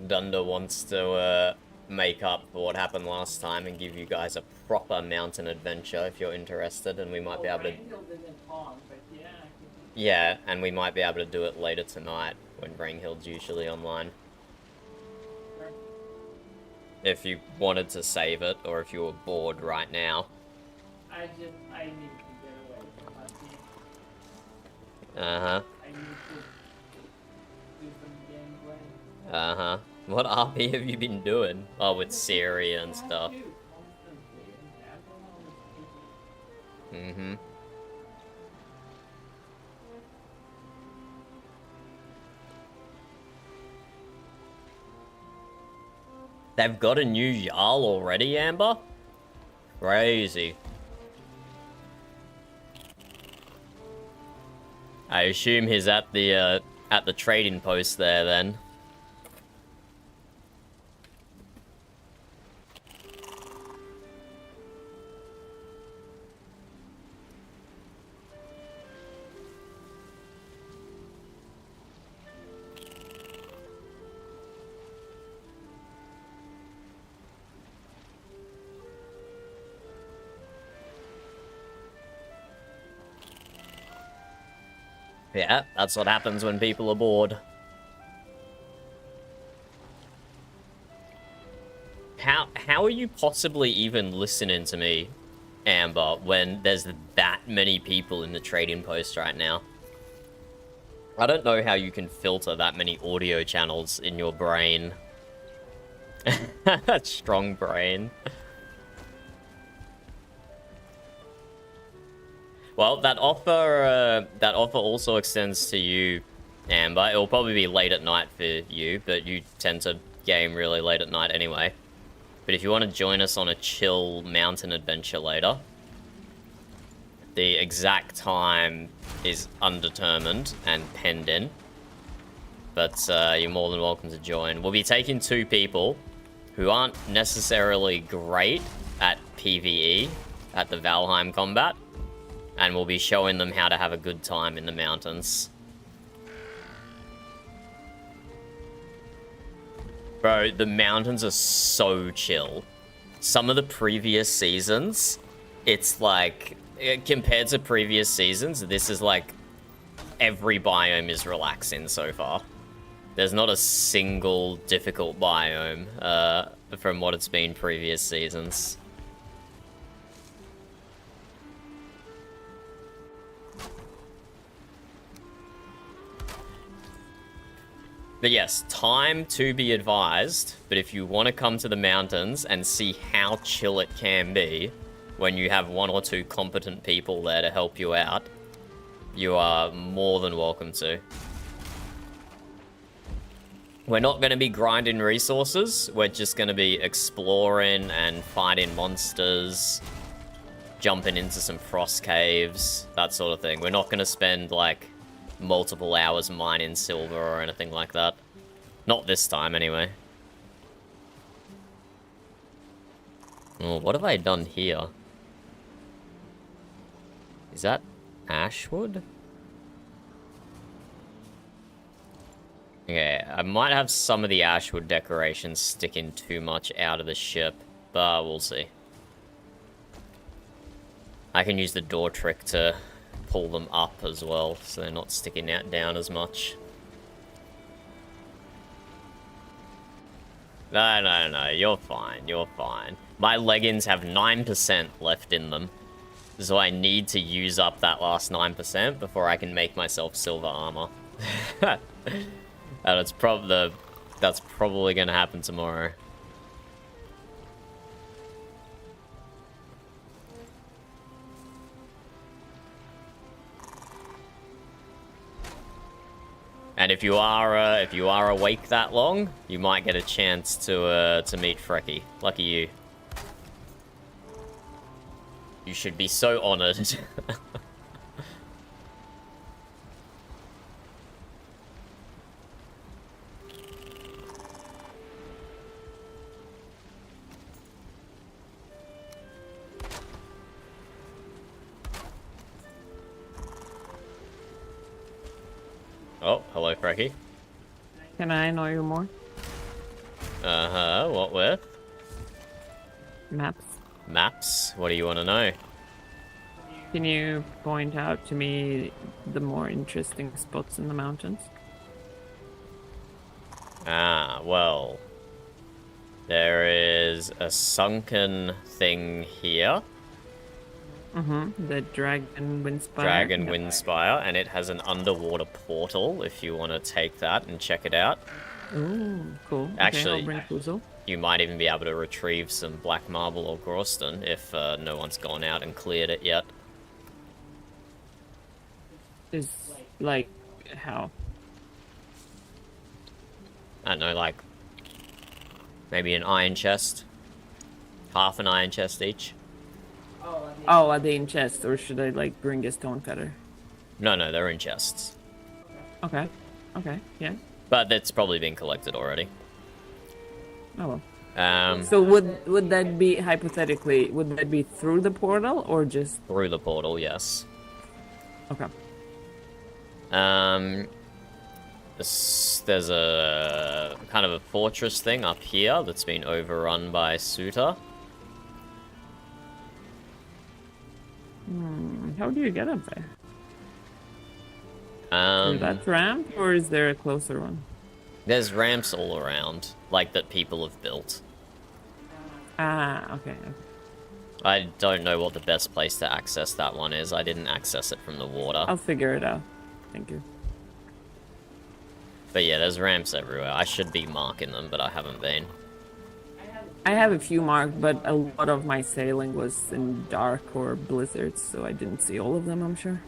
Dunder wants to make up for what happened last time and give you guys a proper mountain adventure if you're interested, and we might be able to... Yeah, and we might be able to do it later tonight when Ranghild's usually online. If you wanted to save it, or if you were bored right now. I need to get away from my team. Uh-huh. I need to do some gameplay. Uh-huh. What RP have you been doing? Oh, with Siri and stuff. Mm-hmm. They've got a new Jarl already, Amber? Crazy. I assume he's at the trading post there then. Yeah, that's what happens when people are bored. How are you possibly even listening to me, Amber, when there's that many people in the trading post right now? I don't know how you can filter that many audio channels in your brain. Strong brain. Well, that offer also extends to you, Amber. It'll probably be late at night for you, but you tend to game really late at night anyway. But if you want to join us on a chill mountain adventure later, the exact time is undetermined and pending. But you're more than welcome to join. We'll be taking 2 people who aren't necessarily great at PvE, at the Valheim combat, and we'll be showing them how to have a good time in the mountains. Bro, the mountains are so chill. Some of the previous seasons, it's like, compared to previous seasons, this is like, every biome is relaxing so far. There's not a single difficult biome from what it's been previous seasons. But yes, time to be advised, but if you want to come to the mountains and see how chill it can be when you have 1 or 2 competent people there to help you out, you are more than welcome to. We're not going to be grinding resources, we're just going to be exploring and fighting monsters, jumping into some frost caves, that sort of thing. We're not going to spend, like, multiple hours mining silver or anything like that. Not this time, anyway. Oh, what have I done here? Is that ashwood? Okay, I might have some of the ashwood decorations sticking too much out of the ship, but we'll see. I can use the door trick to pull them up as well, so they're not sticking out down as much. No, you're fine, you're fine. My leggings have 9% left in them, so I need to use up that last 9% before I can make myself silver armor. And that's probably gonna happen tomorrow. And if you are awake that long, you might get a chance to meet Frecky. Lucky you. You should be so honored. Oh, hello, Frecky. Can I know you more? Uh-huh, what with? Maps. Maps? What do you want to know? Can you point out to me the more interesting spots in the mountains? Ah, well. There is a sunken thing here. Mm-hmm, the Dragon Windspire. Dragon Windspire, and it has an underwater portal if you want to take that and check it out. Ooh, cool. Actually, okay, I'll bring Puzzle. You might even be able to retrieve some black marble or Groston if no one's gone out and cleared it yet. Is, like, how? I don't know, like, maybe an iron chest. Half an iron chest each. Oh, are they in chests, or should I, like, bring a stone cutter? No, they're in chests. Okay, yeah. But that's probably been collected already. Oh well. So would that be, hypothetically, would that be through the portal, or just... Through the portal, yes. Okay. There's a kind of a fortress thing up here that's been overrun by Suta. How do you get up there? Through that ramp, or is there a closer one? There's ramps all around, like that people have built. Ah, okay. I don't know what the best place to access that one is. I didn't access it from the water. I'll figure it out. Thank you. But yeah, there's ramps everywhere. I should be marking them, but I haven't been. I have a few marked, but a lot of my sailing was in dark or blizzards, so I didn't see all of them, I'm sure.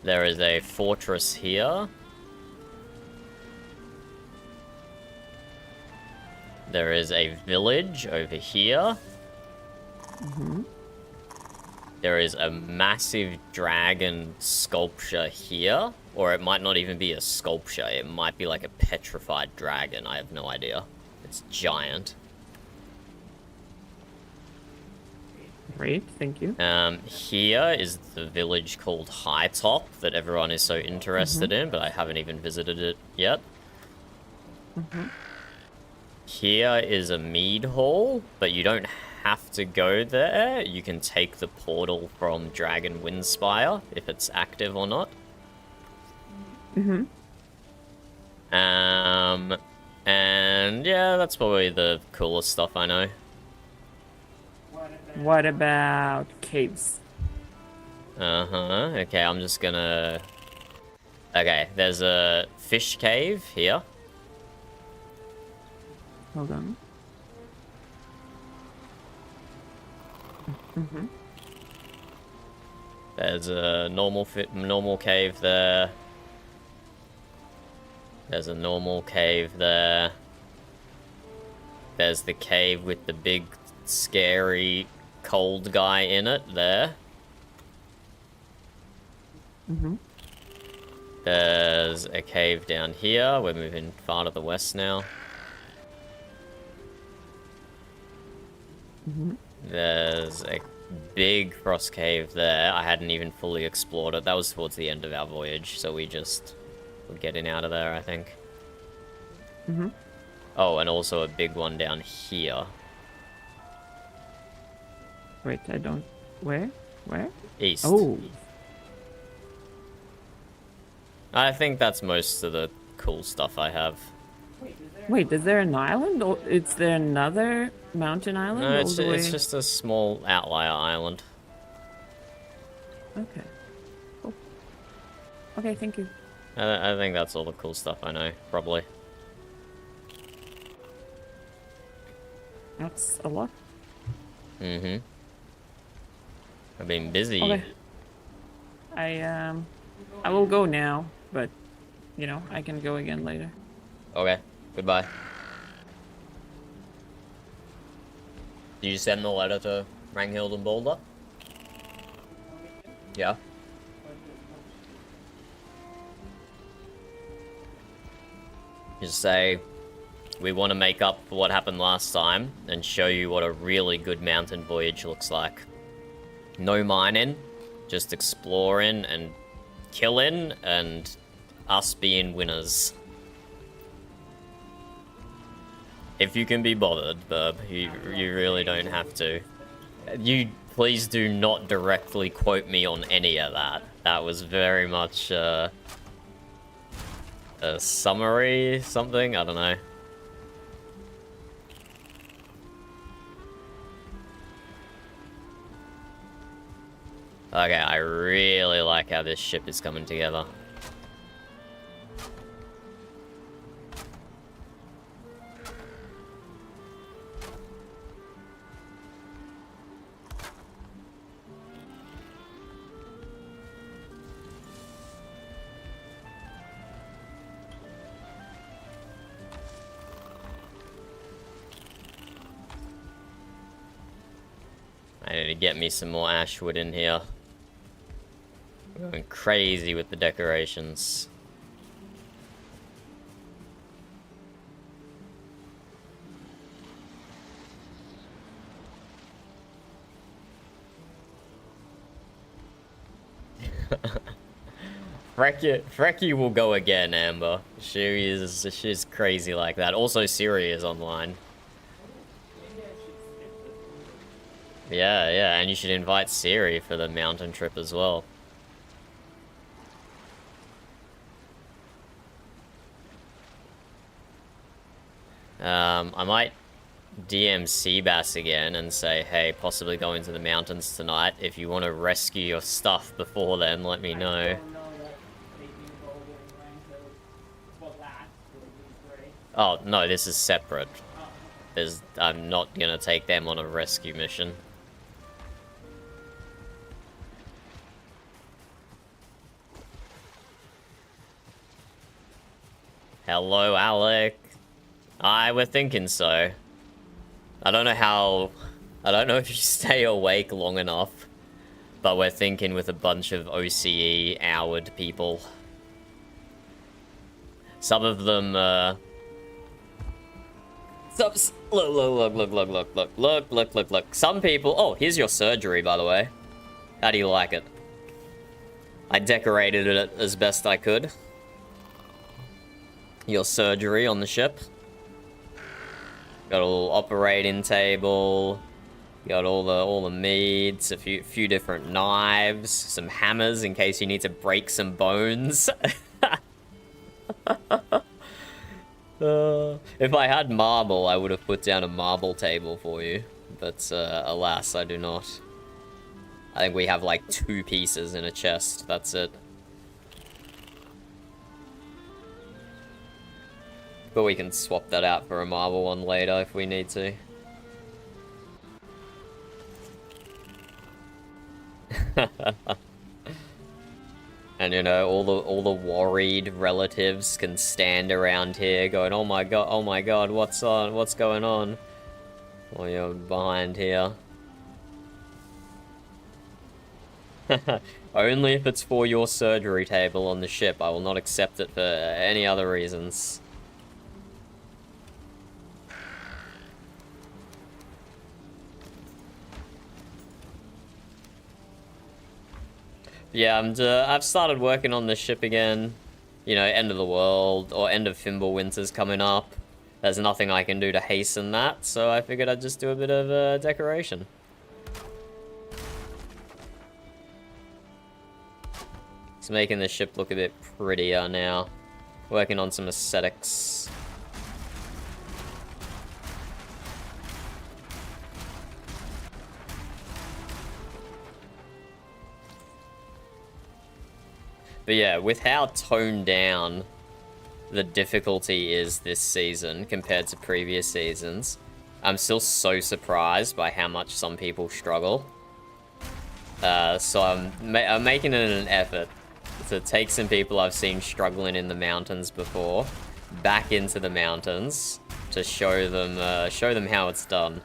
There is a fortress here. There is a village over here. Mm-hmm. There is a massive dragon sculpture here. Or it might not even be a sculpture. It might be like a petrified dragon. I have no idea. It's giant. Great, thank you. Here is the village called High Top that everyone is so interested in, but I haven't even visited it yet. Here is a mead hall, but you don't have to go there. You can take the portal from Dragon Windspire, if it's active or not. And yeah, that's probably the coolest stuff I know. What about caves? Okay, I'm just gonna... Okay, there's a fish cave here. Hold on. There's a normal cave there. There's a normal cave there. There's the cave with the big, scary, cold guy in it there. There's a cave down here. We're moving far to the west now. There's a big frost cave there. I hadn't even fully explored it. That was towards the end of our voyage, so we just were getting out of there, I think. Oh, and also a big one down here. Wait, I don't... Where? Where? East. Oh. I think that's most of the cool stuff I have. Wait, is there an island? Or is there another mountain island? No, all it's the way? just a small outlier island. Okay. Cool. Okay, thank you. I think that's all the cool stuff I know, probably. That's a lot. I've been busy. Okay. I will go now, but, you know, I can go again later. Okay, goodbye. Did you send the letter to Ranghild and Boulder? Yeah. Just say, we want to make up for what happened last time and show you what a really good mountain voyage looks like. No mining, just exploring and killing and us being winners. If you can be bothered, Burb, you really don't have to. You please do not directly quote me on any of that. That was very much a summary something, I don't know. Okay, I really like how this ship is coming together. I need to get me some more ash wood in here. I'm going crazy with the decorations. Frecky will go again, Amber. She's crazy like that. Also, Siri is online. Yeah, and you should invite Siri for the mountain trip as well. I might DM Seabass again and say, hey, possibly go into the mountains tonight. If you want to rescue your stuff before then, let me know. Oh, no, this is separate. I'm not gonna take them on a rescue mission. Hello, Alec. I were thinking so. I don't know if you stay awake long enough, but we're thinking with a bunch of OCE-houred people. Some of them, look. Some people, oh, here's your surgery, by the way. How do you like it? I decorated it as best I could. Your surgery on the ship. Got a little operating table. Got all the meats, a few different knives, some hammers in case you need to break some bones. If I had marble, I would have put down a marble table for you, but alas, I do not. I think we have like 2 pieces in a chest. That's it. But we can swap that out for a marble one later if we need to. And you know, all the worried relatives can stand around here going, oh my god, what's going on? Well, you're behind here. Only if it's for your surgery table on the ship. I will not accept it for any other reasons. Yeah, I've started working on the ship again. You know, end of the world, or end of Fimbulwinter's coming up. There's nothing I can do to hasten that, so I figured I'd just do a bit of decoration. It's making the ship look a bit prettier now. Working on some aesthetics. But yeah, with how toned down the difficulty is this season compared to previous seasons, I'm still so surprised by how much some people struggle. So I'm making it an effort to take some people I've seen struggling in the mountains before back into the mountains to show them how it's done.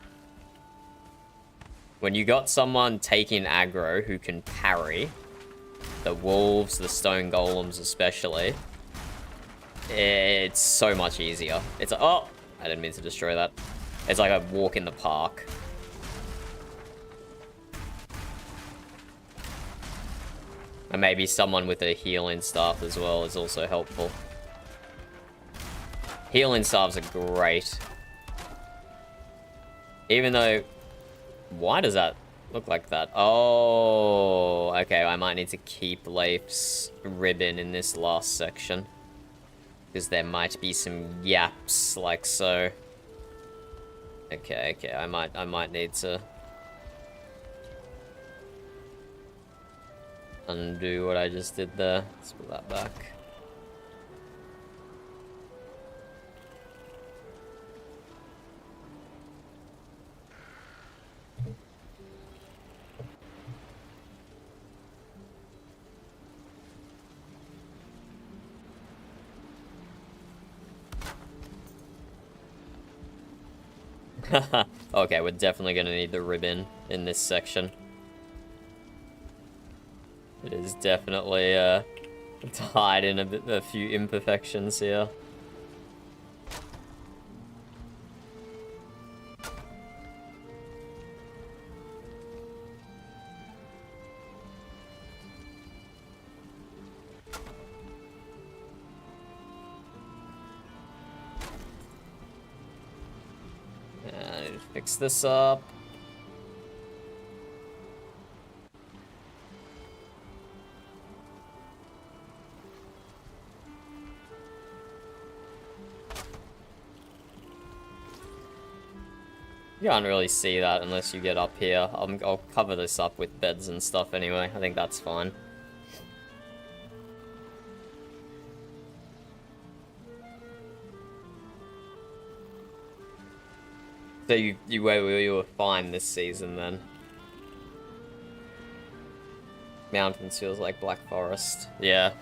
When you got someone taking aggro who can parry, the wolves, the stone golems especially, it's so much easier. It's like, oh, I didn't mean to destroy that. It's like a walk in the park. And maybe someone with a healing staff as well is also helpful. Healing staffs are great. Even though, why does that look like that? Oh, okay, I might need to keep Leif's ribbon in this last section. Because there might be some yaps like so. Okay, I might need to undo what I just did there. Let's put that back. Okay, we're definitely gonna need the ribbon in this section. It is definitely tied in a few imperfections here. Fix this up. You can't really see that unless you get up here. I'll cover this up with beds and stuff anyway. I think that's fine. So you were fine this season then. Mountains feels like Black Forest. Yeah.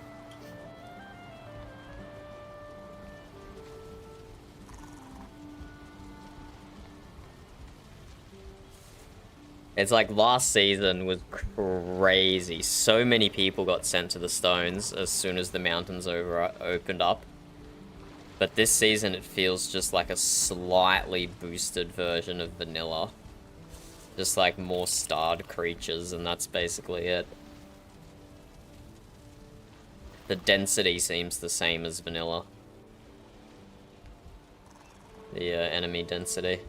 It's like last season was crazy. So many people got sent to the stones as soon as the mountains opened up. But this season it feels just like a slightly boosted version of vanilla. Just like more starred creatures, and that's basically it. The density seems the same as vanilla. The enemy density.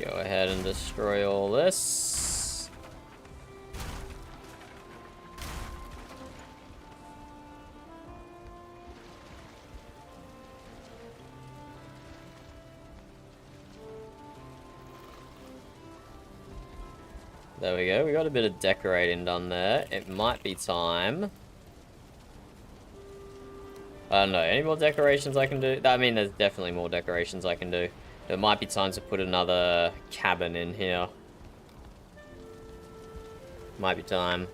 Go ahead and destroy all this. There we go, we got a bit of decorating done there. It might be time. I don't know, any more decorations I can do? I mean, there's definitely more decorations I can do. It might be time to put another cabin in here. Might be time.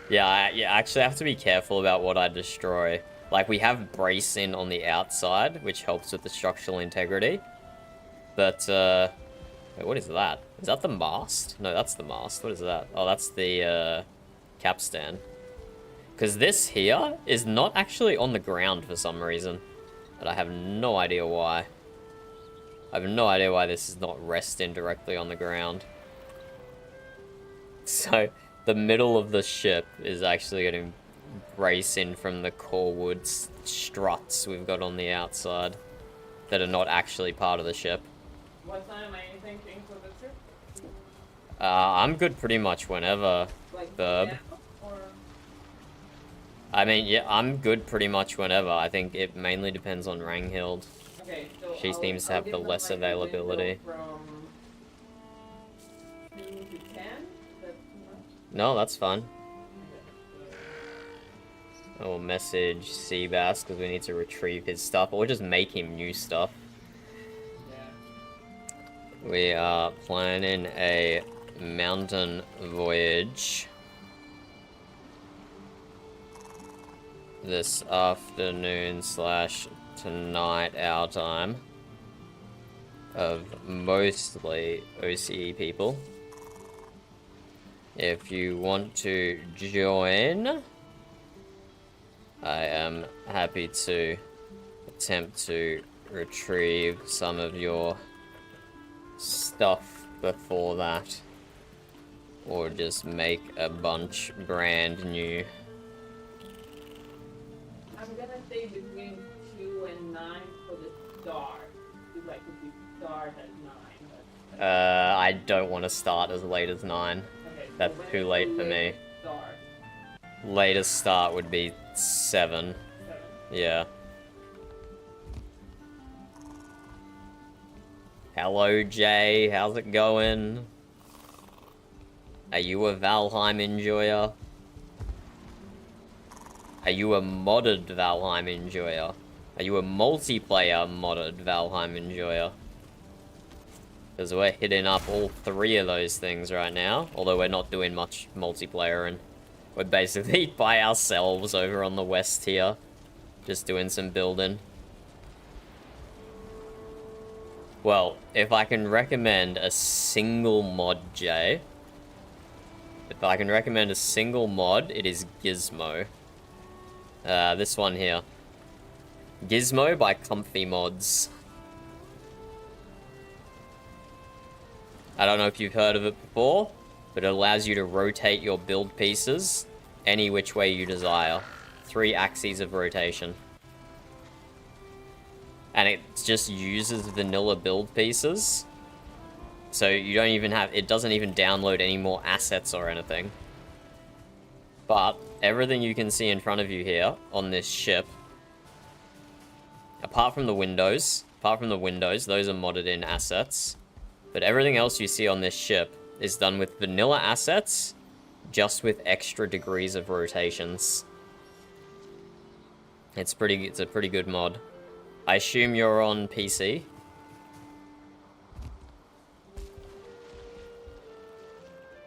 Yeah, I actually have to be careful about what I destroy. Like, we have bracing on the outside, which helps with the structural integrity. But, wait, what is that? Is that the mast? No, that's the mast. What is that? Oh, that's the, capstan. Because this here is not actually on the ground for some reason. But I have no idea why. I have no idea why this is not resting directly on the ground. So, the middle of the ship is actually getting bracing from the core wood struts we've got on the outside. That are not actually part of the ship. What time are you thinking for the trip? I'm good pretty much whenever, Burb. Yeah, or... I mean, yeah, I'm good pretty much whenever. I think it mainly depends on Ranghild. Okay, so She seems to have the less availability. From 2 to 10? No, that's fine. I will message Seabass because we need to retrieve his stuff, or just make him new stuff. We are planning a mountain voyage this afternoon / tonight our time of mostly OCE people. If you want to join, I am happy to attempt to retrieve some of your stuff before that, or just make a bunch brand new. I'm gonna say between 2 and 9 for the start. Because I could be start at 9. But... I don't want to start as late as 9. Okay, That's so too late for me. Start? Latest start would be 7. Yeah. Hello, Jay. How's it going? Are you a Valheim enjoyer? Are you a modded Valheim enjoyer? Are you a multiplayer modded Valheim enjoyer? Because we're hitting up all 3 of those things right now. Although we're not doing much multiplayer, and we're basically by ourselves over on the west here. Just doing some building. Well, if I can recommend a single mod, Jay. If I can recommend a single mod, it is Gizmo. This one here. Gizmo by Comfy Mods. I don't know if you've heard of it before, but it allows you to rotate your build pieces any which way you desire. 3 axes of rotation. And it just uses vanilla build pieces. So you don't even have, it doesn't even download any more assets or anything. But everything you can see in front of you here on this ship, apart from the windows, those are modded in assets. But everything else you see on this ship is done with vanilla assets, just with extra degrees of rotations. It's a pretty good mod. I assume you're on PC?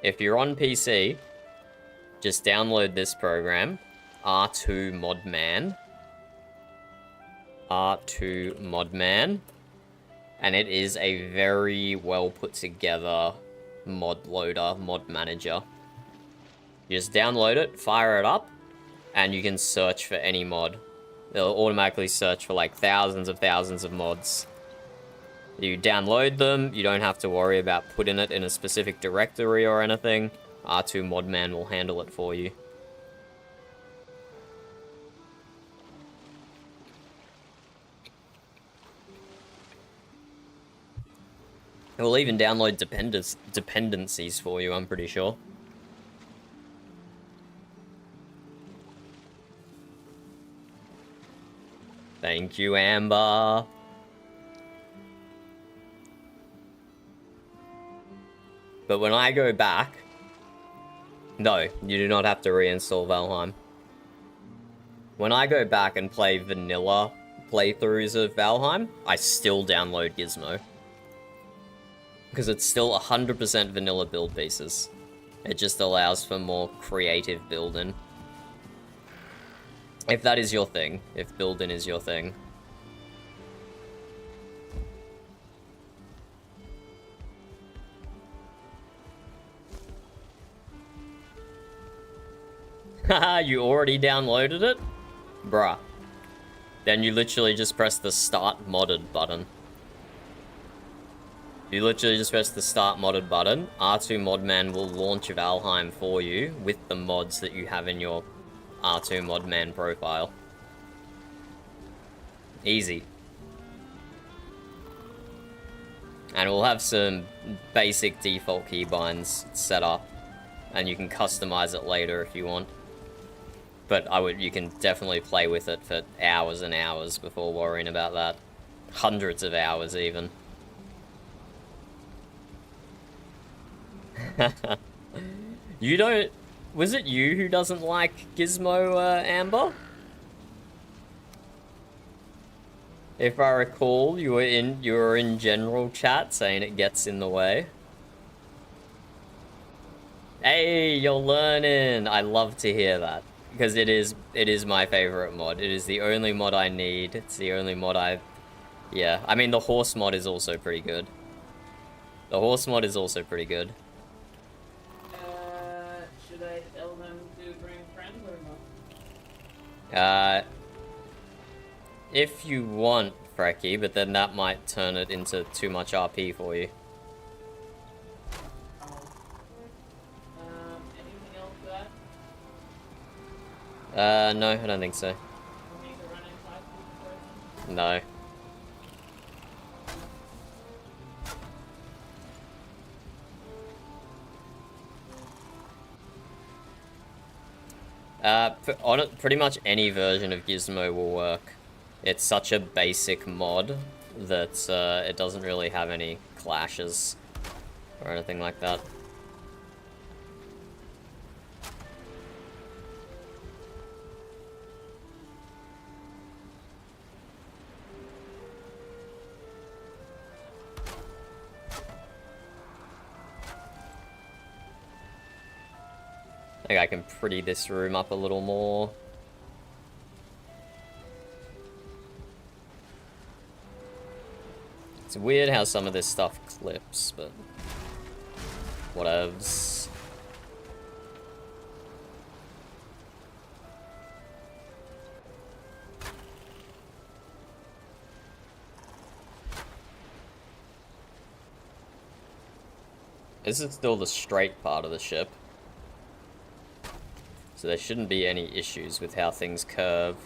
If you're on PC, just download this program, R2 Modman. R2 Modman. And it is a very well put together mod loader, mod manager. You just download it, fire it up, and you can search for any mod. They'll automatically search for like thousands of mods. You download them, you don't have to worry about putting it in a specific directory or anything. R2 Modman will handle it for you. It will even download dependencies for you, I'm pretty sure. Thank you, Amber. But when I go back... No, you do not have to reinstall Valheim. When I go back and play vanilla playthroughs of Valheim, I still download Gizmo. Because it's still 100% vanilla build pieces. It just allows for more creative building. If that is your thing. If building is your thing. Haha, you already downloaded it? Bruh. Then you literally just press the start modded button. You literally just press the start modded button. R2 Modman will launch Valheim for you with the mods that you have in your R2 Modman profile. Easy. And we'll have some basic default keybinds set up. And you can customize it later if you want. But you can definitely play with it for hours and hours before worrying about that. Hundreds of hours even. You don't... Was it you who doesn't like Gizmo, Amber? If I recall, you were in general chat saying it gets in the way. Hey, you're learning! I love to hear that. Because it is my favorite mod. It is the only mod I need. It's the only mod yeah, I mean the horse mod is also pretty good. The horse mod is also pretty good. Should I tell them to bring friends or not? If you want, Frecky, but then that might turn it into too much RP for you. Anything else to add? No, I don't think so. No. Pretty much any version of Gizmo will work. It's such a basic mod that it doesn't really have any clashes or anything like that. I think I can pretty this room up a little more. It's weird how some of this stuff clips, but whatevs. This is still the straight part of the ship. So there shouldn't be any issues with how things curve.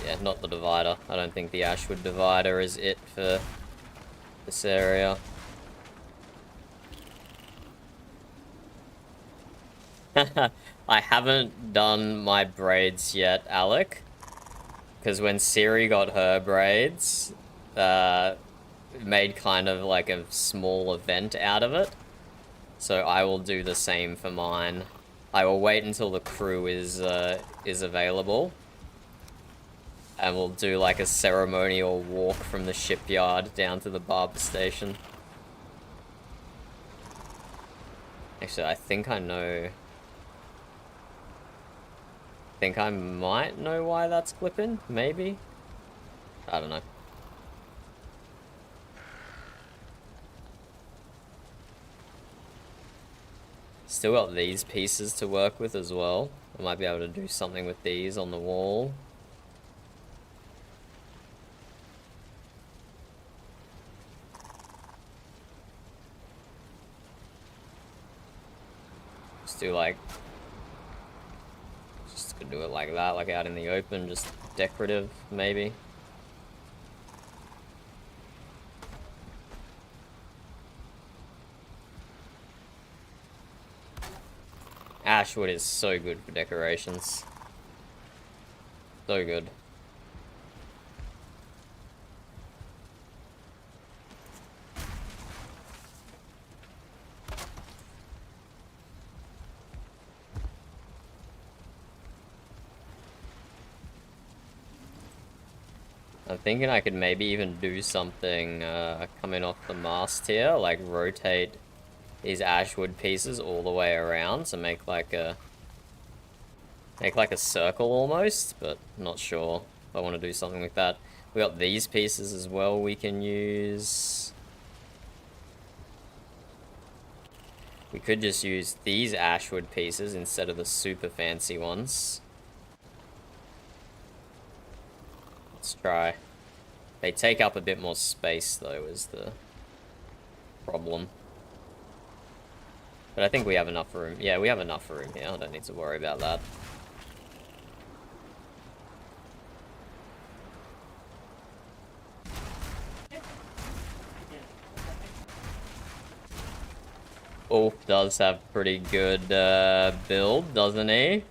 Yeah, not the divider. I don't think the Ashwood divider is it for this area. I haven't done my braids yet, Alec. Because when Siri got her braids, made kind of like a small event out of it. So I will do the same for mine. I will wait until the crew is available. And we'll do like a ceremonial walk from the shipyard down to the barber station. Actually, I think I know... I think I might know why that's clipping, maybe? I don't know. Still got these pieces to work with as well. I might be able to do something with these on the wall. Just do like... Just could do it like that, like out in the open, just decorative, maybe. Ashwood is so good for decorations. So good. I'm thinking I could maybe even do something coming off the mast here, like rotate these Ashwood pieces all the way around to make like a circle almost, but I'm not sure if I want to do something with that. We got these pieces as well we can use. We could just use these Ashwood pieces instead of the super fancy ones. Let's try. They take up a bit more space though, is the problem. But I think we have enough room. Yeah, we have enough room here. I don't need to worry about that. Ulf does have pretty good build, doesn't he?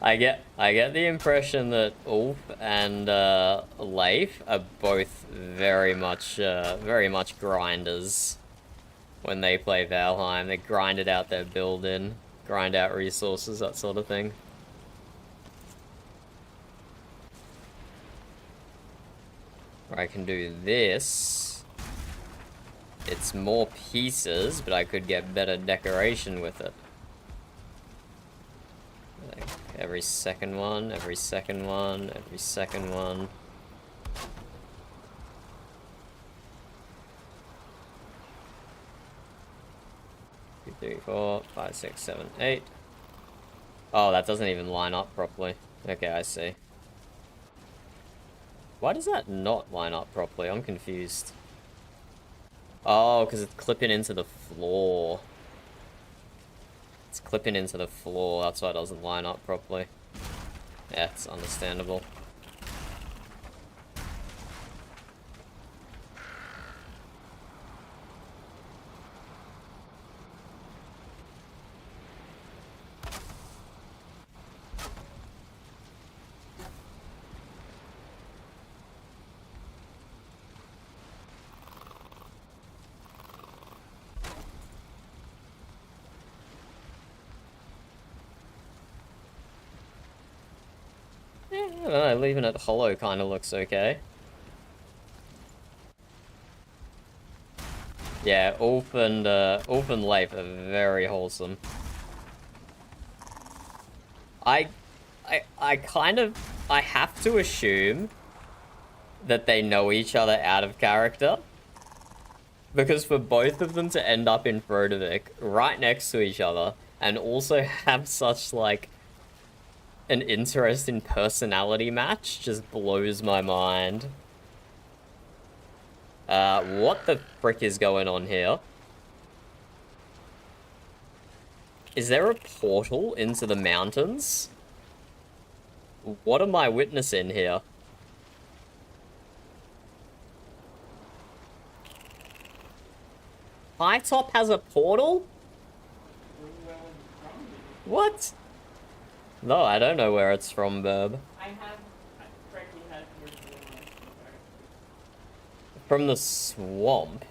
I get the impression that Ulf and Leif are both very much grinders when they play Valheim. They grind it out their build in, grind out resources, that sort of thing. Or I can do this. It's more pieces, but I could get better decoration with it. Like every second one, every second one, every second one. Two, three, 4, 5, 6, 7, 8. Oh, that doesn't even line up properly. Okay, I see. Why does that not line up properly? I'm confused. Oh, because it's clipping into the floor. It's clipping into the floor, that's why it doesn't line up properly. Yeah, it's understandable. I don't know, leaving it hollow kind of looks okay. Yeah, Ulf and Leif are very wholesome. I have to assume that they know each other out of character. Because for both of them to end up in Frodevik, right next to each other, and also have such, like, an interesting personality match just blows my mind. What the frick is going on here? Is there a portal into the mountains? What am I witnessing here? High Top has a portal? What? No, I don't know where it's from, Burb. From the swamp.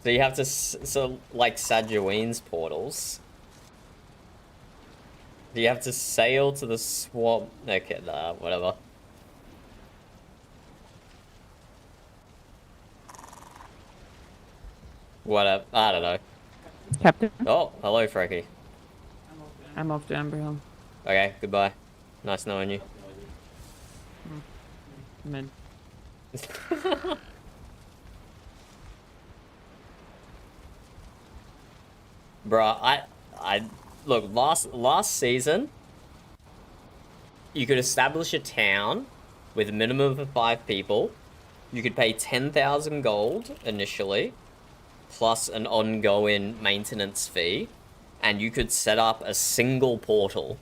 So you have to, so like Sajuine's portals. Do you have to sail to the swamp? Okay, nah, whatever. Whatever, I don't know. Captain? Oh, hello, Frankie. I'm off to Amber Hill. Okay, goodbye. Nice knowing you. Mid. Bruh, I look, last season, you could establish a town with a minimum of 5 people. You could pay 10,000 gold initially, plus an ongoing maintenance fee, and you could set up a single portal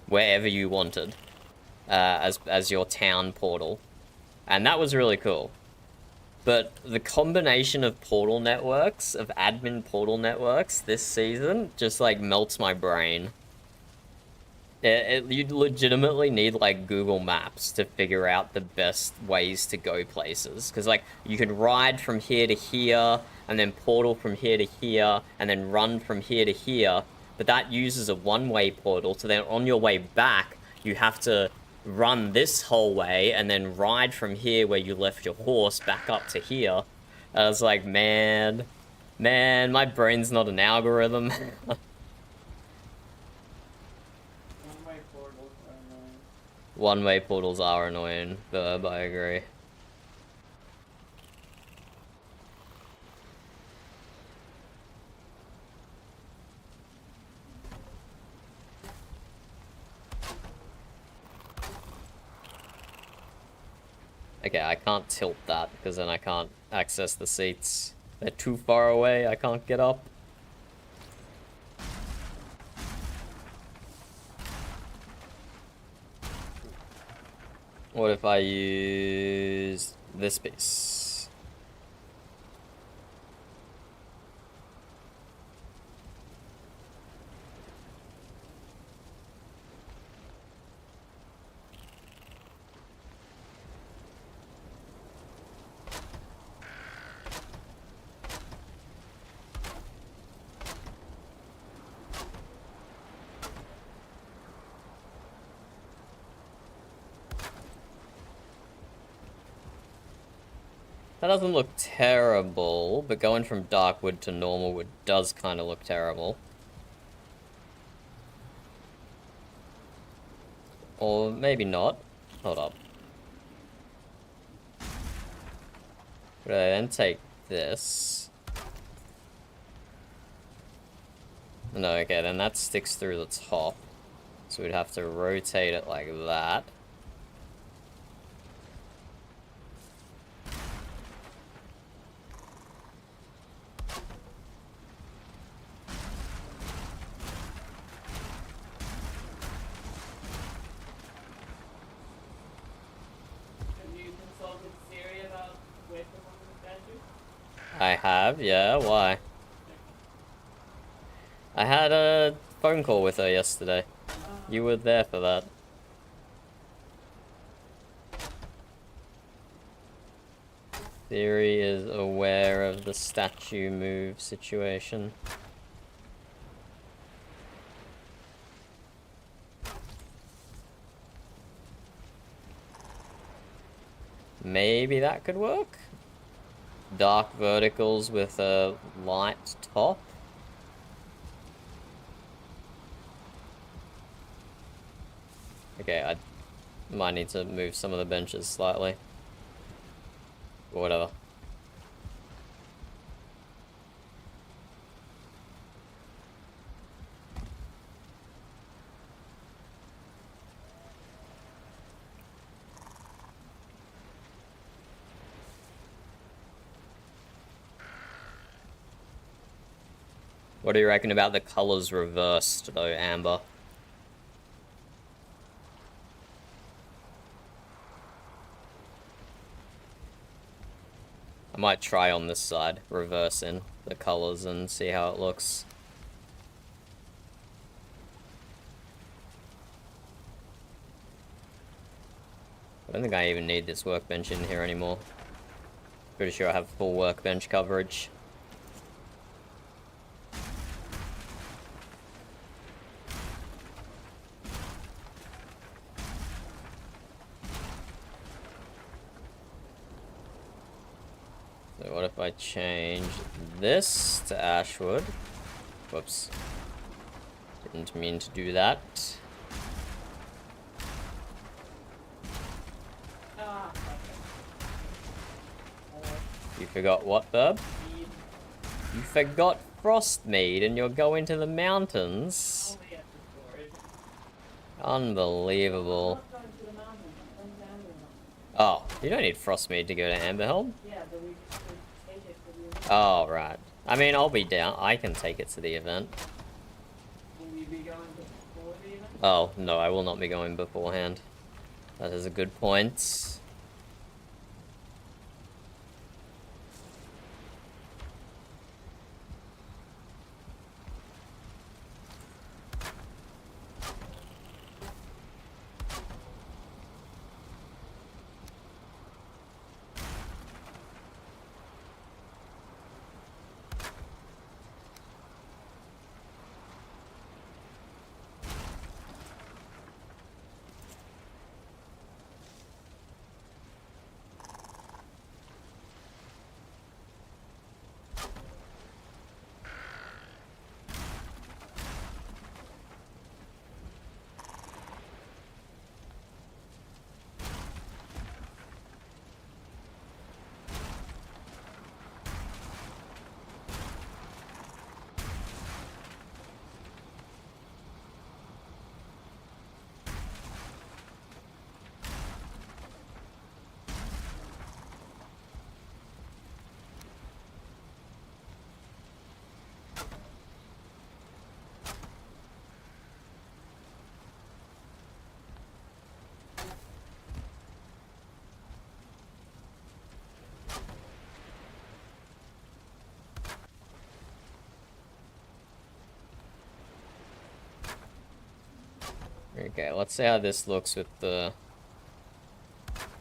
wherever you wanted, as your town portal, and that was really cool. But the combination of portal networks, of admin portal networks this season, just like melts my brain. You legitimately need like Google Maps to figure out the best ways to go places. Because like you could ride from here to here, and then portal from here to here, and then run from here to here. But that uses a one-way portal, so then on your way back, you have to run this whole way and then ride from here where you left your horse back up to here. I was like, man, my brain's not an algorithm. One-way portals are annoying, Verb, I agree. Okay, I can't tilt that, because then I can't access the seats. They're too far away, I can't get up. What if I use this piece? That doesn't look terrible, but going from dark wood to normal wood does kind of look terrible. Or maybe not. Hold up. But I then take this. No, okay, then that sticks through the top. So we'd have to rotate it like that. I have, yeah, why? I had a phone call with her yesterday. You were there for that. Theory is aware of the statue move situation. Maybe that could work? Dark verticals with a light top. Okay, I might need to move some of the benches slightly. Or whatever. What do you reckon about the colors reversed, though, Amber? I might try on this side, reversing the colors and see how it looks. I don't think I even need this workbench in here anymore. Pretty sure I have full workbench coverage. So what if I change this to Ashwood? Whoops. Didn't mean to do that. You forgot what, Burb? You forgot Frostmead and you're going to the mountains? Unbelievable. Oh, you don't need Frostmead to go to Amberhelm? Oh, right. I mean, I'll be down. I can take it to the event. Oh, no, I will not be going beforehand. That is a good point. Okay, let's see how this looks with the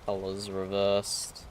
colors reversed.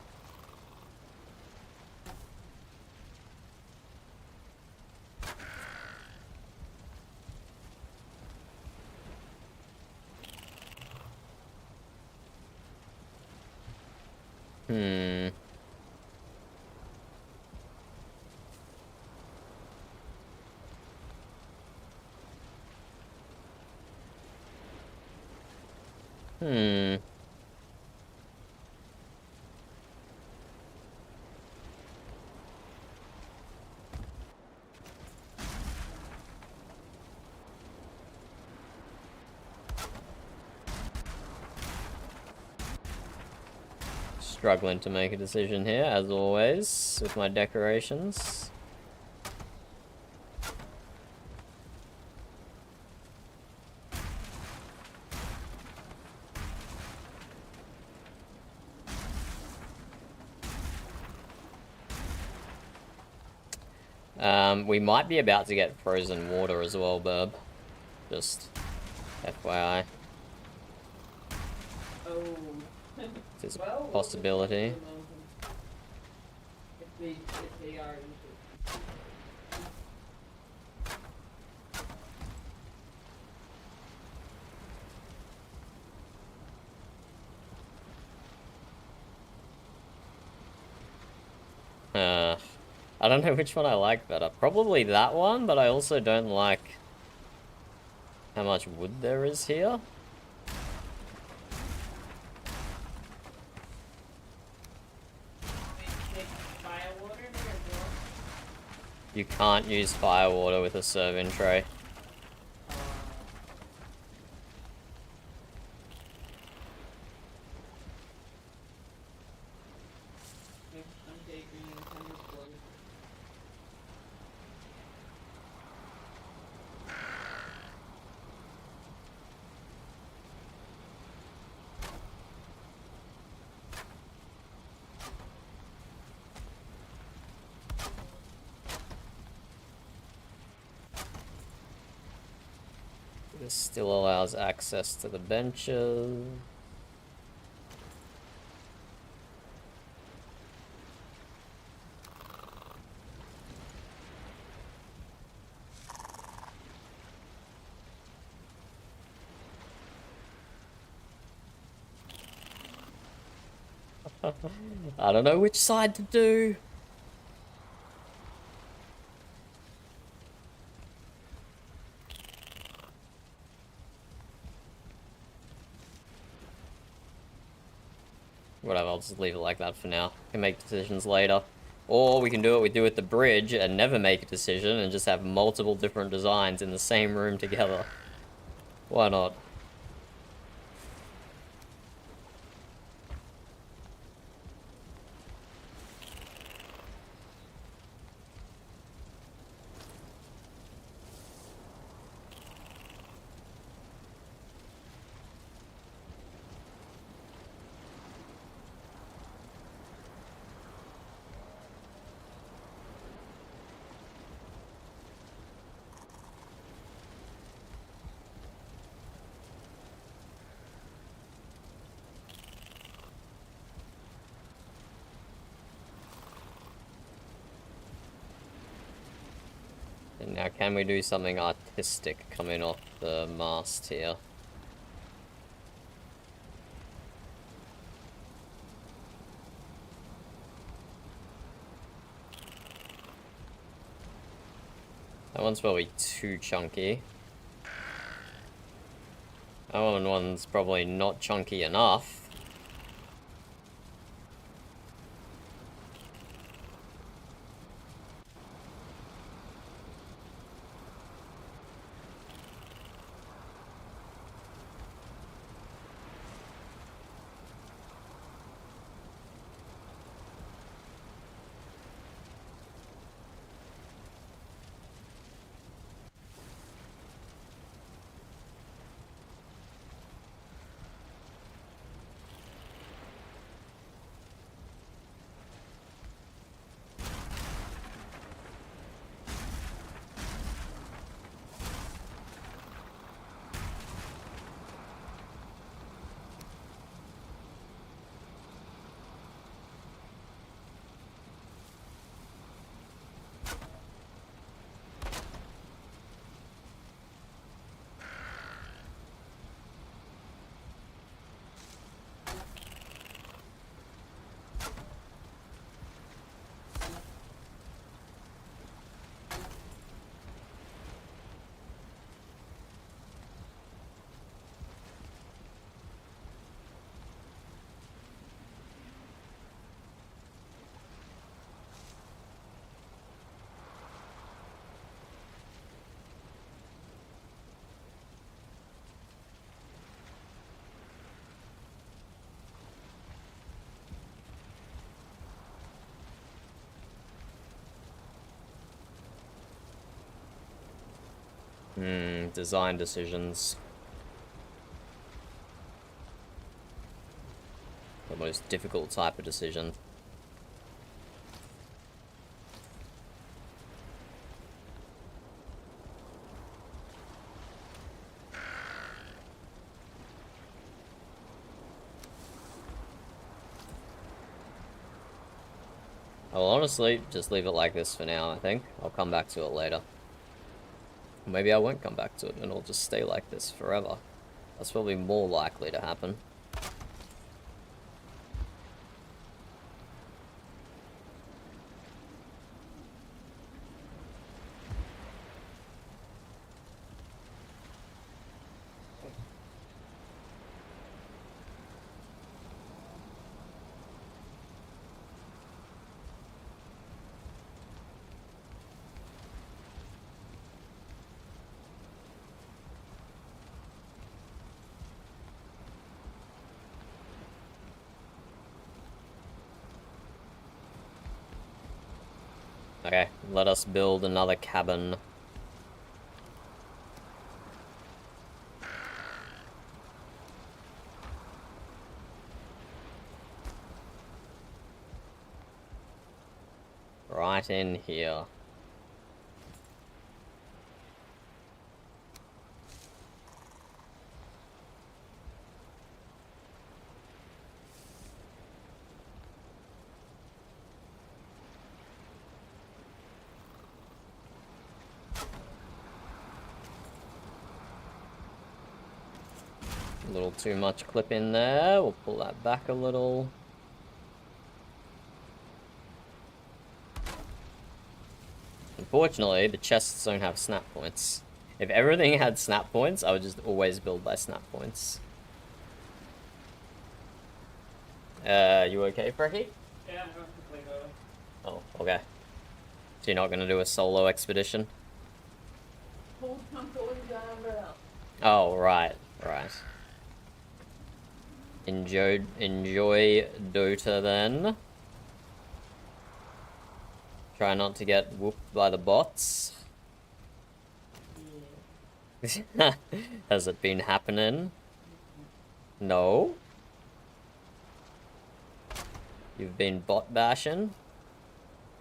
Struggling to make a decision here, as always, with my decorations. We might be about to get frozen water as well, Burb. Just FYI. Oh. It's a possibility. If they are I don't know which one I like better. Probably that one, but I also don't like how much wood there is here. You can't use firewater with a serving tray. This still allows access to the benches. I don't know which side to do. Whatever, I'll just leave it like that for now. We can make decisions later. Or we can do what we do with the bridge and never make a decision and just have multiple different designs in the same room together. Why not? And now can we do something artistic coming off the mast here? That one's probably too chunky. That one's probably not chunky enough. Design decisions. The most difficult type of decision. I'll honestly just leave it like this for now, I think. I'll come back to it later. Maybe I won't come back to it and it'll just stay like this forever. That's probably more likely to happen. Okay, let us build another cabin. Right in here. A little too much clip in there. We'll pull that back a little. Unfortunately, the chests don't have snap points. If everything had snap points, I would just always build by snap points. You okay, Frecky? Yeah, I'm going to play Go. Oh, okay. So you're not gonna do a solo expedition? Hold control down bell. Oh, right, right. Enjoy Dota then. Try not to get whooped by the bots. Yeah. Has it been happening? No? You've been bot bashing?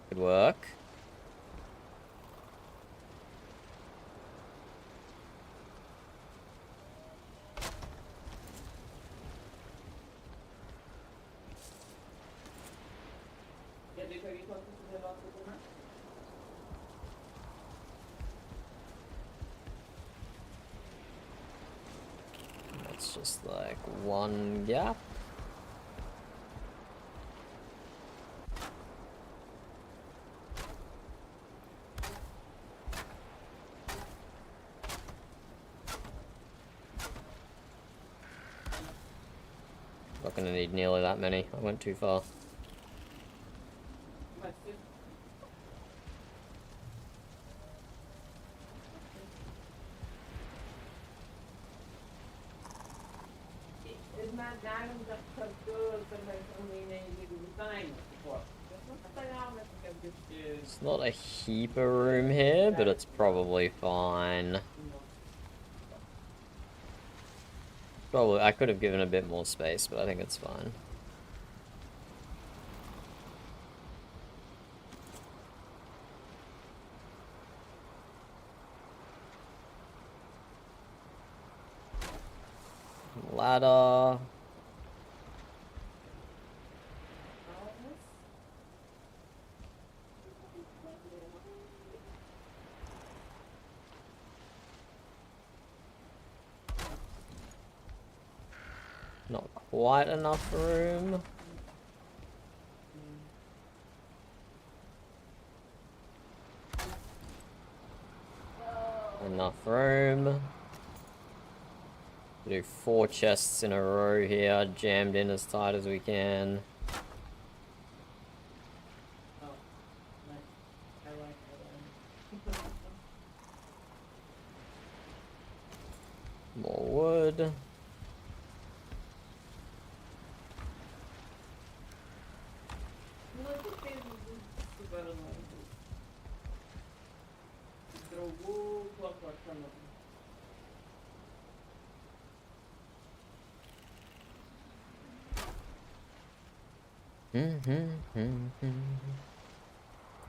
Good work. That's just like one gap. Not gonna need nearly that many. I went too far. It's not a heap of room here, but it's probably fine. Probably, I could have given a bit more space, but I think it's fine. Ladder. Not quite enough room. Enough room. Do 4 chests in a row here, jammed in as tight as we can. More wood.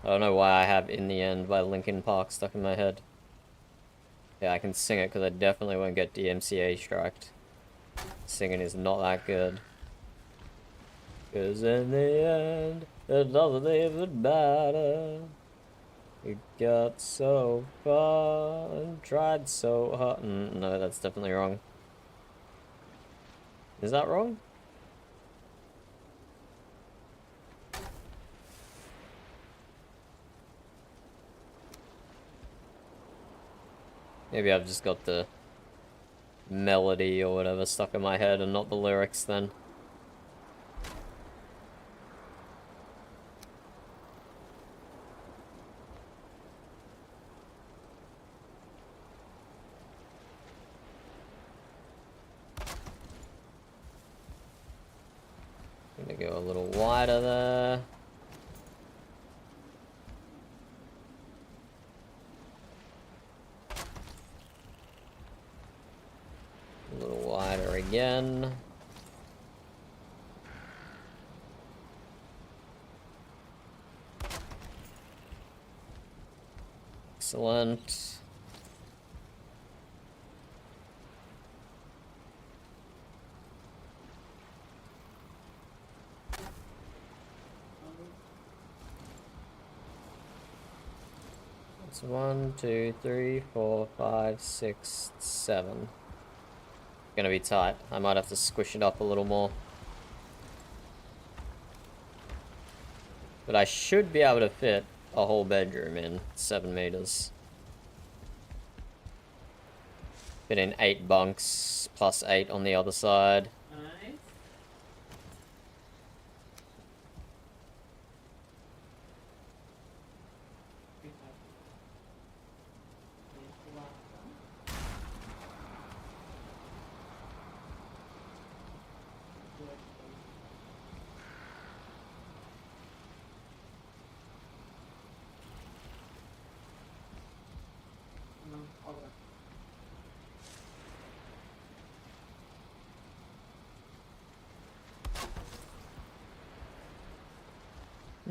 I don't know why I have In the End by Linkin Park stuck in my head. Yeah, I can sing it because I definitely won't get DMCA striked. Singing is not that good. Cause in the end, it doesn't even matter. We got so far and tried so hard. No, that's definitely wrong. Is that wrong? Maybe I've just got the melody or whatever stuck in my head and not the lyrics then. Gonna go a little wider there. A little wider again. Excellent. It's 1, 2, 3, 4, 5, 6, 7. Gonna be tight. I might have to squish it up a little more. But I should be able to fit a whole bedroom in 7 meters. Fit in 8 bunks plus 8 on the other side. Nice.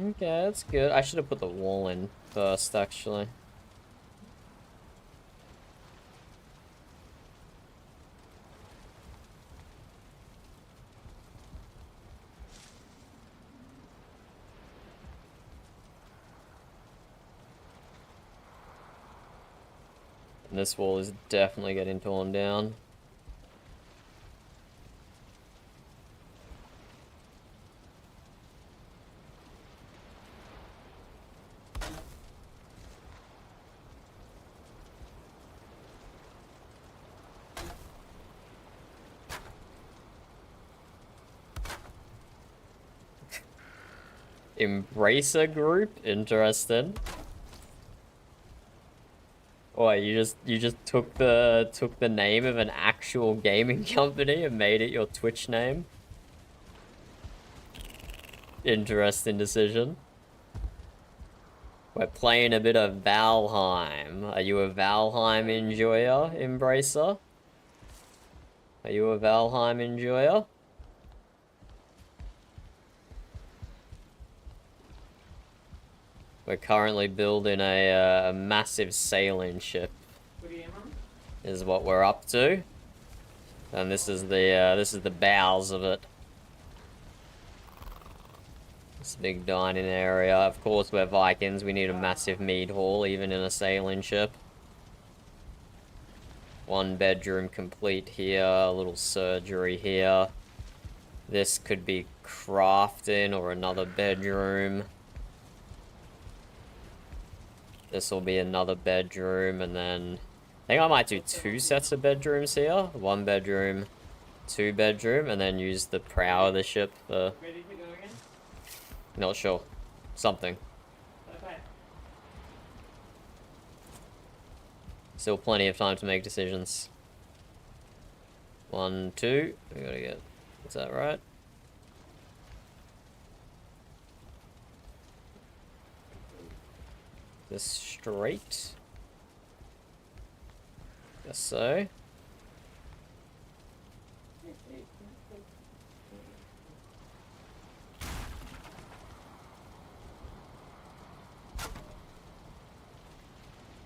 Okay, that's good. I should have put the wall in first, actually. And this wall is definitely getting torn down. Embracer group? Interesting. Oh, you just took the name of an actual gaming company and made it your Twitch name? Interesting decision. We're playing a bit of Valheim. Are you a Valheim enjoyer, Embracer? Are you a Valheim enjoyer? We're currently building a massive sailing ship. Is what we're up to, and this is the bows of it. This big dining area. Of course, we're Vikings. We need a massive mead hall, even in a sailing ship. 1 bedroom complete here. A little surgery here. This could be crafting or another bedroom. This will be another bedroom, and then I think I might do 2 sets of bedrooms here. 1 bedroom, 2 bedroom, and then use the prow of the ship for... Ready to go again? Not sure. Something. Okay. Still plenty of time to make decisions. 1, 2. We gotta get... Is that right? This straight. Guess so.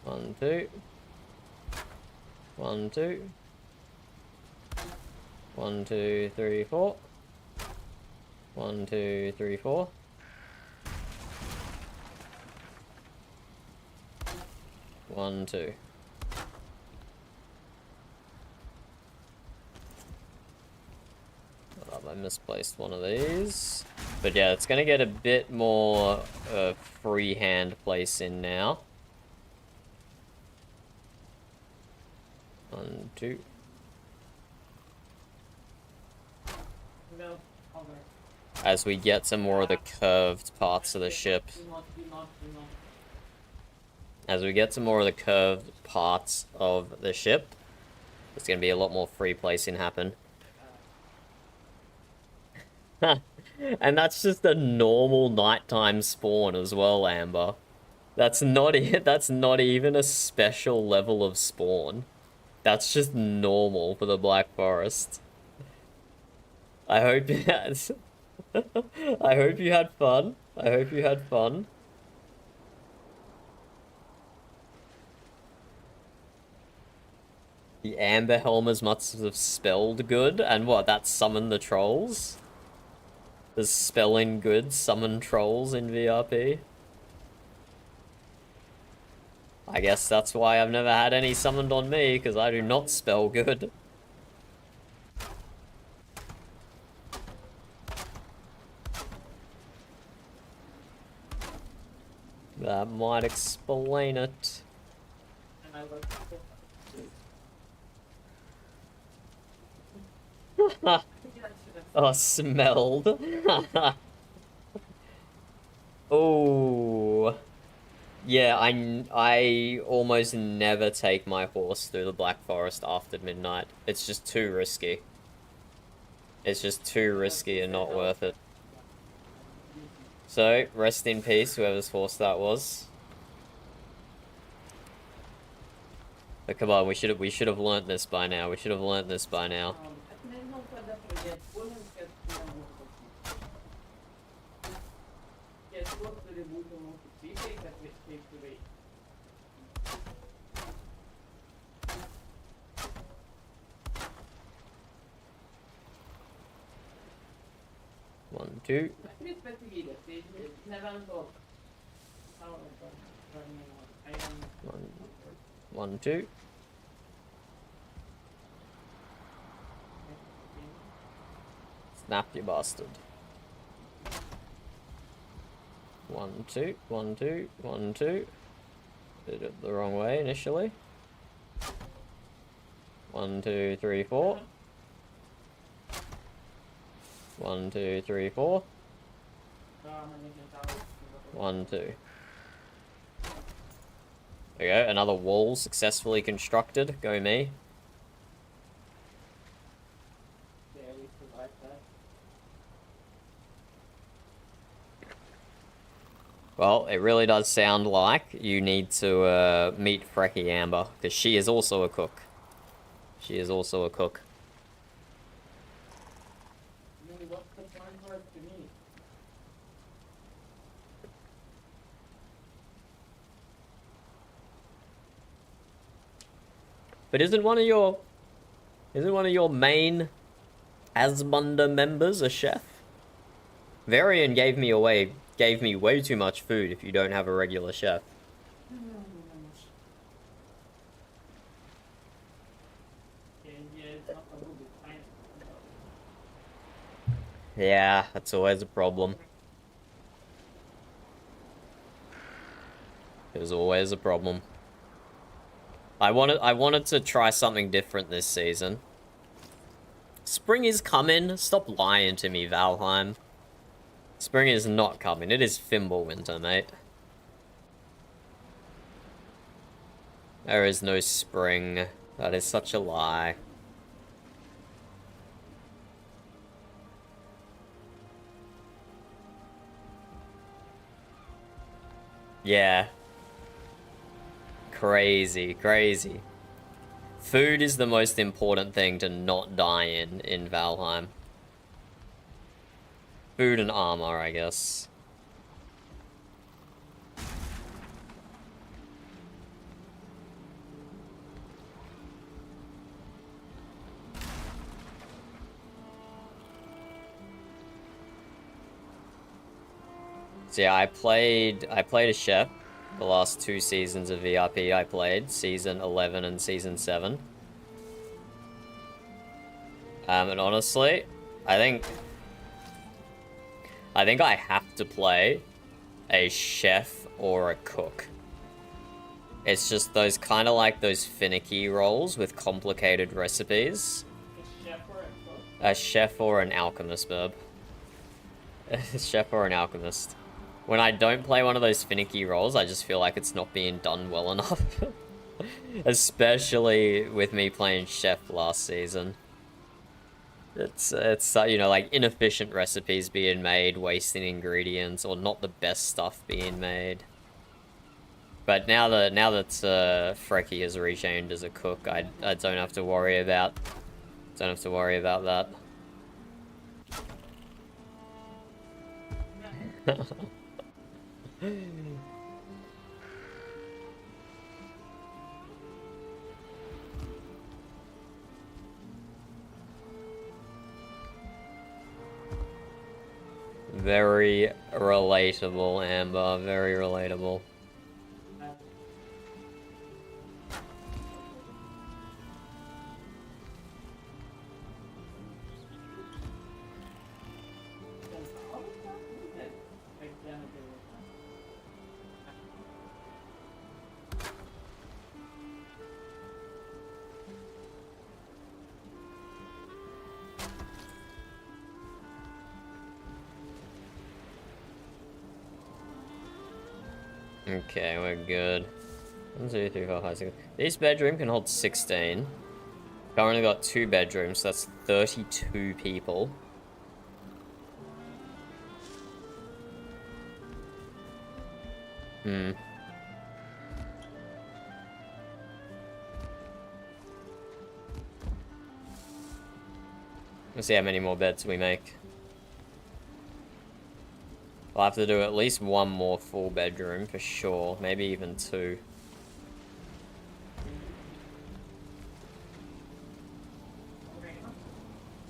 One, two. 1, 2. 1, 2, 3, 4. 1, 2, 3, 4. 1, 2. Oh, I misplaced one of these. But yeah, it's gonna get a bit more freehand place in now. 1, 2. No, over. As we get some more of the curved parts of the ship. Do not. As we get some more of the curved parts of the ship, there's going to be a lot more free placing happen. And that's just a normal nighttime spawn as well, Amber. That's not even a special level of spawn. That's just normal for the Black Forest. I hope you had... I hope you had fun. I hope you had fun. The Amber Helmers must have spelled good, and what, that summoned the trolls? Does spelling good summon trolls in VRP? I guess that's why I've never had any summoned on me, because I do not spell good. That might explain it. Oh, smelled. Oh. Yeah, I almost never take my horse through the Black Forest after midnight. It's just too risky. It's just too risky and not worth it. So, rest in peace, whoever's horse that was. But come on, we should have learnt this by now. We should have learnt this by now. One, two. One, two. Snap, you bastard. One, two, one, two, one, two. Did it the wrong way initially. 1, 2, 3, 4. 1, 2, 3, 4. 1, 2. There we go, another wall successfully constructed. Go me. Well, it really does sound like you need to meet Frecky Amber, because she is also a cook. She is also a cook. But isn't one of your main Asmunda members a chef? Varian gave me way too much food if you don't have a regular chef. Yeah, that's always a problem. There's always a problem. I wanted to try something different this season. Spring is coming. Stop lying to me, Valheim. Spring is not coming. It is Fimbulwinter, mate. There is no spring. That is such a lie. Yeah. Crazy, crazy. Food is the most important thing to not die in Valheim. Food and armor, I guess. So yeah, I played a chef. The last 2 seasons of VRP I played, season 11 and season 7. And honestly, I think I have to play a chef or a cook. It's just those kind of like those finicky roles with complicated recipes. A chef or an alchemist, Burb. A chef or an alchemist. When I don't play one of those finicky roles, I just feel like it's not being done well enough. Especially with me playing chef last season. It's you know, like inefficient recipes being made, wasting ingredients, or not the best stuff being made. But now that Frecky has rechained as a cook, I don't have to worry about that. Very relatable, Amber. Very relatable. Okay, we're good. 1, 2, 3, 4, 5, 6. This bedroom can hold 16. Currently got 2 bedrooms, so that's 32 people. Hmm. Let's see how many more beds we make. We'll have to do at least 1 more full bedroom for sure, maybe even 2.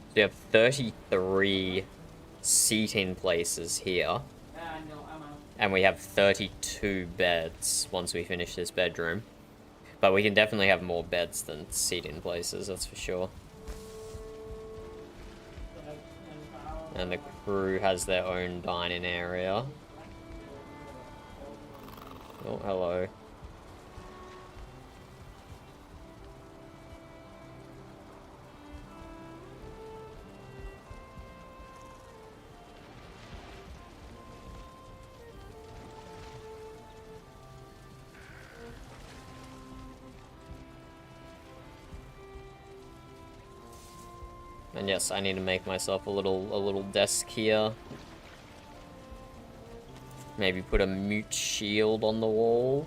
So we have 33 seating places here. And we have 32 beds once we finish this bedroom. But we can definitely have more beds than seating places, that's for sure. And the crew has their own dining area. Oh, hello. And yes, I need to make myself a little desk here. Maybe put a Mjut shield on the wall.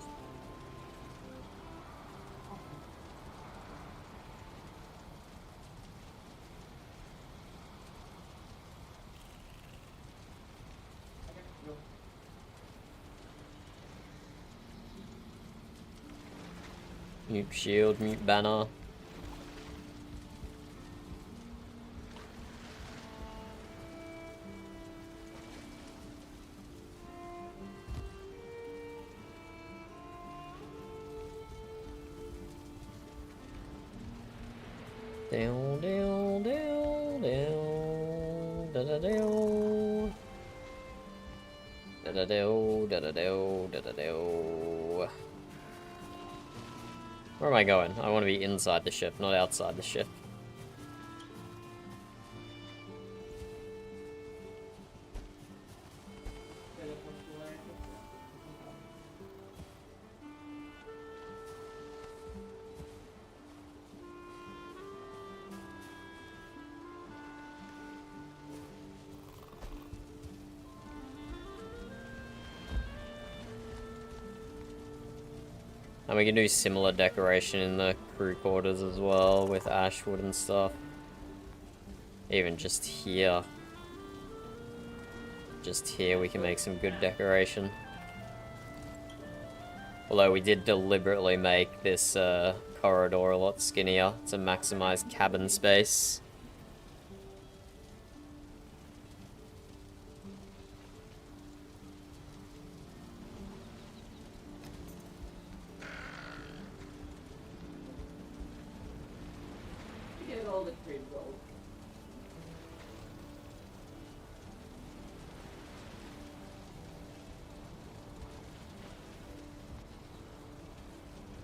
Mjut shield, Mjut banner. Down, down, down, down, da da down, da da do, da da do, da da do. Where am I going? I want to be inside the ship, not outside the ship. And we can do similar decoration in the crew quarters as well, with ash wood and stuff. Even just here. Just here we can make some good decoration. Although we did deliberately make this corridor a lot skinnier to maximize cabin space. Get all the trade gold.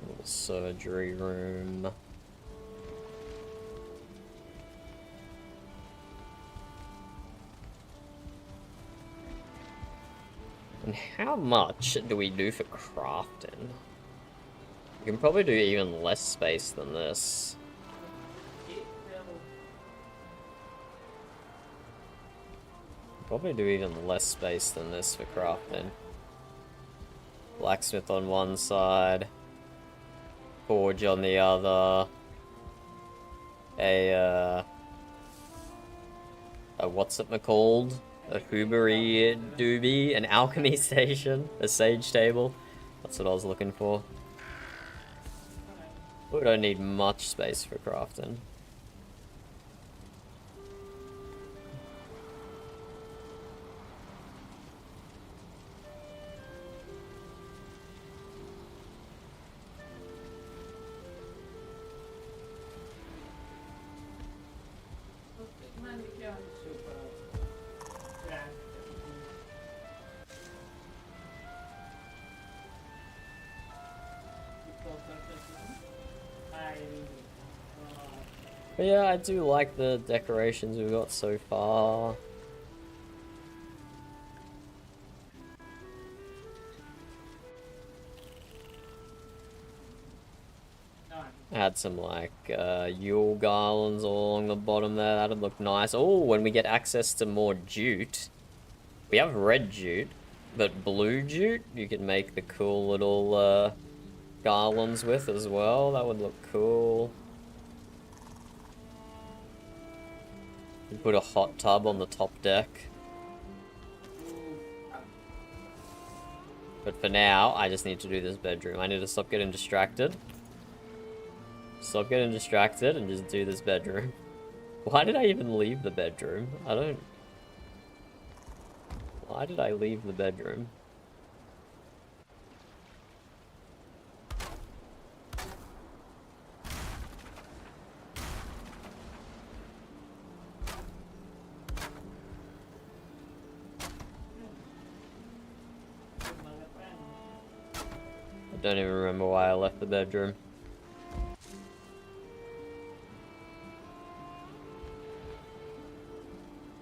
Little surgery room. And how much do we do for crafting? We can probably do even less space than this. Probably do even less space than this for crafting. Blacksmith on one side. Forge on the other. A what's it called? A hoobery doobie, an alchemy station, a sage table. That's what I was looking for. We don't need much space for crafting. But yeah, I do like the decorations we've got so far. had some like Yule garlands all along the bottom there. That'd look nice. Oh, when we get access to more jute. We have red jute, but blue jute you can make the cool little garlands with as well. That would look cool. You put a hot tub on the top deck. But for now, I just need to do this bedroom. I need to stop getting distracted. Stop getting distracted and just do this bedroom. Why did I even leave the bedroom? I don't... Why did I leave the bedroom? I don't even remember why I left the bedroom.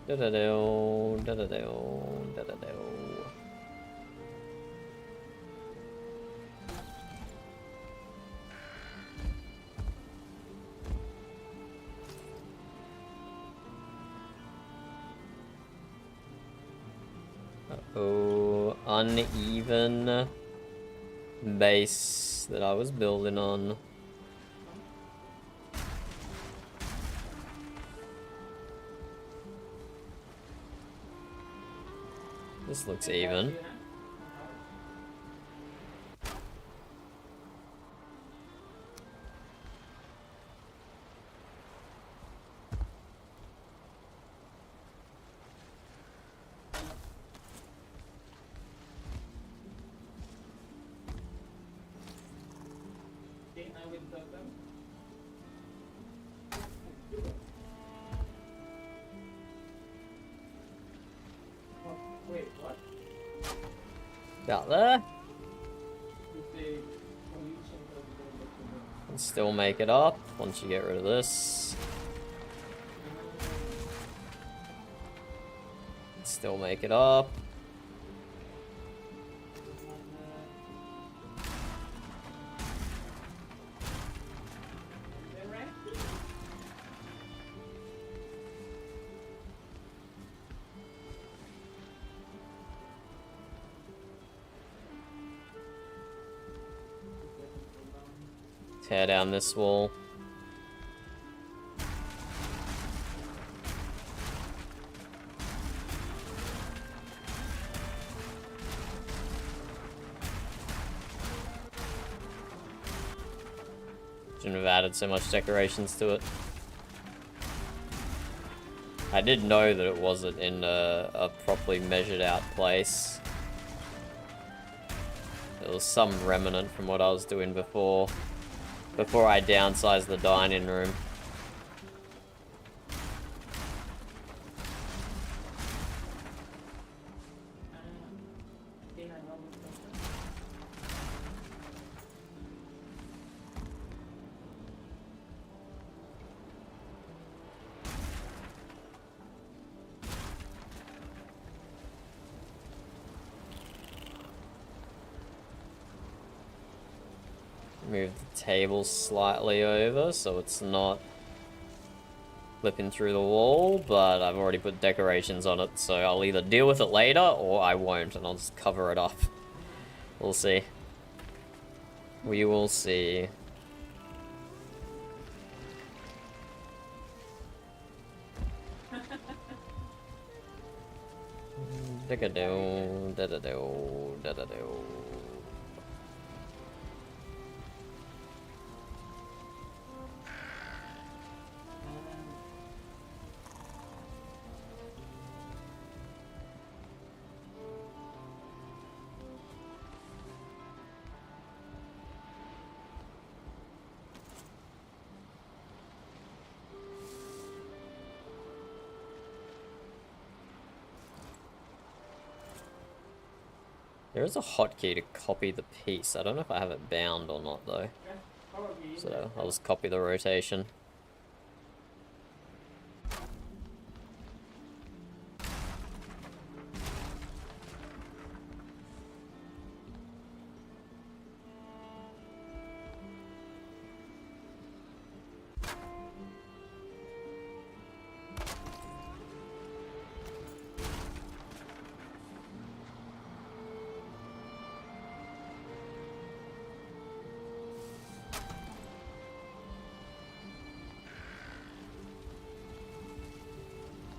Da-da-do, da-da-do, da-da-do. Uh-oh, uneven base that I was building on. This looks even. Wait, what? Got there. And still make it up once you get rid of this. Still make it up. Tear down this wall. Shouldn't have added so much decorations to it. I did know that it wasn't in a properly measured out place. There was some remnant from what I was doing before I downsized the dining room. Move the table slightly over so it's not flipping through the wall, but I've already put decorations on it, so I'll either deal with it later or I won't, and I'll just cover it up. We'll see. We will see. Da-da-do, da-da-do, da-da-do. There is a hotkey to copy the piece. I don't know if I have it bound or not though. So I'll just copy the rotation.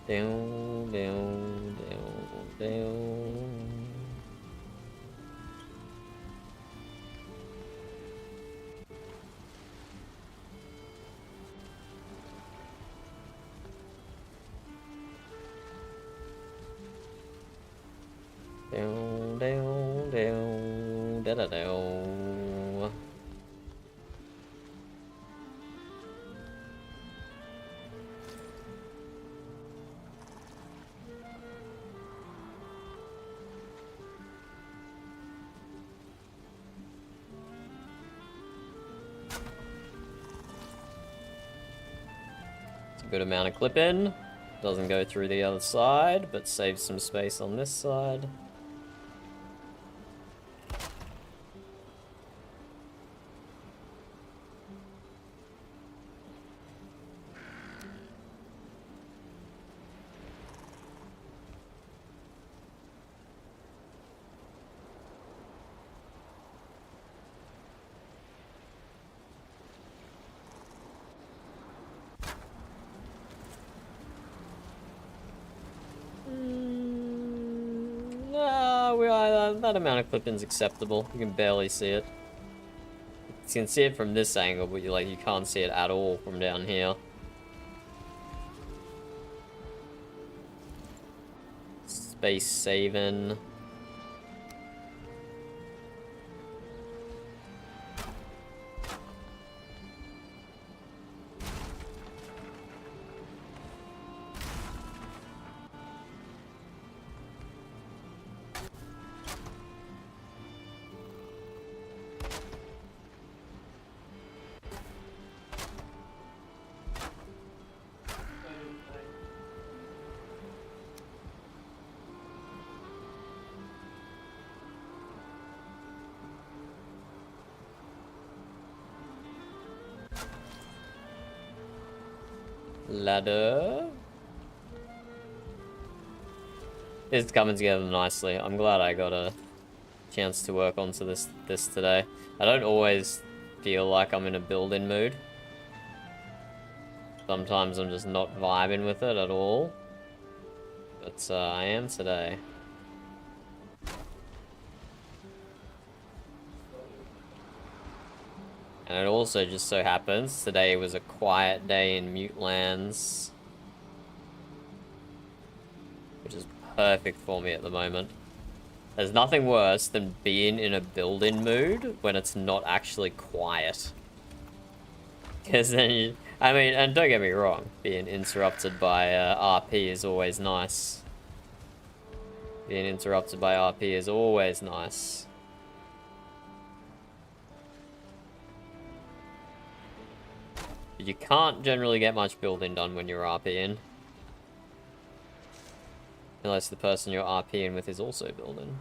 Down, down, down, down. Down, down, down, da da down. It's a good amount of clip in. Doesn't go through the other side, but saves some space on this side. That amount of clip-in's acceptable. You can barely see it. You can see it from this angle, but you can't see it at all from down here. Space saving. Ladder. It's coming together nicely. I'm glad I got a chance to work onto this today. I don't always feel like I'm in a build-in mood. Sometimes I'm just not vibing with it at all. But I am today. And it also just so happens today was a quiet day in Mjut lands, which is perfect for me at the moment. There's nothing worse than being in a build-in mood when it's not actually quiet. Because then I mean, and don't get me wrong, being interrupted by RP is always nice. Being interrupted by RP is always nice. But you can't generally get much building done when you're RPing. Unless the person you're RPing with is also building.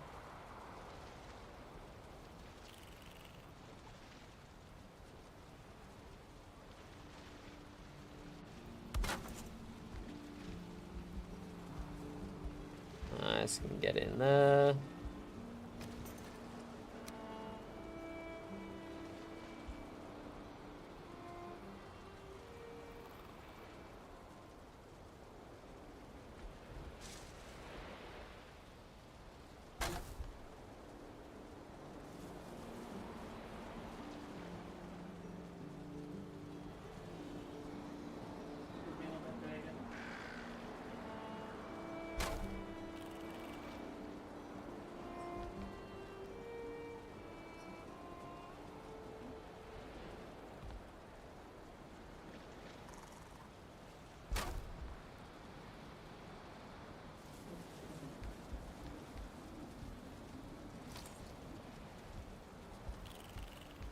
Nice, can get in there.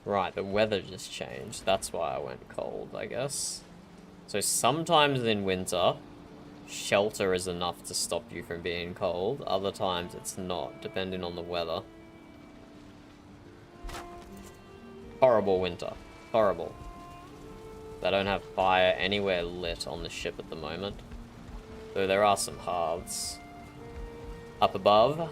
Right, the weather just changed. That's why I went cold, I guess. So sometimes in winter, shelter is enough to stop you from being cold. Other times it's not, depending on the weather. Horrible winter. Horrible. They don't have fire anywhere lit on the ship at the moment. Though there are some hearths. Up above.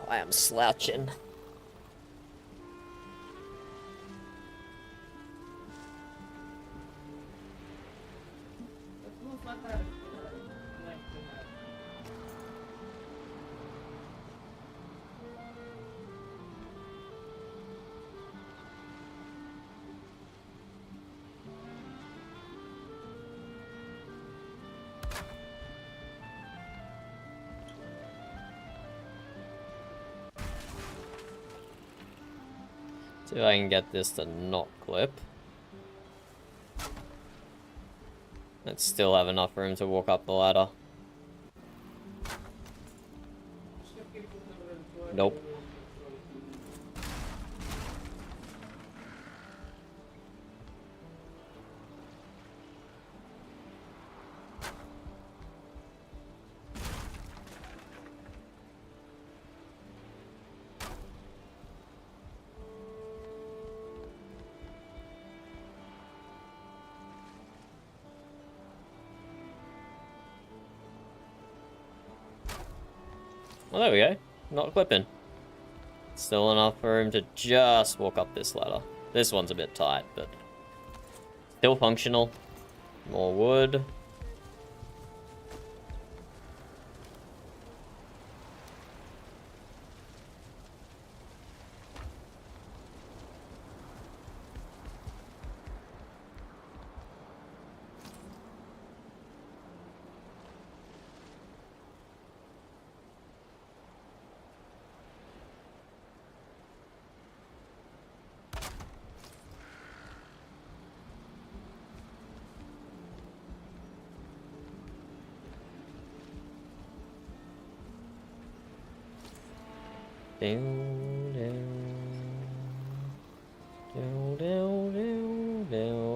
I am slouching. See if I can get this to not clip. Let's still have enough room to walk up the ladder. Nope. Well, there we go. Not clipping. Still enough room to just walk up this ladder. This one's a bit tight, but still functional. More wood.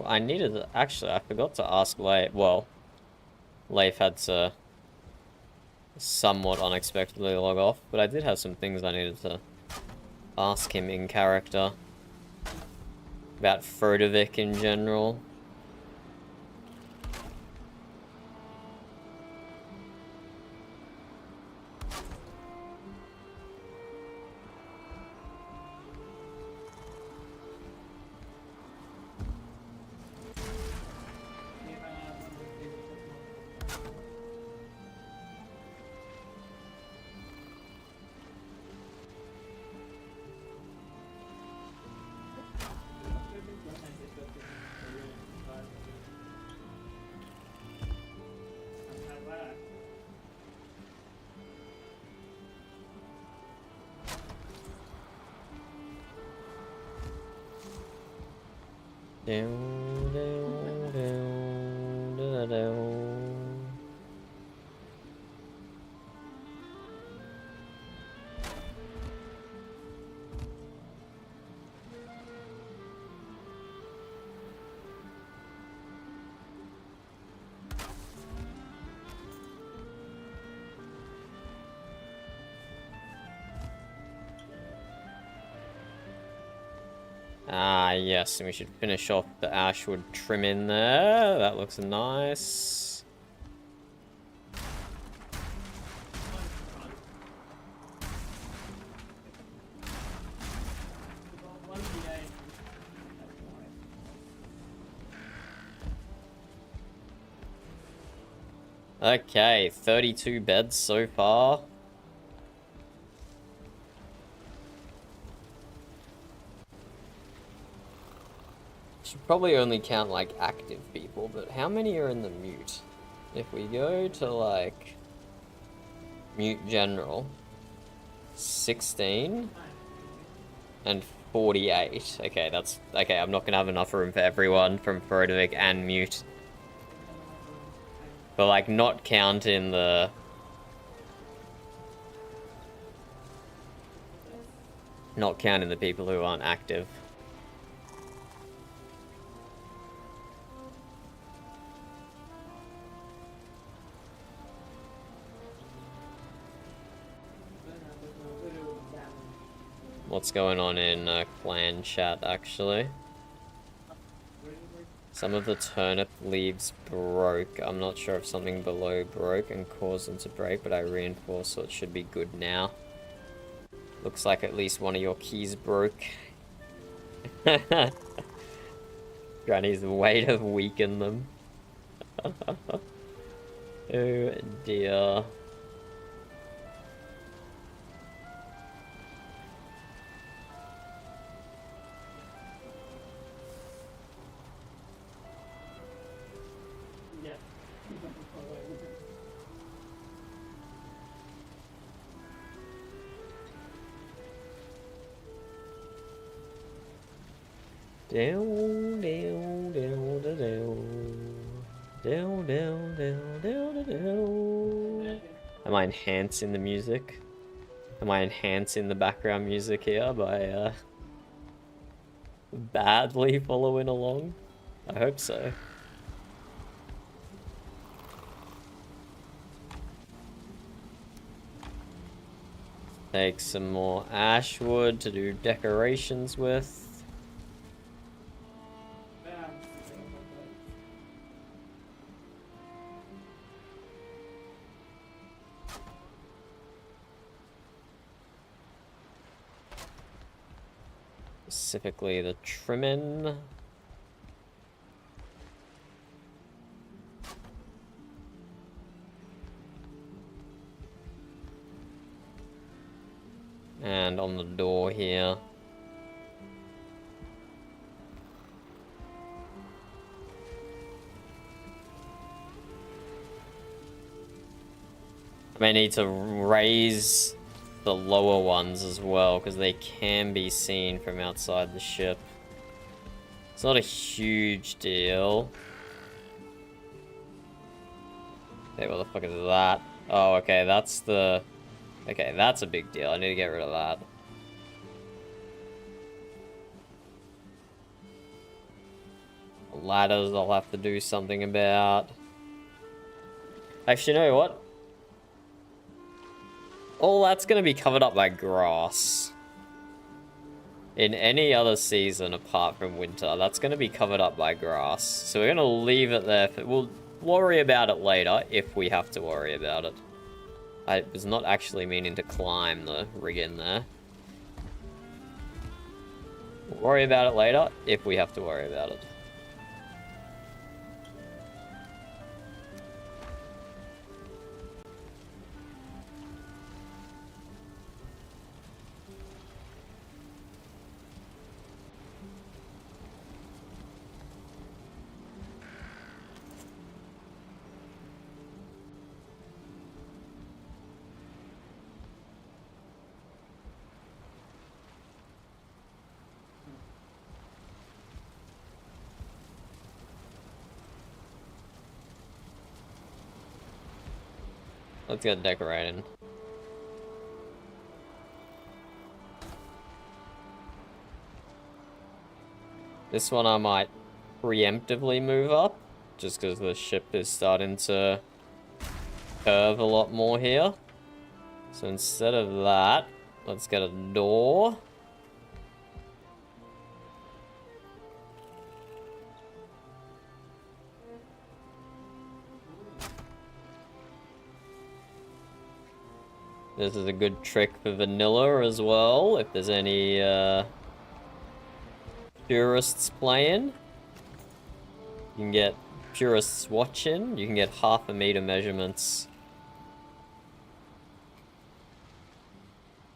I needed to, actually, I forgot to ask Leif. Well, Leif had to somewhat unexpectedly log off, but I did have some things I needed to ask him in character about Frodovik in general. Ah, yes, and we should finish off the ashwood trim in there. That looks nice. Okay, 32 beds so far. Should probably only count like active people, but how many are in the mute? If we go to like mute general, 16 and 48. Okay, that's okay. I'm not gonna have enough room for everyone from Frodovik and mute. But like not counting the people who aren't active. What's going on in clan chat, actually? Some of the turnip leaves broke. I'm not sure if something below broke and caused them to break, but I reinforced, so it should be good now. Looks like at least one of your keys broke. Granny's way to weaken them. Oh dear. Down, down, down, down, down, down, down, down, down. Am I enhancing the music? Am I enhancing the background music here by badly following along? I hope so. Take some more ash wood to do decorations with. Specifically the trimming. And on the door here. I may need to raise the lower ones as well, because they can be seen from outside the ship. It's not a huge deal. Okay, what the fuck is that? Oh, okay, that's the... Okay, that's a big deal. I need to get rid of that. Ladders I'll have to do something about. Actually, you know what? All that's going to be covered up by grass. In any other season apart from winter, that's going to be covered up by grass. So we're going to leave it there. We'll worry about it later if we have to worry about it. I was not actually meaning to climb the rig in there. We'll worry about it later if we have to worry about it. Let's get decorating. This one I might preemptively move up, just because the ship is starting to curve a lot more here. So instead of that, let's get a door. This is a good trick for vanilla as well, if there's any purists playing. You can get purists watching, you can get 1/2 meter measurements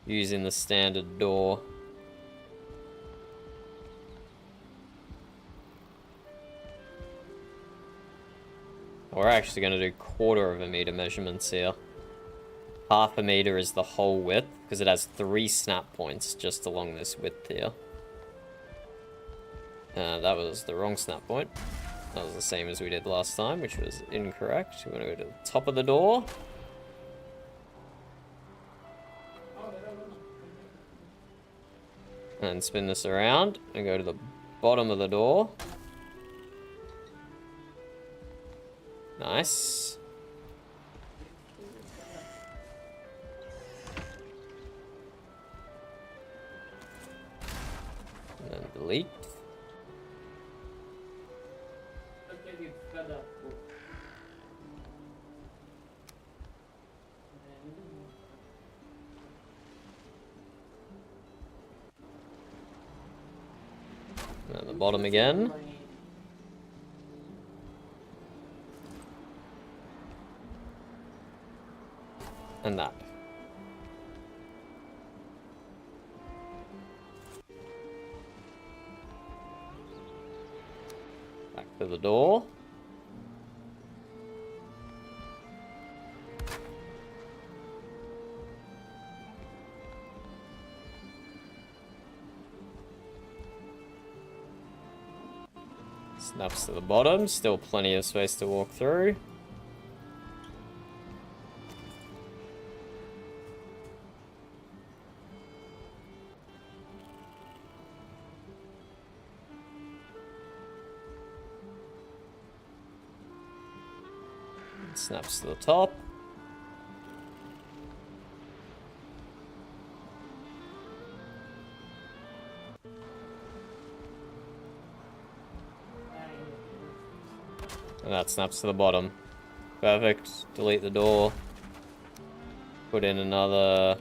using the standard door. We're actually going to do 1/4 meter measurements here. 1/2 meter is the whole width, because it has 3 snap points just along this width here. That was the wrong snap point. That was the same as we did last time, which was incorrect. We're going to go to the top of the door. And spin this around, and go to the bottom of the door. Nice. And then delete. And at the bottom again. And that. Back to the door. Snaps to the bottom, still plenty of space to walk through. Snaps to the top. And that snaps to the bottom. Perfect. Delete the door. Put in another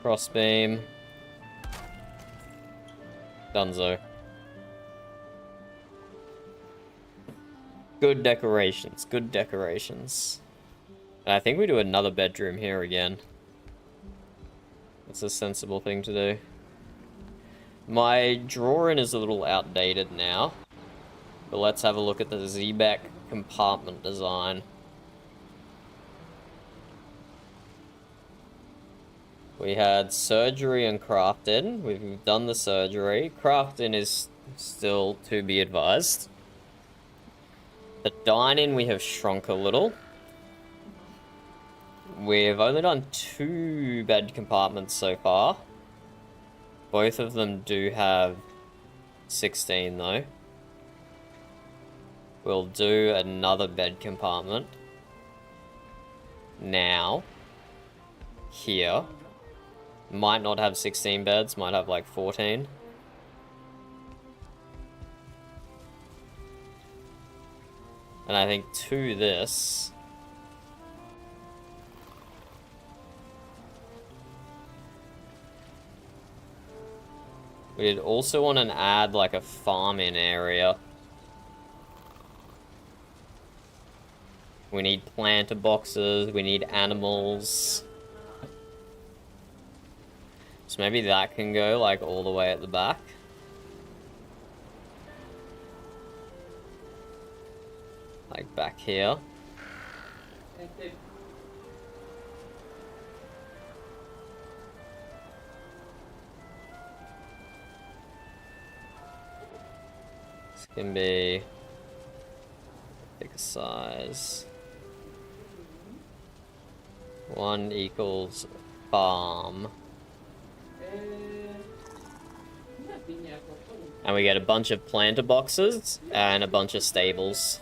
crossbeam. Dunzo. Good decorations. Good decorations. And I think we do another bedroom here again. That's a sensible thing to do. My drawing is a little outdated now. But let's have a look at the Zebek compartment design. We had surgery and crafting. We've done the surgery. Crafting is still to be advised. The dining we have shrunk a little. We've only done 2 bed compartments so far. Both of them do have 16 though. We'll do another bed compartment. Now. Here. Might not have 16 beds, might have like 14. And I think to this... we'd also want to add like a farming area. We need planter boxes, we need animals. So maybe that can go like all the way at the back. Like back here. This can be pick a size. 1 equals farm. And we get a bunch of planter boxes and a bunch of stables.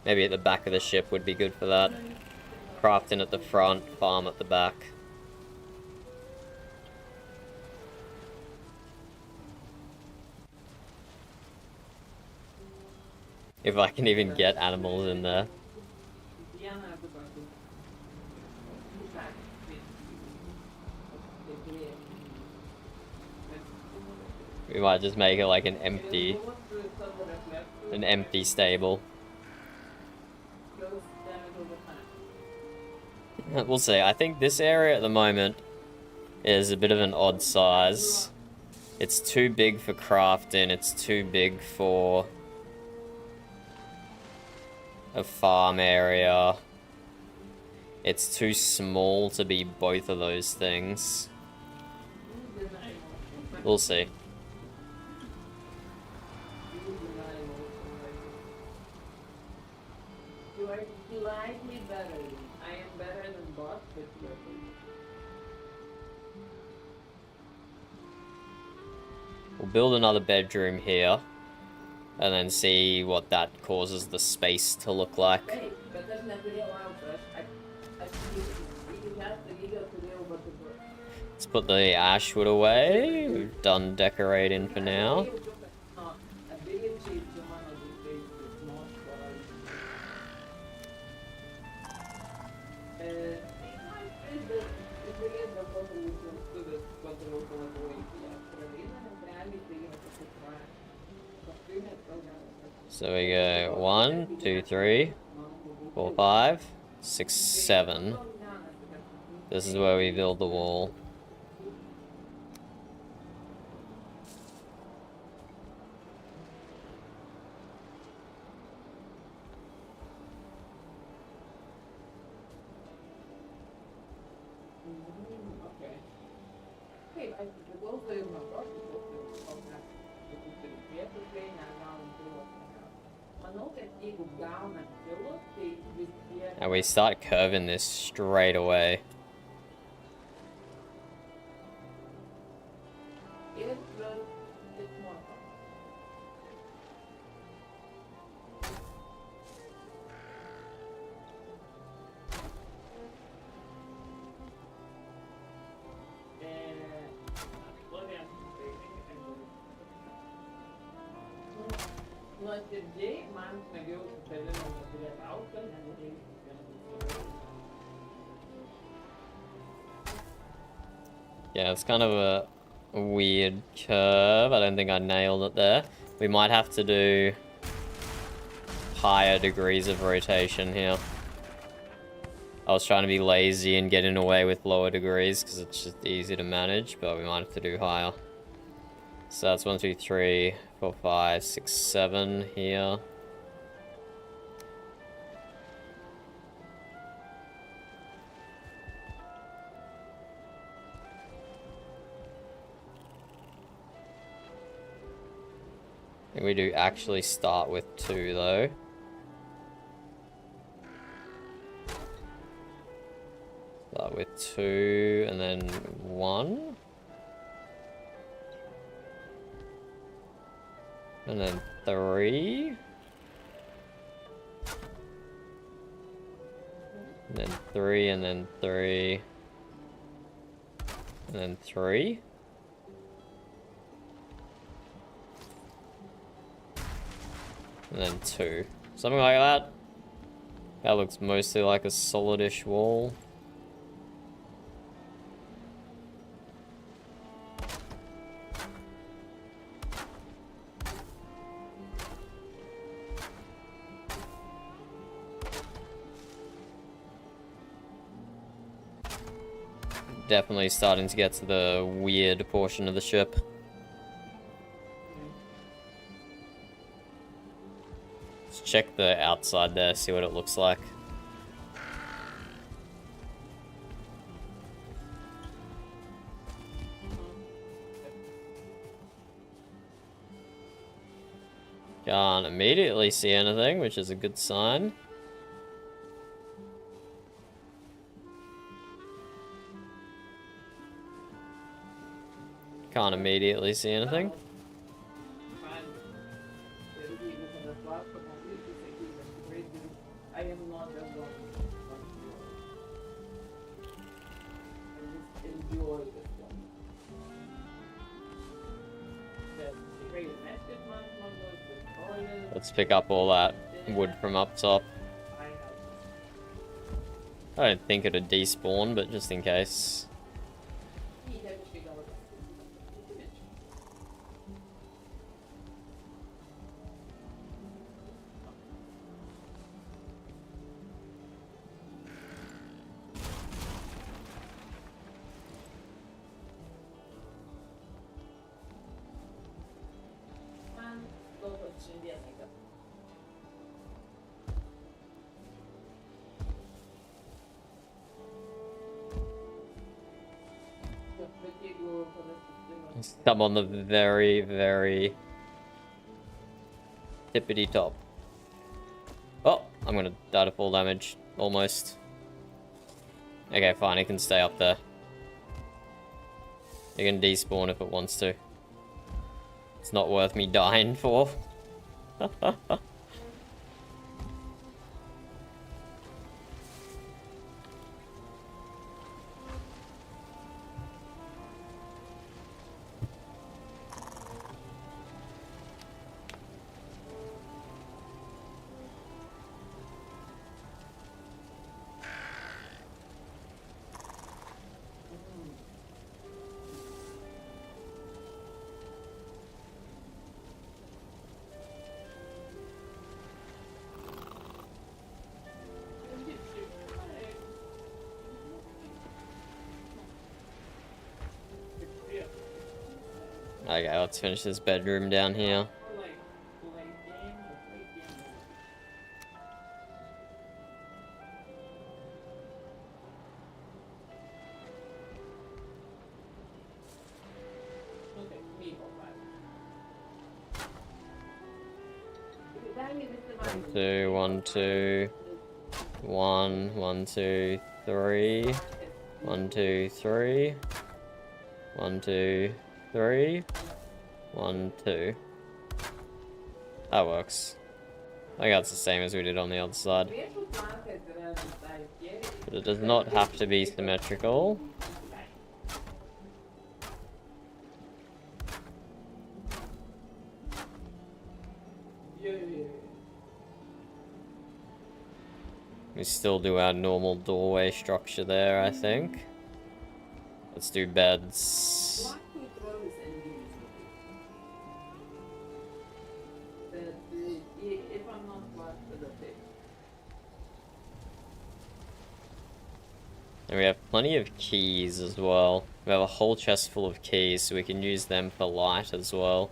Maybe at the back of the ship would be good for that. Crafting at the front, farm at the back. If I can even get animals in there. We might just make it like an empty stable. We'll see. I think this area at the moment is a bit of an odd size. It's too big for crafting, it's too big for a farm area. It's too small to be both of those things. We'll see. You like me better. I am better than boss, but you're We'll build another bedroom here, and then see what that causes the space to look like. Let's put the ashwood away. We've done decorating for now. So we go 1, 2, 3, 4, 5, 6, 7. This is where we build the wall. And we start curving this straight away. Yeah, it's kind of a weird curve. I don't think I nailed it there. We might have to do higher degrees of rotation here. I was trying to be lazy and getting away with lower degrees because it's just easy to manage, but we might have to do higher. So that's 1, 2, 3, 4, 5, 6, 7 here. I think we do actually start with 2 though. Start with 2 and then 1. And then 3. And then 3 and then 3. And then 3. And then 2. Something like that. That looks mostly like a solidish wall. Definitely starting to get to the weird portion of the ship. Let's check the outside there, see what it looks like. Can't immediately see anything, which is a good sign. Can't immediately see anything. Let's pick up all that wood from up top. I don't think it'd despawn, but just in case. I'm on the very, very tippity top. Oh, I'm gonna die to full damage. Almost. Okay, fine, it can stay up there. It can despawn if it wants to. It's not worth me dying for. Okay, let's finish this bedroom down here. One, two, 1, 1, 2, 3, 1, 2, 3, 1, 2, 3, 1, 2. That works. I think that's the same as we did on the other side. But it does not have to be symmetrical. We still do our normal doorway structure there, I think. Let's do beds. And we have plenty of keys as well. We have a whole chest full of keys, so we can use them for light as well.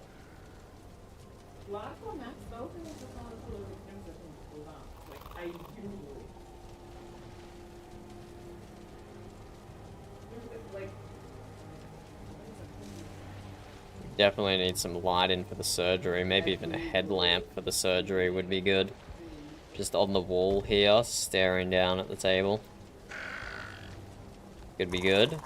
Definitely need some light in for the surgery. Maybe even a headlamp for the surgery would be good. Just on the wall here, staring down at the table. Could be good.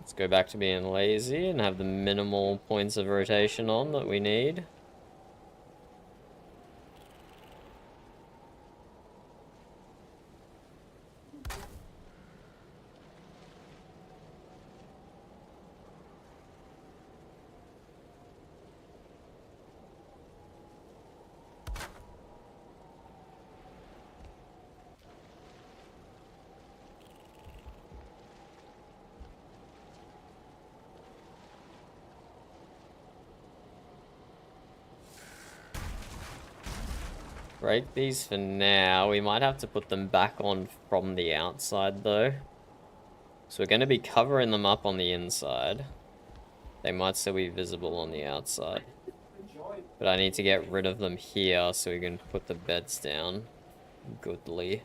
Let's go back to being lazy and have the minimal points of rotation on that we need. Break these for now. We might have to put them back on from the outside though. So we're going to be covering them up on the inside. They might still be visible on the outside. But I need to get rid of them here so we can put the beds down goodly.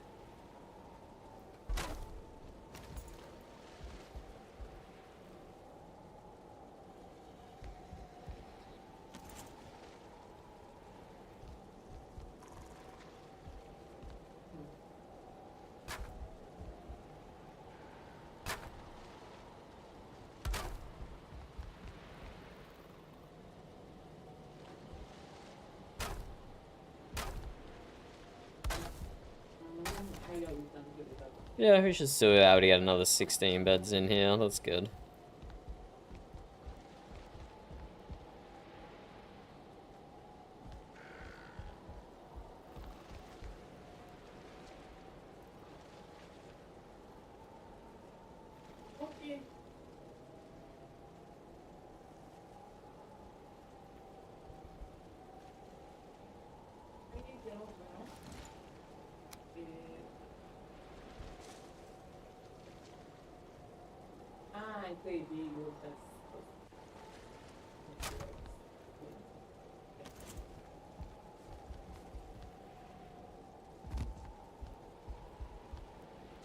Yeah, we should still be able to get another 16 beds in here. That's good.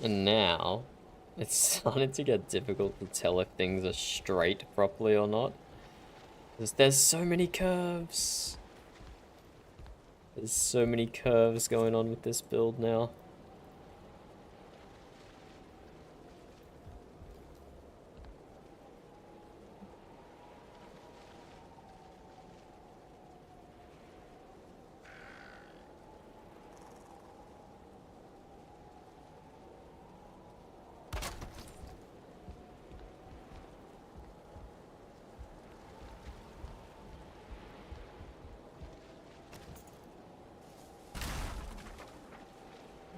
And now, it's starting to get difficult to tell if things are straight properly or not. Because there's so many curves. There's so many curves going on with this build now.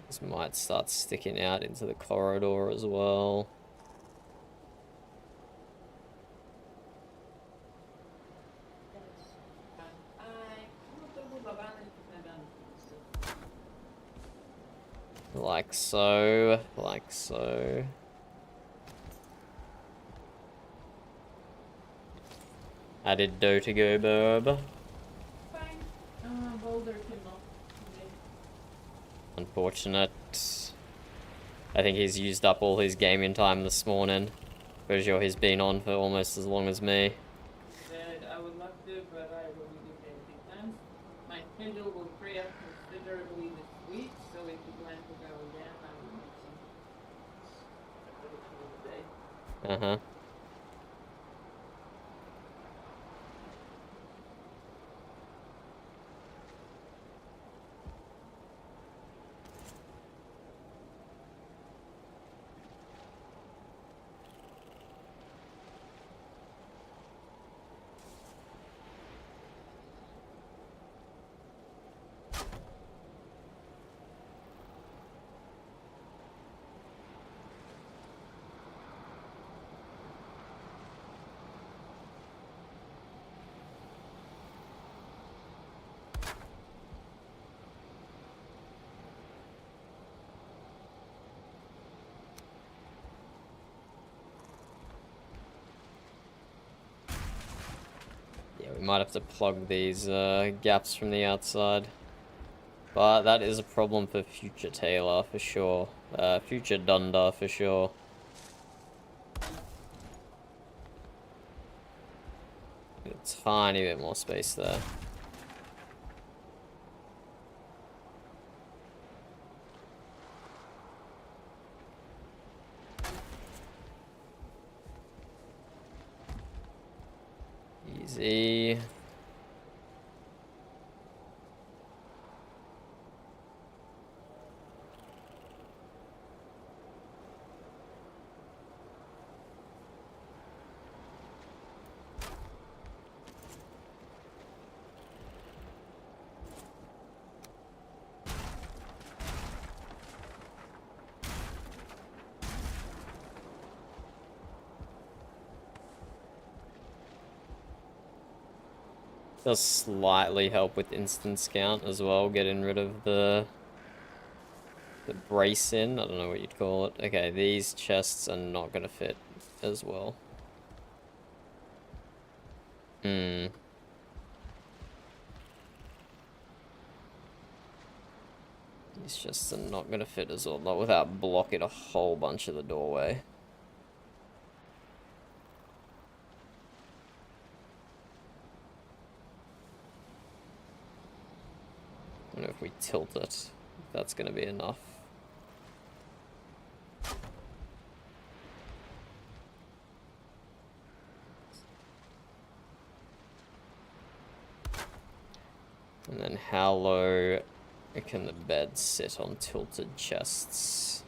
This might start sticking out into the corridor as well. Like so, like so. Added dough to go, Burb. Boulder cannot. Unfortunate. I think he's used up all his gaming time this morning. Pretty sure he's been on for almost as long as me. Said I would love to, but I will be doing anything plans. My schedule will free up considerably this week, so if you plan to go again, I will make some preparation of the day. Uh-huh. We might have to plug these gaps from the outside. But that is a problem for future Taylor, for sure. Future Dunder, for sure. A tiny bit more space there. Easy. Does slightly help with instance count as well, getting rid of the brace in. I don't know what you'd call it. Okay, these chests are not gonna fit as well. These chests are not gonna fit as well, not without blocking a whole bunch of the doorway. I don't know if we tilt it, if that's going to be enough. And then how low can the bed sit on tilted chests?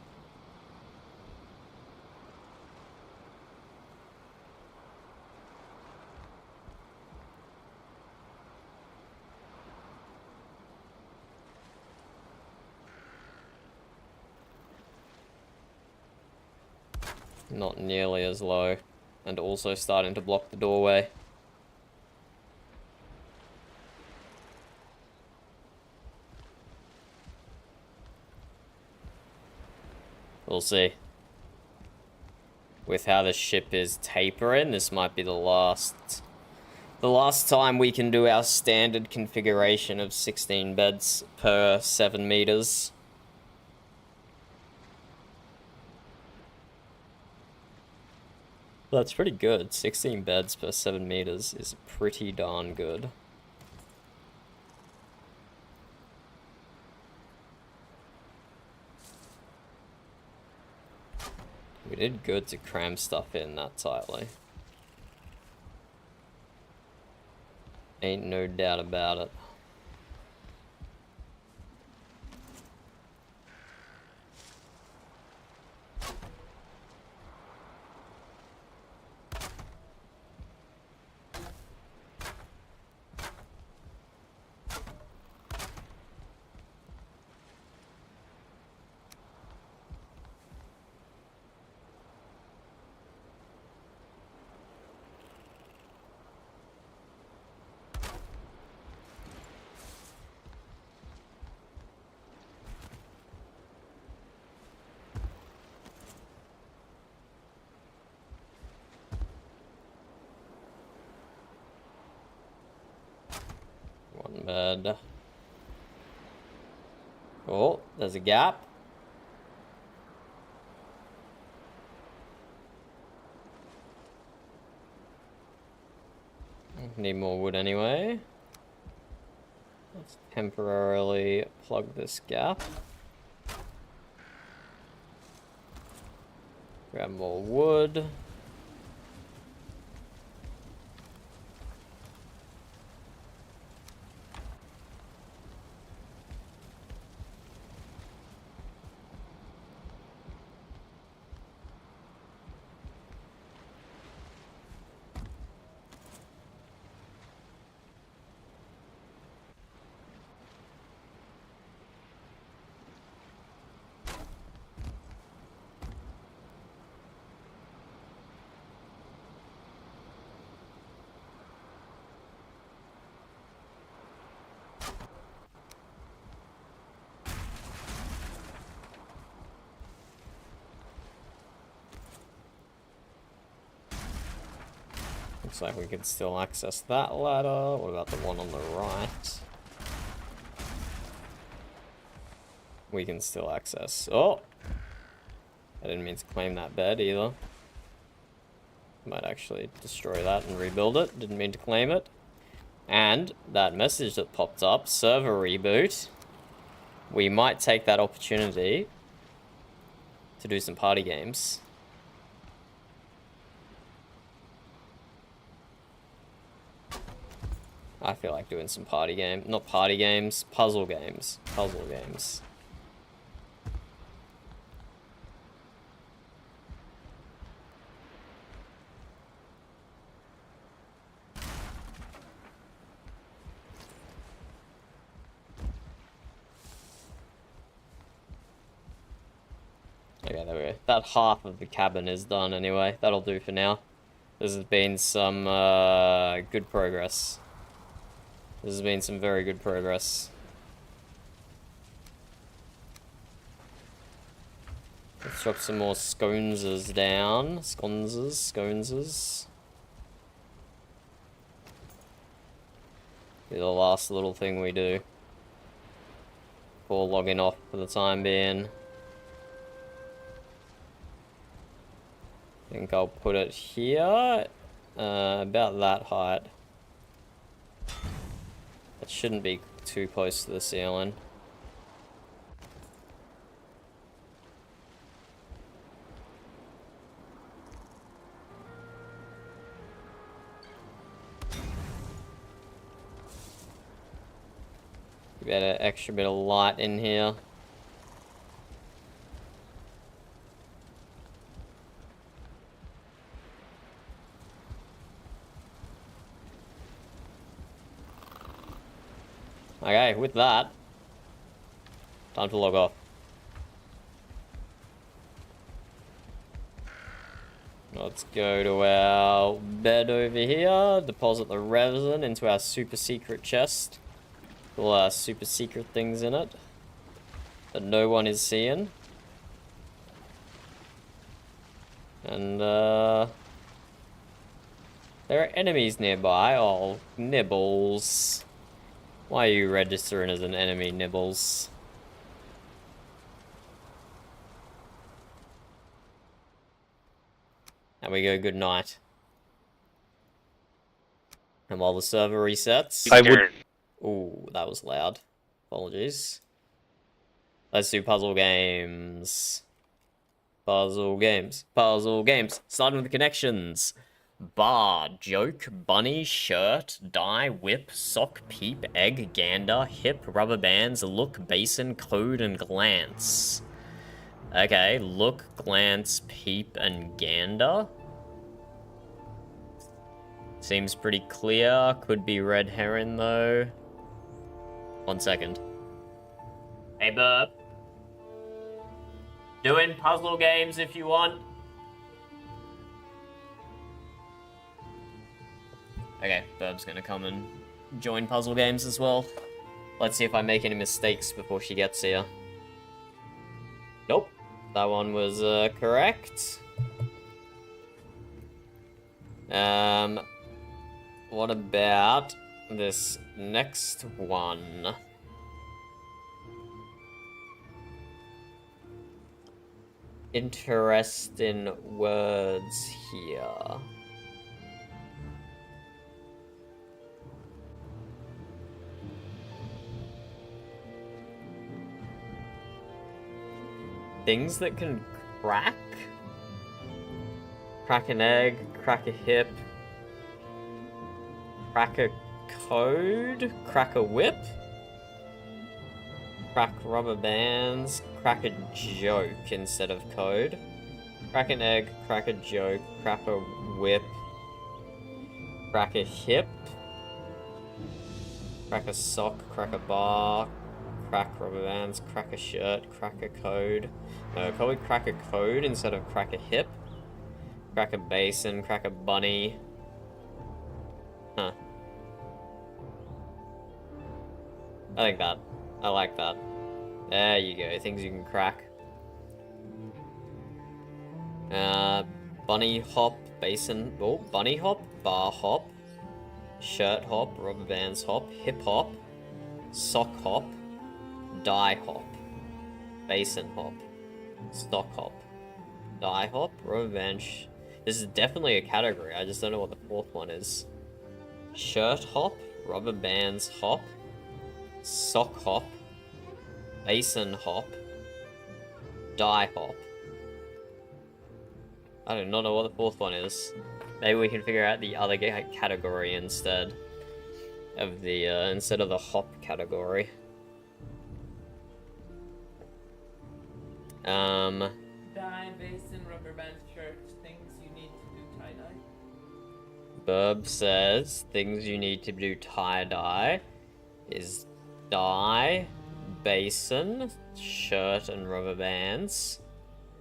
Not nearly as low, and also starting to block the doorway. We'll see. With how the ship is tapering, this might be the last time we can do our standard configuration of 16 beds per 7 meters. That's pretty good. 16 beds per 7 meters is pretty darn good. We did good to cram stuff in that tightly. Ain't no doubt about it. Red. Oh, there's a gap. Need more wood anyway. Let's temporarily plug this gap. Grab more wood. Looks like we can still access that ladder. What about the one on the right? We can still access. Oh! I didn't mean to claim that bed either. Might actually destroy that and rebuild it. Didn't mean to claim it. And that message that popped up, server reboot. We might take that opportunity to do some party games. I feel like doing some party game, not party games, puzzle games. Puzzle games. Okay, there we go. That half of the cabin is done anyway. That'll do for now. This has been some good progress. This has been some very good progress. Let's drop some more sconeses down. Sconeses. Be the last little thing we do before logging off for the time being. I think I'll put it here, about that height. It shouldn't be too close to the ceiling. Get an extra bit of light in here. Okay, with that, time to log off. Let's go to our bed over here, deposit the resin into our super secret chest. All our super secret things in it that no one is seeing. And there are enemies nearby. Oh, Nibbles. Why are you registering as an enemy, Nibbles? And we go good night. And while the server resets... Ooh, that was loud. Apologies. Let's do puzzle games. Puzzle games. Puzzle games. Starting with the connections. Bar, joke, bunny, shirt, die, whip, sock, peep, egg, gander, hip, rubber bands, look, basin, code, and glance. Okay, look, glance, peep, and gander. Seems pretty clear. Could be red herring, though. 1 second. Hey, Burp. Doing puzzle games if you want. Okay, Burb's gonna come and join puzzle games as well. Let's see if I make any mistakes before she gets here. Nope. That one was correct. What about this next one. Interesting words here. Things that can crack? Crack an egg, crack a hip, crack a code, crack a whip, crack rubber bands, crack a joke instead of code, crack an egg, crack a joke, crack a whip, crack a hip, crack a sock, crack a bar, crack rubber bands, crack a shirt, crack a code. No, probably crack a code instead of crack a hip. Crack a basin, crack a bunny. Huh. I like that. I like that. There you go, things you can crack. Bunny hop, basin, oh, bunny hop, bar hop, shirt hop, rubber bands hop, hip hop, sock hop, die hop, basin hop, stock hop, die hop, rubber band. This is definitely a category, I just don't know what the fourth one is. Shirt hop, rubber bands hop, sock hop, basin hop, die hop. I do not know what the fourth one is. Maybe we can figure out the other category instead of the hop category. Dye, basin, rubber band, shirt, things you need to do tie-dye. Burb says things you need to do tie-dye is dye, basin, shirt, and rubber bands,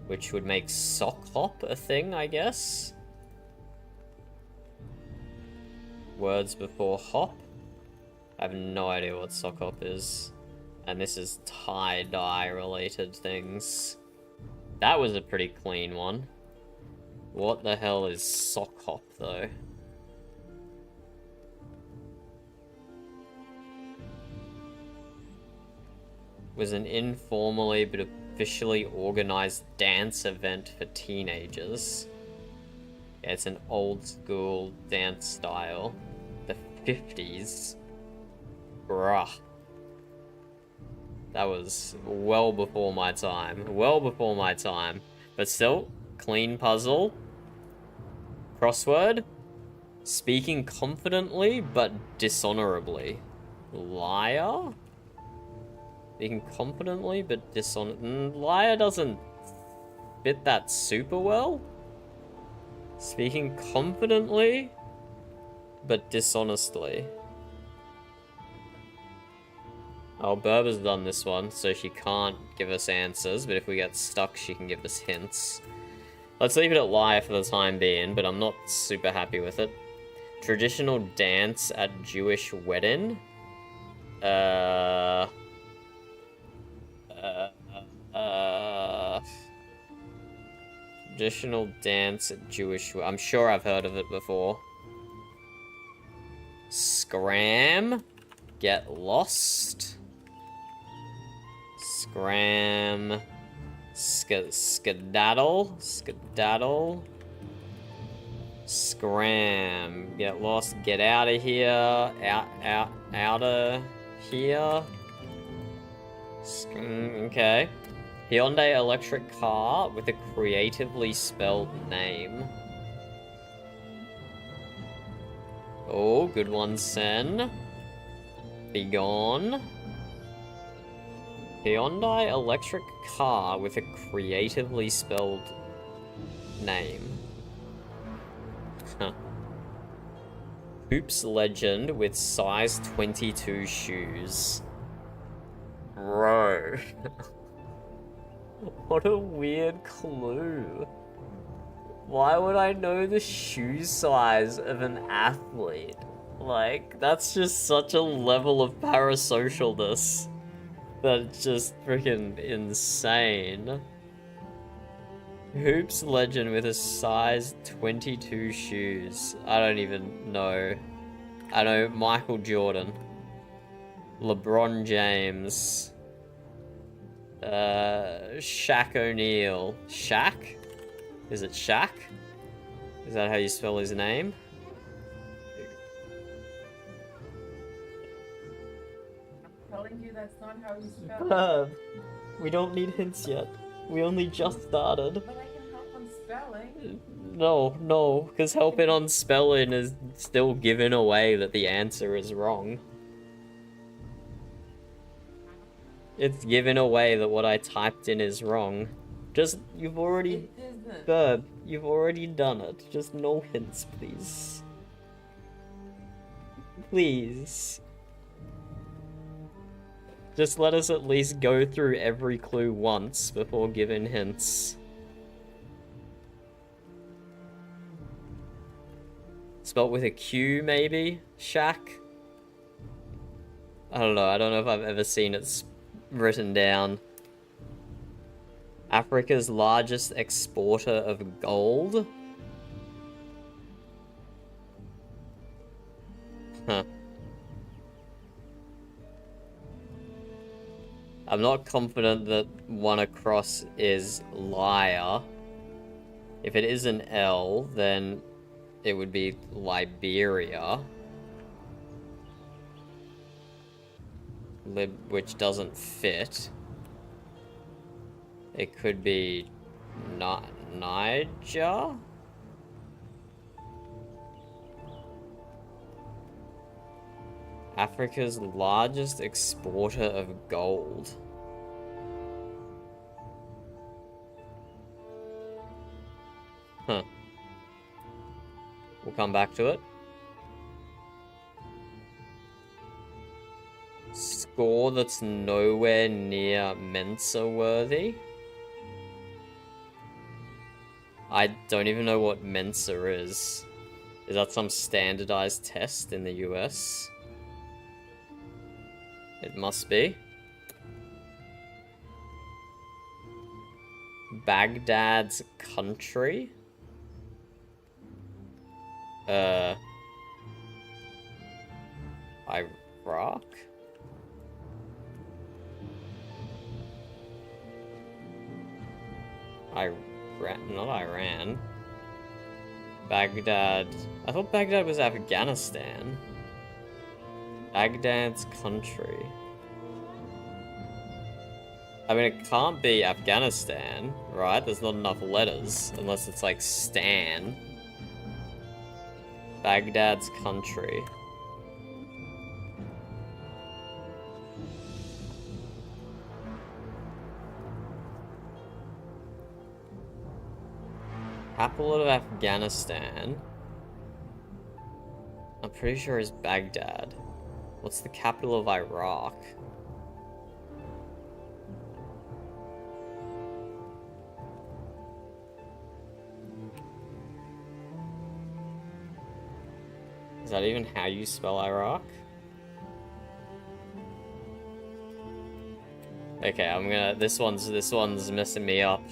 which would make sock hop a thing, I guess. Words before hop. I have no idea what sock hop is. And this is tie-dye related things. That was a pretty clean one. What the hell is sock hop, though? Was an informally but officially organized dance event for teenagers. Yeah, it's an old school dance style. The 50s. Bruh. That was well before my time. Well before my time. But still, clean puzzle. Crossword. Speaking confidently but dishonorably. Liar? Speaking confidently but liar doesn't fit that super well. Speaking confidently but dishonestly. Oh, Berber's done this one, so she can't give us answers, but if we get stuck, she can give us hints. Let's leave it at liar for the time being, but I'm not super happy with it. Traditional dance at Jewish wedding. Traditional dance at Jewish... I'm sure I've heard of it before. Scram. Get lost. Scram. Skedaddle. Skedaddle. Scram. Get lost. Get out of here. Out of here. Okay. Hyundai electric car with a creatively spelled name. Oh, good one, Sen. Be gone. Hyundai electric car with a creatively spelled name. Huh. Hoops legend with size 22 shoes. Bro. What a weird clue. Why would I know the shoe size of an athlete? Like, that's just such a level of parasocialness that's just freaking insane. Hoops legend with a size 22 shoes. I don't even know I know Michael Jordan, LeBron James, Shaq O'Neal. Shaq? Is it Shaq? Is that how you spell his name? I'm telling you that's not how you spell it. We don't need hints yet. We only just started. But I can help on spelling. No, because helping on spelling is still giving away that the answer is wrong. It's giving away that what I typed in is wrong. Just, you've already... Verb, you've already done it. Just no hints, please. Please. Just let us at least go through every clue once before giving hints. Spelt with a Q, maybe? Shaq? I don't know. I don't know if I've ever seen it written down. Africa's largest exporter of gold? Huh. I'm not confident that one across is liar. If it is an L, then it would be Liberia. Which doesn't fit. It could be Niger? Africa's largest exporter of gold. Huh. We'll come back to it. Score that's nowhere near Mensa worthy. I don't even know what Mensa is. Is that some standardized test in the US? It must be. Baghdad's country? Iraq? Not Iran. Baghdad. I thought Baghdad was Afghanistan. Baghdad's country. I mean, it can't be Afghanistan, right? There's not enough letters, unless it's like Stan. Baghdad's country. Capital of Afghanistan. I'm pretty sure it's Baghdad. What's the capital of Iraq? Is that even how you spell Iraq? Okay, this one's messing me up.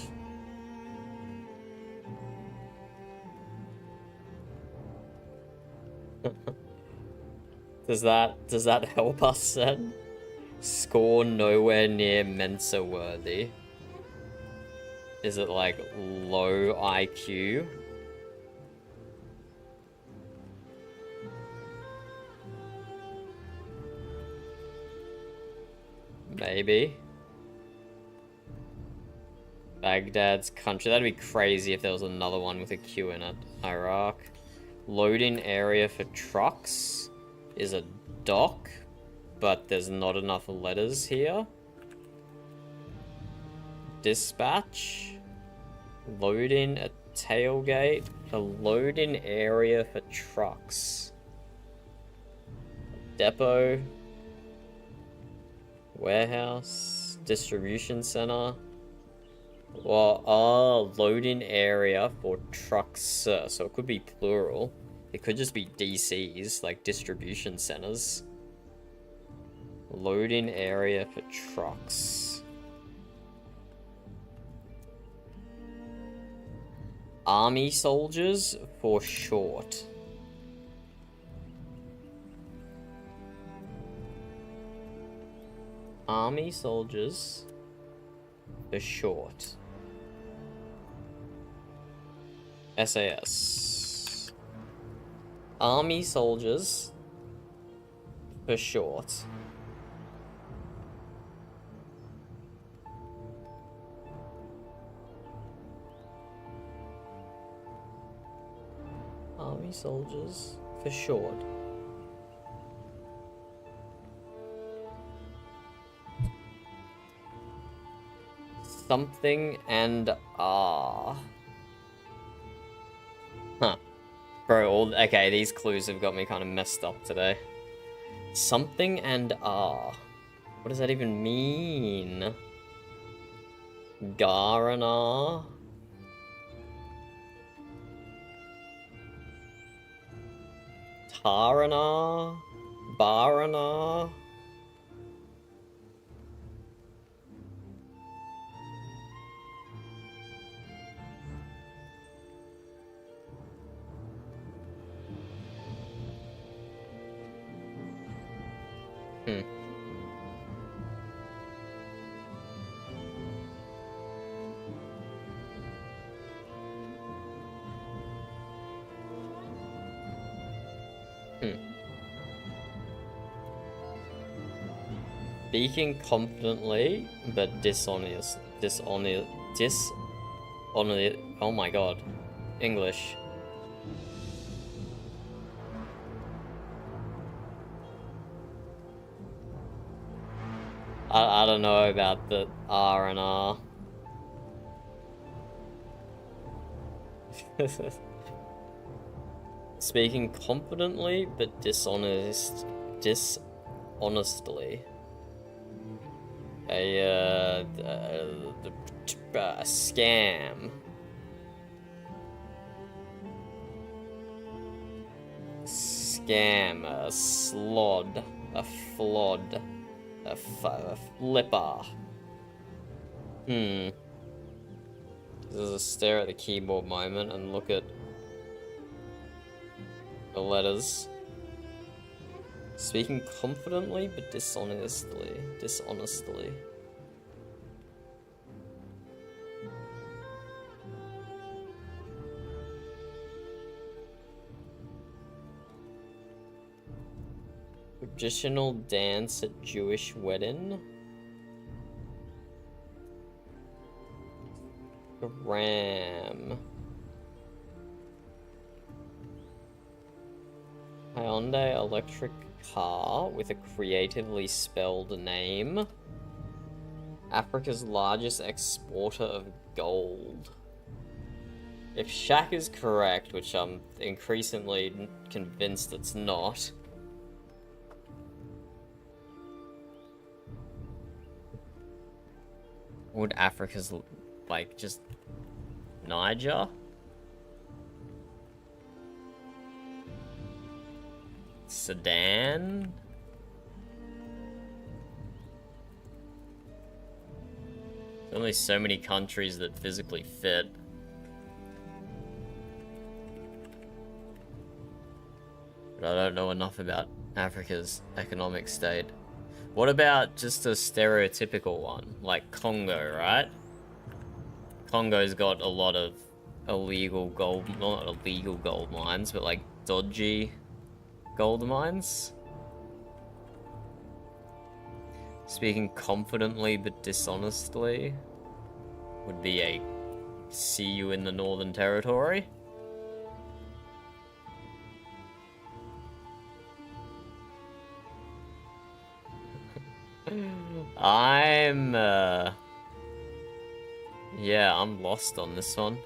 Does that help us then? Score nowhere near Mensa worthy. Is it like low IQ? Maybe. Baghdad's country. That'd be crazy if there was another one with a Q in it. Iraq. Loading area for trucks is a dock, but there's not enough letters here. Dispatch. Loading a tailgate. A loading area for trucks. Depot. Warehouse. Distribution center. Well, loading area for trucks, so it could be plural. It could just be DCs, like distribution centers. Loading area for trucks. Army soldiers for short. Army soldiers for short. SAS. Army soldiers for short. Army soldiers for short. Something and Huh. Bro, okay, these clues have got me kind of messed up today. Something and What does that even mean? Garana? Tarana? Barana? Speaking confidently, but dishonest. Oh my god. English. I don't know about the R and R. Speaking confidently, but dishonestly. A scam. Scam, a slod, a flod, a flipper. This is a stare at the keyboard moment and look at the letters. Speaking confidently, but dishonestly. Traditional dance at Jewish wedding. Ram. Hyundai electric car with a creatively spelled name. Africa's largest exporter of gold. If Shaq is correct, which I'm increasingly convinced it's not. Would Africa's, like, just Niger? Sudan? There's only so many countries that physically fit. But I don't know enough about Africa's economic state. What about just a stereotypical one, like Congo, right? Congo's got a lot of illegal gold, not illegal gold mines, but like dodgy gold mines. Speaking confidently but dishonestly would be a see you in the Northern Territory. Yeah, I'm lost on this one.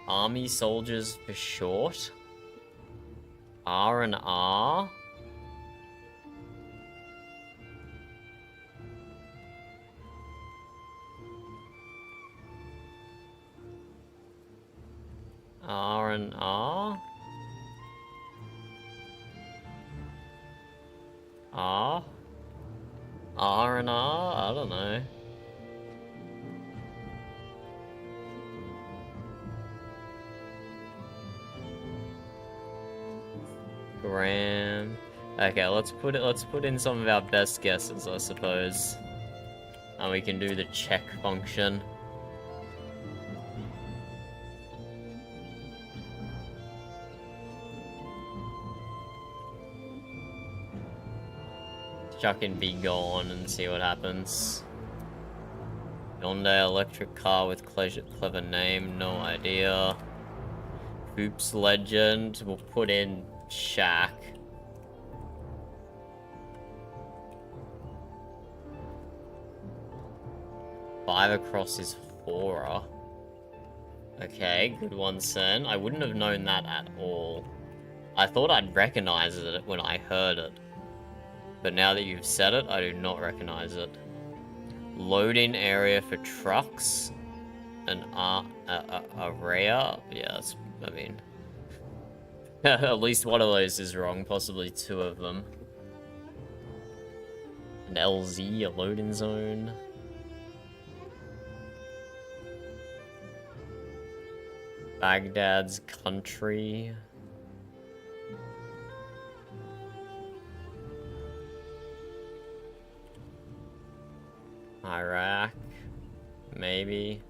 Army soldiers for short. R and R. R and R. R? R and R? I don't know. Gram. Okay, let's put in some of our best guesses, I suppose. And we can do the check function. Chuck in Be Gone and see what happens. Hyundai electric car with clever name, no idea. Oops, legend, we'll put in Shack. Five across is horror. Okay, good one, Sen. I wouldn't have known that at all. I thought I'd recognize it when I heard it. But now that you've said it, I do not recognize it. Loading area for trucks. An area. Yeah, that's, I mean... at least one of those is wrong, possibly two of them. An LZ, a loading zone. Baghdad's country. Iraq, maybe.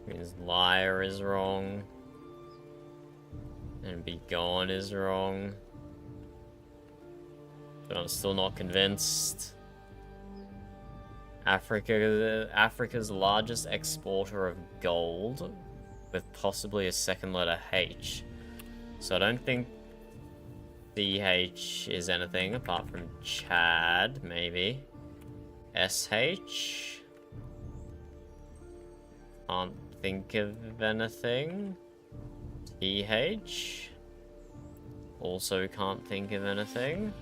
Means liar is wrong. And be gone is wrong. But I'm still not convinced. Africa's largest exporter of gold, with possibly a second letter H. So I don't think CH is anything apart from Chad, maybe. SH? Can't think of anything. TH? Also can't think of anything.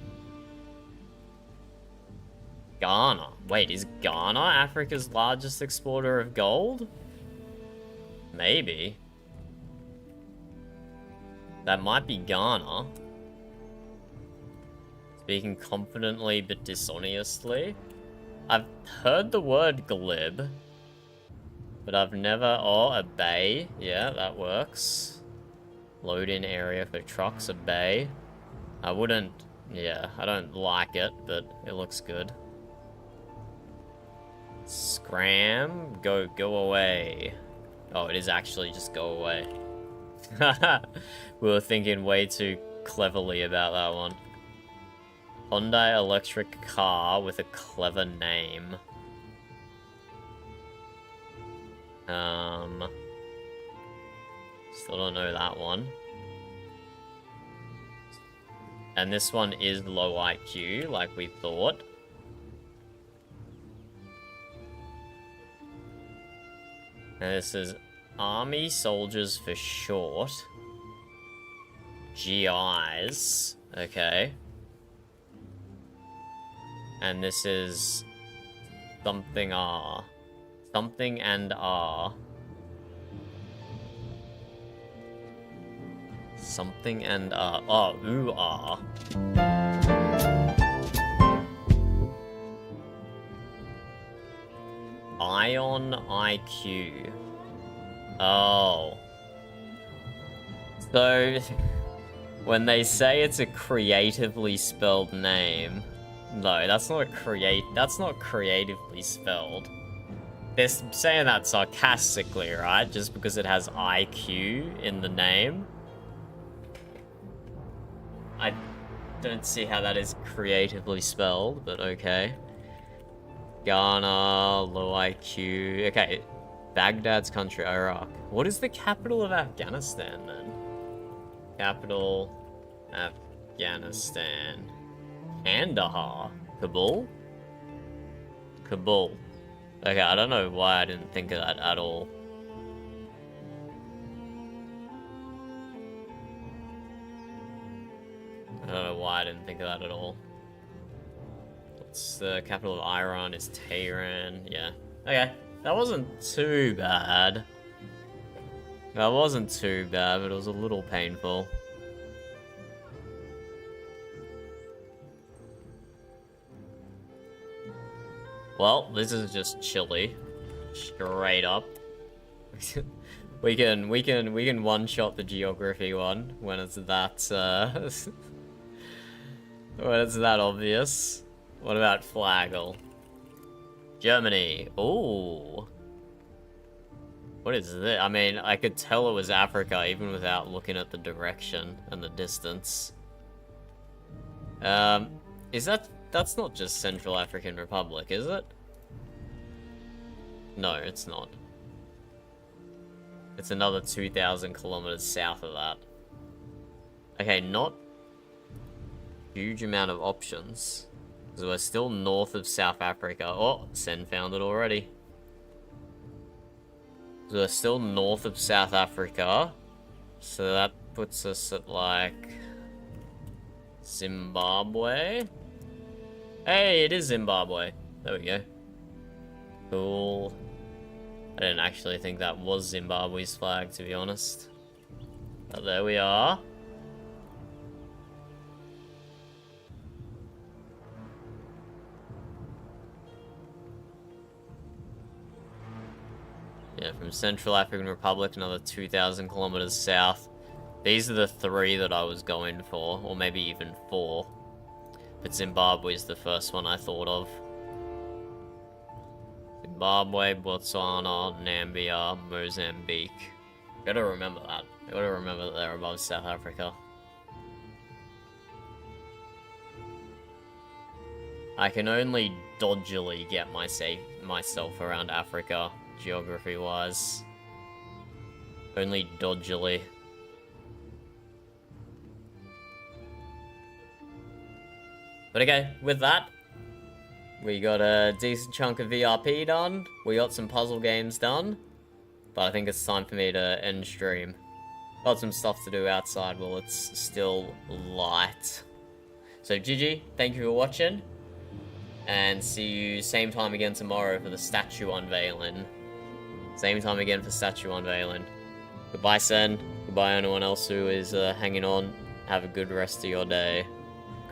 Ghana. Wait, is Ghana Africa's largest exporter of gold? Maybe. That might be Ghana. Speaking confidently but dishonestly. I've heard the word glib, but I've never... Oh, a bay. Yeah, that works. Load-in area for trucks, a bay. I wouldn't... Yeah, I don't like it, but it looks good. Scram, go away. Oh, it is actually just go away. We were thinking way too cleverly about that one. Hyundai electric car with a clever name. Still don't know that one. And this one is low IQ, like we thought. And this is Army Soldiers for short. GIs. Okay. And this is something R. Something and R. Something and R. Oh, ooh, R. Ion IQ. Oh. So, when they say it's a creatively spelled name, no, that's not creatively spelled. They're saying that sarcastically, right? Just because it has IQ in the name. I don't see how that is creatively spelled, but okay. Ghana, low IQ. Okay, Baghdad's country, Iraq. What is the capital of Afghanistan, then? Capital, Afghanistan. Kandahar. Kabul? Kabul. Okay, I don't know why I didn't think of that at all. I don't know why I didn't think of that at all. What's the capital of Iran? Is Tehran. Yeah. Okay. That wasn't too bad. That wasn't too bad, but it was a little painful. Well, this is just chilly. Straight up. We can one-shot the geography one when it's that, when it's that obvious. What about Flagel? Germany. Ooh. What is this? I mean, I could tell it was Africa even without looking at the direction and the distance. That's not just Central African Republic, is it? No, it's not. It's another 2,000 kilometers south of that. Okay, not huge amount of options. Because we're still north of South Africa. Oh, Sen found it already. So we're still north of South Africa. So that puts us at, like, Zimbabwe. Hey, it is Zimbabwe. There we go. Cool. I didn't actually think that was Zimbabwe's flag, to be honest. But there we are. Yeah, from Central African Republic, another 2,000 kilometers south. These are the 3 that I was going for, or maybe even 4. But Zimbabwe is the first one I thought of. Zimbabwe, Botswana, Namibia, Mozambique. Gotta remember that. Gotta remember that they're above South Africa. I can only dodgily get myself around Africa, geography-wise. Only dodgily. But okay, with that, we got a decent chunk of VRP done. We got some puzzle games done. But I think it's time for me to end stream. Got some stuff to do outside while it's still light. So GG, thank you for watching. And see you same time again tomorrow for the statue unveiling. Same time again for statue unveiling. Goodbye, Sen. Goodbye, anyone else who is hanging on. Have a good rest of your day.